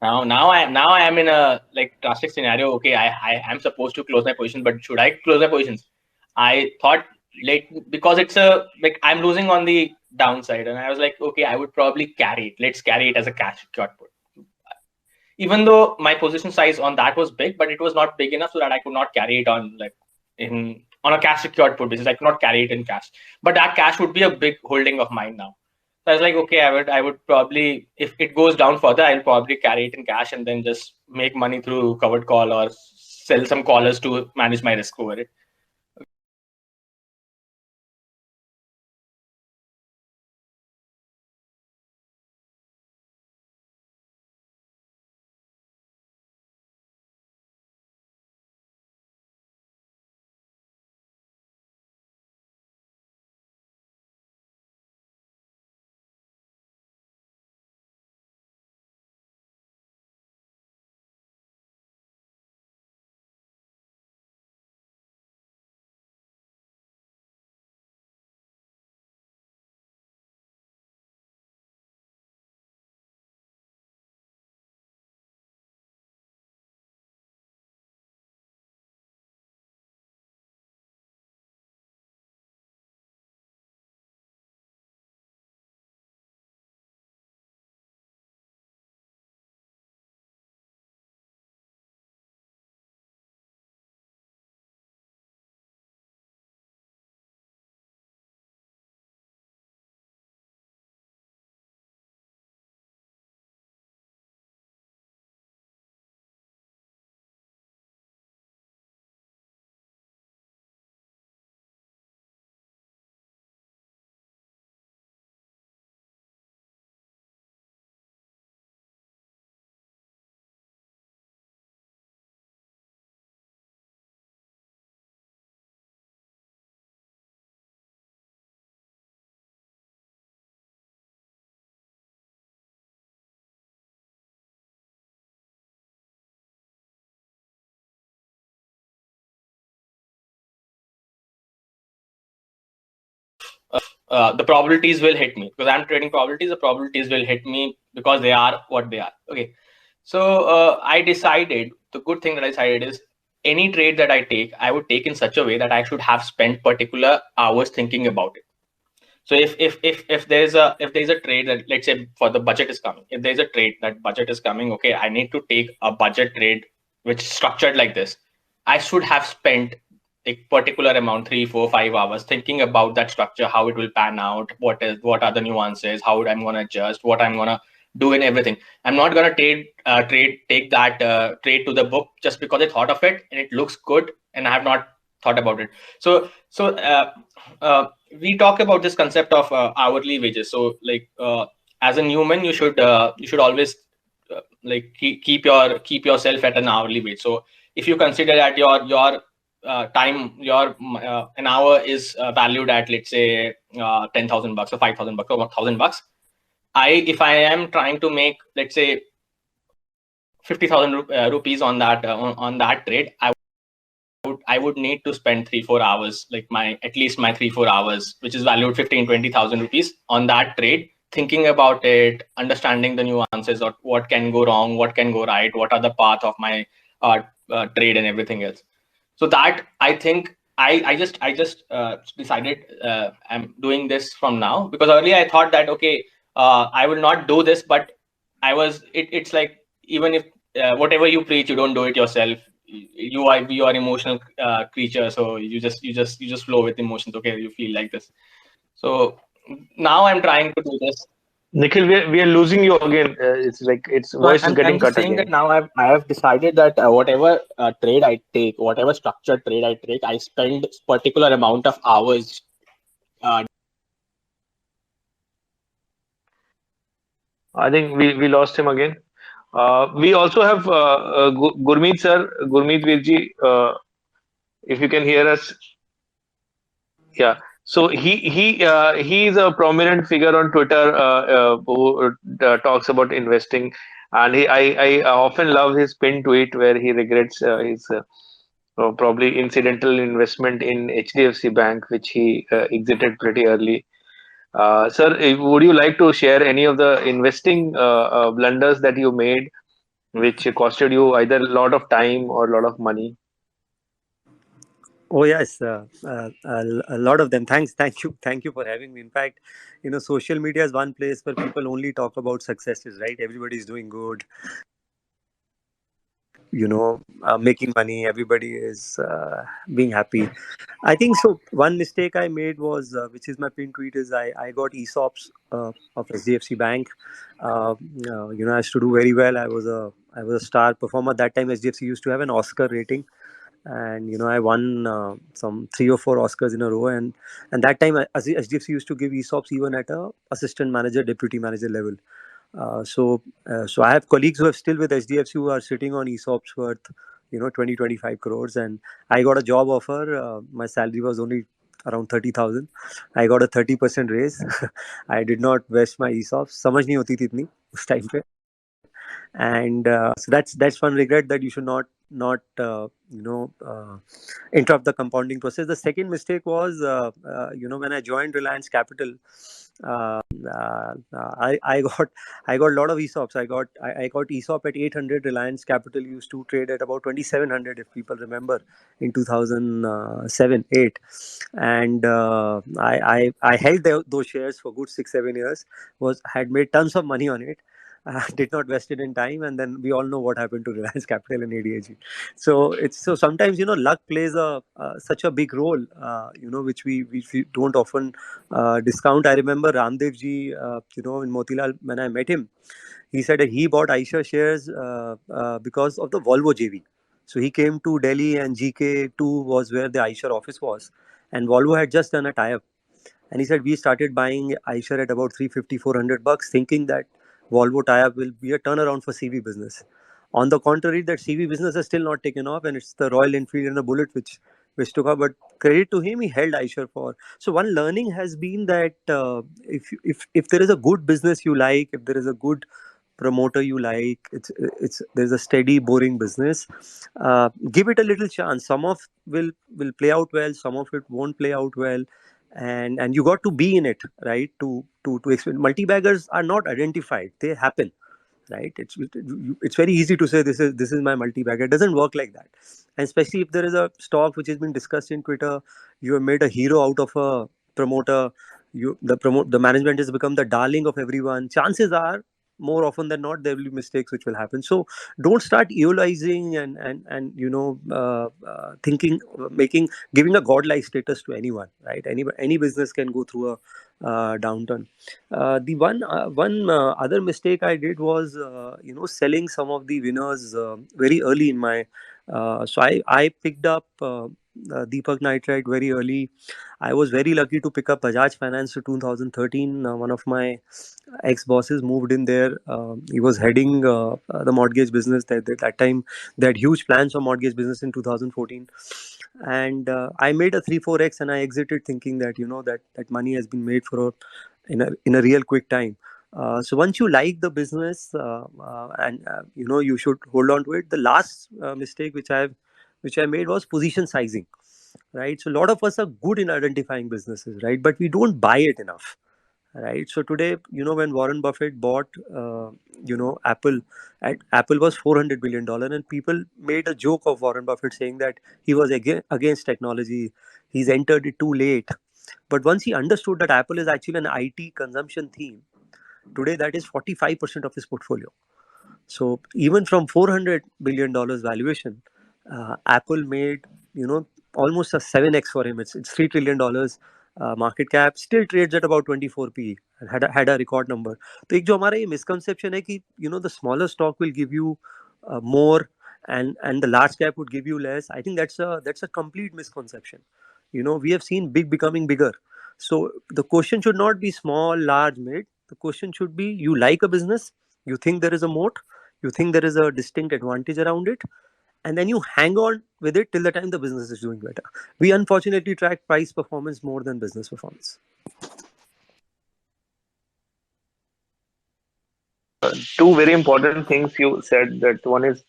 S18: Now I am in a drastic scenario. Okay, I am supposed to close my position, but should I close my positions? I thought because it's a like I'm losing on the downside, and I was like, okay, I would probably carry it. Let's carry it as a cash secured put. Even though my position size on that was big, but it was not big enough so that I could not carry it on like in on a cash secured put basis. I could not carry it in cash, but that cash would be a big holding of mine now. So I was like, okay, I would probably, if it goes down further, I'll probably carry it in cash and then just make money through covered call or sell some callers to manage my risk over it. The probabilities will hit me because I'm trading probabilities. The probabilities will hit me because they are what they are. Okay. So I decided, the good thing that I decided is any trade that I take, I would take in such a way that I should have spent particular hours thinking about it. So if there's a trade that, let's say, for the budget is coming, if there's a trade that budget is coming, okay, I need to take a budget trade which is structured like this. I should have spent a particular amount, 3 4 5 hours thinking about that structure, how it will pan out, what are the nuances, how I'm going to adjust, what I'm going to do in everything. I'm not going to take that trade to the book just because I thought of it and it looks good and I have not thought about it. So we talk about this concept of hourly wages. So like as a human, you should always like keep yourself at an hourly wage. So if you consider that your time, your an hour is valued at, let's say, $10,000 or $5,000 or $1,000. If I am trying to make, let's say, 50,000 rupees on that trade, I would need to spend 3 4 hours, like at least my 3 4 hours, which is valued 15 20,000 rupees on that trade, thinking about it, understanding the nuances of what can go wrong, what can go right, what are the path of my trade and everything else. So that, I think, I just decided I'm doing this from now, because earlier I thought that, okay, I will not do this, but it's like, even if whatever you preach, you don't do it yourself. You are emotional creature, so you just flow with emotions. Okay, you feel like this. So now I'm trying to do this.
S15: Nikhil, we are losing you again. It's like its
S18: No,
S15: voice is getting
S18: I'm just
S15: cut
S18: saying that
S15: again.
S18: now I have decided that whatever trade I take, whatever structured trade I take, I spend particular amount of hours.
S15: I think we lost him again. We also have Gurmeet sir, Gurmeet Virji. If you can hear us, yeah. So he is a prominent figure on Twitter who talks about investing, and I often love his pin tweet where he regrets his probably incidental investment in HDFC Bank, which he exited pretty early. Sir, would you like to share any of the investing blunders that you made, which costed you either a lot of time or a lot of money?
S20: Oh yes, a lot of them. Thank you for having me. In fact, social media is one place where people only talk about successes, right? Everybody's doing good, making money. Everybody is being happy. I think so. One mistake I made was, which is my pin tweet, is I got ESOPs of SDFC Bank. I used to do very well. I was a star performer. That time SDFC used to have an Oscar rating, and I won some 3 or 4 Oscars in a row. And that time SDFC used to give ESOPs even at a assistant manager, deputy manager level. So I have colleagues who are still with SDFC who are sitting on ESOPs worth 20-25 crores, and I got a job offer. My salary was only around 30,000. I got a 30% raise. I did not vest my ESOPs. समझ नहीं होती थी इतनी उस time पे. And so that's one regret, that you should not interrupt the compounding process. The second mistake was, when I joined Reliance Capital, I got a lot of ESOPs. I got ESOP at 800. Reliance Capital used to trade at about 2,700, if people remember, in 2007-8. And I held those shares for good 6-7 years. Had made tons of money on it. Did not vest it in time, and then we all know what happened to Reliance Capital and ADAG. So sometimes luck plays such a big role, which we don't often discount. I remember Ramdev ji, in Motilal, when I met him, he said that he bought Aisha shares because of the Volvo JV. So he came to Delhi, and GK2 was where the Aisha office was, and Volvo had just done a tie-up. And he said, we started buying Aisha at about 350-400 bucks, thinking that Volvo tie-up will be a turnaround for CV business. On the contrary, that CV business has still not taken off, and it's the Royal Enfield and the Bullet which took off. But credit to him, he held Aisha for. So one learning has been that if there is a good business you like, if there is a good promoter you like, it's there's a steady, boring business. Give it a little chance. Some of will play out well, some of it won't play out well, and you got to be in it, right? To explain. Multi-baggers are not identified; they happen, right? It's very easy to say this is my multi-bagger. It doesn't work like that, and especially if there is a stock which has been discussed in Twitter, you have made a hero out of a promoter. The management has become the darling of everyone. Chances are, more often than not, there will be mistakes which will happen. So don't start eulizing and thinking, making giving a godlike status to anyone, right? Any business can go through a downturn. The one other mistake I did was selling some of the winners very early in my. So I picked up Deepak Nitrite very early. I was very lucky to pick up Bajaj Finance to 2013. One of my ex-bosses moved in there. He was heading the mortgage business. That time they had huge plans for mortgage business in 2014. And I made a 3-4x, and I exited thinking that that money has been made in a real quick time. So once you like the business, and you should hold on to it. The last mistake which I made was position sizing, right? So a lot of us are good in identifying businesses, right? But we don't buy it enough, right? So today, when Warren Buffett bought Apple, Apple was $400 billion, and people made a joke of Warren Buffett, saying that he was against technology, he's entered it too late. But once he understood that Apple is actually an IT consumption theme, today that is 45% of his portfolio. So even from $400 billion valuation, Apple made almost a 7x for him. It's $3 trillion market cap. Still trades at about 24 p. Had a record number. तो एक जो हमारा ये misconception है कि the smaller stock will give you more, and the large cap would give you less. I think that's a complete misconception. We have seen big becoming bigger. So the question should not be small, large, mid. The question should be, you like a business, you think there is a moat, you think there is a distinct advantage around it, and then you hang on with it till the time the business is doing better. We unfortunately track price performance more than business performance.
S15: Two very important things you said. That one is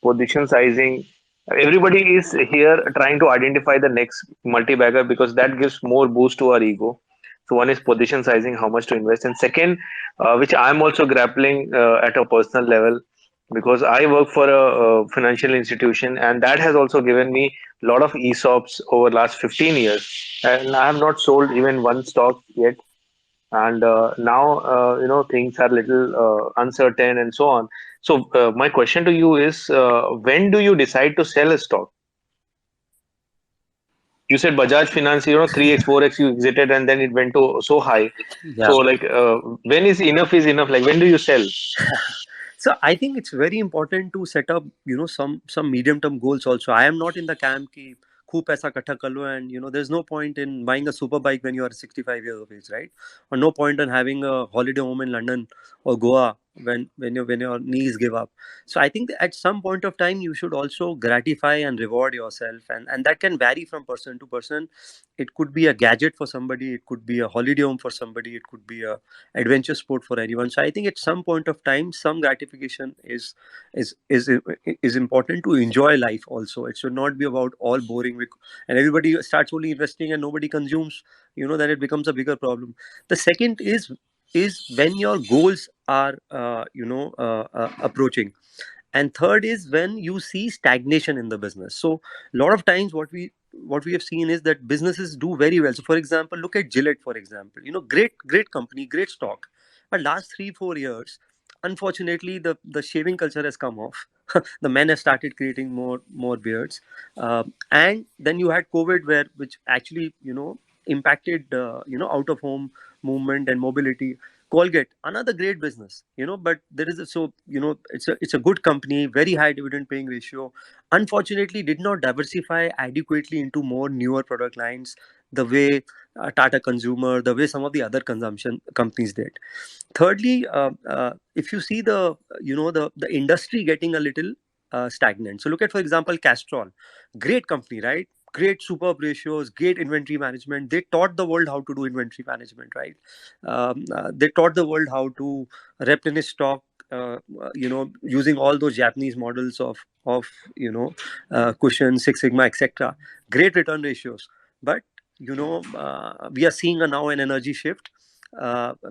S15: position sizing. Everybody is here trying to identify the next multi-bagger because that gives more boost to our ego. So one is position sizing, how much to invest, and second, which I'm also grappling at a personal level, because I work for a financial institution, and that has also given me a lot of ESOPs over last 15 years, and I have not sold even one stock yet. And now, things are little uncertain and so on. So my question to you is, when do you decide to sell a stock? You said Bajaj Finance, 3x, 4x you exited, and then it went to so high. So
S20: Yeah.
S15: like, when is enough? Like, when do you sell?
S20: So I think it's very important to set up, some medium term goals also. I am not in the camp ki खूब पैसा इकट्ठा कर लो, and there's no point in buying a super bike when you are 65 years of age, right? Or no point in having a holiday home in London or Goa when your knees give up. So I think that at some point of time you should also gratify and reward yourself, and that can vary from person to person. It could be a gadget for somebody, it could be a holiday home for somebody, it could be a adventure sport for anyone. So I think at some point of time, some gratification is important to enjoy life also. It should not be about all boring, and everybody starts only investing and nobody consumes. Then it becomes a bigger problem. The second is when your goals are approaching, and third is when you see stagnation in the business. So a lot of times what we have seen is that businesses do very well. So for example, look at Gillette, for example. Great company, great stock, but last 3-4 years, unfortunately, the shaving culture has come off. The men have started creating more beards, and then you had COVID, which actually impacted out of home movement and mobility. Colgate, another great business, but there is it's a good company, very high dividend paying ratio. Unfortunately, did not diversify adequately into more newer product lines, the way Tata Consumer, the way some of the other consumption companies did. Thirdly, if you see the industry getting a little stagnant. So look at, for example, Castrol, great company, right? Great superb ratios, great inventory management. They taught the world how to do inventory management, right? They taught the world how to replenish stock, using all those Japanese models of cushion, Six Sigma, etc. Great return ratios, but we are seeing now an energy shift.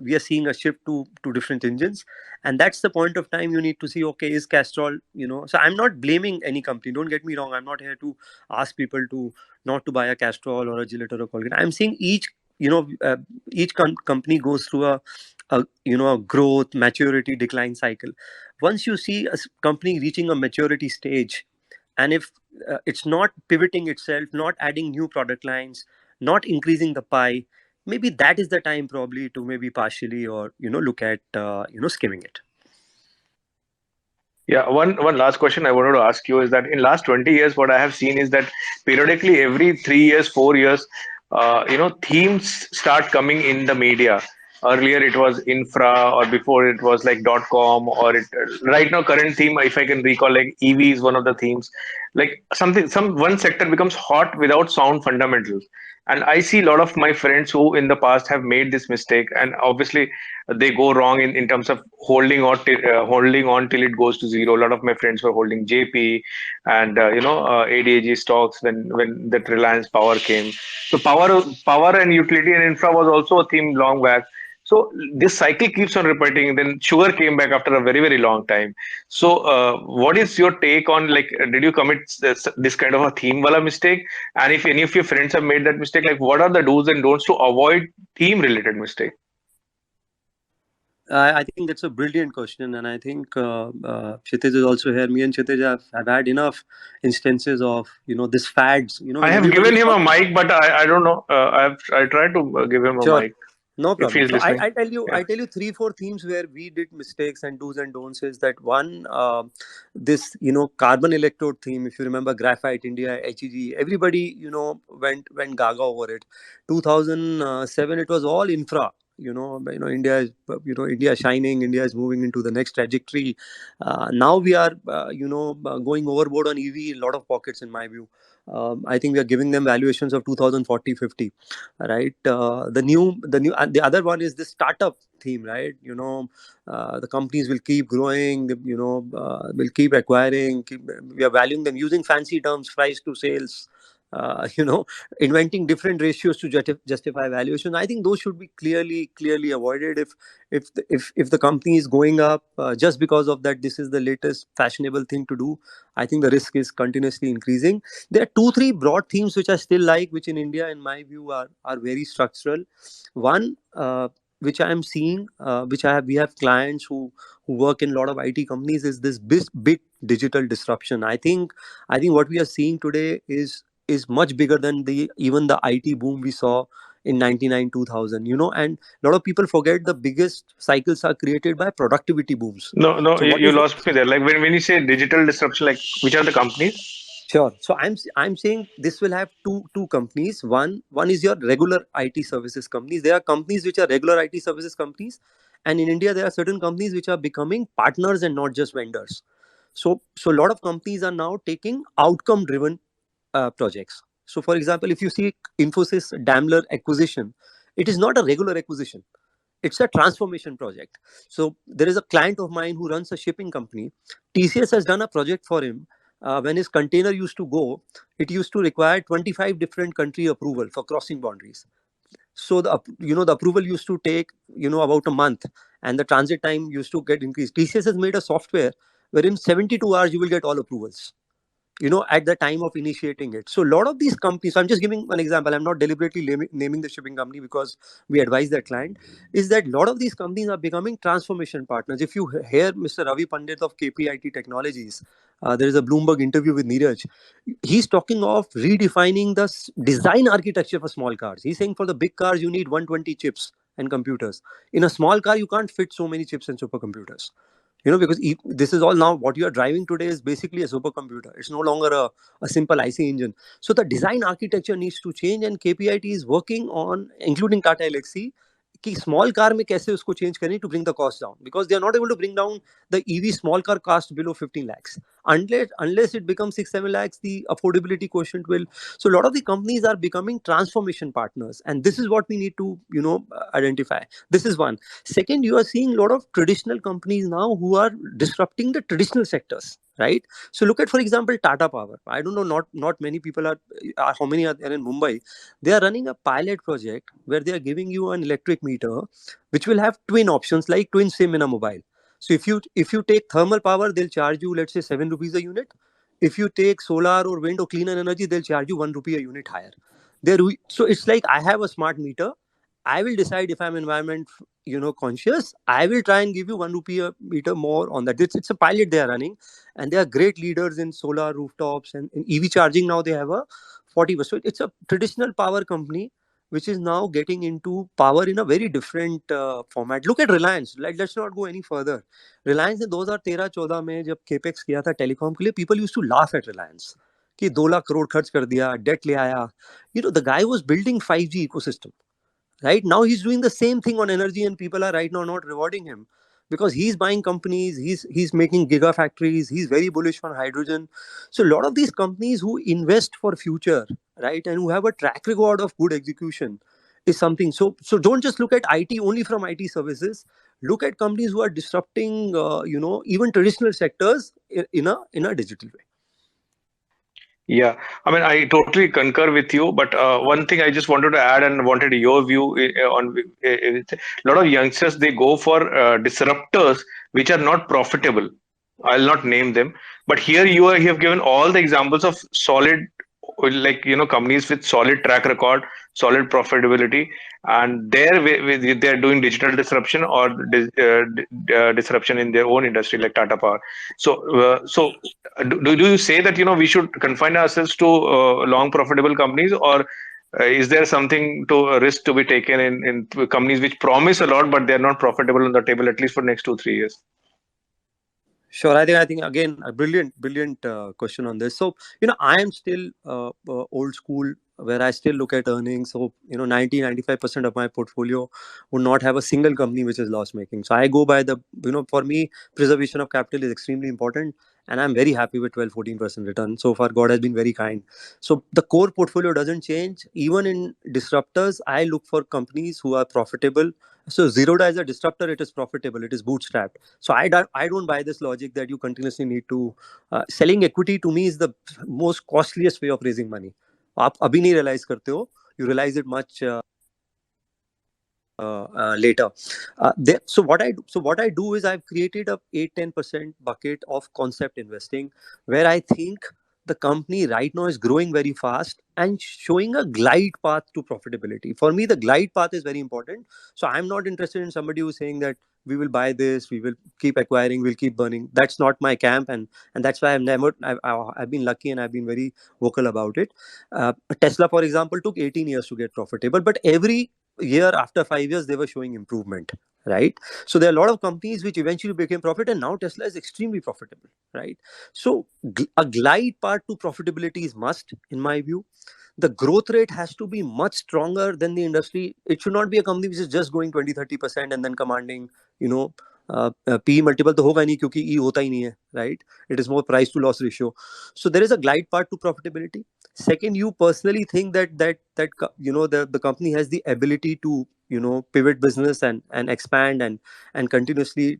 S20: We are seeing a shift to different engines, and that's the point of time you need to see, okay, is Castrol, so I'm not blaming any company, don't get me wrong. I'm not here to ask people to not to buy a Castrol or a Gillette or a Colgate. I'm saying each company goes through a growth, maturity, decline cycle. Once you see a company reaching a maturity stage, and if it's not pivoting itself, not adding new product lines, not increasing the pie, maybe that is the time probably to maybe partially, or look at skimming it.
S15: Yeah, one last question I wanted to ask you is that in last 20 years, what I have seen is that periodically every 3 years, 4 years, themes start coming in the media. Earlier it was infra, or before it was like .com, or right now current theme, if I can recall, like EV is one of the themes. Like some one sector becomes hot without sound fundamentals. And I see a lot of my friends who in the past have made this mistake, and obviously they go wrong in terms of holding on till it goes to zero. A lot of my friends were holding JP and ADAG stocks when that Reliance Power came. So power and utility and infra was also a theme long back. So this cycle keeps on repeating. Then sugar came back after a very very long time. So what is your take on, like, did you commit this kind of a theme wala mistake? And if any of your friends have made that mistake, like what are the do's and don'ts to avoid theme related mistake?
S20: I think that's a brilliant question, and I think Kshitij is also here. Me and Kshitij have had enough instances of this fads.
S15: I
S20: When
S15: have
S20: everybody
S15: given
S20: is
S15: him a
S20: talking.
S15: mic, but I don't know. I tried to give him a
S20: Sure.
S15: mic
S20: No
S15: if
S20: problem.
S15: he's
S20: So I,
S15: listening.
S20: I tell you,
S15: Yeah.
S20: I tell you 3-4 themes where we did mistakes and do's and don'ts. Is that one? This carbon electrode theme. If you remember, Graphite India, HEG, everybody went gaga over it. 2007, it was all infra. India is India shining. India is moving into the next trajectory. Now we are going overboard on EV. A lot of pockets, in my view. I think we are giving them valuations of 2040, 50, right? The other one is this startup theme, right? The companies will keep growing, will keep acquiring, we are valuing them using fancy terms, price to sales, inventing different ratios to justify valuation. I think those should be clearly avoided. If the company is going up just because of that, this is the latest fashionable thing to do. I think the risk is continuously increasing. There are two three broad themes which I still like, which in India in my view are very structural. One, which I am seeing, we have clients who work in a lot of IT companies, is this big digital disruption. I think what we are seeing today is much bigger than the even the IT boom we saw in 99 2000. And a lot of people forget the biggest cycles are created by productivity booms.
S15: No, no,
S20: So
S15: you,
S20: what
S15: you
S20: is
S15: lost me there. Like when you say digital disruption, like which are the companies?
S20: Sure. So I'm saying this will have two companies. One is your regular IT services companies. There are companies which are regular IT services companies, and in India there are certain companies which are becoming partners and not just vendors. So a lot of companies are now taking outcome driven projects. So for example, if you see Infosys Daimler acquisition, it is not a regular acquisition, it's a transformation project. So there is a client of mine who runs a shipping company. TCS has done a project for him. When his container used to go, it used to require 25 different country approval for crossing boundaries. So the approval used to take about a month, and the transit time used to get increased. TCS has made a software wherein 72 hours you will get all approvals, at the time of initiating it. So a lot of these companies, so I'm just giving an example, I'm not deliberately naming the shipping company because we advise that client, is that a lot of these companies are becoming transformation partners. If you hear Mr. Ravi Pandit of KPIT Technologies, there is a Bloomberg interview with Neeraj. He's talking of redefining the design architecture for small cars. He's saying for the big cars you need 120 chips and computers. In a small car you can't fit so many chips and supercomputers. Because this is all now what you are driving today is basically a supercomputer. It's no longer a simple IC engine. So the design architecture needs to change, and KPIT is working on, including Tata Elxsi, कि small car में कैसे उसको change करें to bring the cost down, because they are not able to bring down the EV small car cost below 15 lakhs. Unless it becomes 6-7 lakhs, the affordability quotient will. So a lot of the companies are becoming transformation partners, and this is what we need to identify. This is one. Second, you are seeing a lot of traditional companies now who are disrupting the traditional sectors, right? So look at, for example, Tata Power. I don't know, not many people how many are there in Mumbai. They are running a pilot project where they are giving you an electric meter which will have twin options, like twin SIM in a mobile. So if you take thermal power, they'll charge you, let's say, 7 rupees a unit. If you take solar or wind or cleaner energy, they'll charge you 1 rupee a unit higher. So it's like I have a smart meter. I will decide if I'm environment conscious. I will try and give you 1 rupee a meter more on that. It's a pilot they are running, and they are great leaders in solar rooftops and in EV charging. Now they have a 40%. So it's a traditional power company which is now getting into power in a very different format. Look at Reliance. Let's not go any further. Reliance ने 2013-14 में जब capex किया था telecom के लिए, people used to laugh at Reliance कि 2 लाख करोड़ खर्च कर दिया, debt ले आया. The guy was building 5G ecosystem. Right now he's doing the same thing on energy, and people are right now not rewarding him because he's buying companies, he's making gigafactories, he's very bullish on hydrogen. So a lot of these companies who invest for future, right, and who have a track record of good execution is something. So don't just look at IT only from IT services. Look at companies who are disrupting even traditional sectors in a digital way.
S15: Yeah, I mean, I totally concur with you. But one thing I just wanted to add and wanted your view on a lot of youngsters, they go for disruptors which are not profitable. I'll not name them, but here you have given all the examples of solid, like companies with solid track record, solid profitability, and they're doing digital disruption or disruption in their own industry, like Tata Power. So do you say that we should confine ourselves to long profitable companies, or is there something to a risk to be taken in companies which promise a lot but they're not profitable on the table, at least for next 2-3 years?
S20: Sure. I think again a brilliant question on this. So I am still old school, where I still look at earnings. So 90-95% of my portfolio would not have a single company which is loss making. So I go by the for me, preservation of capital is extremely important, and I'm very happy with 12-14% return so far. God has been very kind. So the core portfolio doesn't change. Even in disruptors, I look for companies who are profitable. So Zerodha is a disruptor. It is profitable. It is bootstrapped. So I don't buy this logic that you continuously need to selling equity. To me is the most costliest way of raising money. आप अभी नहीं realize करते हो, you realize it much later. So what I do is I've created a 8-10% bucket of concept investing, where I think the company right now is growing very fast and showing a glide path to profitability. For me, the glide path is very important. So I'm not interested in somebody who's saying that we will buy this, we will keep acquiring, we'll keep burning. That's not my camp, and that's why I've been lucky and I've been very vocal about it. Tesla, for example, took 18 years to get profitable, but every year after 5 years they were showing improvement, right? So there are a lot of companies which eventually became profit, and now Tesla is extremely profitable, right? So a glide path to profitability is must, in my view. The growth rate has to be much stronger than the industry. It should not be a company which is just going 20-30% and then commanding, you know, P multiple तो होगा नहीं क्योंकि E होता ही नहीं है, right? It is more price to loss ratio. So there is a glide path to profitability. Second, you personally think that you know the company has the ability to, you know, pivot business and expand and continuously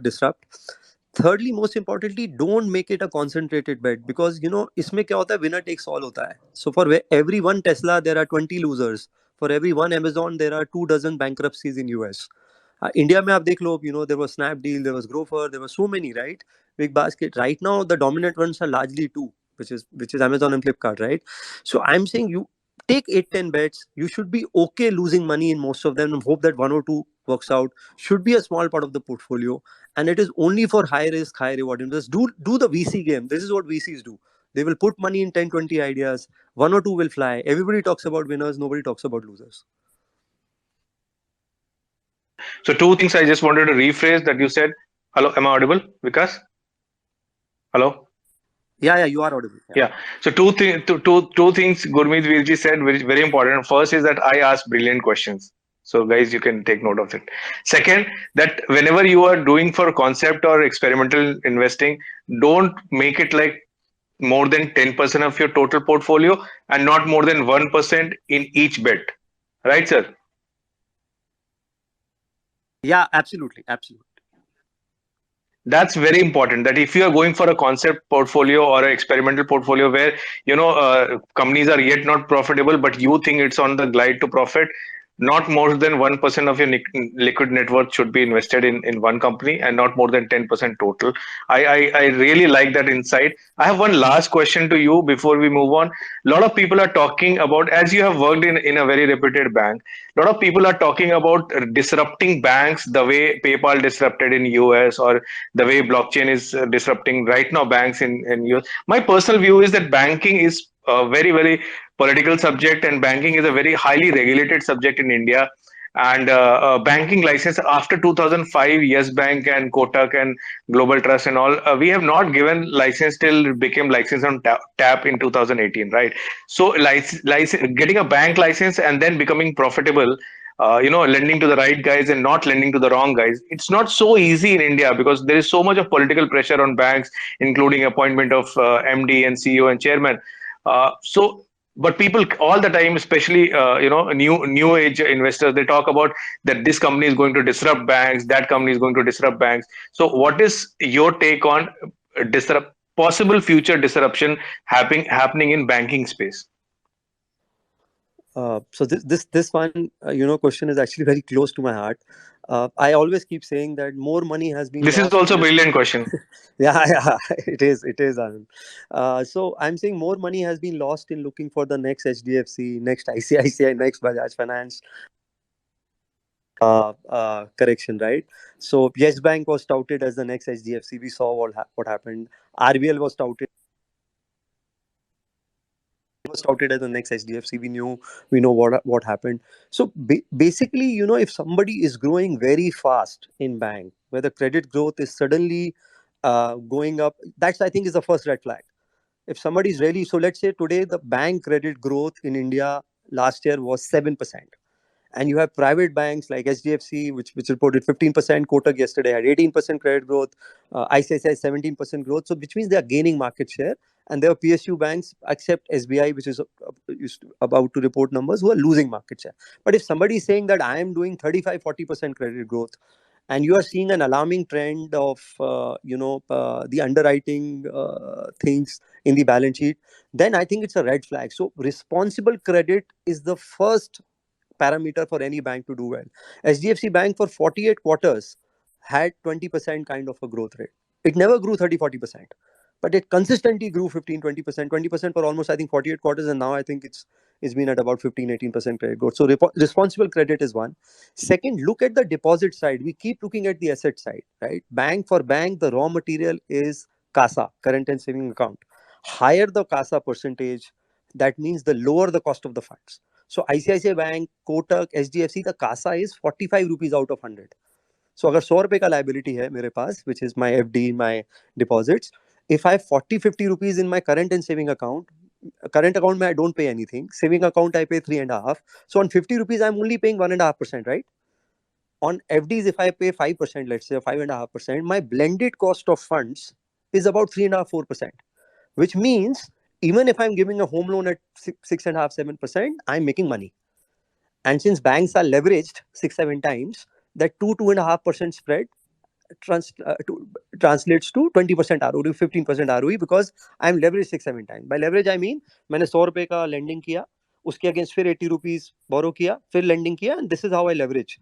S20: disrupt. Thirdly, most importantly, don't make it a concentrated bet, because you know इसमें क्या होता है, winner takes all होता है. So for every one Tesla there are 20 losers. For every one Amazon there are 2 dozen bankruptcies in US. India में आप देख लो, you know, there was Snapdeal, there was Grover, there were so many, right? Big basket. Right now the dominant ones are largely two, which is Amazon and Flipkart, right? So I'm saying you take 8-10 bets. You should be okay losing money in most of them and hope that one or two works out. Should be a small part of the portfolio, and it is only for high risk, high reward investors. Do the VC game. This is what VCs do. They will put money in 10-20 ideas. One or two will fly. Everybody talks about winners. Nobody talks about losers.
S15: So two things I just wanted to rephrase that you said. Hello, am I audible, Vikas? Hello.
S20: Yeah, you are audible.
S15: Yeah. So two things Gurmeet Virji said, which is very important. First is that I asked brilliant questions. So guys, you can take note of it. Second, that whenever you are doing for concept or experimental investing, don't make it like more than 10% of your total portfolio and not more than 1% in each bet. Right, sir?
S20: Yeah, absolutely.
S15: That's very important, that if you are going for a concept portfolio or an experimental portfolio where companies are yet not profitable, but you think it's on the glide to profit, not more than 1% of your liquid net worth should be invested in one company, and not more than 10% total. I really like that insight. I have one last question to you before we move on. A lot of people are talking about, as you have worked in a very reputed bank, a lot of people are talking about disrupting banks the way PayPal disrupted in US, or the way blockchain is disrupting right now banks in US. My personal view is that banking is a very, very political subject, and banking is a very highly regulated subject in India. And banking license after 2005, Yes Bank and Kotak and Global Trust and all, we have not given license till it became license on tap in 2018, right? So license, getting a bank license and then becoming profitable, lending to the right guys and not lending to the wrong guys. It's not so easy in India because there is so much of political pressure on banks, including appointment of MD and CEO and chairman. But people all the time, especially new age investors, they talk about that this company is going to disrupt banks, that company is going to disrupt banks. So, what is your take on possible future disruption happening in banking space?
S20: So this one question is actually very close to my heart. I always keep saying that more money has been
S15: This is
S20: lost.
S15: also a brilliant question.
S20: yeah, it is, Anand. So I'm saying more money has been lost in looking for the next HDFC, next ICICI, next Bajaj Finance. Correction, right? So Yes Bank was touted as the next HDFC. We saw what happened. RBL was touted as the next HDFC. We know what happened. So basically, if somebody is growing very fast in bank, where the credit growth is suddenly going up, that's, I think, is the first red flag. If somebody is really, so let's say today the bank credit growth in India last year was 7%. And you have private banks like HDFC, which reported 15%. Kotak yesterday had 18% credit growth. ICICI 17% growth. So which means they are gaining market share. And there are PSU banks, except SBI, which is about to report numbers, who are losing market share. But if somebody is saying that I am doing 35-40% credit growth, and you are seeing an alarming trend of the underwriting things in the balance sheet, then I think it's a red flag. So responsible credit is the first parameter for any bank to do well. HDFC Bank for 48 quarters had 20% kind of a growth rate. It never grew 30-40%, but it consistently grew 15-20%, 20% for almost, I think, 48 quarters, and now I think it's been at about 15-18% credit growth. So responsible credit is one. Second, look at the deposit side. We keep looking at the asset side, right? Bank for bank, the raw material is CASA, current and saving account. Higher the CASA percentage, that means the lower the cost of the funds. So ICICI Bank, Kotak, HDFC, the CASA is 45 rupees out of 100. So अगर 100 रुपए का liability है मेरे पास, which is my FD, my deposits, if I have 40-50 rupees in my current and saving account, current account I don't pay anything, saving account I pay 3.5. So on 50 rupees I'm only paying 1.5%, right? On FDs, if I pay 5%, let's say 5.5%, my blended cost of funds is about 3.5-4%, which means even if I'm giving a home loan at 6.5-7%, I'm making money. And since banks are leveraged 6-7 times, that 2-2.5% spread translates to 20% ROE, 15% ROE, because I'm leveraged 6-7 times. By leverage I mean मैंने 100 रुपए का lending किया, उसके against फिर 80 rupees borrow किया, फिर lending किया, and this is how I leverage.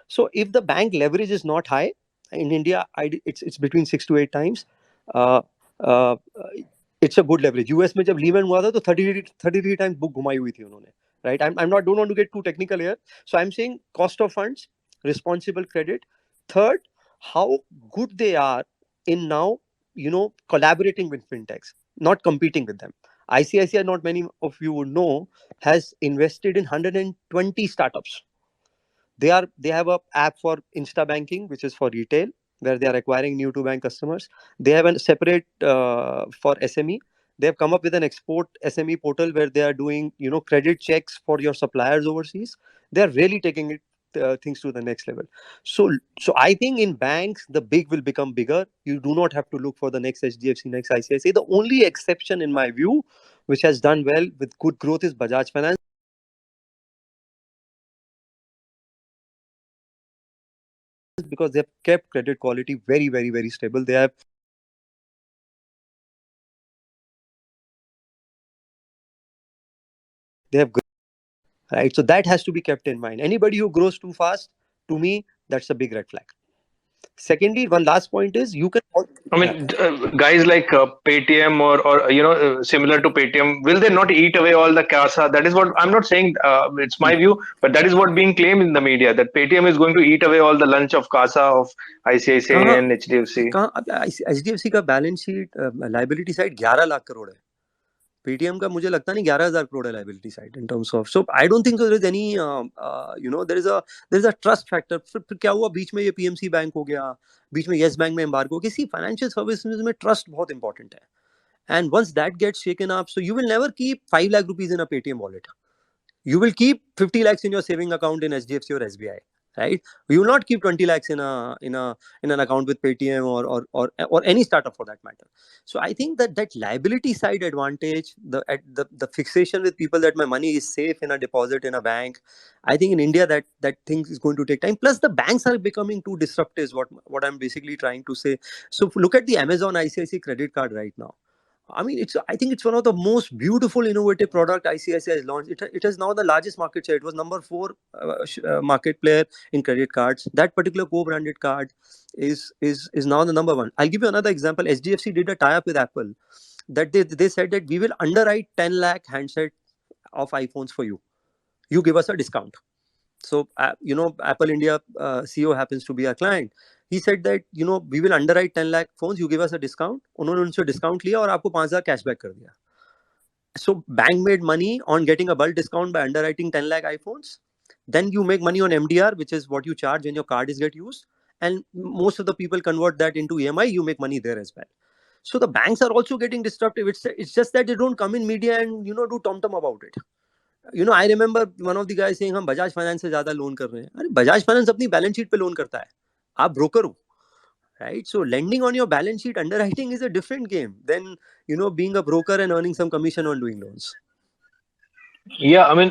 S20: So if the bank leverage is not high in India, it's between 6-8 times. Uh, it's a good leverage. US में जब Lehman हुआ था तो 33 times book घुमाई हुई थी उन्होंने, right? I'm not, don't want to get too technical here. So I'm saying cost of funds, responsible credit. Third, how good they are in now, collaborating with fintechs, not competing with them. ICICI, not many of you would know, has invested in 120 startups. They have a app for Insta banking, which is for retail, where they are acquiring new to bank customers. They have a separate for SME. They have come up with an export SME portal where they are doing credit checks for your suppliers overseas. They are really taking it things to the next level. So I think in banks the big will become bigger. You do not have to look for the next HDFC, next ICICI. The only exception in my view, which has done well with good growth, is Bajaj Finance, because they have kept credit quality very, very, very stable. They have right. So that has to be kept in mind. Anybody who grows too fast, to me, that's a big red flag. Secondly, one last point is you can.
S15: I mean, guys like Paytm or similar to Paytm, will they not eat away all the CASA? That is what I'm not saying. It's my view, but that is what being claimed in the media, that Paytm is going to eat away all the lunch of CASA of ICICI and HDFC.
S20: HDFC का balance sheet liability side 11 lakh crore है. Paytm का मुझे लगता नहीं 11,000 करोड़ है liability side in terms of. So I don't think there is any there is a trust factor. फिर क्या हुआ बीच में, ये पीएमसी बैंक हो गया, बीच में येस बैंक में एम्बार्गो. किसी फाइनेंशियल सर्विसेज में ट्रस्ट बहुत इंपॉर्टेंट है, and once that gets shaken up, so you will never keep 5 lakh rupees in a Paytm wallet. You will keep 50 lakhs in your saving account in HDFC or SBI, right? You will not keep 20 lakhs in an account with Paytm or any startup for that matter. So I think that liability side advantage, the fixation with people that my money is safe in a deposit in a bank, I think in India that thing is going to take time. Plus the banks are becoming too disruptive, is what I'm basically trying to say. So look at the Amazon ICICI credit card right now. I mean, I think it's one of the most beautiful, innovative product ICICI has launched. It is now the largest market share. It was number 4 market player in credit cards. That particular co-branded card is now the number 1. I'll give you another example. HDFC did a tie-up with Apple that they said that we will underwrite 10 lakh handset of iPhones for you. You give us a discount. So, Apple India CEO happens to be a client. He said that, we will underwrite 10 lakh phones, you give us a discount. उन्होंने उनसे discount लिया और आपको 5,000 cashback कर दिया. So bank made money on getting a bulk discount by underwriting 10 lakh iPhones. Then you make money on MDR, which is what you charge when your card is get used. And most of the people convert that into EMI, you make money there as well. So the banks are also getting disruptive. It's just that they don't come in media and, do tom-tom about it. I remember one of the guys saying हम Bajaj finance से ज्यादा loan कर रहे हैं. अरे Bajaj finance अपनी balance sheet पे loan करता है, आप ब्रोकर हो, right? So lending on your balance sheet, underwriting is a different game than being a broker and earning some commission on doing loans.
S15: Yeah, I mean,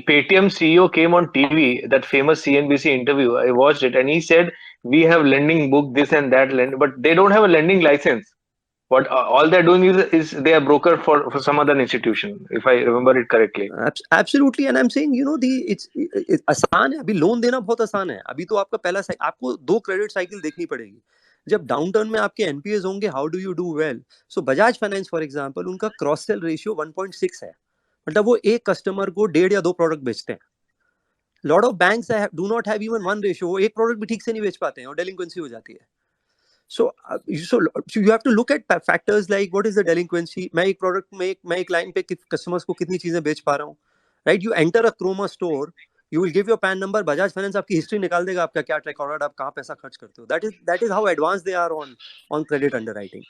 S15: Paytm CEO came on TV, that famous CNBC interview. I watched it, and he said we have lending book, this and that, but they don't have a lending license. What all they're doing is they are broker for some other institution, if I remember it correctly.
S20: Absolutely, and I'm saying it's आसान है. अभी loan देना बहुत आसान है. अभी तो आपका पहला आपको 2 क्रेडिट साइकिल देखनी पड़ेगी. जब डाउन टर्न में आपके एनपीएस होंगे, how do you do well? So Bajaj finance for example, उनका क्रॉस सेल रेशियो 1.6 है. मतलब वो एक कस्टमर को 1.5 या 2 प्रोडक्ट बेचते हैं. Lot of banks do not have even 1 ratio. वो एक प्रोडक्ट भी ठीक से नहीं बेच पाते हैं और डेलिंक्वेंसी हो जाती है. So you have to look at factors like what is the delinquency. मैं एक प्रोडक्ट में मैं एक लाइन पे कस्टमर्स को कितनी चीजें बेच पा रहा हूँ. Right, you enter a Croma store, you will give your PAN number, Bajaj Finance आपकी हिस्ट्री निकाल देगा, आपका क्या ट्रैक रिकॉर्ड, आप कहाँ पैसा खर्च करते हो. That is how advance they are on credit underwriting.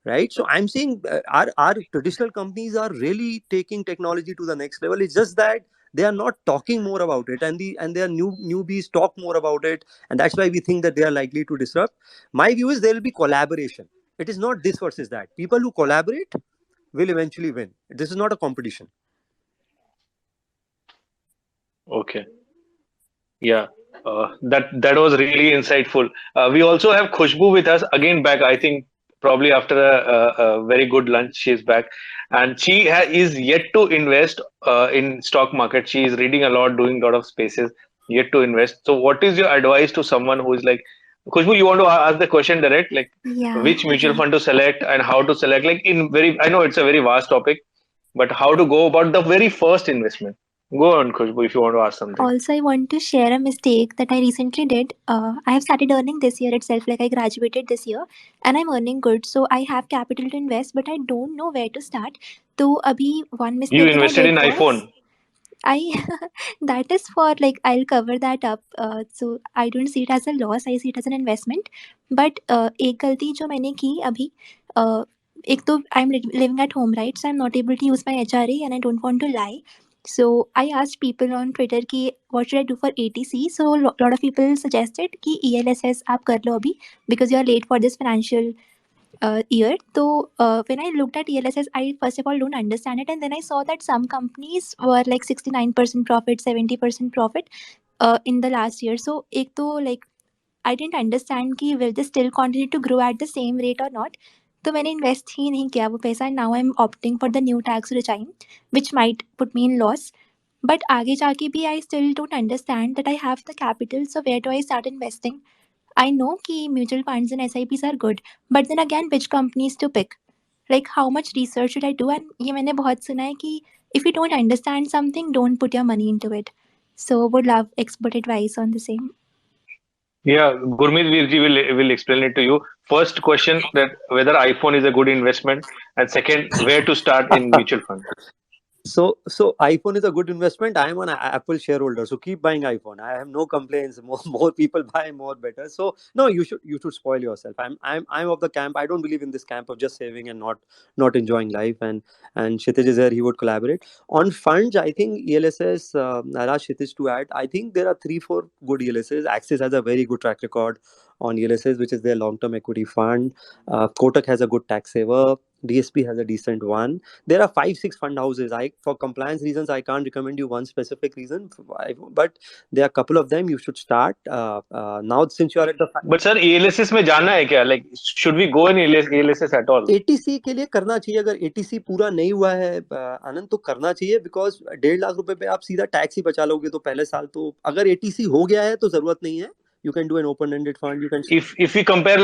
S20: Right, so I'm saying our traditional companies are really taking technology to the next level. It's just that they are not talking more about it, and their newbies talk more about it, and that's why we think that they are likely to disrupt. My view is there will be collaboration. It is not this versus that. People who collaborate will eventually win. This is not a competition.
S15: Okay. Yeah, that was really insightful. We also have Khushbu with us again back. I think probably after a very good lunch, she's back, and she is yet to invest in stock market. She is reading a lot, doing a lot of spaces, yet to invest. So, what is your advice to someone who is like Khushbu? You want to ask the question direct, like
S11: Yeah,
S15: which mutual
S11: yeah.
S15: fund to select and how to select? Like in very, I know it's a very vast topic, but how to go about the very first investment? Go on, Khushbu, if you want to ask something.
S11: Also, I want to share a mistake that I recently did. I have started earning this year itself, like I graduated this year, and I'm earning good. So I have capital to invest, but I don't know where to start. So, abhi one
S15: You
S11: mistake that I
S15: invested in
S11: did was
S15: iPhone.
S11: I that is for like I'll cover that up. So I don't see it as a loss. I see it as an investment. But एक गलती जो मैंने की अभी एक तो I'm living at home, right? So I'm not able to use my HRA and I don't want to lie. So I asked people on Twitter कि what should I do for ATC? So lot of people suggested कि ELSS आप कर लो अभी because you are late for this financial year. So when I looked at ELSS, I first of all don't understand it, and then I saw that some companies were like 69% profit, 70% profit in the last year. So एक तो like I didn't understand कि will this still continue to grow at the same rate or not. तो मैंने invest ही नहीं किया वो पैसा. Now I'm opting for the new tax regime, which might put me in loss. But आगे जाके भी I still don't understand that I have the capital. So where do I start investing? I know कि mutual funds and SIPs are good, but then again, which companies to pick? Like how much research should I do? And ये मैंने बहुत सुना है कि if you don't understand something, don't put your money into it. So would love expert advice on the same.
S15: Yeah, Gurmeet will explain it to you. First question that whether iPhone is a good investment, and second, where to start in mutual fund.
S20: So iPhone is a good investment. I am an Apple shareholder, so keep buying iPhone. I have no complaints. More people buy, more better. So no, you should spoil yourself. I'm of the camp. I don't believe in this camp of just saving and not enjoying life. And Kshitij is there. He would collaborate on funds. I think ELSS. I'll ask Kshitij to add. I think there are 3-4 good ELSS. Axis has a very good track record on ELSS, which is their long-term equity fund. Kotak has a good tax saver. DSP has a decent one. There are 5-6 fund houses. For compliance reasons, I can't recommend you one specific reason, but there are a couple of them you should start. Now, since you are at the
S15: But sir, ELSS में जाना है क्या? Like, should we go in ELSS at all?
S20: ATC के लिए करना चाहिए. अगर ATC पूरा नहीं हुआ है आनंद, तो करना चाहिए, बिकॉज 1.5 लाख रुपए पे आप सीधा टैक्स ही बचा लोगे. तो पहले साल तो अगर ATC हो गया है तो जरूरत नहीं है. You can do an open-ended fund. You can.
S15: If we compare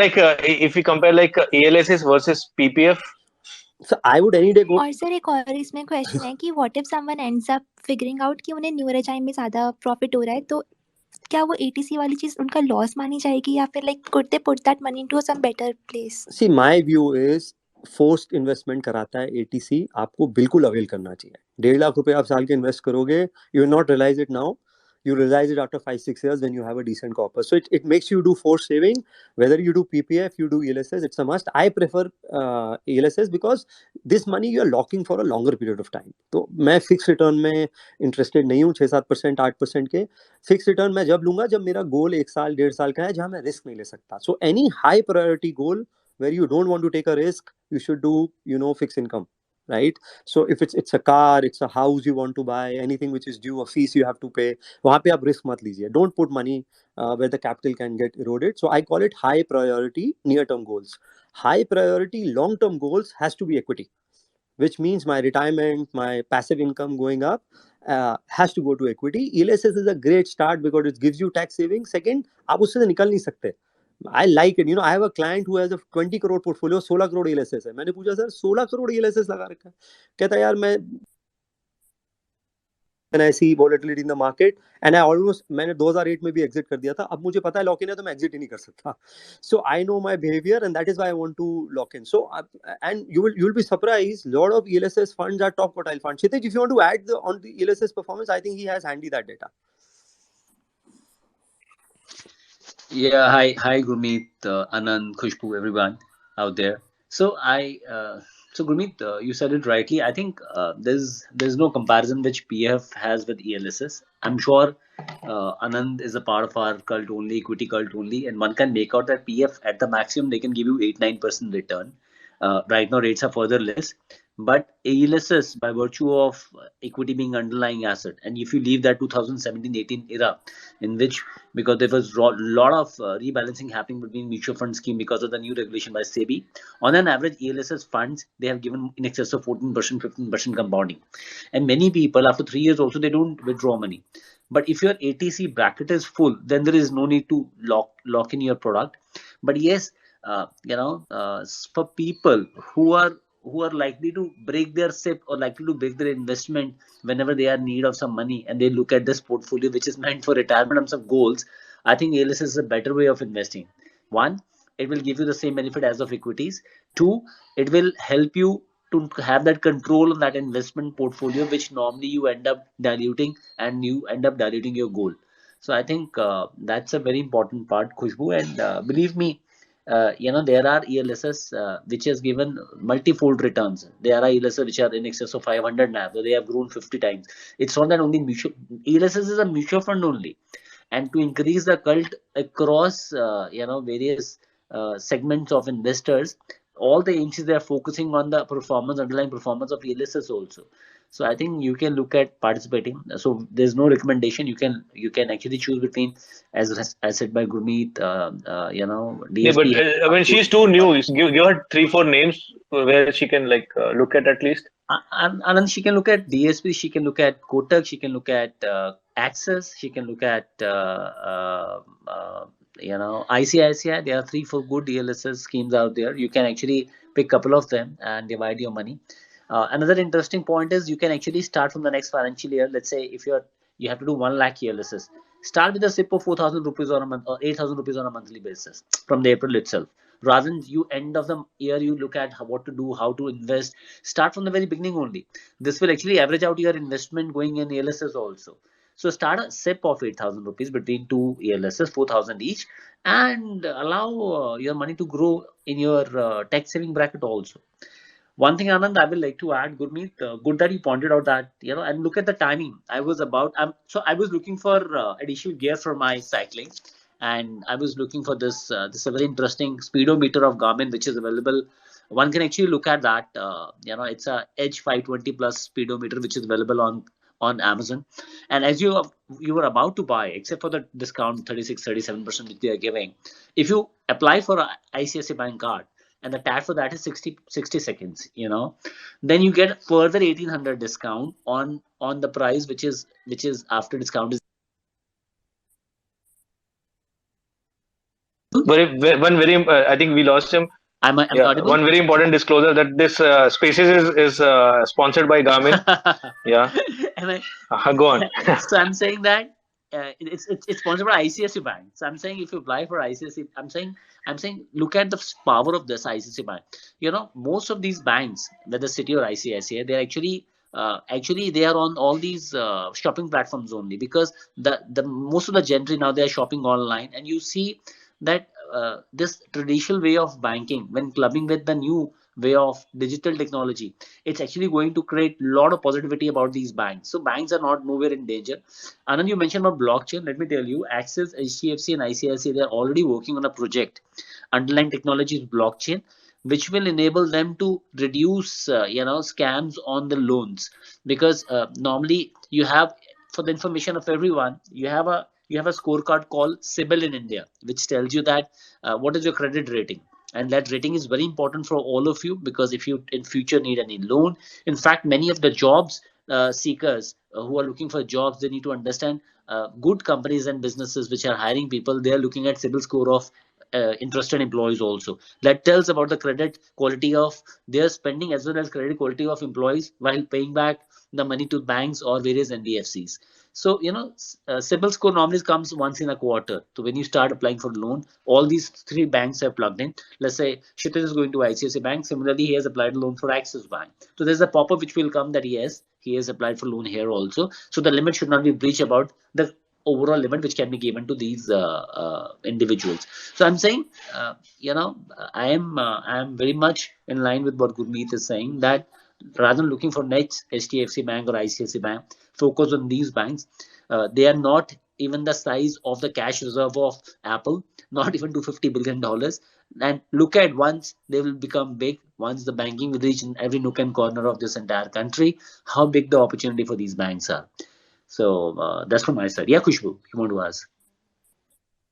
S15: like ELSS versus PPF.
S20: So I would any day go.
S11: और सर एक और इसमें क्वेश्चन है कि what if someone ends up figuring out कि उन्हें न्यू regime में ज़्यादा प्रॉफिट हो रहा है, तो क्या वो ATC वाली चीज़ उनका लॉस मानी जाएगी या फिर like could they put that money into some better place?
S20: See, my view is forced investment कराता है एटीसी. आपको बिल्कुल अवेल करना चाहिए. 1.5 लाख रुपए आप साल के इन्वेस्ट करोगे, you will not realize it now. You realize it after 5-6 years when you have a decent corpus. So it makes you do forced saving. Whether you do PPF, you do ELSS, it's a must. I prefer ELSS because this money you are locking for a longer period of time. तो मैं fix return में interested नहीं हूँ. 6-7%, 8% के fix return मैं जब लूंगा जब मेरा गोल 1 साल 1.5 साल का है, जहाँ मैं रिस्क नहीं ले सकता. So any high priority goal where you don't want to take a risk, you should do fixed income. right? So if it's a car, it's a house you want to buy, anything which is due, a fees you have to pay, वहाँ पे आप risk मत लीजिए. Don't put money where the capital can get eroded. So I call it high priority near-term goals. High priority long-term goals has to be equity, which means my retirement, my passive income going up has to go to equity. ELSS is a great start because it gives you tax savings. Second, आप उससे निकल नहीं सकते. I like it. I have a client who has a 20 crore portfolio, 16 crore ELSS है. मैंने पूछा sir 16 crore ELSS लगा रखा है. कहता यार मैं when I see volatility in the market and I almost मैंने 2008 में भी exit कर दिया था. अब मुझे पता है lock in है तो मैं exit ही नहीं कर सकता. So I know my behavior and that is why I want to lock in. So and you'll be surprised, lot of ELSS funds are top quartile funds. Kshitij, if you want to add on the ELSS performance, I think he has handy that data.
S21: Yeah, hi, Gurmeet, Anand, Khushbu, everyone out there. So so Gurmeet, you said it rightly. I think there's no comparison which PF has with ELSS. I'm sure Anand is a part of our cult only, equity cult only, and one can make out that PF at the maximum they can give you 8-9% return. Right now rates are further less, but ELSS by virtue of equity being underlying asset, and if you leave that 2017-18 era in which because there was a lot of rebalancing happening between mutual fund scheme because of the new regulation by SEBI. On an average, ELSS funds, they have given in excess of 14%, 15% compounding. And many people, after 3 years also, they don't withdraw money. But if your ATC bracket is full, then there is no need to lock in your product. But yes, for people who are likely to break their SIP or likely to break their investment whenever they are in need of some money and they look at this portfolio which is meant for retirement and some goals, I think ALS is a better way of investing. One, it will give you the same benefit as of equities. Two, it will help you to have that control on that investment portfolio which normally you end up diluting and you end up diluting your goal. So I think that's a very important part, Khushbu, and believe me, there are ELSS which has given multifold returns. There are ELSS which are in excess of 500 now, so they have grown 50 times. It's not that only ELSS is a mutual fund only, and to increase the cult across various segments of investors, all the agencies they are focusing on the underlying performance of ELSS also. So I think you can look at participating. So there's no recommendation. You can actually choose between, as said by Gurmeet,
S15: Yeah, but
S21: DSP.
S15: I mean, she's too new. Give her 3-4 names where she can look at least.
S21: And she can look at DSP, she can look at Kotak, she can look at Axis, she can look at ICICI. There are 3-4 good ELSS schemes out there. You can actually pick a couple of them and divide your money. Another interesting point is you can actually start from the next financial year. Let's say if you have to do 1 lakh ELSS, start with a SIP of 4,000 rupees on a month or 8,000 rupees on a monthly basis from the April itself. Rather than you end of the year, you look at what to do, how to invest. Start from the very beginning only. This will actually average out your investment going in ELSS also. So start a SIP of 8,000 rupees between 2 ELSS, 4,000 each, and allow your money to grow in your tax saving bracket also. One thing, Anand, I will like to add, Gurmeet, good that you pointed out that, and look at the timing. I was looking for additional gear for my cycling, and I was looking for this a very interesting speedometer of Garmin, which is available. One can actually look at that. It's a Edge 520 plus speedometer, which is available on Amazon. And as you were about to buy, except for the discount 36-37% which they are giving, if you apply for a ICICI Bank card, and the tag for that is 60 seconds, then you get further 1,800 discount on the price, which is after discount is.
S15: One very, I think we lost him. One very important disclosure that this Spaces is sponsored by Garmin. Yeah. Go on.
S21: So I'm saying that it's sponsored by ICICI Bank. So I'm saying if you apply for ICICI, I'm saying look at the power of this ICICI Bank. Most of these banks, whether Citi or ICICI, they're actually they are on all these shopping platforms only, because the most of the gentry now they are shopping online, and you see that this traditional way of banking, when clubbing with the new way of digital technology, it's actually going to create a lot of positivity about these banks. So banks are not nowhere in danger. Anand, you mentioned about blockchain. Let me tell you, Axis, HDFC and ICICI, they're already working on a project. Underlying technology is blockchain, which will enable them to reduce scams on the loans. Because normally you have, for the information of everyone, you have a scorecard called CIBIL in India, which tells you that what is your credit rating. And that rating is very important for all of you, because if you in future need any loan, in fact many of the jobs seekers who are looking for jobs, they need to understand good companies and businesses which are hiring people, they are looking at CIBIL score of interested employees also. That tells about the credit quality of their spending as well as credit quality of employees while paying back the money to banks or various NBFCs. So, CIBIL score normally comes once in a quarter. So when you start applying for loan, all these three banks are plugged in. Let's say Kshitij is going to ICICI Bank. Similarly, he has applied a loan for Axis Bank. So there's a pop-up which will come that he has applied for loan here also. So the limit should not be breached about the overall limit which can be given to these individuals. So I'm saying, I am very much in line with what Gurmeet is saying, that rather than looking for next HDFC Bank or ICICI Bank, focus on these banks. They are not even the size of the cash reserve of Apple, not even $250 billion. And look at, once they will become big, once the banking will reach in every nook and corner of this entire country, how big the opportunity for these banks are. So that's from my side. Yeah, Khushbu, you want to ask?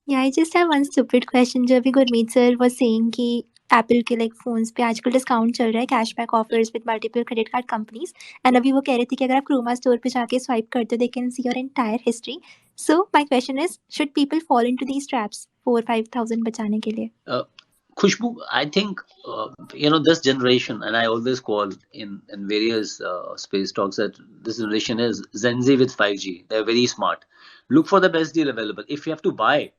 S11: Yeah, I just have one stupid question. जो अभी Gurmeet sir was saying कि Apple के like phones पे आजकल discount चल रहा है, cashback offers with multiple credit card companies. And अभी वो कह रहे थे कि अगर आप Chroma store पे जाके swipe करते हो, they can see your entire history. So my question is, should people fall into these traps 4-5,000 बचाने के लिए?
S21: Khushbu, I think this generation, and I always call in various space talks that this generation is Gen Z with 5G. They're very smart. Look for the best deal available. If you have to buy,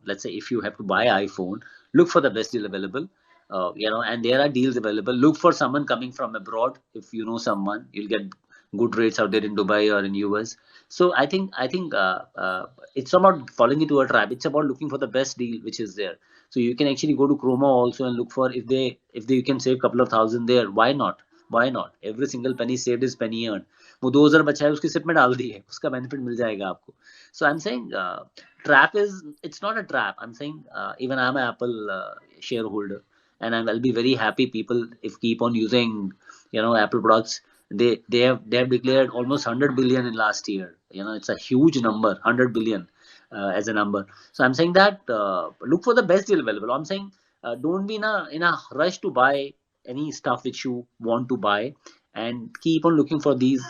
S21: let's say if you have to buy iPhone, look for the best deal available. And there are deals available. Look for someone coming from abroad. If you know someone, you'll get good rates out there in Dubai or in US. So I think it's not about falling into a trap. It's about looking for the best deal which is there. So you can actually go to Chroma also and look for, if they you can save a couple of thousand there. Why not? Why not? Every single penny saved is penny earned. वो 2000 बचा है उसकी SIP में डाल दी है, उसका benefit मिल जाएगा आपको. So I'm saying trap is, it's not a trap. I'm saying even I'm an Apple shareholder, and I'll be very happy people if keep on using Apple products. They have declared almost 100 billion in last year. It's a huge number, 100 billion as a number. So I'm saying that look for the best deal available. I'm saying don't be in a rush to buy any stuff which you want to buy, and keep on looking for these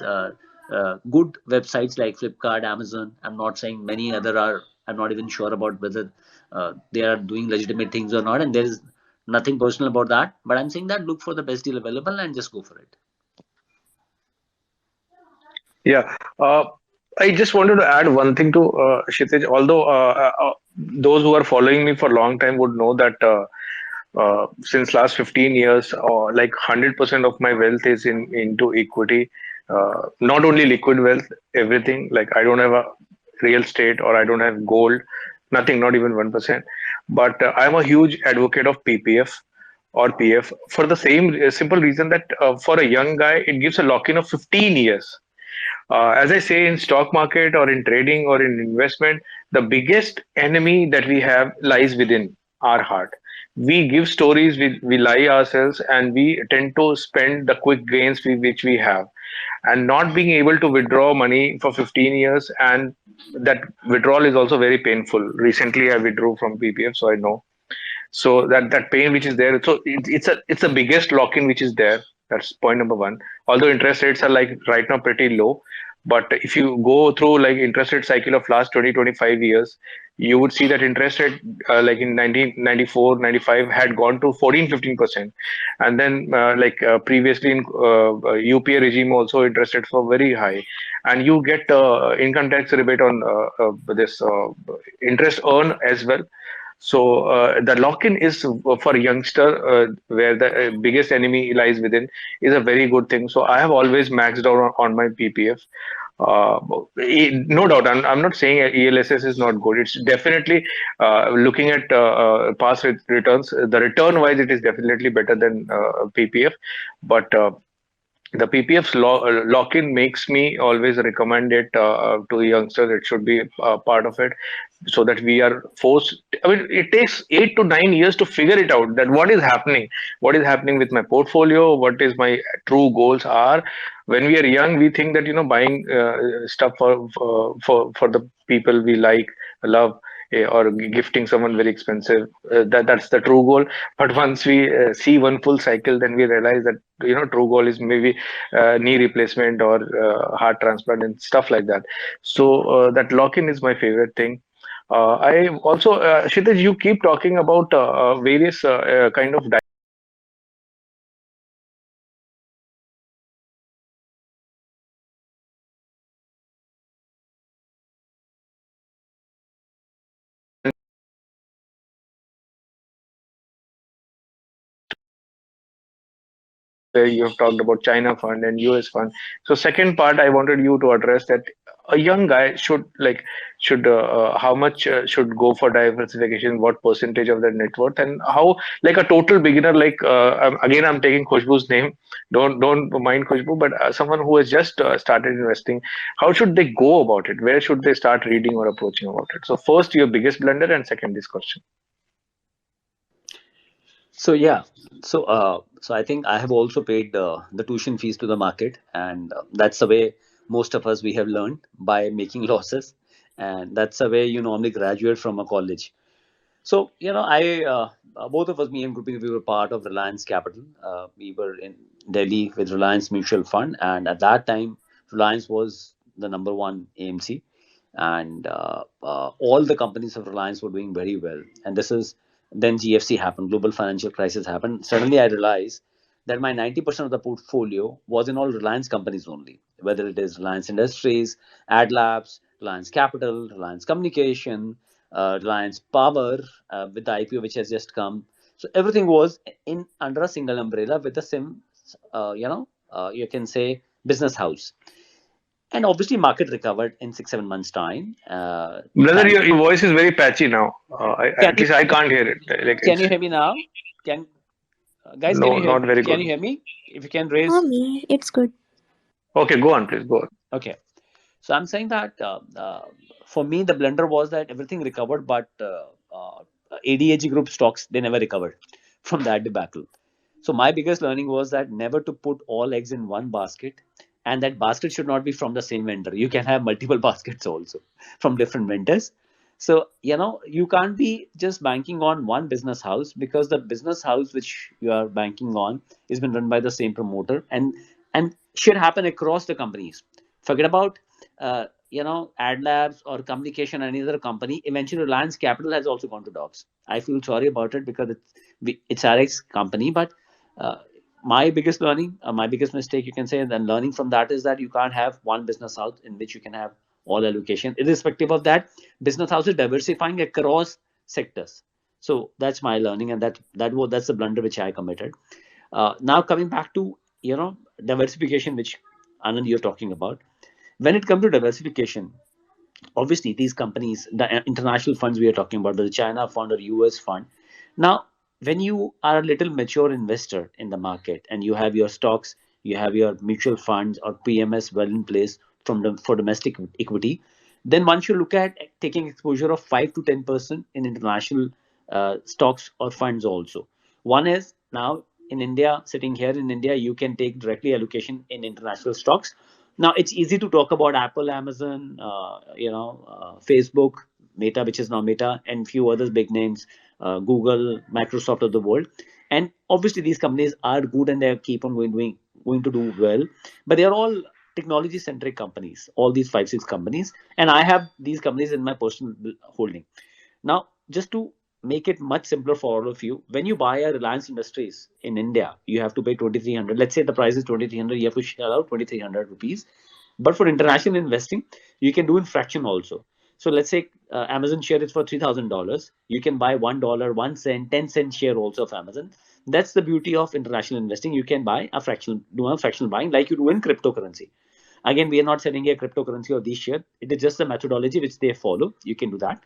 S21: good websites like Flipkart, Amazon. I'm not saying many other are. I'm not even sure about whether they are doing legitimate things or not, and there is nothing personal about that. But I'm saying that look for the best deal available and just go for it.
S15: Yeah. I just wanted to add one thing to Kshitij. Although those who are following me for a long time would know that since last 15 years, like 100% of my wealth is into equity. Not only liquid wealth, everything. Like I don't have a real estate or I don't have gold, nothing, not even 1%. But I'm a huge advocate of PPF or PF for the same simple reason that for a young guy, it gives a lock-in of 15 years. As I say, in stock market or in trading or in investment, the biggest enemy that we have lies within our heart. We give stories, we lie ourselves, and we tend to spend the quick gains which we have. And not being able to withdraw money for 15 years, and that withdrawal is also very painful. Recently, I withdrew from PPF, so I know. So that pain which is there, so it's the biggest lock-in which is there. That's point number one. Although interest rates are like right now pretty low, but if you go through like interest rate cycle of last 20-25 years, you would see that interest rate like in 1994 95 had gone to 14-15%. And then previously in UPA regime also interest rates were very high, and you get income tax rebate on this interest earn as well. So the lock-in is for youngster, where the biggest enemy lies within, is a very good thing. So I have always maxed out on my PPF. No doubt, I'm not saying ELSS is not good. It's definitely looking at past returns. The return wise, it is definitely better than PPF. But the PPF's lock-in makes me always recommend it to youngsters. It should be part of it, so that we are forced. I mean, it takes 8 to 9 years to figure it out, that what is happening with my portfolio, what is my true goals are. When we are young, we think that buying stuff for the people we like, love, or gifting someone very expensive, that's the true goal. But once we see one full cycle, then we realize that true goal is maybe knee replacement or heart transplant and stuff like that. So that lock-in is my favorite thing. I also, Kshitij, you keep talking about various kind of where you have talked about China fund and US fund. So second part, I wanted you to address that a young guy should how much should go for diversification, what percentage of their net worth, and how, like a total beginner, like again I'm taking Khushbu's name. Don't mind Khushbu, but someone who has just started investing, how should they go about it? Where should they start reading or approaching about it? So first, your biggest blunder, and second, this question.
S21: So yeah, so I think I have also paid the tuition fees to the market, and that's the way most of us we have learned by making losses, and that's the way you normally graduate from a college. So I both of us, me and Groupie, we were part of Reliance Capital. We were in Delhi with Reliance Mutual Fund, and at that time, Reliance was the number one AMC, and all the companies of Reliance were doing very well. And this is then GFC happened, global financial crisis happened. Suddenly, I realized that my 90% of the portfolio was in all Reliance companies only, whether it is Reliance Industries, Ad Labs, Reliance Capital, Reliance Communication, Reliance Power, with the IPO which has just come. So everything was in under a single umbrella with the same, you can say business house. And obviously, market recovered in 6 7 months time.
S15: Brother,
S21: Thanks.
S15: your voice is very patchy now.
S21: Can
S15: At
S21: you
S15: least I can't hear it. Like
S21: can you
S15: it's
S21: hear me now? Can guys, can
S15: no,
S21: you hear
S15: not
S21: me?
S15: very
S21: Can
S15: good.
S21: you hear me? If you can
S11: For
S21: raise.
S11: me, it's good.
S15: Okay, go on, please go on.
S21: Okay. So I'm saying that for me, the blunder was that everything recovered, but ADAG group stocks, they never recovered from that debacle. So my biggest learning was that never to put all eggs in one basket, and that basket should not be from the same vendor. You can have multiple baskets also from different vendors. So you can't be just banking on one business house, because the business house which you are banking on is been run by the same promoter, and should happen across the companies. Forget about Ad Labs or Communication, any other company. Eventually, Reliance Capital has also gone to dogs. I feel sorry about it because it's our ex company. But uh, my biggest learning, my biggest mistake, you can say, and then learning from that is that you can't have one business house in which you can have all allocation. Irrespective of that, business house is diversifying across sectors. So that's my learning, and that's the blunder which I committed. Now coming back to diversification, which Anand you're talking about. When it comes to diversification, obviously these companies, the international funds we are talking about, the China fund or US fund. Now, when you are a little mature investor in the market and you have your stocks, you have your mutual funds or PMS well in place for domestic equity, then one should look at taking exposure of 5 to 10% in international stocks or funds also. One is now in India, sitting here in India, you can take directly allocation in international stocks. Now it's easy to talk about Apple, Amazon, Facebook, Meta, which is now Meta, and few others big names, Google, Microsoft of the world. And obviously these companies are good and they keep on going to do well, but they are all technology centric companies, all these 5 6 companies, and I have these companies in my personal holding. Now, just to make it much simpler for all of you, when you buy a Reliance Industries in India, you have to pay 2,300. Let's say the price is 2,300, you have to shell out 2,300 rupees. But for international investing, you can do in fraction also. So let's say Amazon share is for $3,000. You can buy $1, 1 cent, 10 cent share also of Amazon. That's the beauty of international investing. You can buy do a fractional buying like you do in cryptocurrency. Again, we are not selling a cryptocurrency or this share. It is just a methodology which they follow. You can do that.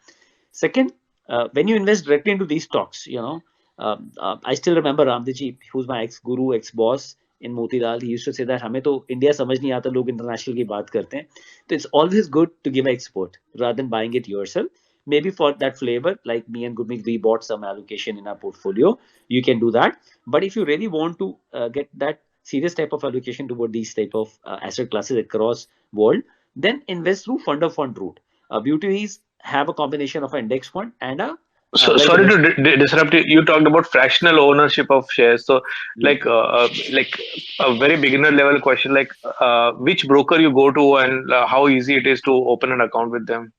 S21: Second, when you invest directly into these stocks, I still remember Ramdeji, who's my ex-guru, ex-boss. in Motilal. He used to say that हमें तो India समझ नहीं आता, लोग international की बात करते हैं. So it's always good to give export rather than buying it yourself. Maybe for that flavor, like me and Gurmeet, we bought some allocation in our portfolio. You can do that. But if you really want to get that serious type of allocation toward these type of asset classes across world, then invest through fund of fund route. Beauty is have a combination of an index fund and a
S15: So
S21: well
S15: sorry to
S21: diversified.
S15: disrupt you. You talked about fractional ownership of shares. So like a very beginner level question, like which broker you go to and how easy it is to open an account with them.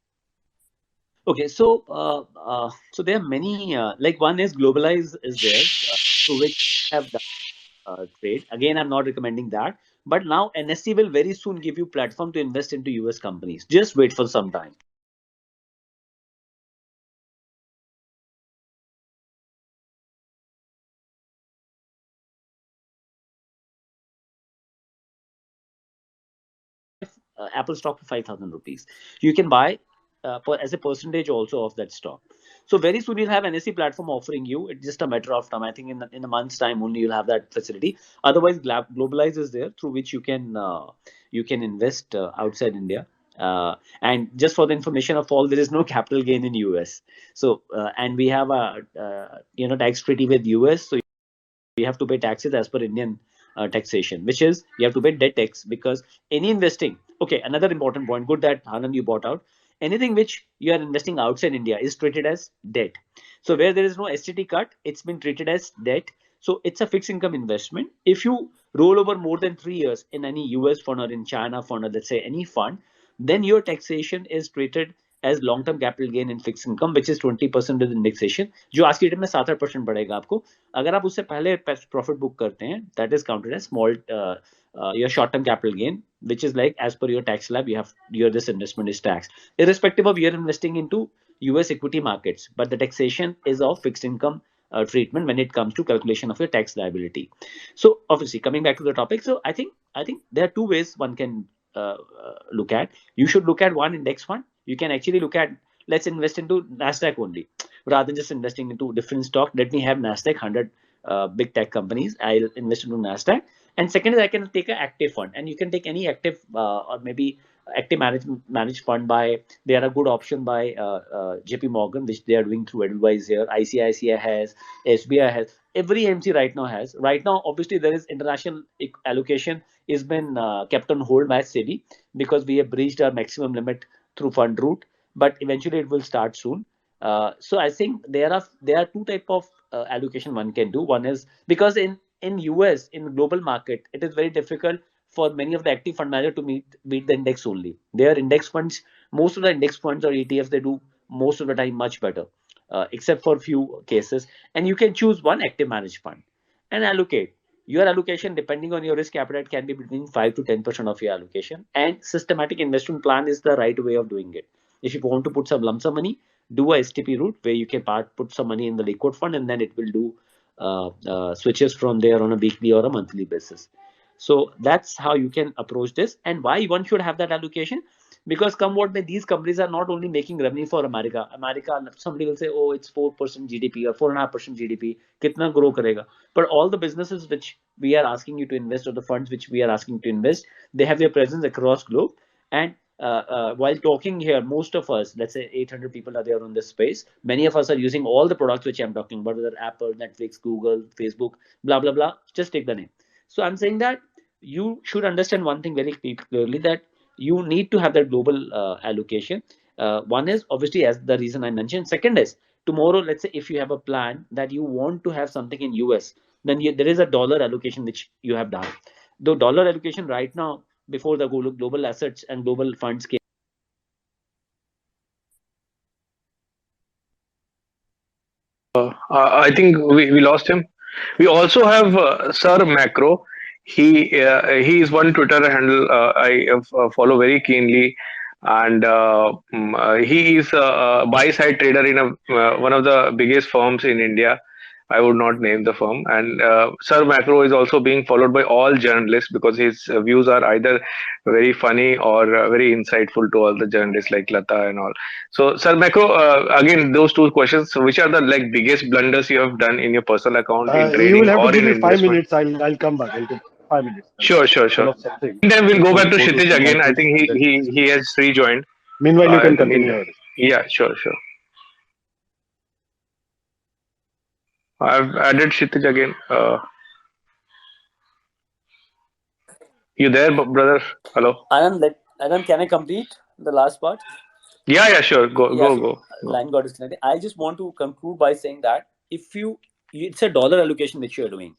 S21: Okay, so there are many. Like one is Globalize is there, through which I have done trade. Again, I'm not recommending that. But now NSE will very soon give you platform to invest into US companies. Just wait for some time. Apple stock for 5,000 rupees. You can buy as a percentage also of that stock. So very soon you'll have NSE platform offering you. It's just a matter of time. I think in a month's time only you'll have that facility. Otherwise, Globalize is there through which you can invest outside India. And just for the information of all, there is no capital gain in US. So and we have a tax treaty with US. So you have to pay taxes as per Indian taxation, which is you have to pay debt tax because any investing. Okay, another important point. Good that Anand you brought out. Anything which you are investing outside India is treated as debt. So where there is no STT cut, it's been treated as debt. So it's a fixed income investment. If you roll over more than 3 years in any US fund or in China fund or let's say any fund, then your taxation is treated as long-term capital gain in fixed income, which is 20% with indexation. जो आज की date में 7-8% बढ़ेगा आपको. अगर आप उससे पहले प्रॉफिट बुक करते हैं, that is counted as small your short-term capital gain, which is like as per your tax slab, your this investment is taxed, irrespective of you're investing into US equity markets, but the taxation is of fixed income treatment when it comes to calculation of your tax liability. So obviously coming back to the topic, so I think there are two ways one can look at. You should look at one index fund. You can actually look at, let's invest into Nasdaq only rather than just investing into different stock. Let me have Nasdaq 100 big tech companies. I'll invest into Nasdaq. And second is I can take an active fund, and you can take any active or maybe active managed fund by. They are a good option by JP Morgan, which they are doing through Edelweiss here. ICICI has, SBI has, every MC right now has. Right now, obviously, there is international allocation is been kept on hold by SEBI because we have breached our maximum limit through fund route, but eventually it will start soon. So I think there are two type of allocation one can do. One is because in US in global market it is very difficult for many of the active fund manager to meet the index only. Their index funds, most of the index funds or ETFs, they do most of the time much better, except for few cases. And you can choose one active managed fund and allocate. Your allocation, depending on your risk appetite, can be between 5 to 10% of your allocation. And systematic investment plan is the right way of doing it. If you want to put some lump sum money, do a STP route where you can put some money in the liquid fund, and then it will do switches from there on a weekly or a monthly basis. So that's how you can approach this, and why one should have that allocation. Because come what may, these companies are not only making revenue for America. Somebody will say, oh, it's 4% GDP or 4.5% GDP. Kitna grow karega? But all the businesses which we are asking you to invest, or the funds which we are asking to invest, they have their presence across globe. And while talking here, most of us, let's say 800 people are there on this space. Many of us are using all the products which I'm talking about, whether Apple, Netflix, Google, Facebook, blah, blah, blah. Just take the name. So I'm saying that you should understand one thing very clearly, that you need to have that global allocation. One is obviously as the reason I mentioned. Second is tomorrow, let's say if you have a plan that you want to have something in US, then there is a dollar allocation which you have done. The dollar allocation right now, before the global assets and global funds came.
S15: I think we lost him. We also have Sir Macro. He is one Twitter handle I follow very keenly, and he is a buy side trader in one of the biggest firms in India. I would not name the firm. And Sir Macro is also being followed by all journalists because his views are either very funny or very insightful to all the journalists like Lata and all. So, Sir Macro, again, those two questions. So which are the biggest blunders you have done in your personal account in
S2: You will
S15: trading
S2: have to
S15: or
S2: give
S15: in
S2: me five
S15: investment?
S2: minutes. I'll come back.
S13: 5 minutes.
S15: Sure.
S13: Couple of something.
S15: Then we'll go
S13: So
S15: back to
S13: go to
S15: Kshitij
S13: some
S15: again. I
S13: license
S15: think
S13: and then
S15: he has rejoined.
S13: meanwhile you
S15: In
S13: can
S15: the
S13: continue.
S15: meantime. Yeah, sure. I've added Kshitij again. You there, brother? Hello.
S21: Anand, can I complete the last part?
S15: Yeah, sure. Go,
S21: Yeah,
S15: go,
S21: so
S15: go, go.
S21: line got disconnected. I just want to conclude by saying that if it's a dollar allocation which you are doing.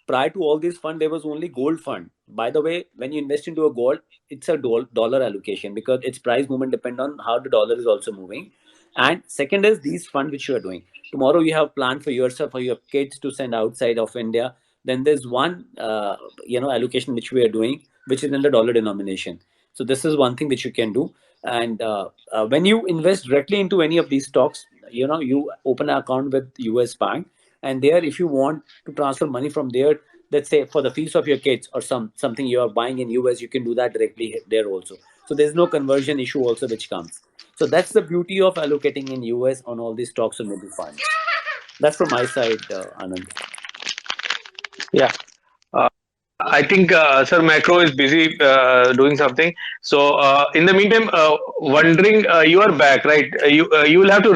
S21: Prior to all this fund, there was only gold fund. By the way, when you invest into a gold, it's a dollar allocation because its price movement depend on how the dollar is also moving. And second is these fund which you are doing. Tomorrow you have planned for yourself or your kids to send outside of India. Then there's one allocation which we are doing, which is in the dollar denomination. So this is one thing which you can do. And when you invest directly into any of these stocks, you open an account with US Bank, and there if you want to transfer money from there, let's say for the fees of your kids or something you are buying in US, you can do that directly there also. So there's no conversion issue also which comes. So that's the beauty of allocating in US on all these stocks and mutual funds. That's from my side, Anand.
S15: Yeah. I think Sir Macro is busy doing something. So in the meantime, wondering you are back, right? You will have to.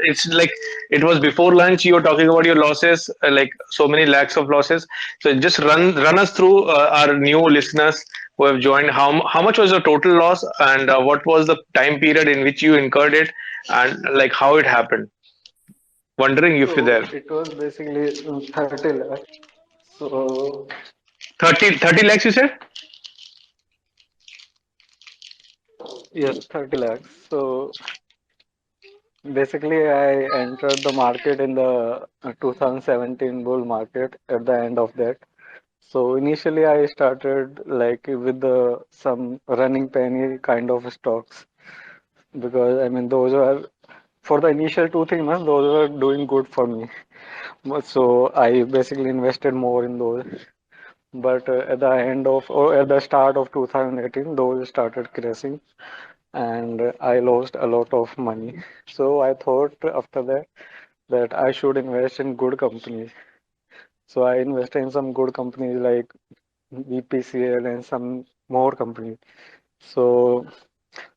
S15: It's like it was before lunch. You were talking about your losses, like so many lakhs of losses. So just run us through our new listeners who have joined. How much was the total loss, and what was the time period in which you incurred it, and like how it happened? Wondering if you're there.
S19: So it was basically 30 lakhs. So
S15: 30 lakhs, you said?
S19: yes, 30 lakhs. So basically, I entered the market in the 2017 bull market at the end of that. So initially, I started like with the some running penny kind of stocks because I mean those were for the initial 2 3 months those were doing good for me. So I basically invested more in those. But at the end of or at the start of 2018, those started crashing and I lost a lot of money. So I thought after that I should invest in good companies. So I invested in some good companies like BPCL and some more companies. So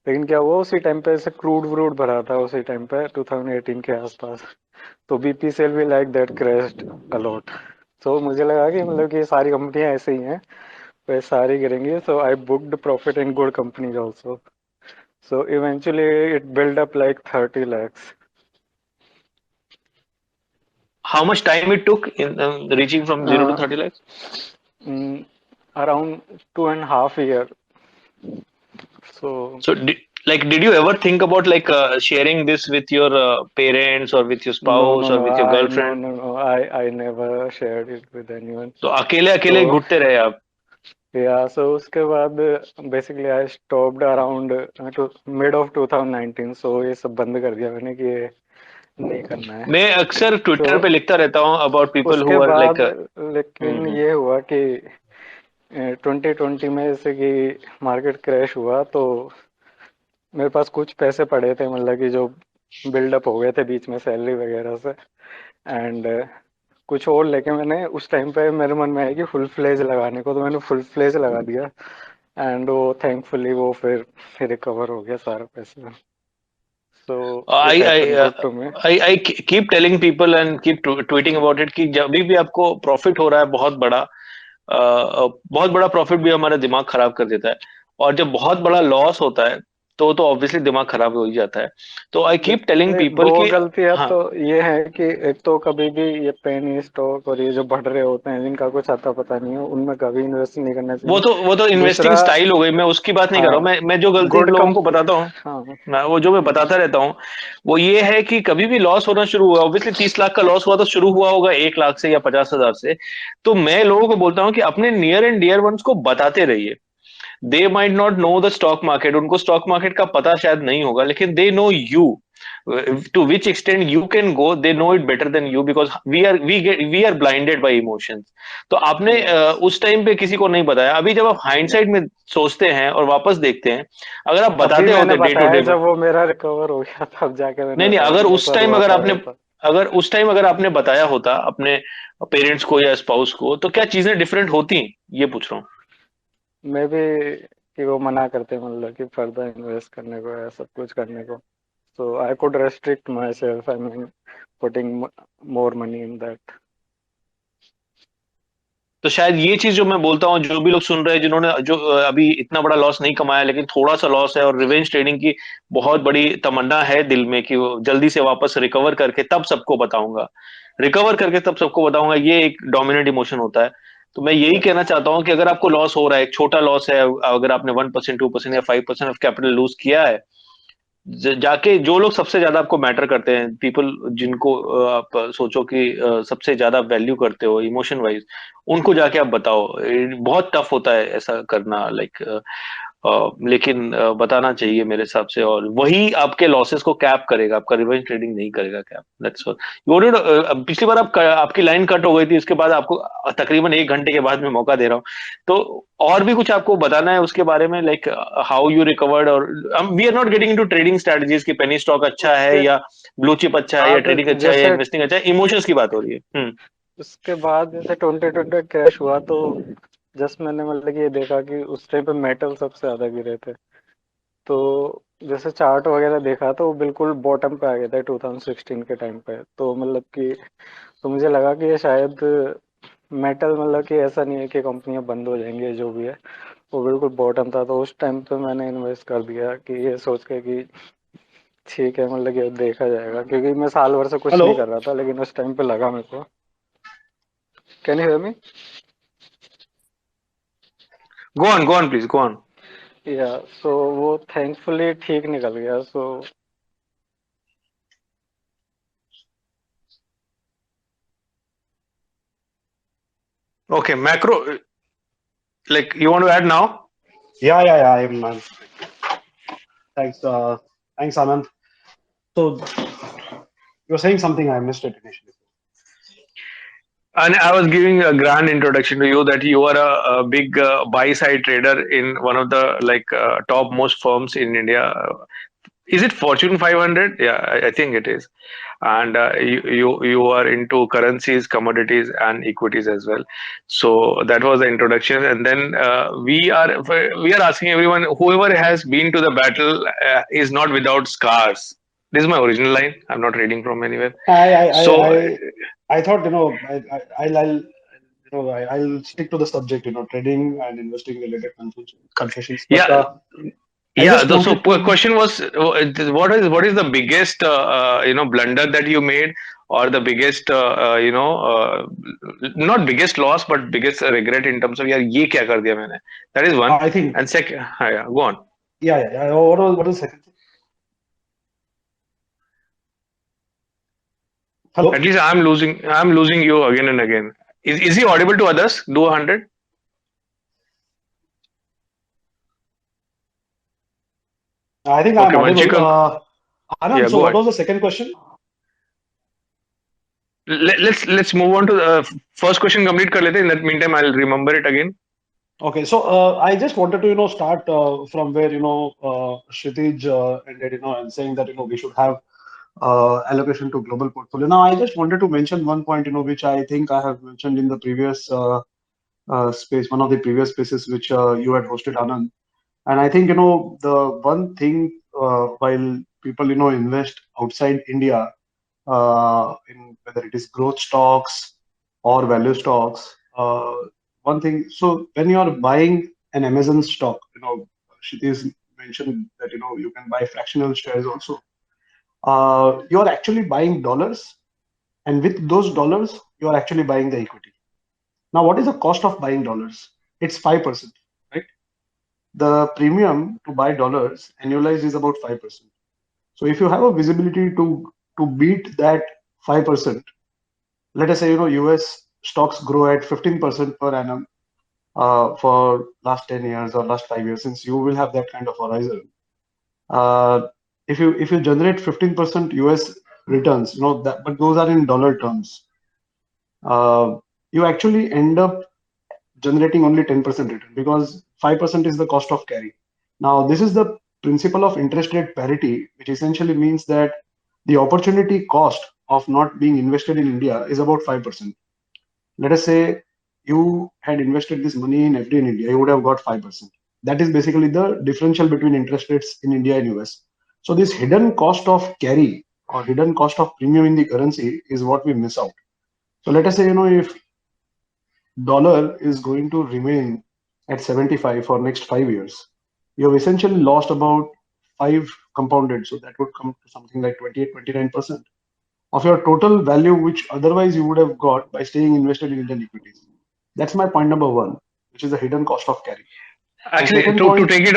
S19: लेकिन क्या हुआ उसी time पे ऐसे crude व्रूड भरा था उसी time पे 2018 के आसपास तो बीपीसीएल भी लाइक दैट क्रैश्ड अलॉट तो मुझे लगा कि मतलब कि ये सारी कंपनियां ऐसे ही हैं वे सारी गिरेंगी so I booked profit in good companies also. So eventually it built up like 30 lakhs.
S15: How much time it took in reaching from 0 to 30 lakhs?
S19: Around 2.5 years. So
S15: Did you ever think about like sharing this with your parents or with your spouse or with your girlfriend?
S19: no. I never shared it with anyone.
S15: तो अकेले
S19: So
S15: घुटते रहे आप.
S19: yeah, so उसके बाद basically I stopped around to mid of 2019. So ये सब बंद कर दिया मैंने कि ये नहीं करना है.
S15: मैं अक्सर ट्विटर
S19: So
S15: पे लिखता रहता हूँ about people
S19: उसके
S15: who are like
S19: बाद लेकिन ये हुआ कि 2020 में जैसे कि मार्केट क्रैश हुआ तो मेरे पास कुछ पैसे पड़े थे मतलब कि जो बिल्डअप हो गए थे बीच में सैलरी वगैरह से एंड कुछ और लेके मैंने उस टाइम पे मेरे मन में आया कि फुल फ्लेज लगाने को तो मैंने फुल फ्लेज लगा दिया एंड वो थैंकफुली वो फिर रिकवर हो गया सारा पैसा so it happened good to me
S15: I keep telling people and keep tweeting about it कि जब भी आपको प्रॉफिट हो रहा है बहुत बड़ा प्रॉफिट भी हमारा दिमाग खराब कर देता है और जब बहुत बड़ा लॉस होता है तो ऑब्वियसली दिमाग खराब हो ही जाता है तो आई कीप टेलिंग पीपल
S19: दो
S15: कि
S19: गलतियां
S15: हाँ
S19: तो ये है कि एक तो कभी भी ये पेनी स्टॉक और ये जो बढ़ रहे होते हैं जिनका कुछ आता पता नहीं है उनमें कभी इन्वेस्ट नहीं करना चाहिए
S15: वो तो इन्वेस्टिंग
S19: दूसरा
S15: स्टाइल हो गई मैं उसकी बात नहीं कर रहा हूँ मैं जो गलती
S19: गुड
S15: लोगों
S19: कम
S15: को बताता हूँ
S19: हाँ
S15: वो जो मैं बताता रहता हूँ वो ये है कि कभी भी लॉस होना शुरू हुआ ऑब्वियसली 30 लाख का लॉस हुआ तो शुरू हुआ होगा 1 लाख से या 50,000 से तो मैं लोगों को बोलता हूँ कि अपने नियर एंड डियर वंस को बताते रहिए they might not know the stock market उनको स्टॉक मार्केट का पता शायद नहीं होगा लेकिन they know you to which extent you can go they know it better than you because we are blinded by emotions तो आपने उस टाइम पे किसी को नहीं बताया अभी जब आप हाइंडसाइड में सोचते हैं और वापस देखते हैं अगर आप
S19: अभी
S15: बताते
S19: मैंने
S15: होते डे टू
S19: बताया
S15: डे में
S19: जब वो मेरा रिकवर हो गया तब जाके मैंने
S15: नहीं
S19: बताया
S15: अगर
S19: मेरे
S15: उस
S19: साथ
S15: टाइम
S19: हुआ
S15: अगर
S19: था
S15: आपने
S19: ऐसा
S15: अगर उस टाइम अगर आपने बताया होता अपने पेरेंट्स को या स्पाउस को, तो क्या चीजें डिफरेंट होती, ये पूछ रहा हूँ।
S19: मे बी कि वो मना करते मतलब कि फर्दर इन्वेस्ट करने को या सब कुछ करने को, so I could restrict myself, I mean putting more money in that.
S15: तो शायद ये चीज जो मैं बोलता हूँ, जो भी लोग सुन रहे हैं जिन्होंने जो अभी इतना बड़ा लॉस नहीं कमाया लेकिन थोड़ा सा लॉस है और रिवेंज ट्रेडिंग की बहुत बड़ी तमन्ना है दिल में कि वो जल्दी से वापस रिकवर करके तब सबको बताऊंगा, रिकवर करके तब सबको बताऊंगा, ये एक डोमिनेंट इमोशन होता है। तो मैं यही कहना चाहता हूँ कि अगर आपको लॉस हो रहा है, एक छोटा लॉस है, अगर आपने 1%, 2% या 5% ऑफ कैपिटल लूज किया है, जाके जो लोग सबसे ज्यादा आपको मैटर करते हैं, पीपल जिनको आप सोचो कि सबसे ज्यादा वैल्यू करते हो इमोशन वाइज, उनको जाके आप बताओ। बहुत टफ होता है ऐसा करना, लाइक लेकिन बताना चाहिए मेरे हिसाब से, और वही आपके लॉसेस को कैप करेगा, आपका रिवेंज ट्रेडिंग नहीं करेगा कैप। That's all. पिछली बार आपकी लाइन कट हो गई थी, उसके बाद आपको तकरीबन 1 घंटे के बाद मैं मौका दे रहा हूँ, तो और भी कुछ आपको बताना है उसके बारे में, लाइक हाउ यू रिकवर्ड, और we are not getting into trading strategies कि पेनी स्टॉक अच्छा है या ब्लू चिप अच्छा है या
S19: बाद
S15: ट्रेडिंग अच्छा है या
S19: जैसे
S15: इन्वेस्टिंग अच्छा है, इमोशंस की बात हो रही है।
S19: उसके बाद जैसे 2020 क्रैश हुआ तो जस्ट मैंने मतलब कि ये देखा कि उस टाइम पे मेटल सबसे ज्यादा गिरे थे, तो जैसे चार्ट वगैरह देखा तो वो बिल्कुल बॉटम पे आ गया था 2016 के टाइम पे, तो मतलब कि तो मुझे लगा कि ये शायद मेटल मतलब कि ऐसा नहीं है कि कंपनियां बंद हो जाएंगी, जो भी है वो बिल्कुल बॉटम था, तो उस टाइम पे मैंने इन्वेस्ट कर दिया कि ये सोच के कि ठीक है मतलब कि देखा जाएगा, क्योंकि मैं साल भर से कुछ
S2: हेलो।
S19: नहीं कर रहा था, लेकिन उस टाइम पे लगा मेरे को। Can you hear me?
S15: Go on please, go on.
S19: या सो वो थैंकफुली ठीक निकल गया, सो
S15: Okay, macro, like you want to add now?
S2: Yeah. Thanks. Thanks, Anand. So you're saying something, I missed it initially.
S15: And I was giving a grand introduction to you that you are a big buy side trader in one of the top most firms in India. Is it Fortune 500? Yeah, I think it is. And you are into currencies, commodities, and equities as well. So that was the introduction. And then we are asking everyone, whoever has been to the battle is not without scars. This is my original line. I'm not reading from anywhere. So
S2: I thought, I'll stick to the subject, trading and investing related confessions. But
S15: yeah.
S2: I
S15: Yeah,
S2: just wanted to.
S15: question was, what is the biggest blunder that you made, or the biggest not biggest loss but biggest regret in terms of यार ये क्या कर दिया मैंने? That is one.
S2: I think.
S15: And second, yeah, go on.
S2: Yeah. What was the second thing? Hello.
S15: At least I'm losing you again and again. Is he audible to others? Do 100.
S2: I think
S15: Okay,
S2: I'm audible.
S15: Vanchika.
S2: Anand,
S15: Yeah,
S2: so
S15: go
S2: what
S15: ahead.
S2: was the second question?
S15: Let's move on to the first question. Complete कर लेते हैं. In that meantime, I'll remember it again.
S2: Okay, so I just wanted to start from where Kshitij ended, and saying that we should have allocation to global portfolio. Now, I just wanted to mention one point, which I think I have mentioned in the previous space, one of the previous spaces which you had hosted, Anand. And I think the one thing while people invest outside India, in whether it is growth stocks or value stocks, one thing. So when you are buying an Amazon stock, Kshitij mentioned that you can buy fractional shares also. You are actually buying dollars, and with those dollars, you are actually buying the equity. Now, what is the cost of buying dollars? It's 5%, right? The premium to buy dollars annualized is about 5%. So if you have a visibility to beat that 5%, let us say US stocks grow at 15% per annum for last 10 years or last 5 years, since you will have that kind of horizon. If you generate 15% US returns, but those are in dollar terms, you actually end up generating only 10% return, because 5% is the cost of carry. Now, this is the principle of interest rate parity, which essentially means that the opportunity cost of not being invested in India is about 5%. Let us say you had invested this money in FD in India, you would have got 5%. That is basically the differential between interest rates in India and US. So this hidden cost of carry or hidden cost of premium in the currency is what we miss out. So let us say, if dollar is going to remain at 75 for next 5 years, you have essentially lost about 5 compounded. So that would come to something like 28, 29% of your total value, which otherwise you would have got by staying invested in Indian equities. That's my point number one, which is the hidden cost of carry. The
S15: Actually,
S2: second
S15: to
S2: point,
S15: take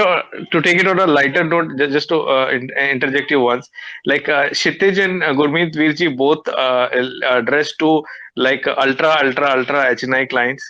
S15: it on a lighter note, just to interject you once, like Kshitij and Gurmeet Virji both addressed to like ultra HNI clients,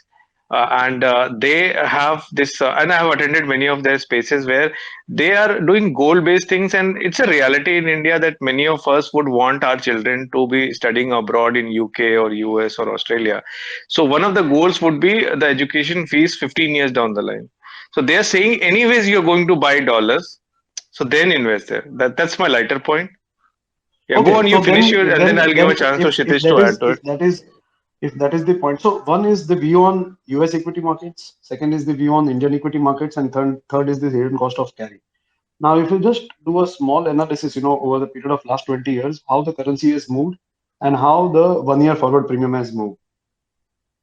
S15: and they have this, and I have attended many of their spaces where they are doing goal based things, and it's a reality in India that many of us would want our children to be studying abroad in UK or US or Australia. So one of the goals would be the education fees 15 years down the line. So they are saying, anyways, you're going to buy dollars, so then invest there. That's my lighter point. Yeah, go
S2: okay,
S15: on. You
S2: so
S15: finish your, and then I'll give a chance to
S2: if
S15: Kshitij
S2: that
S15: to
S2: is
S15: add to it.
S2: if that is the point. So one is the view on US equity markets, second is the view on Indian equity markets, and third is the hidden cost of carry. Now, if you just do a small analysis, over the period of last 20 years, how the currency has moved and how the 1 year forward premium has moved,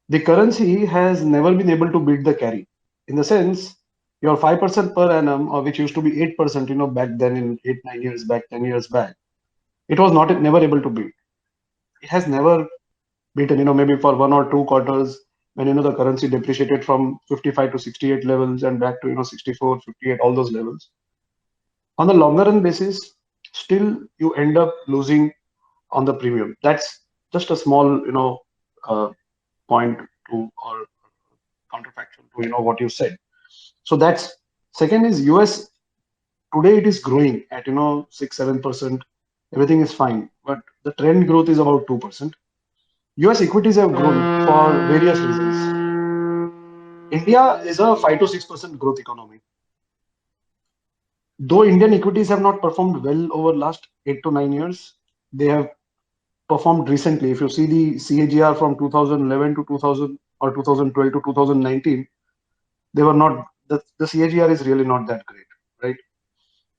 S2: the currency has never been able to beat the carry. In the sense, your 5% per annum, which used to be 8%, back then in 8, 9 years back, 10 years back, it was not never able to beat. It has never beaten, maybe for 1 or 2 quarters when, the currency depreciated from 55 to 68 levels and back to, 64, 58, all those levels. On the longer run basis, still you end up losing on the premium. That's just a small, point to or counterfactual to what you said. So that's second is US today it is growing at 6-7%. Everything is fine, but the trend growth is about 2%. US equities have grown for various reasons. India is a 5 to 6% growth economy. Though Indian equities have not performed well over last 8 to 9 years, they have performed recently. If you see the CAGR from 2011 to 2000 or 2012 to 2019, they were not the CAGR is really not that great, right?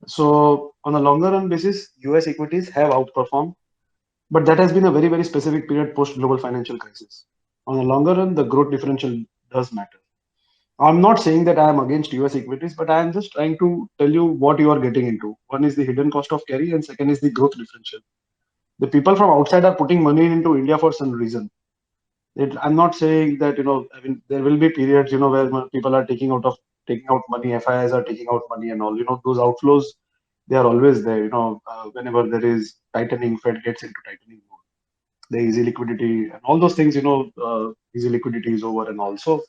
S2: So on a longer run basis, US equities have outperformed, but that has been a very, very specific period post global financial crisis. On a longer run, the growth differential does matter. I'm not saying that I am against US equities, but I am just trying to tell you what you are getting into. One is the hidden cost of carry, and second is the growth differential. The people from outside are putting money into India for some reason. I'm not saying that I mean there will be periods where people are taking out money, FIIs are taking out money and all. Those outflows, they are always there. Whenever there is tightening, Fed gets into tightening mode. The easy liquidity and all those things. Easy liquidity is over and all. So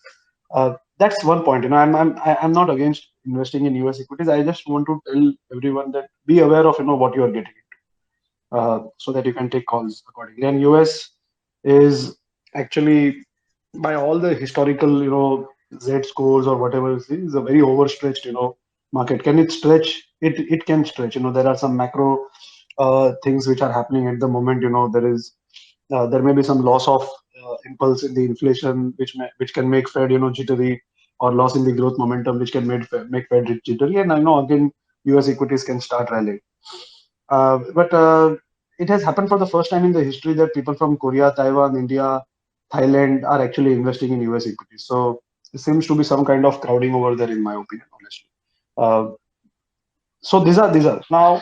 S2: that's one point. I'm not against investing in US equities. I just want to tell everyone that be aware of what you are getting into, so that you can take calls accordingly. And US is actually, by all the historical Z scores or whatever it is a very overstretched market. Can it stretch? It can stretch. There are some macro things which are happening at the moment. There may be some loss of impulse in the inflation, which can make Fed jittery, or loss in the growth momentum, which can make Fed jittery. And I know again US equities can start rallying. But it has happened for the first time in the history that people from Korea, Taiwan, India, Thailand are actually investing in US equities. So there seems to be some kind of crowding over there, in my opinion, honestly. So these are now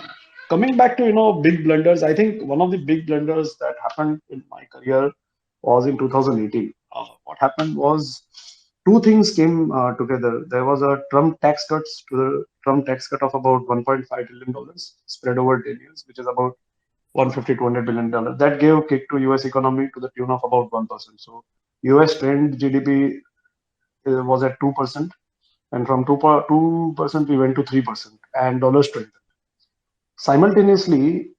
S2: coming back to big blunders. I think one of the big blunders that happened in my career was in 2018. What happened was two things came together. There was a Trump tax cut of about $1.5 trillion spread over 10 years, which is about 150 to $200 billion. That gave a kick to US economy to the tune of about 1%. So US trend GDP was at 2%, and from 2% we went to 3%, and dollar strengthened. Simultaneously,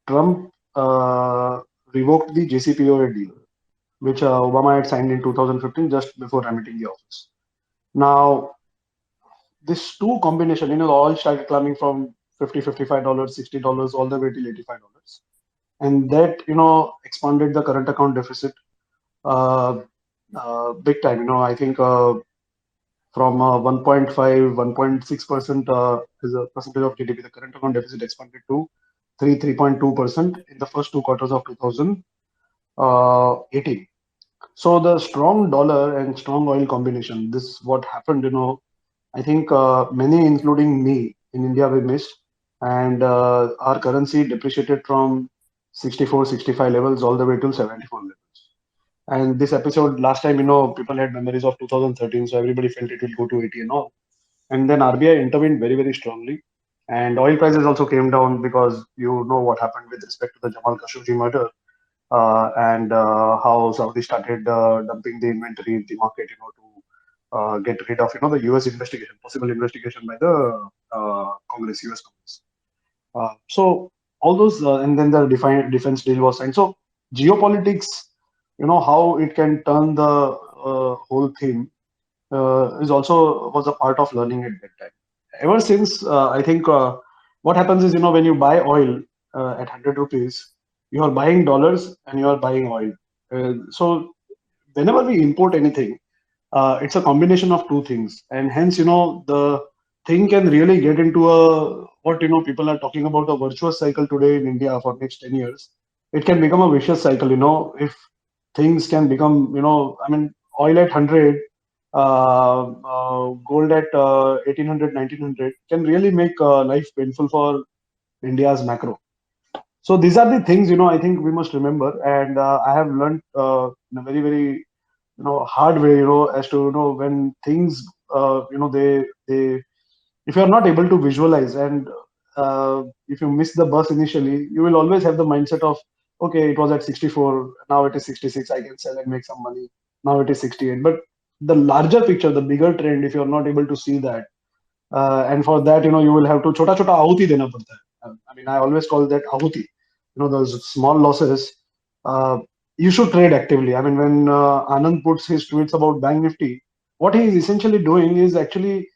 S2: Trump revoked the JCPOA deal, which Obama had signed in 2015, just before remitting the office. Now, this two combination, the oil started climbing from $50, $55, $60, all the way till $85. and that expanded the current account deficit big time. I think from 1.5, 1.6% as a percentage of GDP, the current account deficit expanded to 3.2% in the first 2 quarters of 2018. So the strong dollar and strong oil combination, this what happened. I think many, including me, in India, we missed, and our currency depreciated from 64, 65 levels all the way to 74 levels. And this episode, last time, people had memories of 2013, so everybody felt it will go to 80 and all. And then RBI intervened very, very strongly. And oil prices also came down because you know what happened with respect to the Jamal Khashoggi murder, and how Saudi started dumping the inventory in the market, to get rid of, the US investigation, possible investigation by the Congress, US Congress. So all those, and then the defense deal was signed. So geopolitics, how it can turn the whole thing is also was a part of learning at that time. Ever since, I think what happens is, when you buy oil at 100 rupees, you are buying dollars and you are buying oil. So whenever we import anything, it's a combination of two things, and hence, the thing can really get into a what people are talking about, a virtuous cycle today in India for next 10 years. It can become a vicious cycle, if things can become, I mean, oil at 100, gold at 1800, 1900 can really make life painful for India's macro. So these are the things, I think we must remember, and I have learned in a very, very hard way, as to when things they if you are not able to visualize, and if you miss the bus initially, you will always have the mindset of, okay, it was at 64, now it is 66, I can sell and make some money, now it is 68. But the larger picture, the bigger trend, if you are not able to see that, and for that, you will have to chota chota ahuti dena padta hai. I mean, I always call that ahuti, those small losses. uh, you should trade actively. I mean, when Anand puts his tweets about Bank Nifty, what he is essentially doing is actually,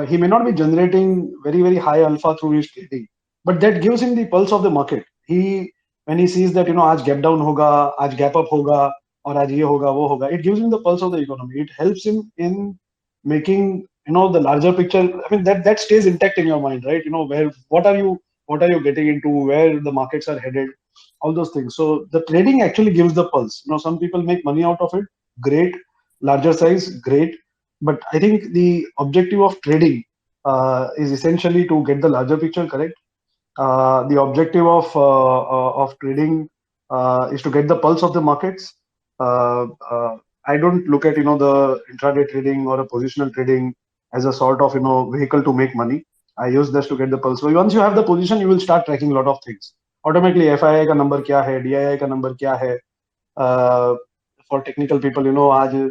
S2: he may not be generating very, very high alpha through his trading, but that gives him the pulse of the market. He, when he sees that, आज gap down होगा, आज gap up होगा, और आज ये होगा, वो होगा, it gives him the pulse of the economy. It helps him in making, the larger picture. I mean, that stays intact in your mind, right? Where, what are you getting into, where the markets are headed, all those things. So the trading actually gives the pulse. Some people make money out of it, great. Larger size, great. But I think the objective of trading is essentially to get the larger picture correct. The objective of trading is to get the pulse of the markets. uh, uh, I don't look at, the intraday trading or a positional trading as a sort of, vehicle to make money. I use this to get the pulse. So once you have the position, you will start tracking a lot of things automatically. FII का number क्या है, DII का number क्या है. For technical people, आज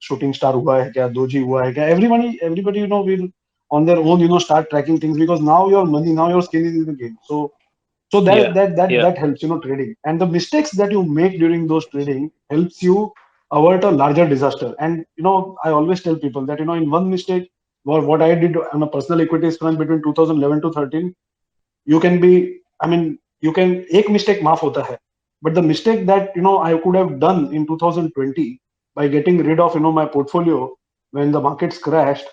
S2: shooting star हुआ है क्या, doji हुआ है क्या. Everybody, will on their own, start tracking things, because now your money, now your skin is in the game. So
S15: Yeah, yeah.
S2: that helps, trading, and the mistakes that you make during those trading helps you avert a larger disaster. And I always tell people that, in one mistake, what I did on a personal equities front between 2011 to 13, you can be, I mean, you can, एक mistake माफ होता है, but the mistake that I could have done in 2020 by getting rid of my portfolio when the markets crashed,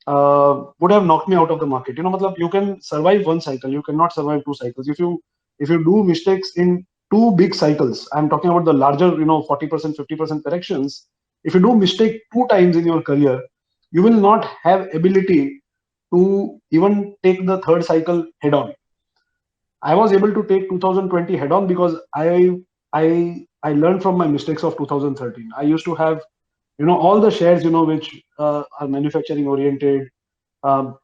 S2: would have knocked me out of the market. matlab, you can survive one cycle, you cannot survive two cycles. If you do mistakes in two big cycles, I'm talking about the larger 40%, 50% corrections. If you do mistake two times in your career, you will not have ability to even take the third cycle head on. I was able to take 2020 head on because I learned from my mistakes of 2013. I used to have, all the shares, which are manufacturing oriented, um,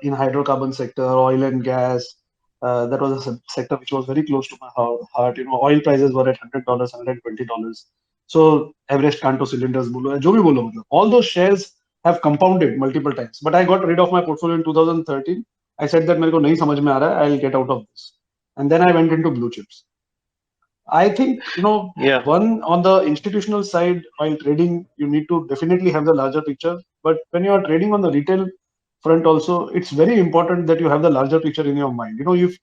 S2: in hydrocarbon sector, oil and gas. That was a sector which was very close to my heart. Oil prices were at $100, $120. So Everest Canto cylinders, bolo, jo bhi bolo, matlab, all those shares have compounded multiple times. But I got rid of my portfolio in 2013. I said that मेरे को नहीं समझ में आ रहा है, I'll get out of this. And then I went into blue chips. I think,
S15: Yeah.
S2: one, on the institutional side, while trading, you need to definitely have the larger picture. But when you are trading on the retail front also, it's very important that you have the larger picture in your mind.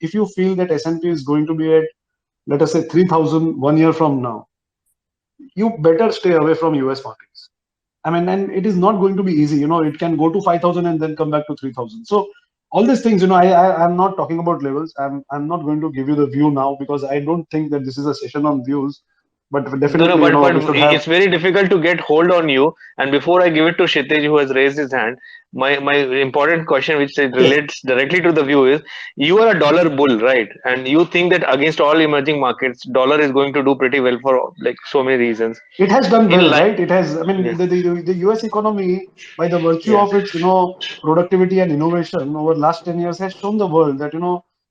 S2: If you feel that S&P is going to be at, let us say, 3,000 1 year from now, you better stay away from US markets. I mean, and it is not going to be easy. It can go to 5,000 and then come back to 3,000. So all these things, I'm not talking about levels. I'm not going to give you the view now, because I don't think that this is a session on views. But
S15: No,
S2: definitely,
S15: but
S2: we should
S15: it's
S2: have.
S15: very difficult to get hold on you. And before I give it to Kshitij, who has raised his hand, my important question, which it
S2: Yes.
S15: relates directly to the view, is you are a dollar bull, right? And you think that against all emerging markets, dollar is going to do pretty well for like so many reasons.
S2: It has done
S15: In
S2: well,
S15: like,
S2: right? It has. I mean,
S15: yeah,
S2: the US economy, by the virtue
S15: yeah.
S2: of its productivity and innovation over last 10 years, has shown the world that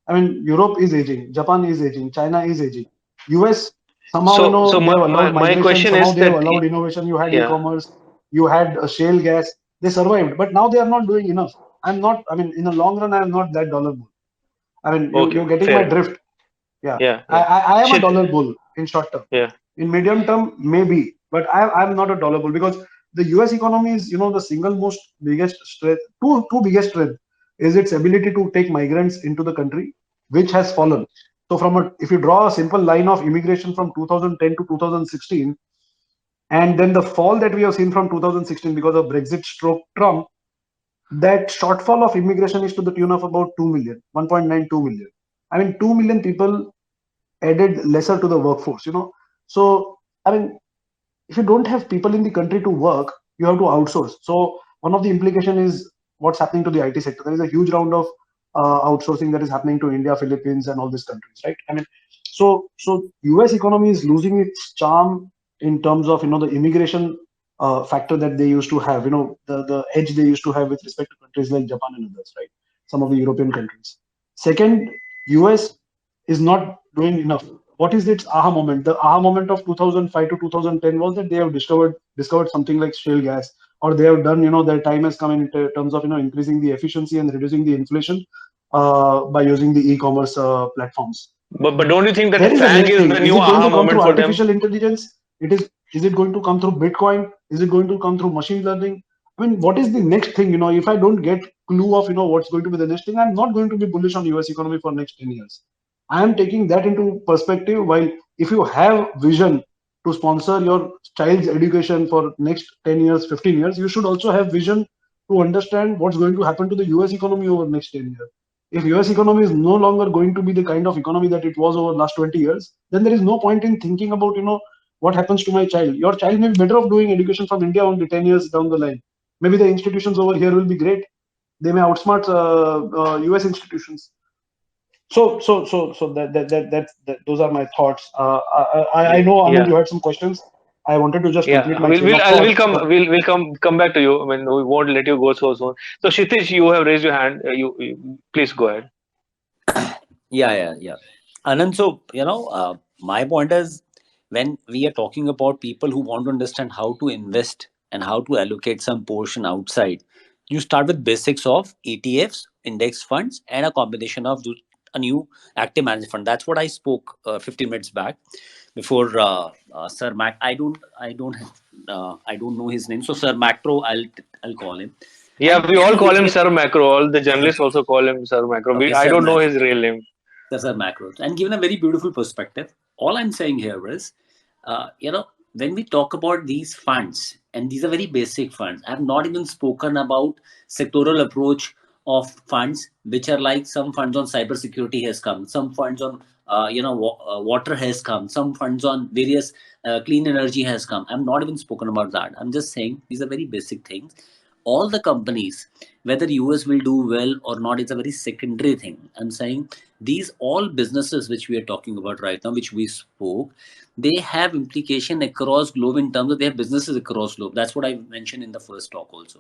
S2: I mean, Europe is aging, Japan is aging, China is aging. US somehow
S15: So
S2: they have
S15: my
S2: allowed
S15: my
S2: migration,
S15: question
S2: somehow
S15: is
S2: they have
S15: that
S2: allowed innovation. You had
S15: yeah.
S2: e-commerce, you had shale gas. They survived, but now they are not doing enough. I'm not. I mean, in the long run, I am not that dollar bull. I mean,
S15: Okay,
S2: you're getting my
S15: fair.
S2: drift. Yeah,
S15: Yeah,
S2: I,
S15: yeah.
S2: I am a
S15: Shit.
S2: dollar bull in short term.
S15: Yeah.
S2: In medium term, maybe, but I'm not a dollar bull, because the US economy is, the single most biggest strength, two biggest strength is its ability to take migrants into the country, which has fallen. So if you draw a simple line of immigration from 2010 to 2016, and then the fall that we have seen from 2016 because of Brexit stroke Trump, that shortfall of immigration is to the tune of about 2 million, 1.92 million. I mean, 2 million people added lesser to the workforce. So I mean, if you don't have people in the country to work, you have to outsource. So one of the implication is what's happening to the IT sector. There is a huge round of outsourcing that is happening to India, Philippines, and all these countries, right? I mean, so US economy is losing its charm in terms of the immigration factor that they used to have. The edge they used to have with respect to countries like Japan and others, right? Some of the European countries. Second, US is not doing enough. What is its aha moment? The aha moment of 2005 to 2010 was that they have discovered something like shale gas, or they have done, their time has come in terms of increasing the efficiency and reducing the inflation by using the e-commerce platforms.
S15: But don't you think that
S2: There is a
S15: FANG
S2: next
S15: is
S2: thing.
S15: the
S2: Is
S15: new
S2: it going
S15: aha
S2: to come
S15: moment
S2: through
S15: for them?
S2: artificial intelligence? Is it going to come through Bitcoin? Is it going to come through machine learning? I mean, what is the next thing? If I don't get clue of what's going to be the next thing, I'm not going to be bullish on US economy for next 10 years. I am taking that into perspective. While if you have vision to sponsor your child's education for next 10 years, 15 years, you should also have vision to understand what's going to happen to the US economy over next 10 years. If US economy is no longer going to be the kind of economy that it was over last 20 years, then there is no point in thinking about, what happens to my child. Your child may be better off doing education from India only 10 years down the line. Maybe the institutions over here will be great. They may outsmart US institutions. So that those are my thoughts. I know, Anand,
S15: Yeah.
S2: you had some questions. I wanted to just
S15: Yeah,
S2: complete my chain of
S15: we'll
S2: thought.
S15: come
S2: But
S15: we'll come back to you. I mean, we won't let you go so soon. So Kshitij, you have raised your hand. You please go ahead.
S21: Yeah. Anand, so, my point is, when we are talking about people who want to understand how to invest and how to allocate some portion outside, you start with basics of ETFs, index funds, and a combination of a new active management fund. That's what I spoke 15 minutes back before Sir Mac. I don't know his name. So Sir Macro, I'll call him.
S15: Yeah,
S21: And
S15: we all call
S21: giving
S15: him
S21: a
S15: Sir Macro. All the journalists also call him Sir Macro.
S21: okay,
S15: I
S21: Sir
S15: don't know
S21: Macro.
S15: his real name.
S21: That's our macros. And given a very beautiful perspective, all I'm saying here is, when we talk about these funds, and these are very basic funds, I have not even spoken about sectoral approach of funds, which are like some funds on cybersecurity has come, some funds on water has come, some funds on various clean energy has come. I'm not even spoken about that. I'm just saying these are very basic things. All the companies, whether US will do well or not, it's a very secondary thing. I'm saying these all businesses which we are talking about right now, which we spoke, they have implication across globe in terms of they have businesses across globe. That's what I mentioned in the first talk also.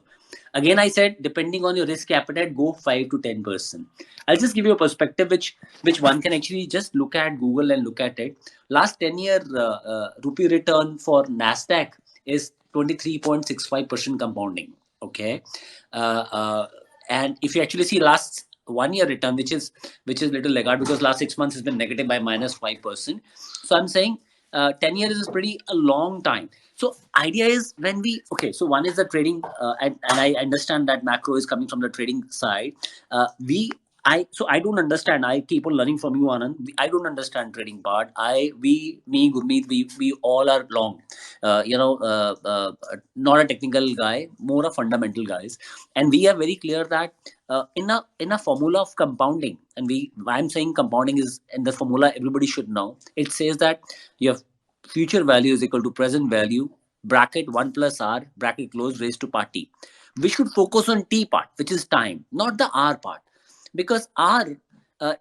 S21: Again, I said depending on your risk appetite, go 5 to 10%. I'll just give you a perspective which one can actually just look at Google and look at it. Last 10-year rupee return for Nasdaq is 23.65% compounding. Okay, and if you actually see last 1 year return, which is little laggard because last 6 months has been negative by -5%. So I'm saying 10 years is pretty a long time. So idea is when we, okay, so one is the trading, and I understand that macro is coming from the trading side. So I don't understand. I keep on learning from you, Anand. I don't understand trading part. Me, Gurmeet, we all are long. Not a technical guy, more a fundamental guys, and we are very clear that in a formula of compounding, and I'm saying compounding is in the formula everybody should know. It says that your future value is equal to present value bracket 1 plus r bracket close raised to power t. We should focus on t part, which is time, not the r part, because r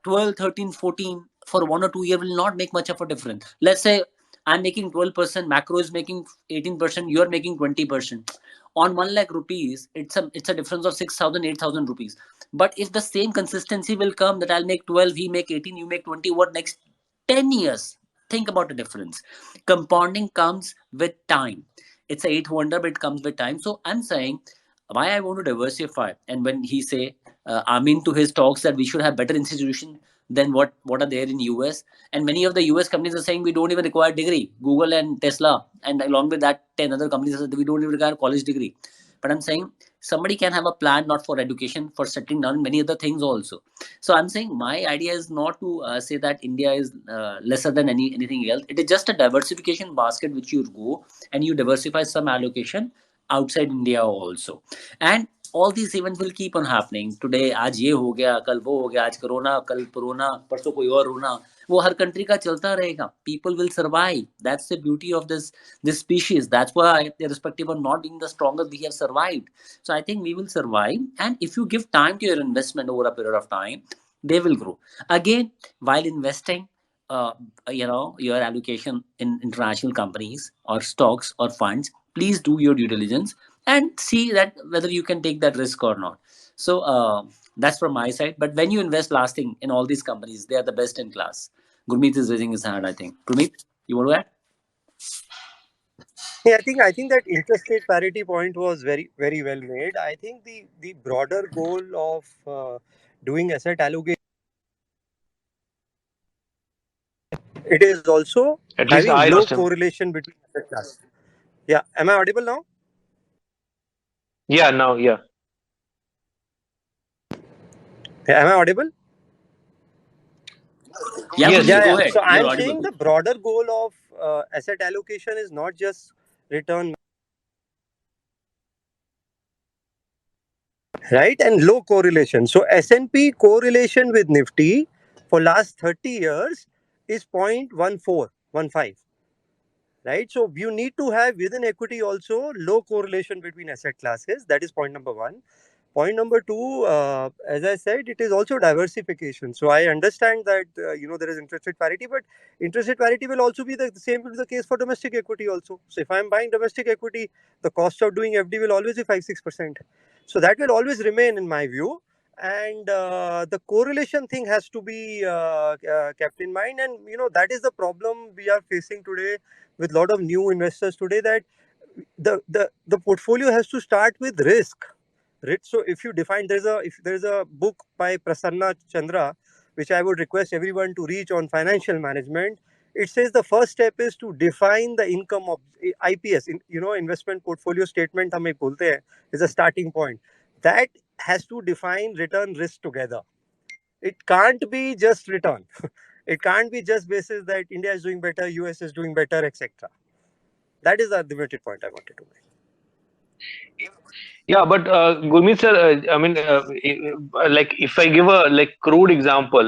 S21: 12, 13, 14 for 1 or 2 year will not make much of a difference. Let's say I'm making 12%, macro is making 18%, you're making 20%. On 1 lakh rupees, it's a difference of 6,000, 8,000 rupees. But if the same consistency will come that I'll make 12, he make 18, you make 20, what next 10 years? Think about the difference. Compounding comes with time. It's a eighth wonder, but it comes with time. So I'm saying why I want to diversify. And when he say, Amin to his talks that we should have better institution than what are there in US. And many of the US companies are saying we don't even require degree. Google and Tesla, and along with that 10 other companies are saying we don't even require college degree. But I'm saying somebody can have a plan not for education, for settling down many other things also. So I'm saying my idea is not to say that India is lesser than anything else. It is just a diversification basket which you go and you diversify some allocation outside India also. And all these events will keep on happening. Today आज ये हो गया, कल वो हो गया, आज corona, कल कोरोना, परसों कोई और होना, वो हर कंट्री का चलता रहेगा. People will survive. That's the beauty of this species. That's why, irrespective of not being the strongest, we have survived. So I think we will survive. And if you give time to your investment over a period of time, they will grow. Again, while investing, your allocation in international companies or stocks or funds, please do your due diligence and see that whether you can take that risk or not. So that's from my side. But when you invest, last thing, in all these companies, they are the best in class. Gurmeet is raising his hand, I think. Gurmeet, you want to add?
S20: Yeah, I think that interest rate parity point was very very well made. I think the broader goal of doing asset allocation, it is also
S15: At least
S20: having
S15: I
S20: low
S15: lost him.
S20: correlation between asset class. Yeah, am I audible now?
S15: Yeah, now, yeah.
S20: Yeah, am I audible?
S21: Yeah,
S15: Yes,
S21: Gurmeet,
S20: Yeah,
S15: yes.
S21: go
S20: yeah.
S21: ahead.
S20: So
S21: You're
S20: I'm
S21: audible.
S20: saying the broader goal of asset allocation is not just return, right, and low correlation. So S&P correlation with Nifty for last 30 years is 0.1415, right? So you need to have within equity also low correlation between asset classes. That is point number one. Point number two, as I said, it is also diversification. So I understand that there is interest rate parity, but interest rate parity will also be the same will be the case for domestic equity also. So if I'm buying domestic equity, the cost of doing FD will always be 5-6%. So that will always remain in my view. And the correlation thing has to be kept in mind. And that is the problem we are facing today with a lot of new investors today, that the portfolio has to start with risk. Right? So if you define, there's a book by Prasanna Chandra which I would request everyone to reach on financial management. It says the first step is to define the income of IPS, investment portfolio statement hum ek bolte hain, is a starting point. That has to define return risk together. It can't be just return. It can't be just basis that India is doing better, US is doing better, etc. That is the limited point I wanted to make.
S15: Yeah, but Gurmeet sir, I mean, like if I give a like crude example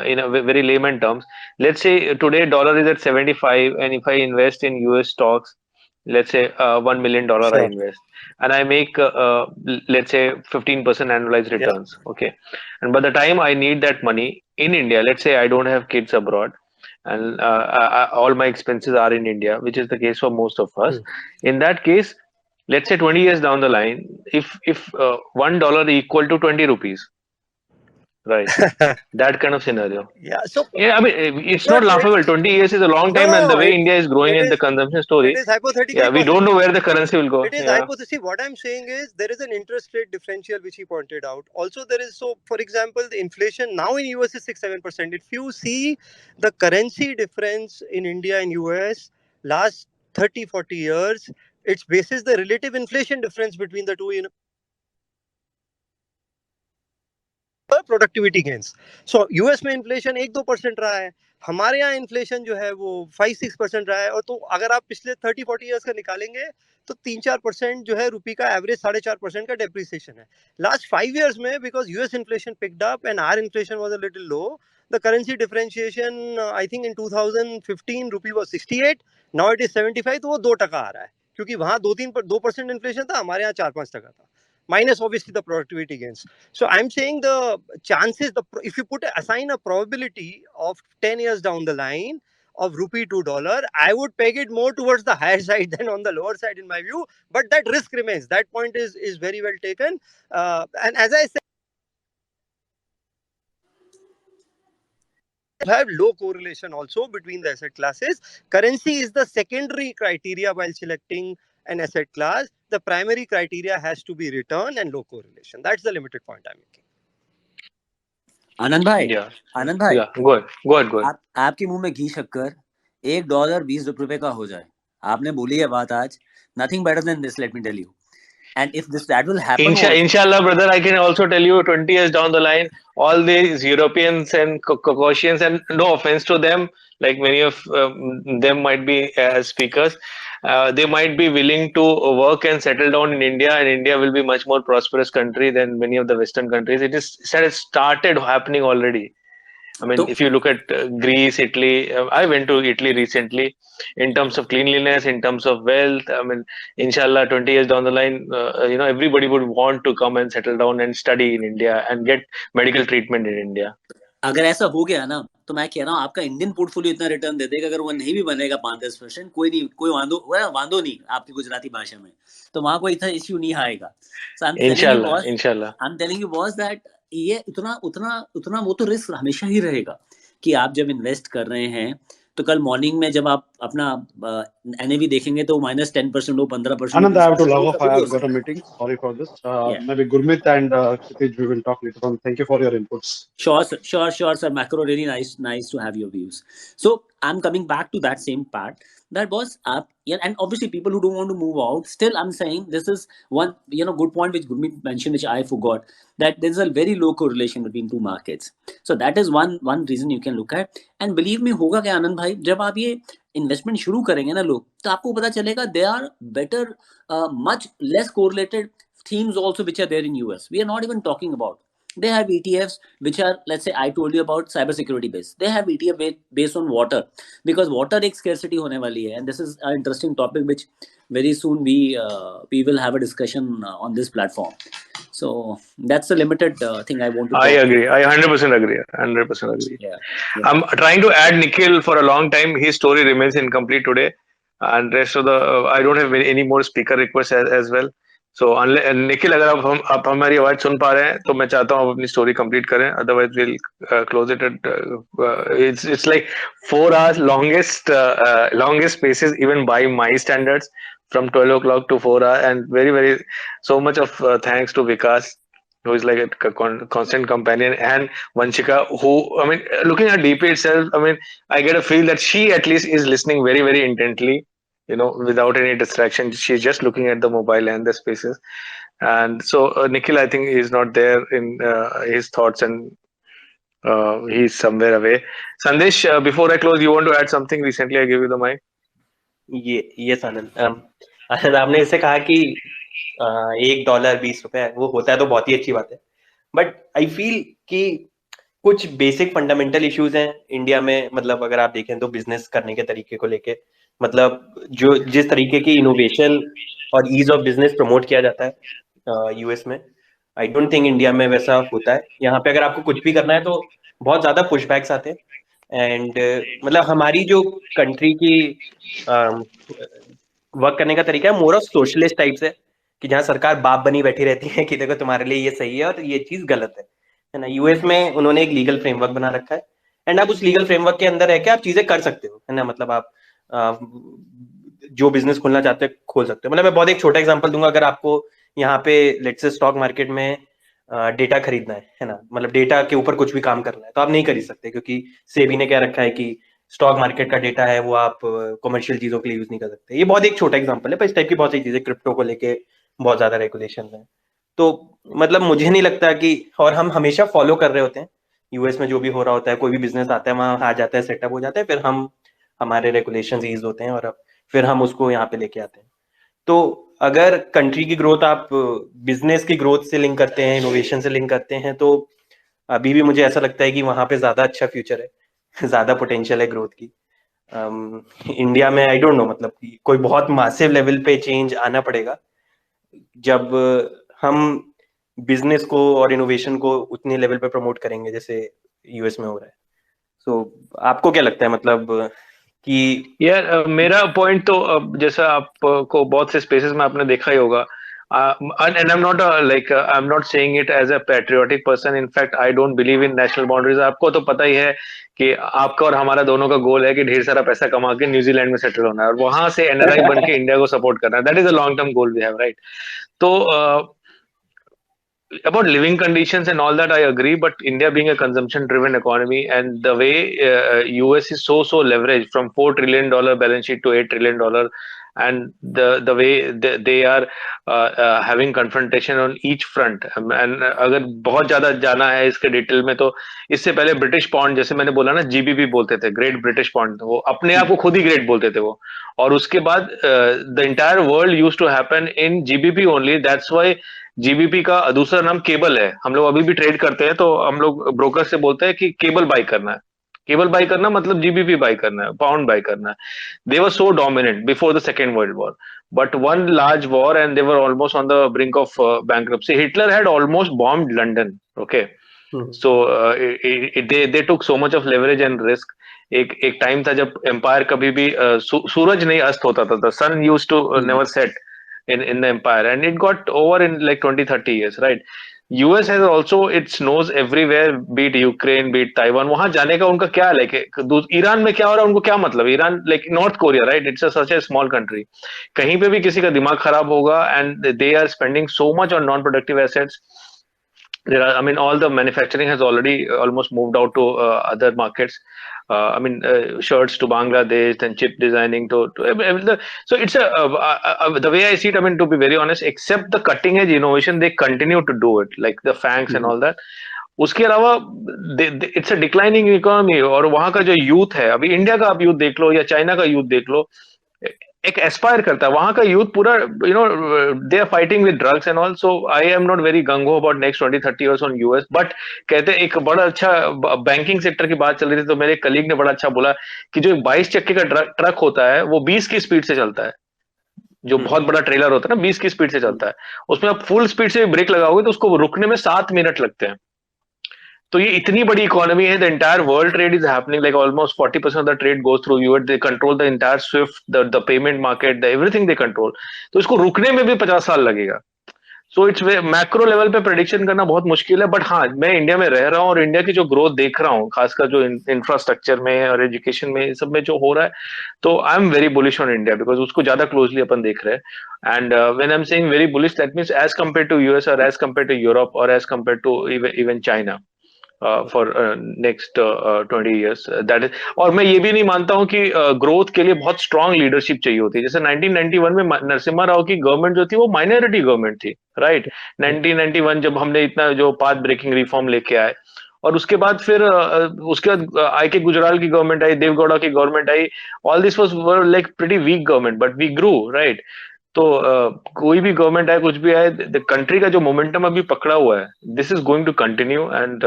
S15: in a very layman terms, let's say today dollar is at 75, and if I invest in US stocks, let's say $1 million I
S20: Sure.
S15: invest, and I make let's say 15% annualized
S20: Yeah.
S15: returns. Okay, and by the time I need that money in India, let's say I don't have kids abroad, and all my expenses are in India, which is the case for most of us. In that case, let's say 20 years down the line, if $1 equal to 20 rupees, Right. That kind of scenario.
S20: Yeah. So
S15: Yeah, I mean, it's
S20: no,
S15: not
S20: no,
S15: laughable. 20 years is a long
S20: no,
S15: time, and the way
S20: it
S15: India is growing
S20: it
S15: in the
S20: is
S15: consumption story,
S20: hypothetically
S15: yeah, we don't
S20: possible.
S15: know where the currency will go.
S20: It is
S15: Yeah.
S20: hypothesis. See, what I'm saying is there is an interest rate differential which he pointed out. Also, there is, so for example, the inflation now in US is 6-7%. If you see the currency difference in India and US last 30-40 years, it's basis the relative inflation difference between the two. Productivity gains so US में inflation 1-2% रहा है, हमारे यहाँ inflation जो है वो 5-6% रहा है। और तो अगर आप पिछले 30-40 ईयर्स का निकालेंगे तो 3-4% जो है रुपी का एवरेज 4.5% का डेप्रिसिएशन है लास्ट 5 ईयर्स में, because US inflation picked up and our inflation was a little low. The currency differentiation I think in 2015 rupee was 68, now it is 75, तो वो 2% आ रहा है क्योंकि वहाँ 2% इन्फ्लेशन था, हमारे यहाँ 4-5% था, minus obviously the productivity gains. So I'm saying the chances, if you assign a probability of 10 years down the line of rupee to dollar, I would peg it more towards the higher side than on the lower side in my view. But that risk remains. That point is very well taken. And as I said, have low correlation also between the asset classes. Currency is the secondary criteria while selecting an asset class. The primary criteria has to be return and low correlation. That's the limited point I'm making.
S21: आनंद भाई,
S15: Yeah.
S21: आनंद भाई,
S15: Yeah. Go ahead. Go ahead. Go ahead.
S21: आपके मुंह में घी शक्कर $1 ₹20 का हो जाए, आपने बोली है बात आज, nothing better than this, let me tell you. And if that will happen also,
S15: Inshallah, brother, I can also tell you 20 years down the line, all these Europeans and Caucasians, and no offense to them, like many of them might be speakers, they might be willing to work and settle down in India, and India will be much more prosperous country than many of the Western countries. It has started happening already. I mean, if you look at Greece, Italy, I went to Italy recently. In terms of cleanliness, in terms of wealth, I mean, inshallah, 20 years down the line, everybody would want to come and settle down and study in India and get medical treatment in India.
S21: अगर ऐसा हो गया ना, तो मैं कह रहा हूँ आपका इंडियन पोर्टफोलियो इतना रिटर्न दे देगा, अगर वो नहीं भी बनेगा 5-10%, कोई नहीं, कोई वांदो नहीं आपकी गुजराती भाषा में, तो वहां कोई इतना इश्यू नहीं आएगा. So I'm telling you boss that ये उतना वो तो रिस्क हमेशा ही रहेगा कि आप जब इन्वेस्ट कर रहे हैं तो कल मॉर्निंग में जब आप अपना एनएवी देखेंगे तो -10% हो, 15%.
S2: Anand, I have to log off. I have got a meeting. Sorry for this. Maybe Gurmeet and Kshitij, we will talk later on. Thank you for your inputs.
S21: Sure, sir. Macro, really nice to have your views. So I'm coming back to that same part. That was up, yeah, and obviously people who don't want to move out. Still, I'm saying this is one good point which Gurmeet mentioned, which I forgot, that there's a very low correlation between two markets. So that is one reason you can look at. And believe me, होगा क्या आनंद भाई, जब आप ये investment शुरू करेंगे ना लोग, तो आपको पता चलेगा they are better, much less correlated themes also which are there in US. We are not even talking about. They have ETFs which are, let's say, I told you about cybersecurity based. They have ETF based on water, because water एक scarcity होने वाली है, and this is an interesting topic which very soon we will have a discussion on this platform. So that's the limited thing I want to.
S15: I agree. I 100% agree. 100% agree.
S21: Yeah.
S15: I'm trying to add Nikhil for a long time. His story remains incomplete today, and rest of the I don't have any more speaker requests as well. So Nikhil, अगर आप हमारी आवाज सुन पा रहे हैं तो मैं चाहता हूँ आप अपनी स्टोरी कंप्लीट करें, otherwise will close it at it's like 4 hours longest spaces even by my standards, from 12 o'clock to 4 hours, and very so much of thanks to Vikas, who is like a constant companion, and Vanshika, who, I mean, looking at DP itself, I mean, I get a feel that she at least is listening very intently, without any distraction. She's just looking at the mobile and the spaces. And so Nikhil, I think, is not there in his thoughts, and he's somewhere away. Sandesh, before I close, you want to add something? Recently I gave you the mic.
S16: Yes, आनंद. आनंद, आपने इससे कहा कि $1 ₹20 वो होता है तो बहुत ही अच्छी बात है, बट आई फील कि कुछ बेसिक फंडामेंटल इश्यूज हैं इंडिया में. मतलब अगर आप देखें तो बिजनेस करने के तरीके को लेके, मतलब जो जिस तरीके की इनोवेशन और ईज ऑफ बिजनेस प्रमोट किया जाता है यूएस में, आई डोंट थिंक इंडिया में वैसा होता है. यहाँ पे अगर आपको कुछ भी करना है तो बहुत ज्यादा पुशबैक्स आते हैं. एंड मतलब हमारी जो कंट्री की वर्क करने का तरीका है मोर ऑफ सोशलिस्ट टाइप से, कि जहाँ सरकार बाप बनी बैठी रहती है कि देखो तुम्हारे लिए ये सही है और ये चीज गलत है. है ना। यूएस में उन्होंने एक लीगल फ्रेमवर्क बना रखा है एंड आप उस लीगल फ्रेमवर्क के अंदर रह के आप चीजें कर सकते हो, है ना। मतलब आप जो बिजनेस खोलना चाहते हैं खोल सकते हो। मतलब मैं बहुत एक छोटा एग्जांपल दूंगा, अगर आपको यहाँ पे लेट्स से स्टॉक मार्केट में डेटा खरीदना है ना, मतलब डेटा के ऊपर कुछ भी काम करना है, तो आप नहीं खरीद सकते, क्योंकि सेबी ने क्या रखा है कि स्टॉक मार्केट का डेटा है वो आप कमर्शियल चीजों के लिए यूज नहीं कर सकते। ये बहुत एक छोटा एग्जांपल है, पर इस टाइप की बहुत सी चीजें, क्रिप्टो को लेके बहुत ज्यादा रेगुलेशन है। तो मतलब मुझे नहीं लगता कि, और हम हमेशा फॉलो कर रहे होते हैं यूएस में जो भी हो रहा होता है, कोई भी बिजनेस आता है वहां आ जाता है, सेटअप हो जाता है, फिर हम हमारे रेगुलेशन ईज होते हैं और अब फिर हम उसको यहाँ पे लेके आते हैं। तो अगर कंट्री की ग्रोथ आप बिजनेस की ग्रोथ से लिंक करते हैं, इनोवेशन से लिंक करते हैं, तो अभी भी मुझे ऐसा लगता है कि वहां पे ज्यादा अच्छा फ्यूचर है ज्यादा पोटेंशियल है ग्रोथ की। इंडिया में आई डोंट नो, मतलब कि कोई बहुत मासिव लेवल पे चेंज आना पड़ेगा जब हम बिजनेस को और इनोवेशन को उतने लेवल पे प्रमोट करेंगे जैसे यूएस में हो रहा है। सो आपको क्या लगता है, मतलब कि
S15: यार मेरा पॉइंट तो जैसा आपको बहुत से स्पेसेस में आपने देखा ही होगा, and I'm not I'm not saying it as a patriotic person. In fact, I don't believe in national boundaries. आपको तो पता ही है कि आपका और हमारा दोनों का गोल है कि ढेर सारा पैसा कमा के न्यूजीलैंड में सेटल होना है और वहां से एनआरआई बन के इंडिया को सपोर्ट करना है। That is a long term goal we have, right? तो about living conditions and all that, I agree, but India being a consumption driven economy, and the way US is so leveraged from $4 trillion balance sheet to $8 trillion, and the way they are having confrontation on each front, and अगर बहुत ज्यादा जाना है इसके detail में, तो इससे पहले ब्रिटिश पाउंड, जैसे मैंने बोला ना, जीबीपी बोलते थे, ग्रेट ब्रिटिश पाउंड, वो अपने आप को खुद ही ग्रेट बोलते थे वो। और उसके बाद the entire world used to happen in GBP only. That's why GBP का दूसरा नाम केबल है। हम लोग अभी भी ट्रेड करते हैं तो हम लोग ब्रोकर से बोलते हैं कि केबल बाई करना है। केबल बाई करना मतलब जीबीपी बाई करना है, पाउंड बाई करना है। They were so dominant before the second world war, but one large war and they were almost on the brink of bankruptcy. Hitler had almost bombed London. Okay, so they took so much of leverage and risk. एक time था जब empire कभी भी सूरज नहीं अस्त होता था, the sun used to never set in the empire, and it got over in like 20-30 years, right? US has also its nose everywhere, be it Ukraine, be it Taiwan. वहां जाने का उनका क्या है? ईरान में क्या हो रहा है उनको क्या मतलब? Iran like North Korea, right? It's such a small country. कहीं पे भी किसी का दिमाग खराब होगा and they are spending so much on non productive assets. There are, I mean, all the manufacturing has already almost moved out to other markets. Shirts to Bangladesh, then chip designing so it's the way I see it, I mean, to be very honest, except the cutting edge innovation, they continue to do it, like the fangs and all that. उसके अलावा it's a declining economy. और वहां का जो youth है, अभी India का आप यूथ देख लो या चाइना का यूथ देख लो, एक एस्पायर करता है। वहां का यूथ पूरा they are fighting with drugs and all. So I am not very gung ho about next 20-30 years on US, but कहते हैं एक बड़ा अच्छा बैंकिंग सेक्टर की बात चल रही थी, तो मेरे कलीग ने बड़ा अच्छा बोला कि जो 22 चक्के का ट्रक होता है वो 20 की स्पीड से चलता है। जो बहुत बड़ा ट्रेलर होता है ना, 20 की स्पीड से चलता है। उसमें आप फुल स्पीड से ब्रेक लगाओगे तो उसको रुकने में 7 मिनट लगते हैं। तो ये इतनी बड़ी इकोनॉमी है, the entire world trade is happening, like almost 40% of the trade goes through US. They control the entire Swift, the payment market, the everything they control. तो इसको रुकने में भी 50 साल लगेगा। सो इट्स मैक्रो लेवल पे prediction करना बहुत मुश्किल है। बट हाँ, मैं इंडिया में रह रहा हूँ और इंडिया की जो ग्रोथ देख रहा हूँ, खासकर जो इंफ्रास्ट्रक्चर में और एजुकेशन में, सब में जो हो रहा है, तो I am very bullish on India, because उसको ज्यादा क्लोजली अपन देख रहे हैं। And when I am saying very bullish, that means as compare to US और एज कम्पेयर टू यूरोप और as compare to even China for next 20 years, that is। और मैं ये भी नहीं मानता हूँ कि ग्रोथ के लिए बहुत स्ट्रांग लीडरशिप चाहिए होती है। जैसे 1991 में नरसिम्हा राव की गवर्नमेंट जो थी वो माइनॉरिटी गवर्नमेंट थी, राइट? 1991 जब हमने इतना जो पाथ ब्रेकिंग रिफॉर्म लेके आए, और उसके बाद फिर उसके बाद आई के गुजराल की गवर्नमेंट आई, देवगौड़ा की गवर्नमेंट आई। All this was like pretty weak government, but we grew, right? तो कोई भी गवर्नमेंट आए, कुछ भी आए, कंट्री का जो मोमेंटम अभी पकड़ा हुआ है, this is going to continue. And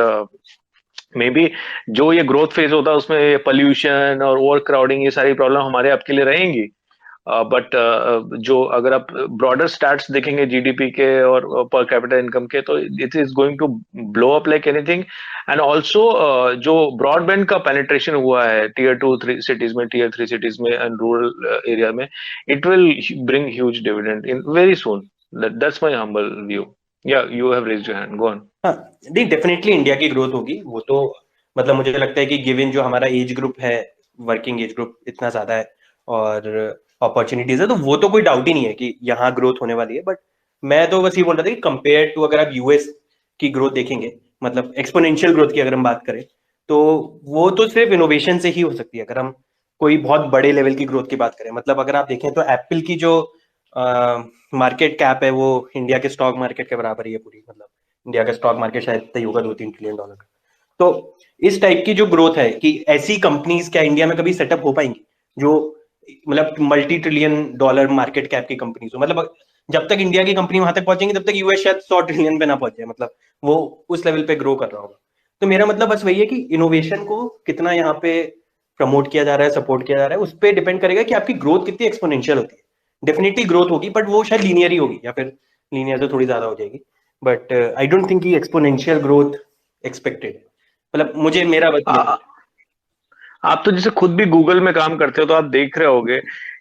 S15: may be जो ये ग्रोथ फेज होता है उसमें पॉल्यूशन और ओवर क्राउडिंग, ये सारी प्रॉब्लम हमारे आपके लिए रहेंगी। बट जो अगर आप ब्रॉडर स्टैट्स देखेंगे जीडीपी के और पर कैपिटल इनकम के, तो it is going to blow up like anything. And also जो ब्रॉडबैंड का पेनिट्रेशन हुआ है टीयर 2-3 सिटीज में, टीयर 3 सिटीज में एंड रूरल एरिया में, it will bring huge dividend in very soon. That's my humble view. Yeah, you have raised your hand. Go on.
S16: हाँ नहीं, definitely India की growth होगी वो तो, मतलब मुझे लगता है कि गिवन जो हमारा एज ग्रुप है, वर्किंग एज ग्रुप इतना ज्यादा है और अपॉर्चुनिटीज है, तो वो तो कोई डाउट ही नहीं है कि यहाँ ग्रोथ होने वाली है। बट मैं तो बस ये बोल रहा था कि कंपेयर टू, अगर आप यूएस की ग्रोथ देखेंगे, मतलब एक्सपोनेंशियल ग्रोथ की अगर हम बात करें, तो वो तो सिर्फ इनोवेशन से ही हो सकती है। अगर हम कोई बहुत बड़े लेवल की ग्रोथ की बात करें, मतलब अगर आप देखें तो एप्पल की जो मार्केट कैप है वो इंडिया के स्टॉक मार्केट के बराबर ही है पूरी। मतलब इंडिया का स्टॉक मार्केट शायद तय होगा $2-3 ट्रिलियन का। तो इस टाइप की जो ग्रोथ है कि ऐसी कंपनीज क्या इंडिया में कभी सेटअप हो पाएंगी जो मतलब $multi-trillion मार्केट कैप की कंपनीज हो। मतलब जब तक इंडिया की कंपनी वहां तक पहुंचेंगी तब तक यूएस शायद 100 ट्रिलियन पे ना पहुंच जाए, मतलब वो उस लेवल पे ग्रो कर रहा होगा। तो मेरा मतलब बस वही है कि इनोवेशन को कितना यहाँ पे प्रमोट किया जा रहा है, सपोर्ट किया जा रहा है, उस पर डिपेंड करेगा कि आपकी ग्रोथ कितनी एक्सपोनेंशियल होती है। डेफिनेटली ग्रोथ होगी, बट वो शायद लीनियर ही होगी, या फिर लीनियर तो थोड़ी ज्यादा हो जाएगी। बट आई डोंट थिंक कि एक्सपोनेंशियल ग्रोथ एक्सपेक्टेड, मतलब मुझे मेरा बस
S15: आप तो जैसे खुद भी गूगल में काम करते हो तो आप देख रहे होगे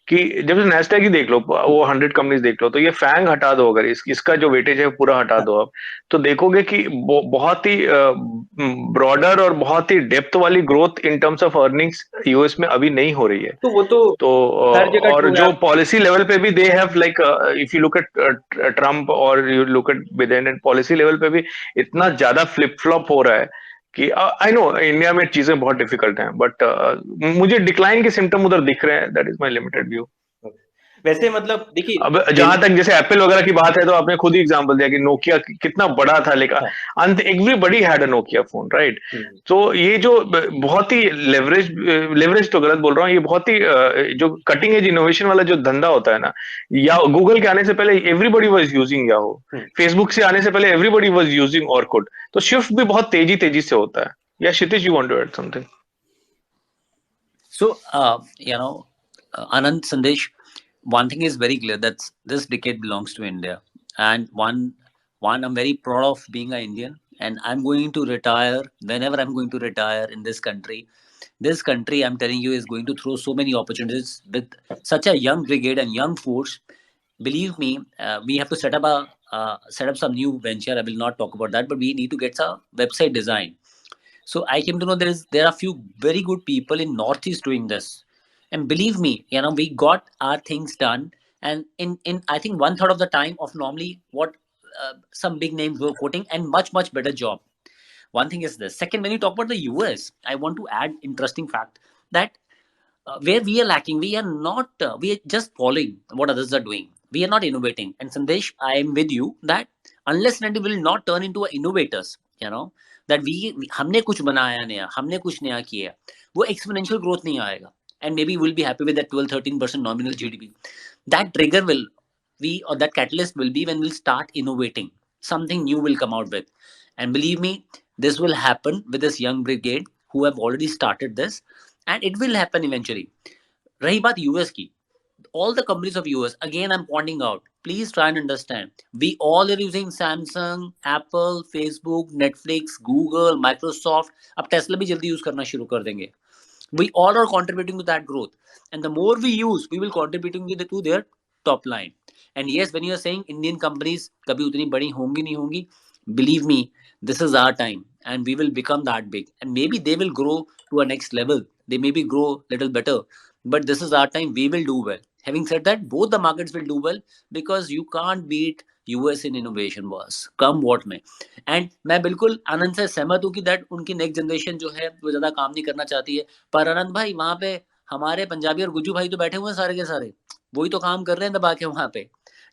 S15: कि जब नैस्डैक ही देख लो, वो 100 कंपनीज देख लो, तो ये फैंग हटा दो, अगर इसका जो वेटेज है वो पूरा हटा दो आप, तो देखोगे कि बहुत ही ब्रॉडर और बहुत ही डेप्थ वाली growth in terms of earnings US में अभी नहीं हो रही है।
S16: तो वो तो हर जगह
S15: और
S16: true है।
S15: जो पॉलिसी लेवल पे भी they have like, if you look at Trump और you look at Biden, and policy level पे भी इतना ज्यादा फ्लिप फ्लॉप हो रहा है कि आई नो इंडिया में चीजें बहुत डिफिकल्ट हैं, बट मुझे डिक्लाइन के सिम्टम उधर दिख रहे हैं। That is my limited view.
S16: वैसे मतलब देखिए,
S15: अब जहां तक जैसे एप्पल वगैरह की बात है, तो आपने खुद ही एग्जांपल दिया कि नोकिया कितना बड़ा था, लेकिन अंत everybody had a Nokia phone, right? तो ये जो बहुत ही लेवरेज तो गलत बोल रहा हूँ, ये बहुत ही जो कटिंग एज इनोवेशन वाला जो धंधा होता है ना, या गूगल के आने से पहले everybody was using Yahoo, Facebook से आने से पहले एवरीबडी वाज यूजिंग ऑरकुट, तो शिफ्ट भी बहुत तेजी तेजी से होता है। या Kshitij, you want to add something?
S21: So, Anand, Sandesh, one thing is very clear that this decade belongs to India, and one I'm very proud of being an Indian, and I'm going to retire whenever I'm going to retire in this country. This country, I'm telling you, is going to throw so many opportunities with such a young brigade and young force. Believe me, we have to set up some new venture. I will not talk about that, but we need to get some website design. So I came to know there are few very good people in Northeast doing this, and believe me, we got our things done. And in I think 1/3 of the time of normally what some big names were quoting, and much better job. One thing is this. Second, when you talk about the US, I want to add interesting fact that where we are lacking, we are not we are just following what others are doing. We are not innovating. And Sandesh, I am with you that unless and until we will not turn into innovators, that हमने कुछ बनाया नया, हमने कुछ नया किया, वो exponential growth नहीं आएगा. And maybe we'll be happy with that 12-13% nominal GDP. That trigger will or that catalyst will be when we'll start innovating. Something new will come out with. And believe me, this will happen with this young brigade who have already started this, and it will happen eventually. रही बात US की, all the companies of US, again I'm pointing out, please try and understand, we all are using Samsung, Apple, Facebook, Netflix, Google, Microsoft. अब Tesla भी जल्दी use करना शुरू कर देंगे. We all are contributing to that growth, and the more we use, we will contributing to their top line. And yes, when you are saying Indian companies कभी उतनी बड़ी होंगी नहीं होंगी, believe me, this is our time, and we will become that big, and maybe they will grow to a next level. They maybe grow little better, but this is our time. We will do well. Having said that, both the markets will do well because you can't beat US in innovation, boss. Come what may. And मैं बिल्कुल आनंद से सहमत हूँ कि that उनकी next generation जो है वो ज्यादा काम नहीं करना चाहती है, पर आनंद भाई वहां पे हमारे पंजाबी और गुज्जू भाई तो बैठे हुए हैं सारे के सारे, वही तो काम कर रहे हैं दबा के वहां पे.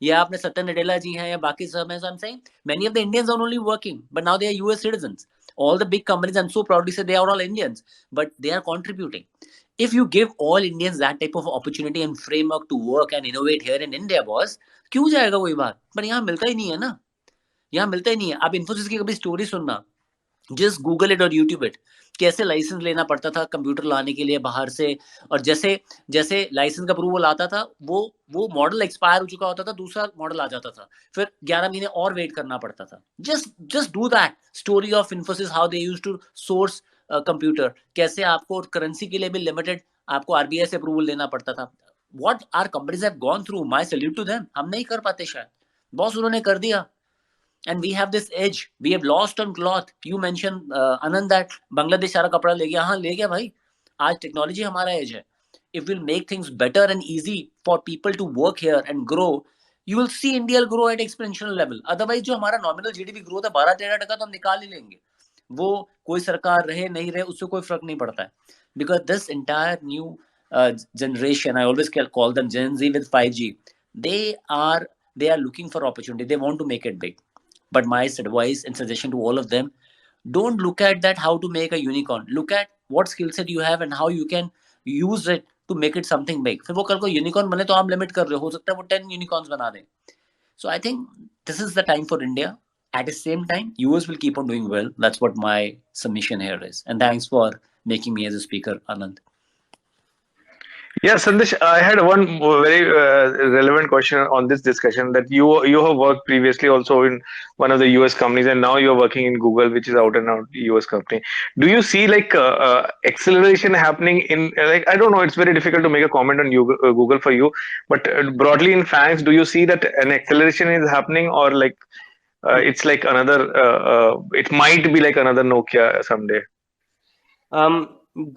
S21: या आपने सत्तर नडेला जी हैं या बाकी सब हैं, so I'm saying many of the Indians are only working, but now they are US citizens. All the big companies, I'm so proud to say, they are all Indians, but they are contributing. If you give all Indians that type of opportunity and framework to work and innovate here in India, boss, क्यों जाएगा कोई बात? पर यहाँ मिलता ही नहीं है ना, यहाँ मिलता ही नहीं है. आप इन्फोसिस की कभी स्टोरी सुनना, जस्ट गूगल इट और यूट्यूब इट, कैसे लाइसेंस लेना पड़ता था कंप्यूटर लाने के लिए बाहर से, और जैसे जैसे लाइसेंस का अप्रूवल आता था, वो मॉडल एक्सपायर हो चुका होता था, दूसरा मॉडल आ जाता था, फिर 11 महीने और वेट करना पड़ता था. Just do that story of Infosys, how they used to source computer, कैसे आपको करेंसी के लिए भी लिमिटेड आपको आरबीआई से अप्रूवल लेना पड़ता था. What are companies have gone through, my salute to them. हम नहीं कर पाते शायद, बॉस उन्होंने कर दिया. and we have this edge. We have lost on cloth. You mentioned Anand that Bangladesh सारा कपड़ा ले गया. हाँ ले गया भाई. आज technology हमारा edge है. If we'll make things better and easy for people to work here and grow, you will see India will grow at exponential level. Otherwise जो हमारा nominal GDP growth है 12-13% तो हम निकाल ही लेंगे. वो कोई सरकार रहे नहीं रहे उससे कोई फर्क नहीं पड़ता है. Because this entire new generation, I always call them Gen Z with 5G, they are looking for opportunity. They want to make it big. But my advice and suggestion to all of them, don't look at that how to make a unicorn. Look at what skill set you have and how you can use it to make it something big. फिर वो कल को unicorn बने तो आप limit कर रहे हो सकता है वो 10 unicorns बना दें. So I think this is the time for India. At the same time, US will keep on doing well. That's what my submission here is. And thanks for making me as a speaker, Anand.
S15: Yeah, Sandesh, I had one very relevant question on this discussion, that you have worked previously also in one of the US companies, and now you're working in Google, which is out and out US company. Do you see like acceleration happening in like, I don't know, it's very difficult to make a comment on Google for you, but broadly in FANGs, do you see that an acceleration is happening, or like it's like another it might be like another Nokia someday?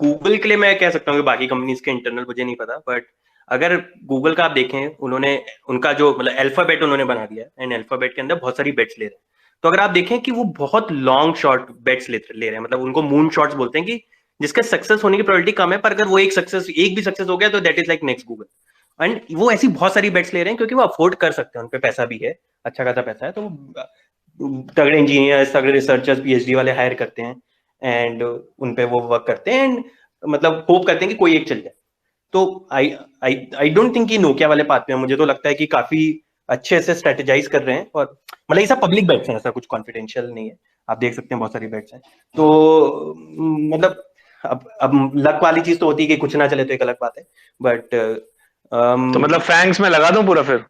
S16: Google के लिए मैं कह सकता हूँ कि बाकी companies के internal मुझे नहीं पता, बट अगर गूगल का आप देखें, उन्होंने उनका जो मतलब अल्फाबेट उन्होंने बना दिया है, एंड अल्फाबेट के अंदर बहुत सारी बेट्स ले रहे हैं. तो अगर आप देखें कि वो बहुत लॉन्ग शॉट बेट्स ले रहे हैं, मतलब उनको मून शॉट्स बोलते हैं, कि जिसके सक्सेस होने की प्रोबेबिलिटी कम है, पर अगर वो एक भी सक्सेस हो गया तो that is like next Google. And वो ऐसी बहुत सारी बेट्स ले रहे हैं क्योंकि वो अफोर्ड कर सकते हैं, उन पे पैसा भी है, अच्छा खासा पैसा है, तो तगड़े इंजीनियर्स, तगड़े रिसर्चर्स, पीएचडी वाले हायर करते हैं एंड उन पे वो वर्क करते हैं, एंड मतलब होप करते हैं कि कोई एक चल जाए. तो आई डोंट थिंक कि नोकिया वाले पाथ में, मुझे तो लगता है कि काफी अच्छे से स्ट्रेटेजाइज कर रहे हैं, और मतलब ये सब पब्लिक बेट्स हैं, ऐसा कुछ कॉन्फिडेंशियल नहीं है, आप देख सकते हैं बहुत सारी बेट्स हैं. तो मतलब अब लक वाली चीज तो होती है कि कुछ ना चले तो एक अलग बात है, बट
S15: तो मतलब फैंग्स में लगा दूं पूरा, फिर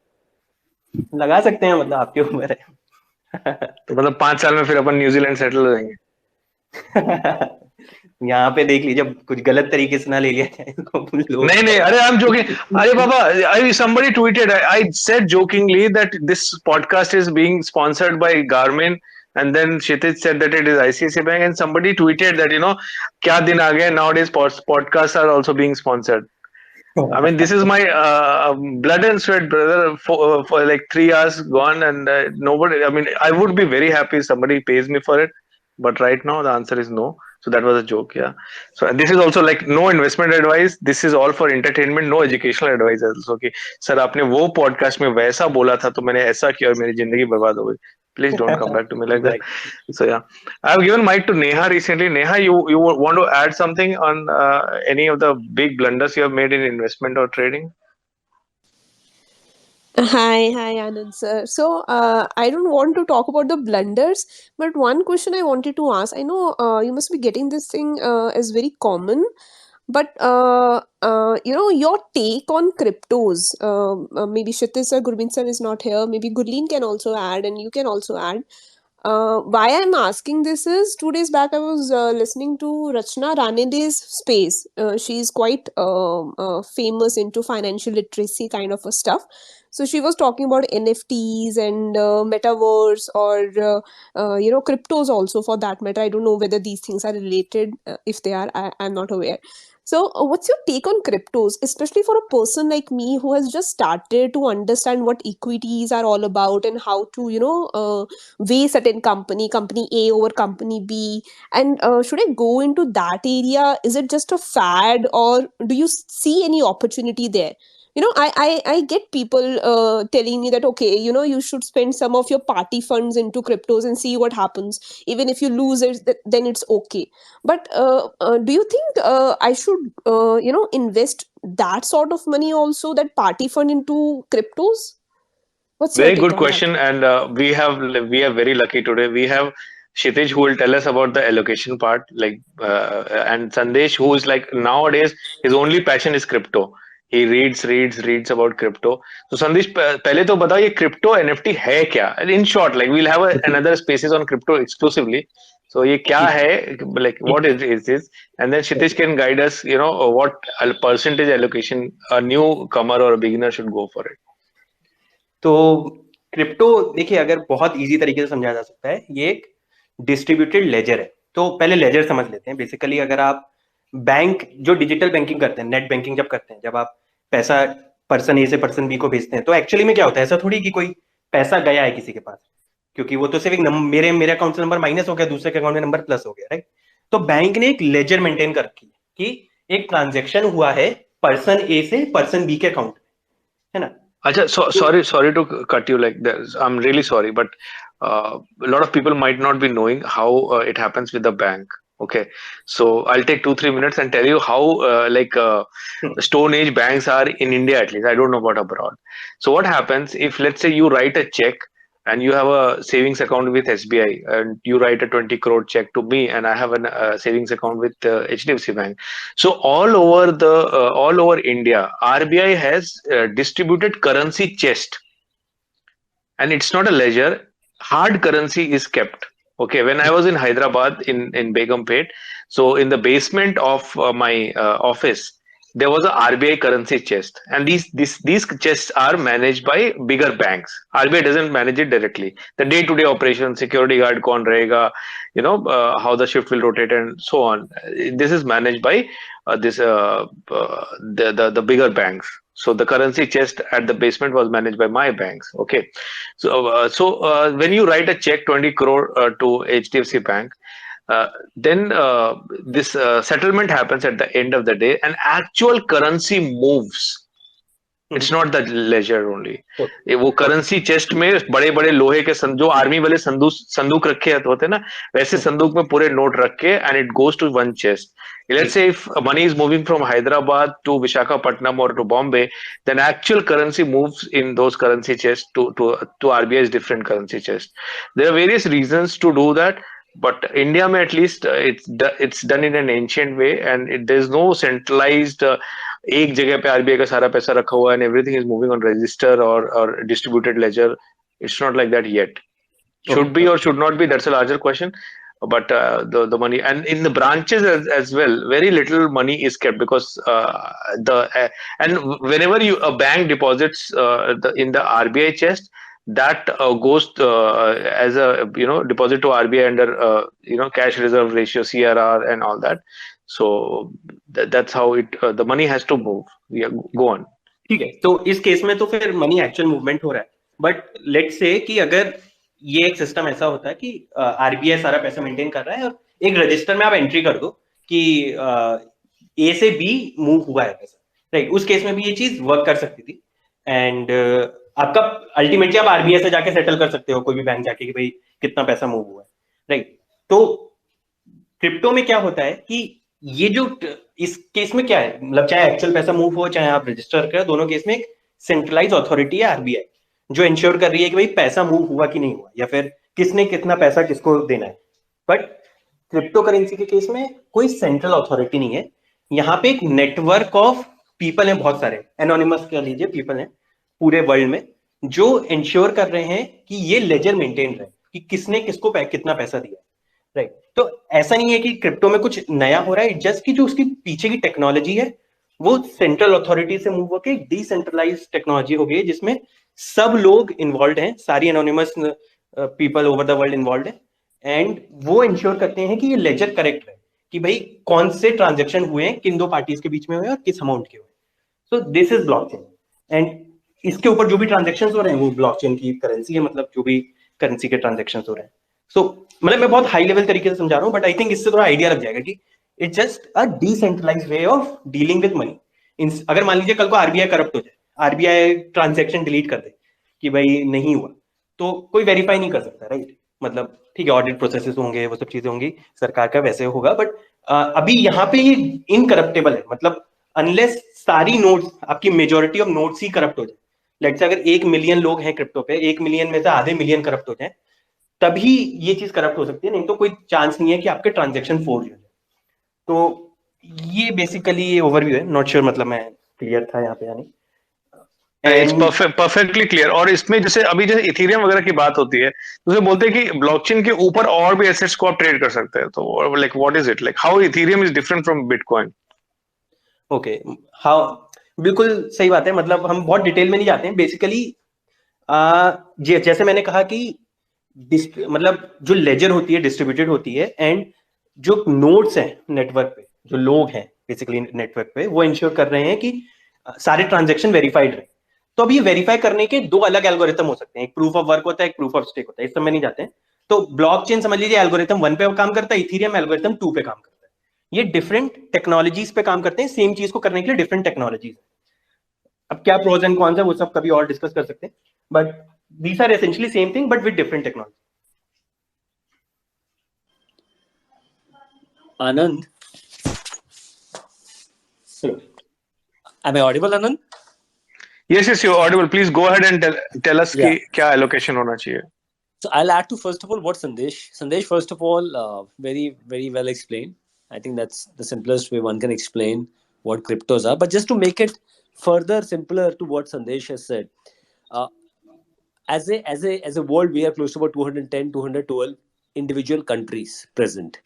S16: लगा सकते हैं, मतलब आपके ऊपर है.
S15: तो मतलब 5 साल में फिर अपन न्यूजीलैंड सेटल हो जाएंगे.
S16: यहाँ पे देख लीजिए, कुछ गलत तरीके से ना ले लिया जाए.
S15: नहीं, अरे आई एम जोकिंग. अरे बाबा, somebody tweeted, I said jokingly that this podcast is being sponsored by Garmin, and then Kshitij said that it is ICICI Bank, and somebody tweeted that, क्या दिन आ गए, nowadays podcasts are also being sponsored. I mean, this is my blood and sweat, brother, for like 3 hours gone, and nobody, I mean, I would be very happy if somebody pays me for it, but right now the answer is no. So that was a joke, yeah. So and this is also like no investment advice. This is all for entertainment, no educational advice also. Okay, sir, आपने वो podcast में वैसा बोला था तो मैंने ऐसा किया और मेरी जिंदगी बर्बाद हो गई. Please don't come back to me like that. So yeah, I have given mic to Neha recently. Neha, you want to add something on any of the big blunders you have made in investment or trading?
S4: Hi, Anand sir. So, I don't want to talk about the blunders, but one question I wanted to ask. I know you must be getting this thing as very common, but your take on cryptos. Maybe Kshitij sir, Gurmeet sir is not here. Maybe Gurleen can also add, and you can also add. Why I'm asking this is 2 days back I was listening to Rachna Ranede's space. She's quite famous into financial literacy kind of a stuff. So she was talking about NFTs and metaverse or cryptos also for that matter. I don't know whether these things are related. If they are, I'm not aware. So what's your take on cryptos, especially for a person like me who has just started to understand what equities are all about and how to weigh certain company A over company B, and should I go into that area? Is it just a fad, or do you see any opportunity there? I get people telling me that, okay, you should spend some of your party funds into cryptos and see what happens. Even if you lose it, then it's okay. But do you think I should, invest that sort of money also, that party fund, into cryptos? What's your
S15: Very
S4: take
S15: good
S4: on
S15: question, and we are very lucky today. We have Kshitij who will tell us about the allocation part, like and Sandesh, who is like nowadays his only passion is crypto. He reads about crypto. So Sandesh, पहले तो बताओ ये crypto NFT है क्या? In short, like we'll have another spaces on crypto exclusively. So ये क्या है? Like what is this? And then Kshitij can guide us. What percentage allocation a newcomer or a beginner should go for it.
S16: तो crypto देखिए अगर बहुत easy तरीके से समझाया जा सकता है, ये एक डिस्ट्रीब्यूटेड लेजर है। तो पहले लेजर समझ लेते हैं। बेसिकली अगर आप बैंक जो डिजिटल बैंकिंग करते हैं, नेट बैंकिंग जब करते हैं, जब आप पैसा पर्सन ए से पर्सन बी को भेजते हैं, तो एक्चुअली में क्या होता है, ऐसा थोड़ी कि कोई पैसा गया है किसी के पास, क्योंकि वो तो सिर्फ एक मेरे अकाउंट से नंबर माइनस हो गया, दूसरे के अकाउंट में नंबर प्लस हो गया, राइट। तो बैंक ने एक लेजर मेंटेन कर रखी है कि एक ट्रांजेक्शन हुआ है पर्सन ए से पर्सन बी के अकाउंट में, है ना।
S15: Acha, sorry to cut you like this. I'm really sorry, but a lot of people might not be knowing how it happens with the bank. Okay, so I'll take 2-3 minutes and tell you how Stone Age banks are in India at least. I don't know about abroad. So what happens if, let's say, you write a check and you have a savings account with SBI and you write a 20 crore check to me and I have a savings account with HDFC Bank. So all over India, RBI has distributed currency chest, and it's not a ledger. Hard currency is kept. Okay, when I was in Hyderabad in Begumpet, so in the basement of my office, there was a RBI currency chest, and these chests are managed by bigger banks. RBI doesn't manage it directly. The day-to-day operation, security guard kaun rahega, how the shift will rotate and so on. This is managed by the bigger banks. So the currency chest at the basement was managed by my banks. Okay, so when you write a check 20 crore to HDFC Bank, then this settlement happens at the end of the day, and actual currency moves. It's not the ledger only. वो currency chest में बड़े बड़े लोहे के जो army वाले संदूक रखे होते हैं ना, वैसे संदूक में पूरे नोट रख के, and it goes to one chest. Let's say if money is moving from Hyderabad to Visakhapatnam or to Bombay, then actual currency moves in those currency chests to RBI's different currency chest. There are various reasons to do that, but India में at least it's done in an ancient way, and there's no centralized एक जगह पे RBI का सारा पैसा रखा हुआ है and everything is moving on register or distributed ledger. It's not like that yet. Should be or should not be, that's a larger question. But the money, and in the branches as well, very little money is kept, because and whenever a bank deposits in the RBI chest, that goes as a deposit to RBI under cash reserve ratio, CRR, and all that. So that's how the money has to move. Yeah, go on.
S16: ठीक है, तो इस case में तो फिर money actual movement हो रहा है, बट लेट्स से कि अगर ये एक सिस्टम ऐसा होता है कि आरबीआई सारा पैसा मेंटेन कर रहा है और एक रजिस्टर में आप एंट्री कर दो कि ए से बी मूव हुआ है पैसा, राइट, उस केस में भी ये चीज वर्क कर सकती थी। एंड आपका अल्टीमेटली आप आरबीआई से जाके सेटल कर सकते हो, कोई भी बैंक जाके, कि भाई कितना पैसा मूव हुआ है, राइट। तो क्रिप्टो में क्या होता है कि ये जो इस केस में क्या है, मतलब चाहे एक्चुअल पैसा मूव हो चाहे आप रजिस्टर करें, दोनों केस में एक सेंट्रलाइज अथॉरिटी है आरबीआई, जो इंश्योर कर रही है कि भाई पैसा मूव हुआ कि नहीं हुआ, या फिर किसने कितना पैसा किसको देना है। बट क्रिप्टो करेंसी के केस में कोई सेंट्रल अथॉरिटी नहीं है, यहाँ पे एक नेटवर्क ऑफ पीपल है, बहुत सारे एनोनिमस कह लीजिए पीपल हैं पूरे वर्ल्ड में, जो इंश्योर कर रहे हैं कि ये लेजर मेंटेन रहे कि किसने किसको कितना पैसा दिया, राइट। तो ऐसा नहीं है कि क्रिप्टो में कुछ नया हो रहा है, जस्ट कि जो उसकी पीछे की टेक्नोलॉजी है वो सेंट्रल अथॉरिटी से मूव होकर डिसेंट्रलाइज टेक्नोलॉजी हो गई, जिसमें सब लोग इन्वॉल्व हैं, सारी anonymous people over the world involve है, एंड वो इंश्योर करते हैं कि ये लेजर करेक्ट है, कि भाई कौन से ट्रांजेक्शन हुए हैं, किन दो पार्टीज के बीच में हुए और किस अमाउंट के हुए। So this is blockchain, and इसके ऊपर जो भी ट्रांजेक्शन हो रहे हैं वो ब्लॉकचेन की करेंसी है, मतलब जो भी करेंसी के ट्रांजेक्शन हो रहे हैं। सो मतलब मैं बहुत हाई लेवल तरीके से समझा रहा हूँ, बट आई थिंक इससे थोड़ा आइडिया लग जाएगा कि it's just a decentralize way of dealing with money. अगर मान लीजिए कल को आरबीआई करप्ट हो जाए, आरबीआई ट्रांजेक्शन डिलीट कर दे कि भाई नहीं हुआ, तो कोई वेरीफाई नहीं कर सकता, राइट। मतलब ठीक है, ऑडिट प्रोसेसेस होंगे, वो सब चीजें होंगी, सरकार का वैसे होगा, बट अभी यहाँ पे ये इनकरप्टेबल है, मतलब अनलेस सारी नोट्स, आपकी majority of notes he corrupt हो जाए, लेट्स से अगर 1 मिलियन लोग हैं क्रिप्टो पे, 1 मिलियन में से आधे मिलियन करप्ट हो जाए, तभी ये चीज करप्ट हो सकती है, नहीं तो कोई चांस नहीं है कि आपके ट्रांजेक्शन फोर्ज हो जाए। तो ये बेसिकली ओवरव्यू है, नॉट श्योर मतलब मैं क्लियर था यहाँ पे या नहीं।
S15: It's perfectly clear. और इसमें जैसे अभी जैसे इथेरियम वगैरह की बात होती है, तो उसे बोलते हैं कि ब्लॉकचेन के ऊपर और भी एसेट्स को आप ट्रेड कर सकते हैं, तो like what is it, like how Ethereum is different from bitcoin?
S16: Okay, how, बिल्कुल सही बात है, मतलब हम बहुत डिटेल में नहीं जाते हैं। बेसिकली जैसे मैंने कहा कि मतलब जो लेजर होती है डिस्ट्रीब्यूटेड होती है, एंड जो नोड्स हैं नेटवर्क पे, जो लोग हैं बेसिकली नेटवर्क पे, वो इंश्योर कर रहे हैं कि सारे ट्रांजेक्शन वेरीफाइड रहे। तो अब ये वेरीफाई करने के दो अलग एल्गोरिथम हो सकते हैं, एक प्रूफ ऑफ वर्क होता है, एक प्रूफ ऑफ स्टेक होता है, इस सब में नहीं जाते हैं। तो ब्लॉकचेन समझ लीजिए एल्गोरिथम 1 पे काम करता है, इथेरियम एल्गोरिथम 2 पे काम करता है। ये डिफरेंट टेक्नोलॉजीज पे काम करते हैं, सेम चीज को करने के लिए डिफरेंट टेक्नोलॉजीज। अब क्या प्रोज एंड कॉन्स है वो सब कभी और डिस्कस कर सकते हैं, but these are essentially same thing but with different technology.
S20: Anand,
S16: Hello.
S20: Am I audible, Anand?
S15: Yes, you're audible. Please go ahead and tell us
S20: Yeah.
S15: कि क्या allocation होना चाहिए.
S20: So I'll add to first of all what Sandesh, first of all, very well explained. I think that's the simplest way one can explain what cryptos are. But just to make it further simpler to what Sandesh has said, uh, as a world, we are close to about 210, 212 individual countries present,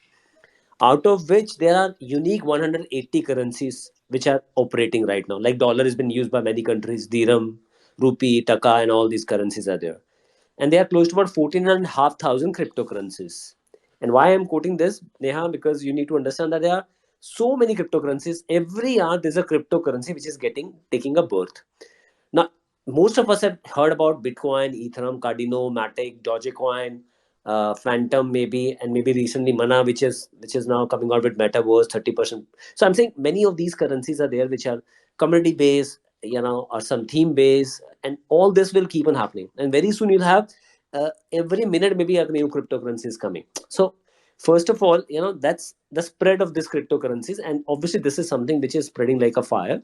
S20: out of which there are unique 180 currencies which are operating right now. Like dollar has been used by many countries, dirham, rupee, taka, and all these currencies are there. And they are close to about 14,500 cryptocurrencies. And why I'm quoting this, Neha, because you need to understand that there are so many cryptocurrencies. Every hour there's a cryptocurrency which is taking a birth. Now, most of us have heard about Bitcoin, Ethereum, Cardano, Matic, Dogecoin, Phantom, maybe, and maybe recently Mana, which is now coming out with Metaverse 30%. So I'm saying many of these currencies are there which are community based, or some theme based, and all this will keep on happening. And very soon you'll have every minute maybe a new cryptocurrency is coming. So first of all, that's the spread of these cryptocurrencies, and obviously this is something which is spreading like a fire.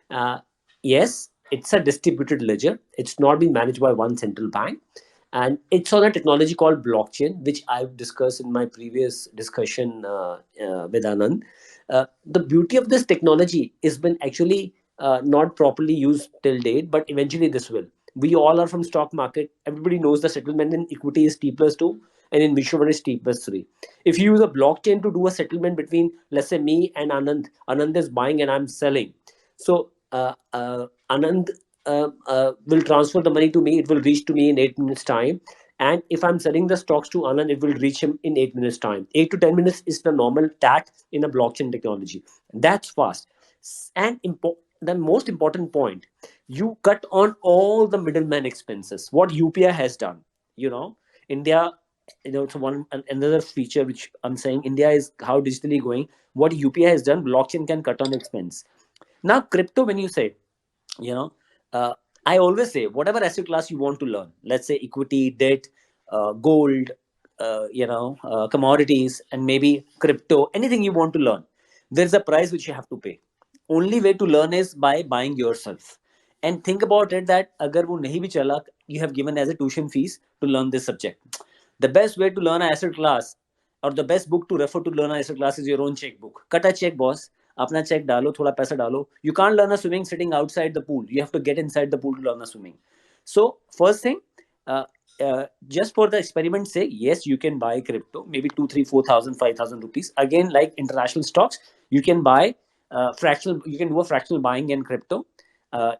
S20: Uh, yes, it's a distributed ledger. It's not being managed by one central bank. And it's on a technology called blockchain, which I've discussed in my previous discussion with Anand. The beauty of this technology has been actually not properly used till date, but eventually this will. We all are from stock market. Everybody knows the settlement in equity is T plus 2 and in mutual fund is T plus 3. If you use a blockchain to do a settlement between, let's say, me and Anand is buying and I'm selling. So Anand will transfer the money to me. It will reach to me in 8 minutes time. And if I'm selling the stocks to Anand, it will reach him in 8 minutes time. 8 to 10 minutes is the normal TAT in a blockchain technology. That's fast. And the most important point, you cut on all the middleman expenses. What UPI has done, India, it's another feature which I'm saying India is how digitally going. What UPI has done, blockchain can cut on expense. Now, crypto, when you say, you know, I always say whatever asset class you want to learn, let's say equity, debt, gold, commodities, and maybe crypto, anything you want to learn, there's a price which you have to pay. Only way to learn is by buying yourself. And think about it that agar wo nahi bhi chala, you have given as a tuition fees to learn this subject. The best way to learn an asset class or the best book to refer to learn an asset class is your own checkbook. Cut a check, boss. अपना check डालो, थोड़ा पैसा डालो. You can't learn a swimming sitting outside the pool. You have to get inside the pool to learn a swimming. So first thing, just for the experiment say, yes, you can buy crypto, maybe 2, 3, 4,000, 5,000 rupees. Again, like international stocks, you can buy fractional. You can do a fractional buying in crypto.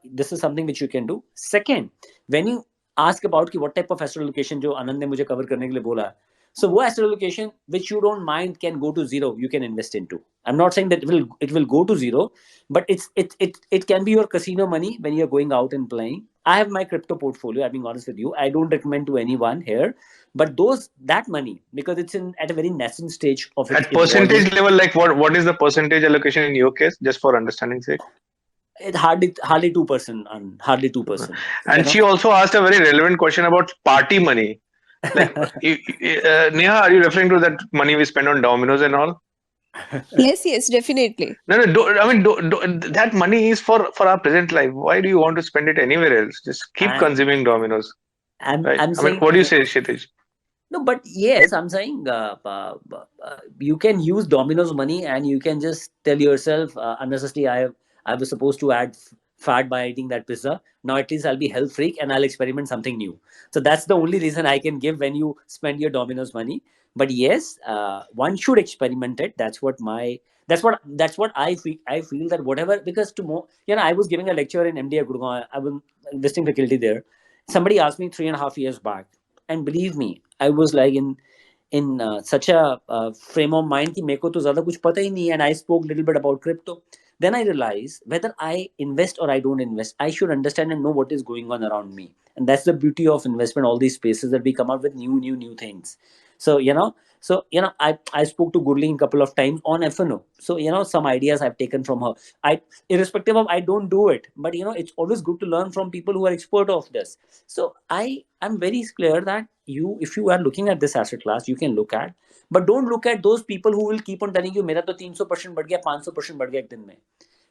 S20: This is something which you can do. Second, when you ask about what type of asset allocation जो आनंद ने मुझे cover करने के लिए बोला, so what asset allocation which you don't mind can go to zero, you can invest into. I'm not saying that it will go to zero, but it can be your casino money when you're going out and playing. I have my crypto portfolio. I'm being honest with you. I don't recommend to anyone here, but that money, because it's at a very nascent stage of its
S15: At percentage
S20: evolving.
S15: level, like what is the percentage allocation in your case, just for understanding sake?
S20: It hardly 2%, hardly 2%.
S15: And she also asked a very relevant question about party money. Like, Neha, are you referring to that money we spend on Domino's and all?
S4: Yes, definitely.
S15: No, that money is for our present life. Why do you want to spend it anywhere else? Just keep consuming Domino's. Right?
S20: I'm saying,
S15: what do you say, Kshitij?
S20: No, but yes, I'm saying you can use Domino's money and you can just tell yourself, unnecessarily, I was supposed to add fat by eating that pizza. Now at least I'll be health freak and I'll experiment something new. So that's the only reason I can give when you spend your Domino's money. But yes, one should experiment it. That's what I feel. I feel that whatever, because I was giving a lecture in MDA Gurgaon. I was visiting faculty there.
S5: Somebody asked me 3.5 years back, and believe me, I was like in such a frame of mind कि मेरे को तो ज़्यादा कुछ पता ही नहीं है, and I spoke little bit about crypto. Then I realized whether I invest or I don't invest, I should understand and know what is going on around me, and that's the beauty of investment. All these spaces that we come out with new things. So I spoke to Gurleen a couple of times on FNO. So some ideas I've taken from her. Irrespective of I don't do it, but it's always good to learn from people who are expert of this. So I'm very clear that if you are looking at this asset class, you can look at, but don't look at those people who will keep on telling you मेरा तो 300% बढ़ गया, 500% बढ़ गया एक दिन में.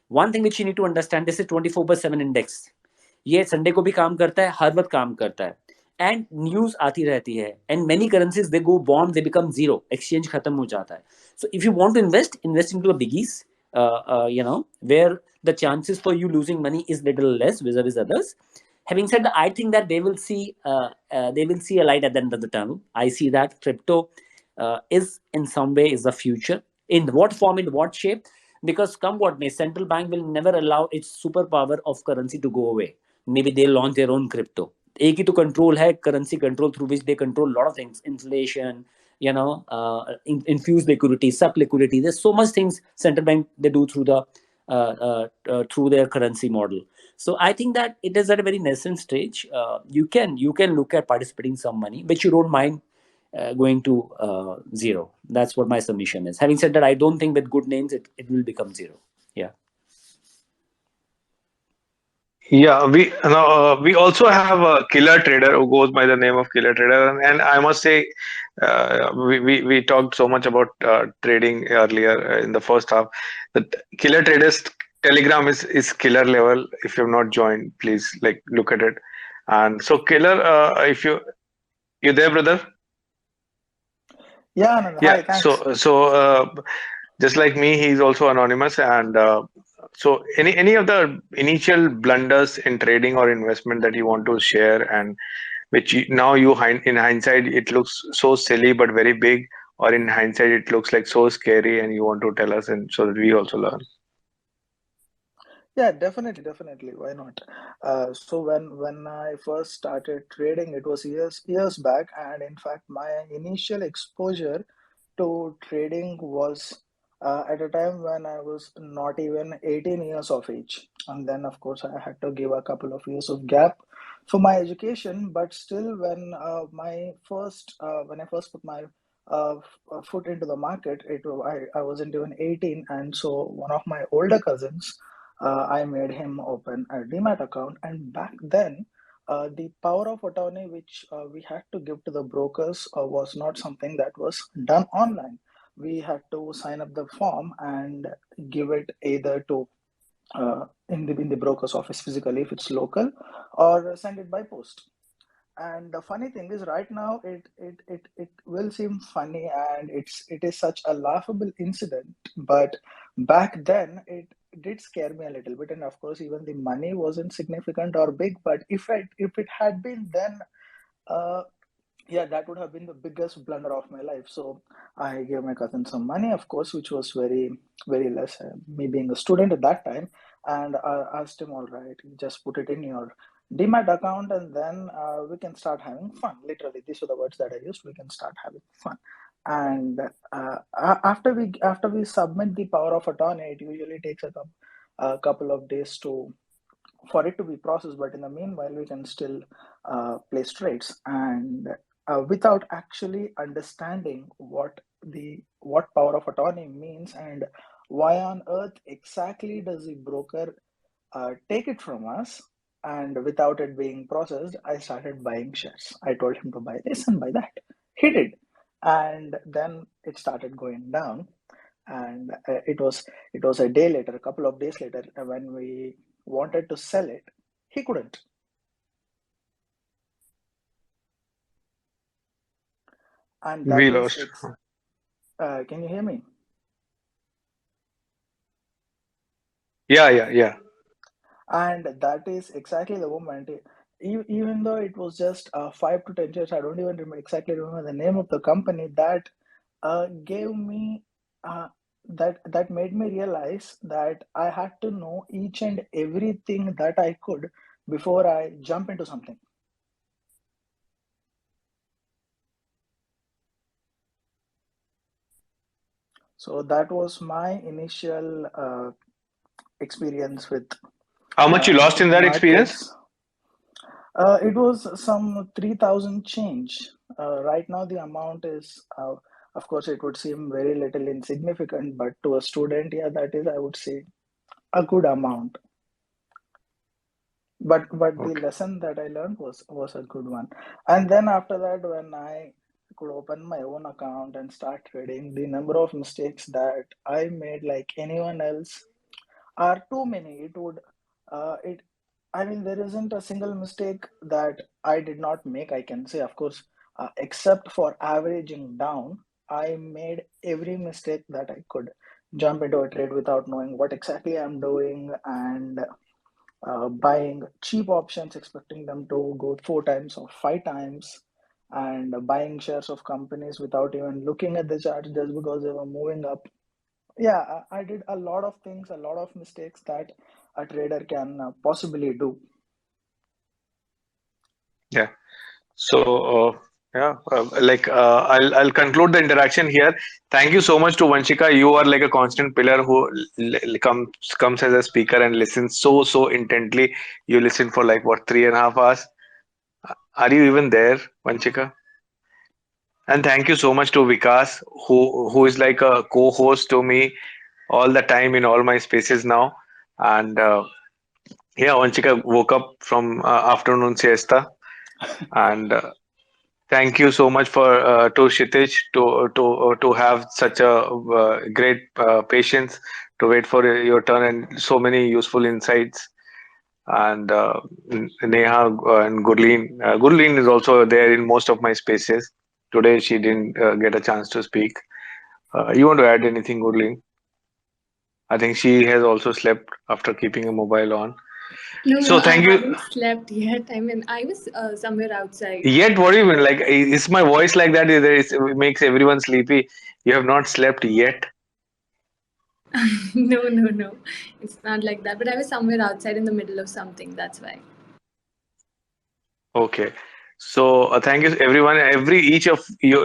S5: One thing which you need to understand, this is 24/7 index. ये संडे को भी काम करता है, हर वक्त काम करता है, एंड न्यूज आती रहती है, and many currencies they go bomb, they become zero, exchange खत्म हो जाता है. So if you want to invest into the biggies, where the chances for you losing money is little less vis-a-vis others. Having said that, I think that they will see a light at the end of the tunnel. I see that crypto is in some way is the future. In what form, in what shape? Because come what may, central bank will never allow its superpower of currency to go away. Maybe they'll launch their own crypto. एक ही तो control है, currency control, through which they control a lot of things, inflation, infuse liquidity, suck liquidity. There's so much things central bank they do through their currency model. So I think that it is at a very nascent stage. You can look at participating some money, which you don't mind going to zero. That's what my submission is. Having said that, I don't think with good names it will become zero. Yeah.
S15: Yeah, we also have a killer trader who goes by the name of killer trader, and I must say, we talked so much about trading earlier in the first half. That killer traders Telegram is killer level. If you have not joined, please look at it. And so killer, if you there, brother?
S22: Yeah, Anand. Hi,
S15: Yeah.
S22: thanks.
S15: So just like me, he's also anonymous, and so any of the initial blunders in trading or investment that you want to share, and which in hindsight it looks so silly but very big, or in hindsight it looks like so scary, and you want to tell us, and so that we also learn.
S22: Yeah, definitely. Why not? So when I first started trading, it was years back, and in fact, my initial exposure to trading was at a time when I was not even 18 years of age, and then of course I had to give a couple of years of gap for my education. But still, when I first put my foot into the market, I wasn't even 18, and so one of my older cousins. I made him open a Demat account, and back then, the power of attorney which we had to give to the brokers was not something that was done online. We had to sign up the form and give it either to in the broker's office physically if it's local, or send it by post. And the funny thing is, right now it will seem funny, and it is such a laughable incident. But back then it did scare me a little bit, and of course even the money wasn't significant or big. But if it had been then, uh, yeah, that would have been the biggest blunder of my life. So I gave my cousin some money, of course, which was very less, me being a student at that time. And I asked him, all right, you just put it in your Demat account, and then we can start having fun. Literally, these were the words that I used. We can start having fun. And after we submit the power of attorney, it usually takes a couple of days for it to be processed. But in the meanwhile, we can still place trades, and without actually understanding what power of attorney means, and why on earth exactly does the broker take it from us, and without it being processed, I started buying shares. I told him to buy this and buy that. He did, and then it started going down. And it was a day later, a couple of days later, when we wanted to sell it, he couldn't. And that
S15: We
S22: is
S15: lost.
S22: can you hear me?
S15: Yeah.
S22: And that is exactly the moment, even though it was just 5 to 10 years, I don't even exactly remember the name of the company, that gave me that made me realize that I had to know each and everything that I could before I jump into something. So that was my initial experience with
S15: How much you lost in that experience?
S22: markets. It was some 3,000 change. Right now, the amount is, of course, it would seem very little insignificant, but to a student, yeah, that is, I would say, a good amount. But the lesson that I learned was a good one. And then after that, when I could open my own account and start trading, the number of mistakes that I made, like anyone else, are too many. It would, it. I mean, there isn't a single mistake that I did not make. I can say, of course, except for averaging down, I made every mistake that I could. Jump into a trade without knowing what exactly I'm doing, and buying cheap options, expecting them to go 4 times or 5 times, and buying shares of companies without even looking at the chart just because they were moving up. Yeah, I did a lot of things, a lot of mistakes that a trader can possibly do.
S15: Yeah. So I'll conclude the interaction here. Thank you so much to Vanshika. You are like a constant pillar who comes as a speaker and listens so intently. You listen for like what 3.5 hours. Are you even there, Vanshika? And thank you so much to Vikas, who is like a co-host to me all the time in all my spaces now. And yeah, Vanchika woke up from afternoon siesta, and thank you so much for to Kshitij to have such a great patience to wait for your turn and so many useful insights. And Neha and Gurleen. Gurleen is also there in most of my spaces. Today she didn't get a chance to speak. You want to add anything, Gurleen? I think she has also slept after keeping a mobile on.
S3: No,
S15: So
S3: I
S15: thank you.
S3: haven't slept yet. I mean, I was somewhere outside.
S15: Yet, what do you mean? Like, is my voice like that? It makes everyone sleepy. You have not slept yet.
S3: No, no, no. It's not like that. But I was somewhere outside in the middle of something. That's why.
S15: Okay. So thank you everyone, each of you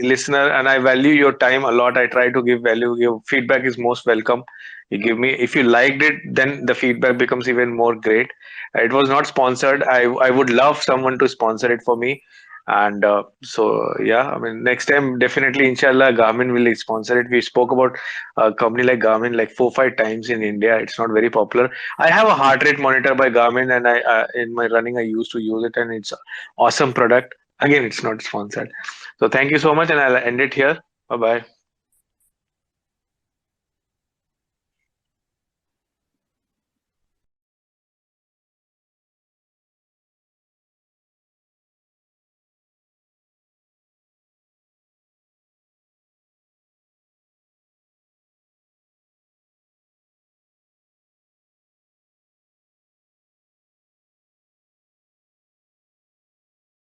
S15: listener, and I value your time a lot. I try to give value. Your feedback is most welcome. You give me if you liked it, then the feedback becomes even more great. It was not sponsored. I would love someone to sponsor it for me. And so yeah, I mean next time definitely inshallah Garmin will sponsor it. We spoke about a company like Garmin like 4 5 times in India. It's not very popular. I have a heart rate monitor by Garmin, and I in my running I used to use it, and it's awesome product. Again, it's not sponsored. So thank you so much, and I'll end it here. Bye bye.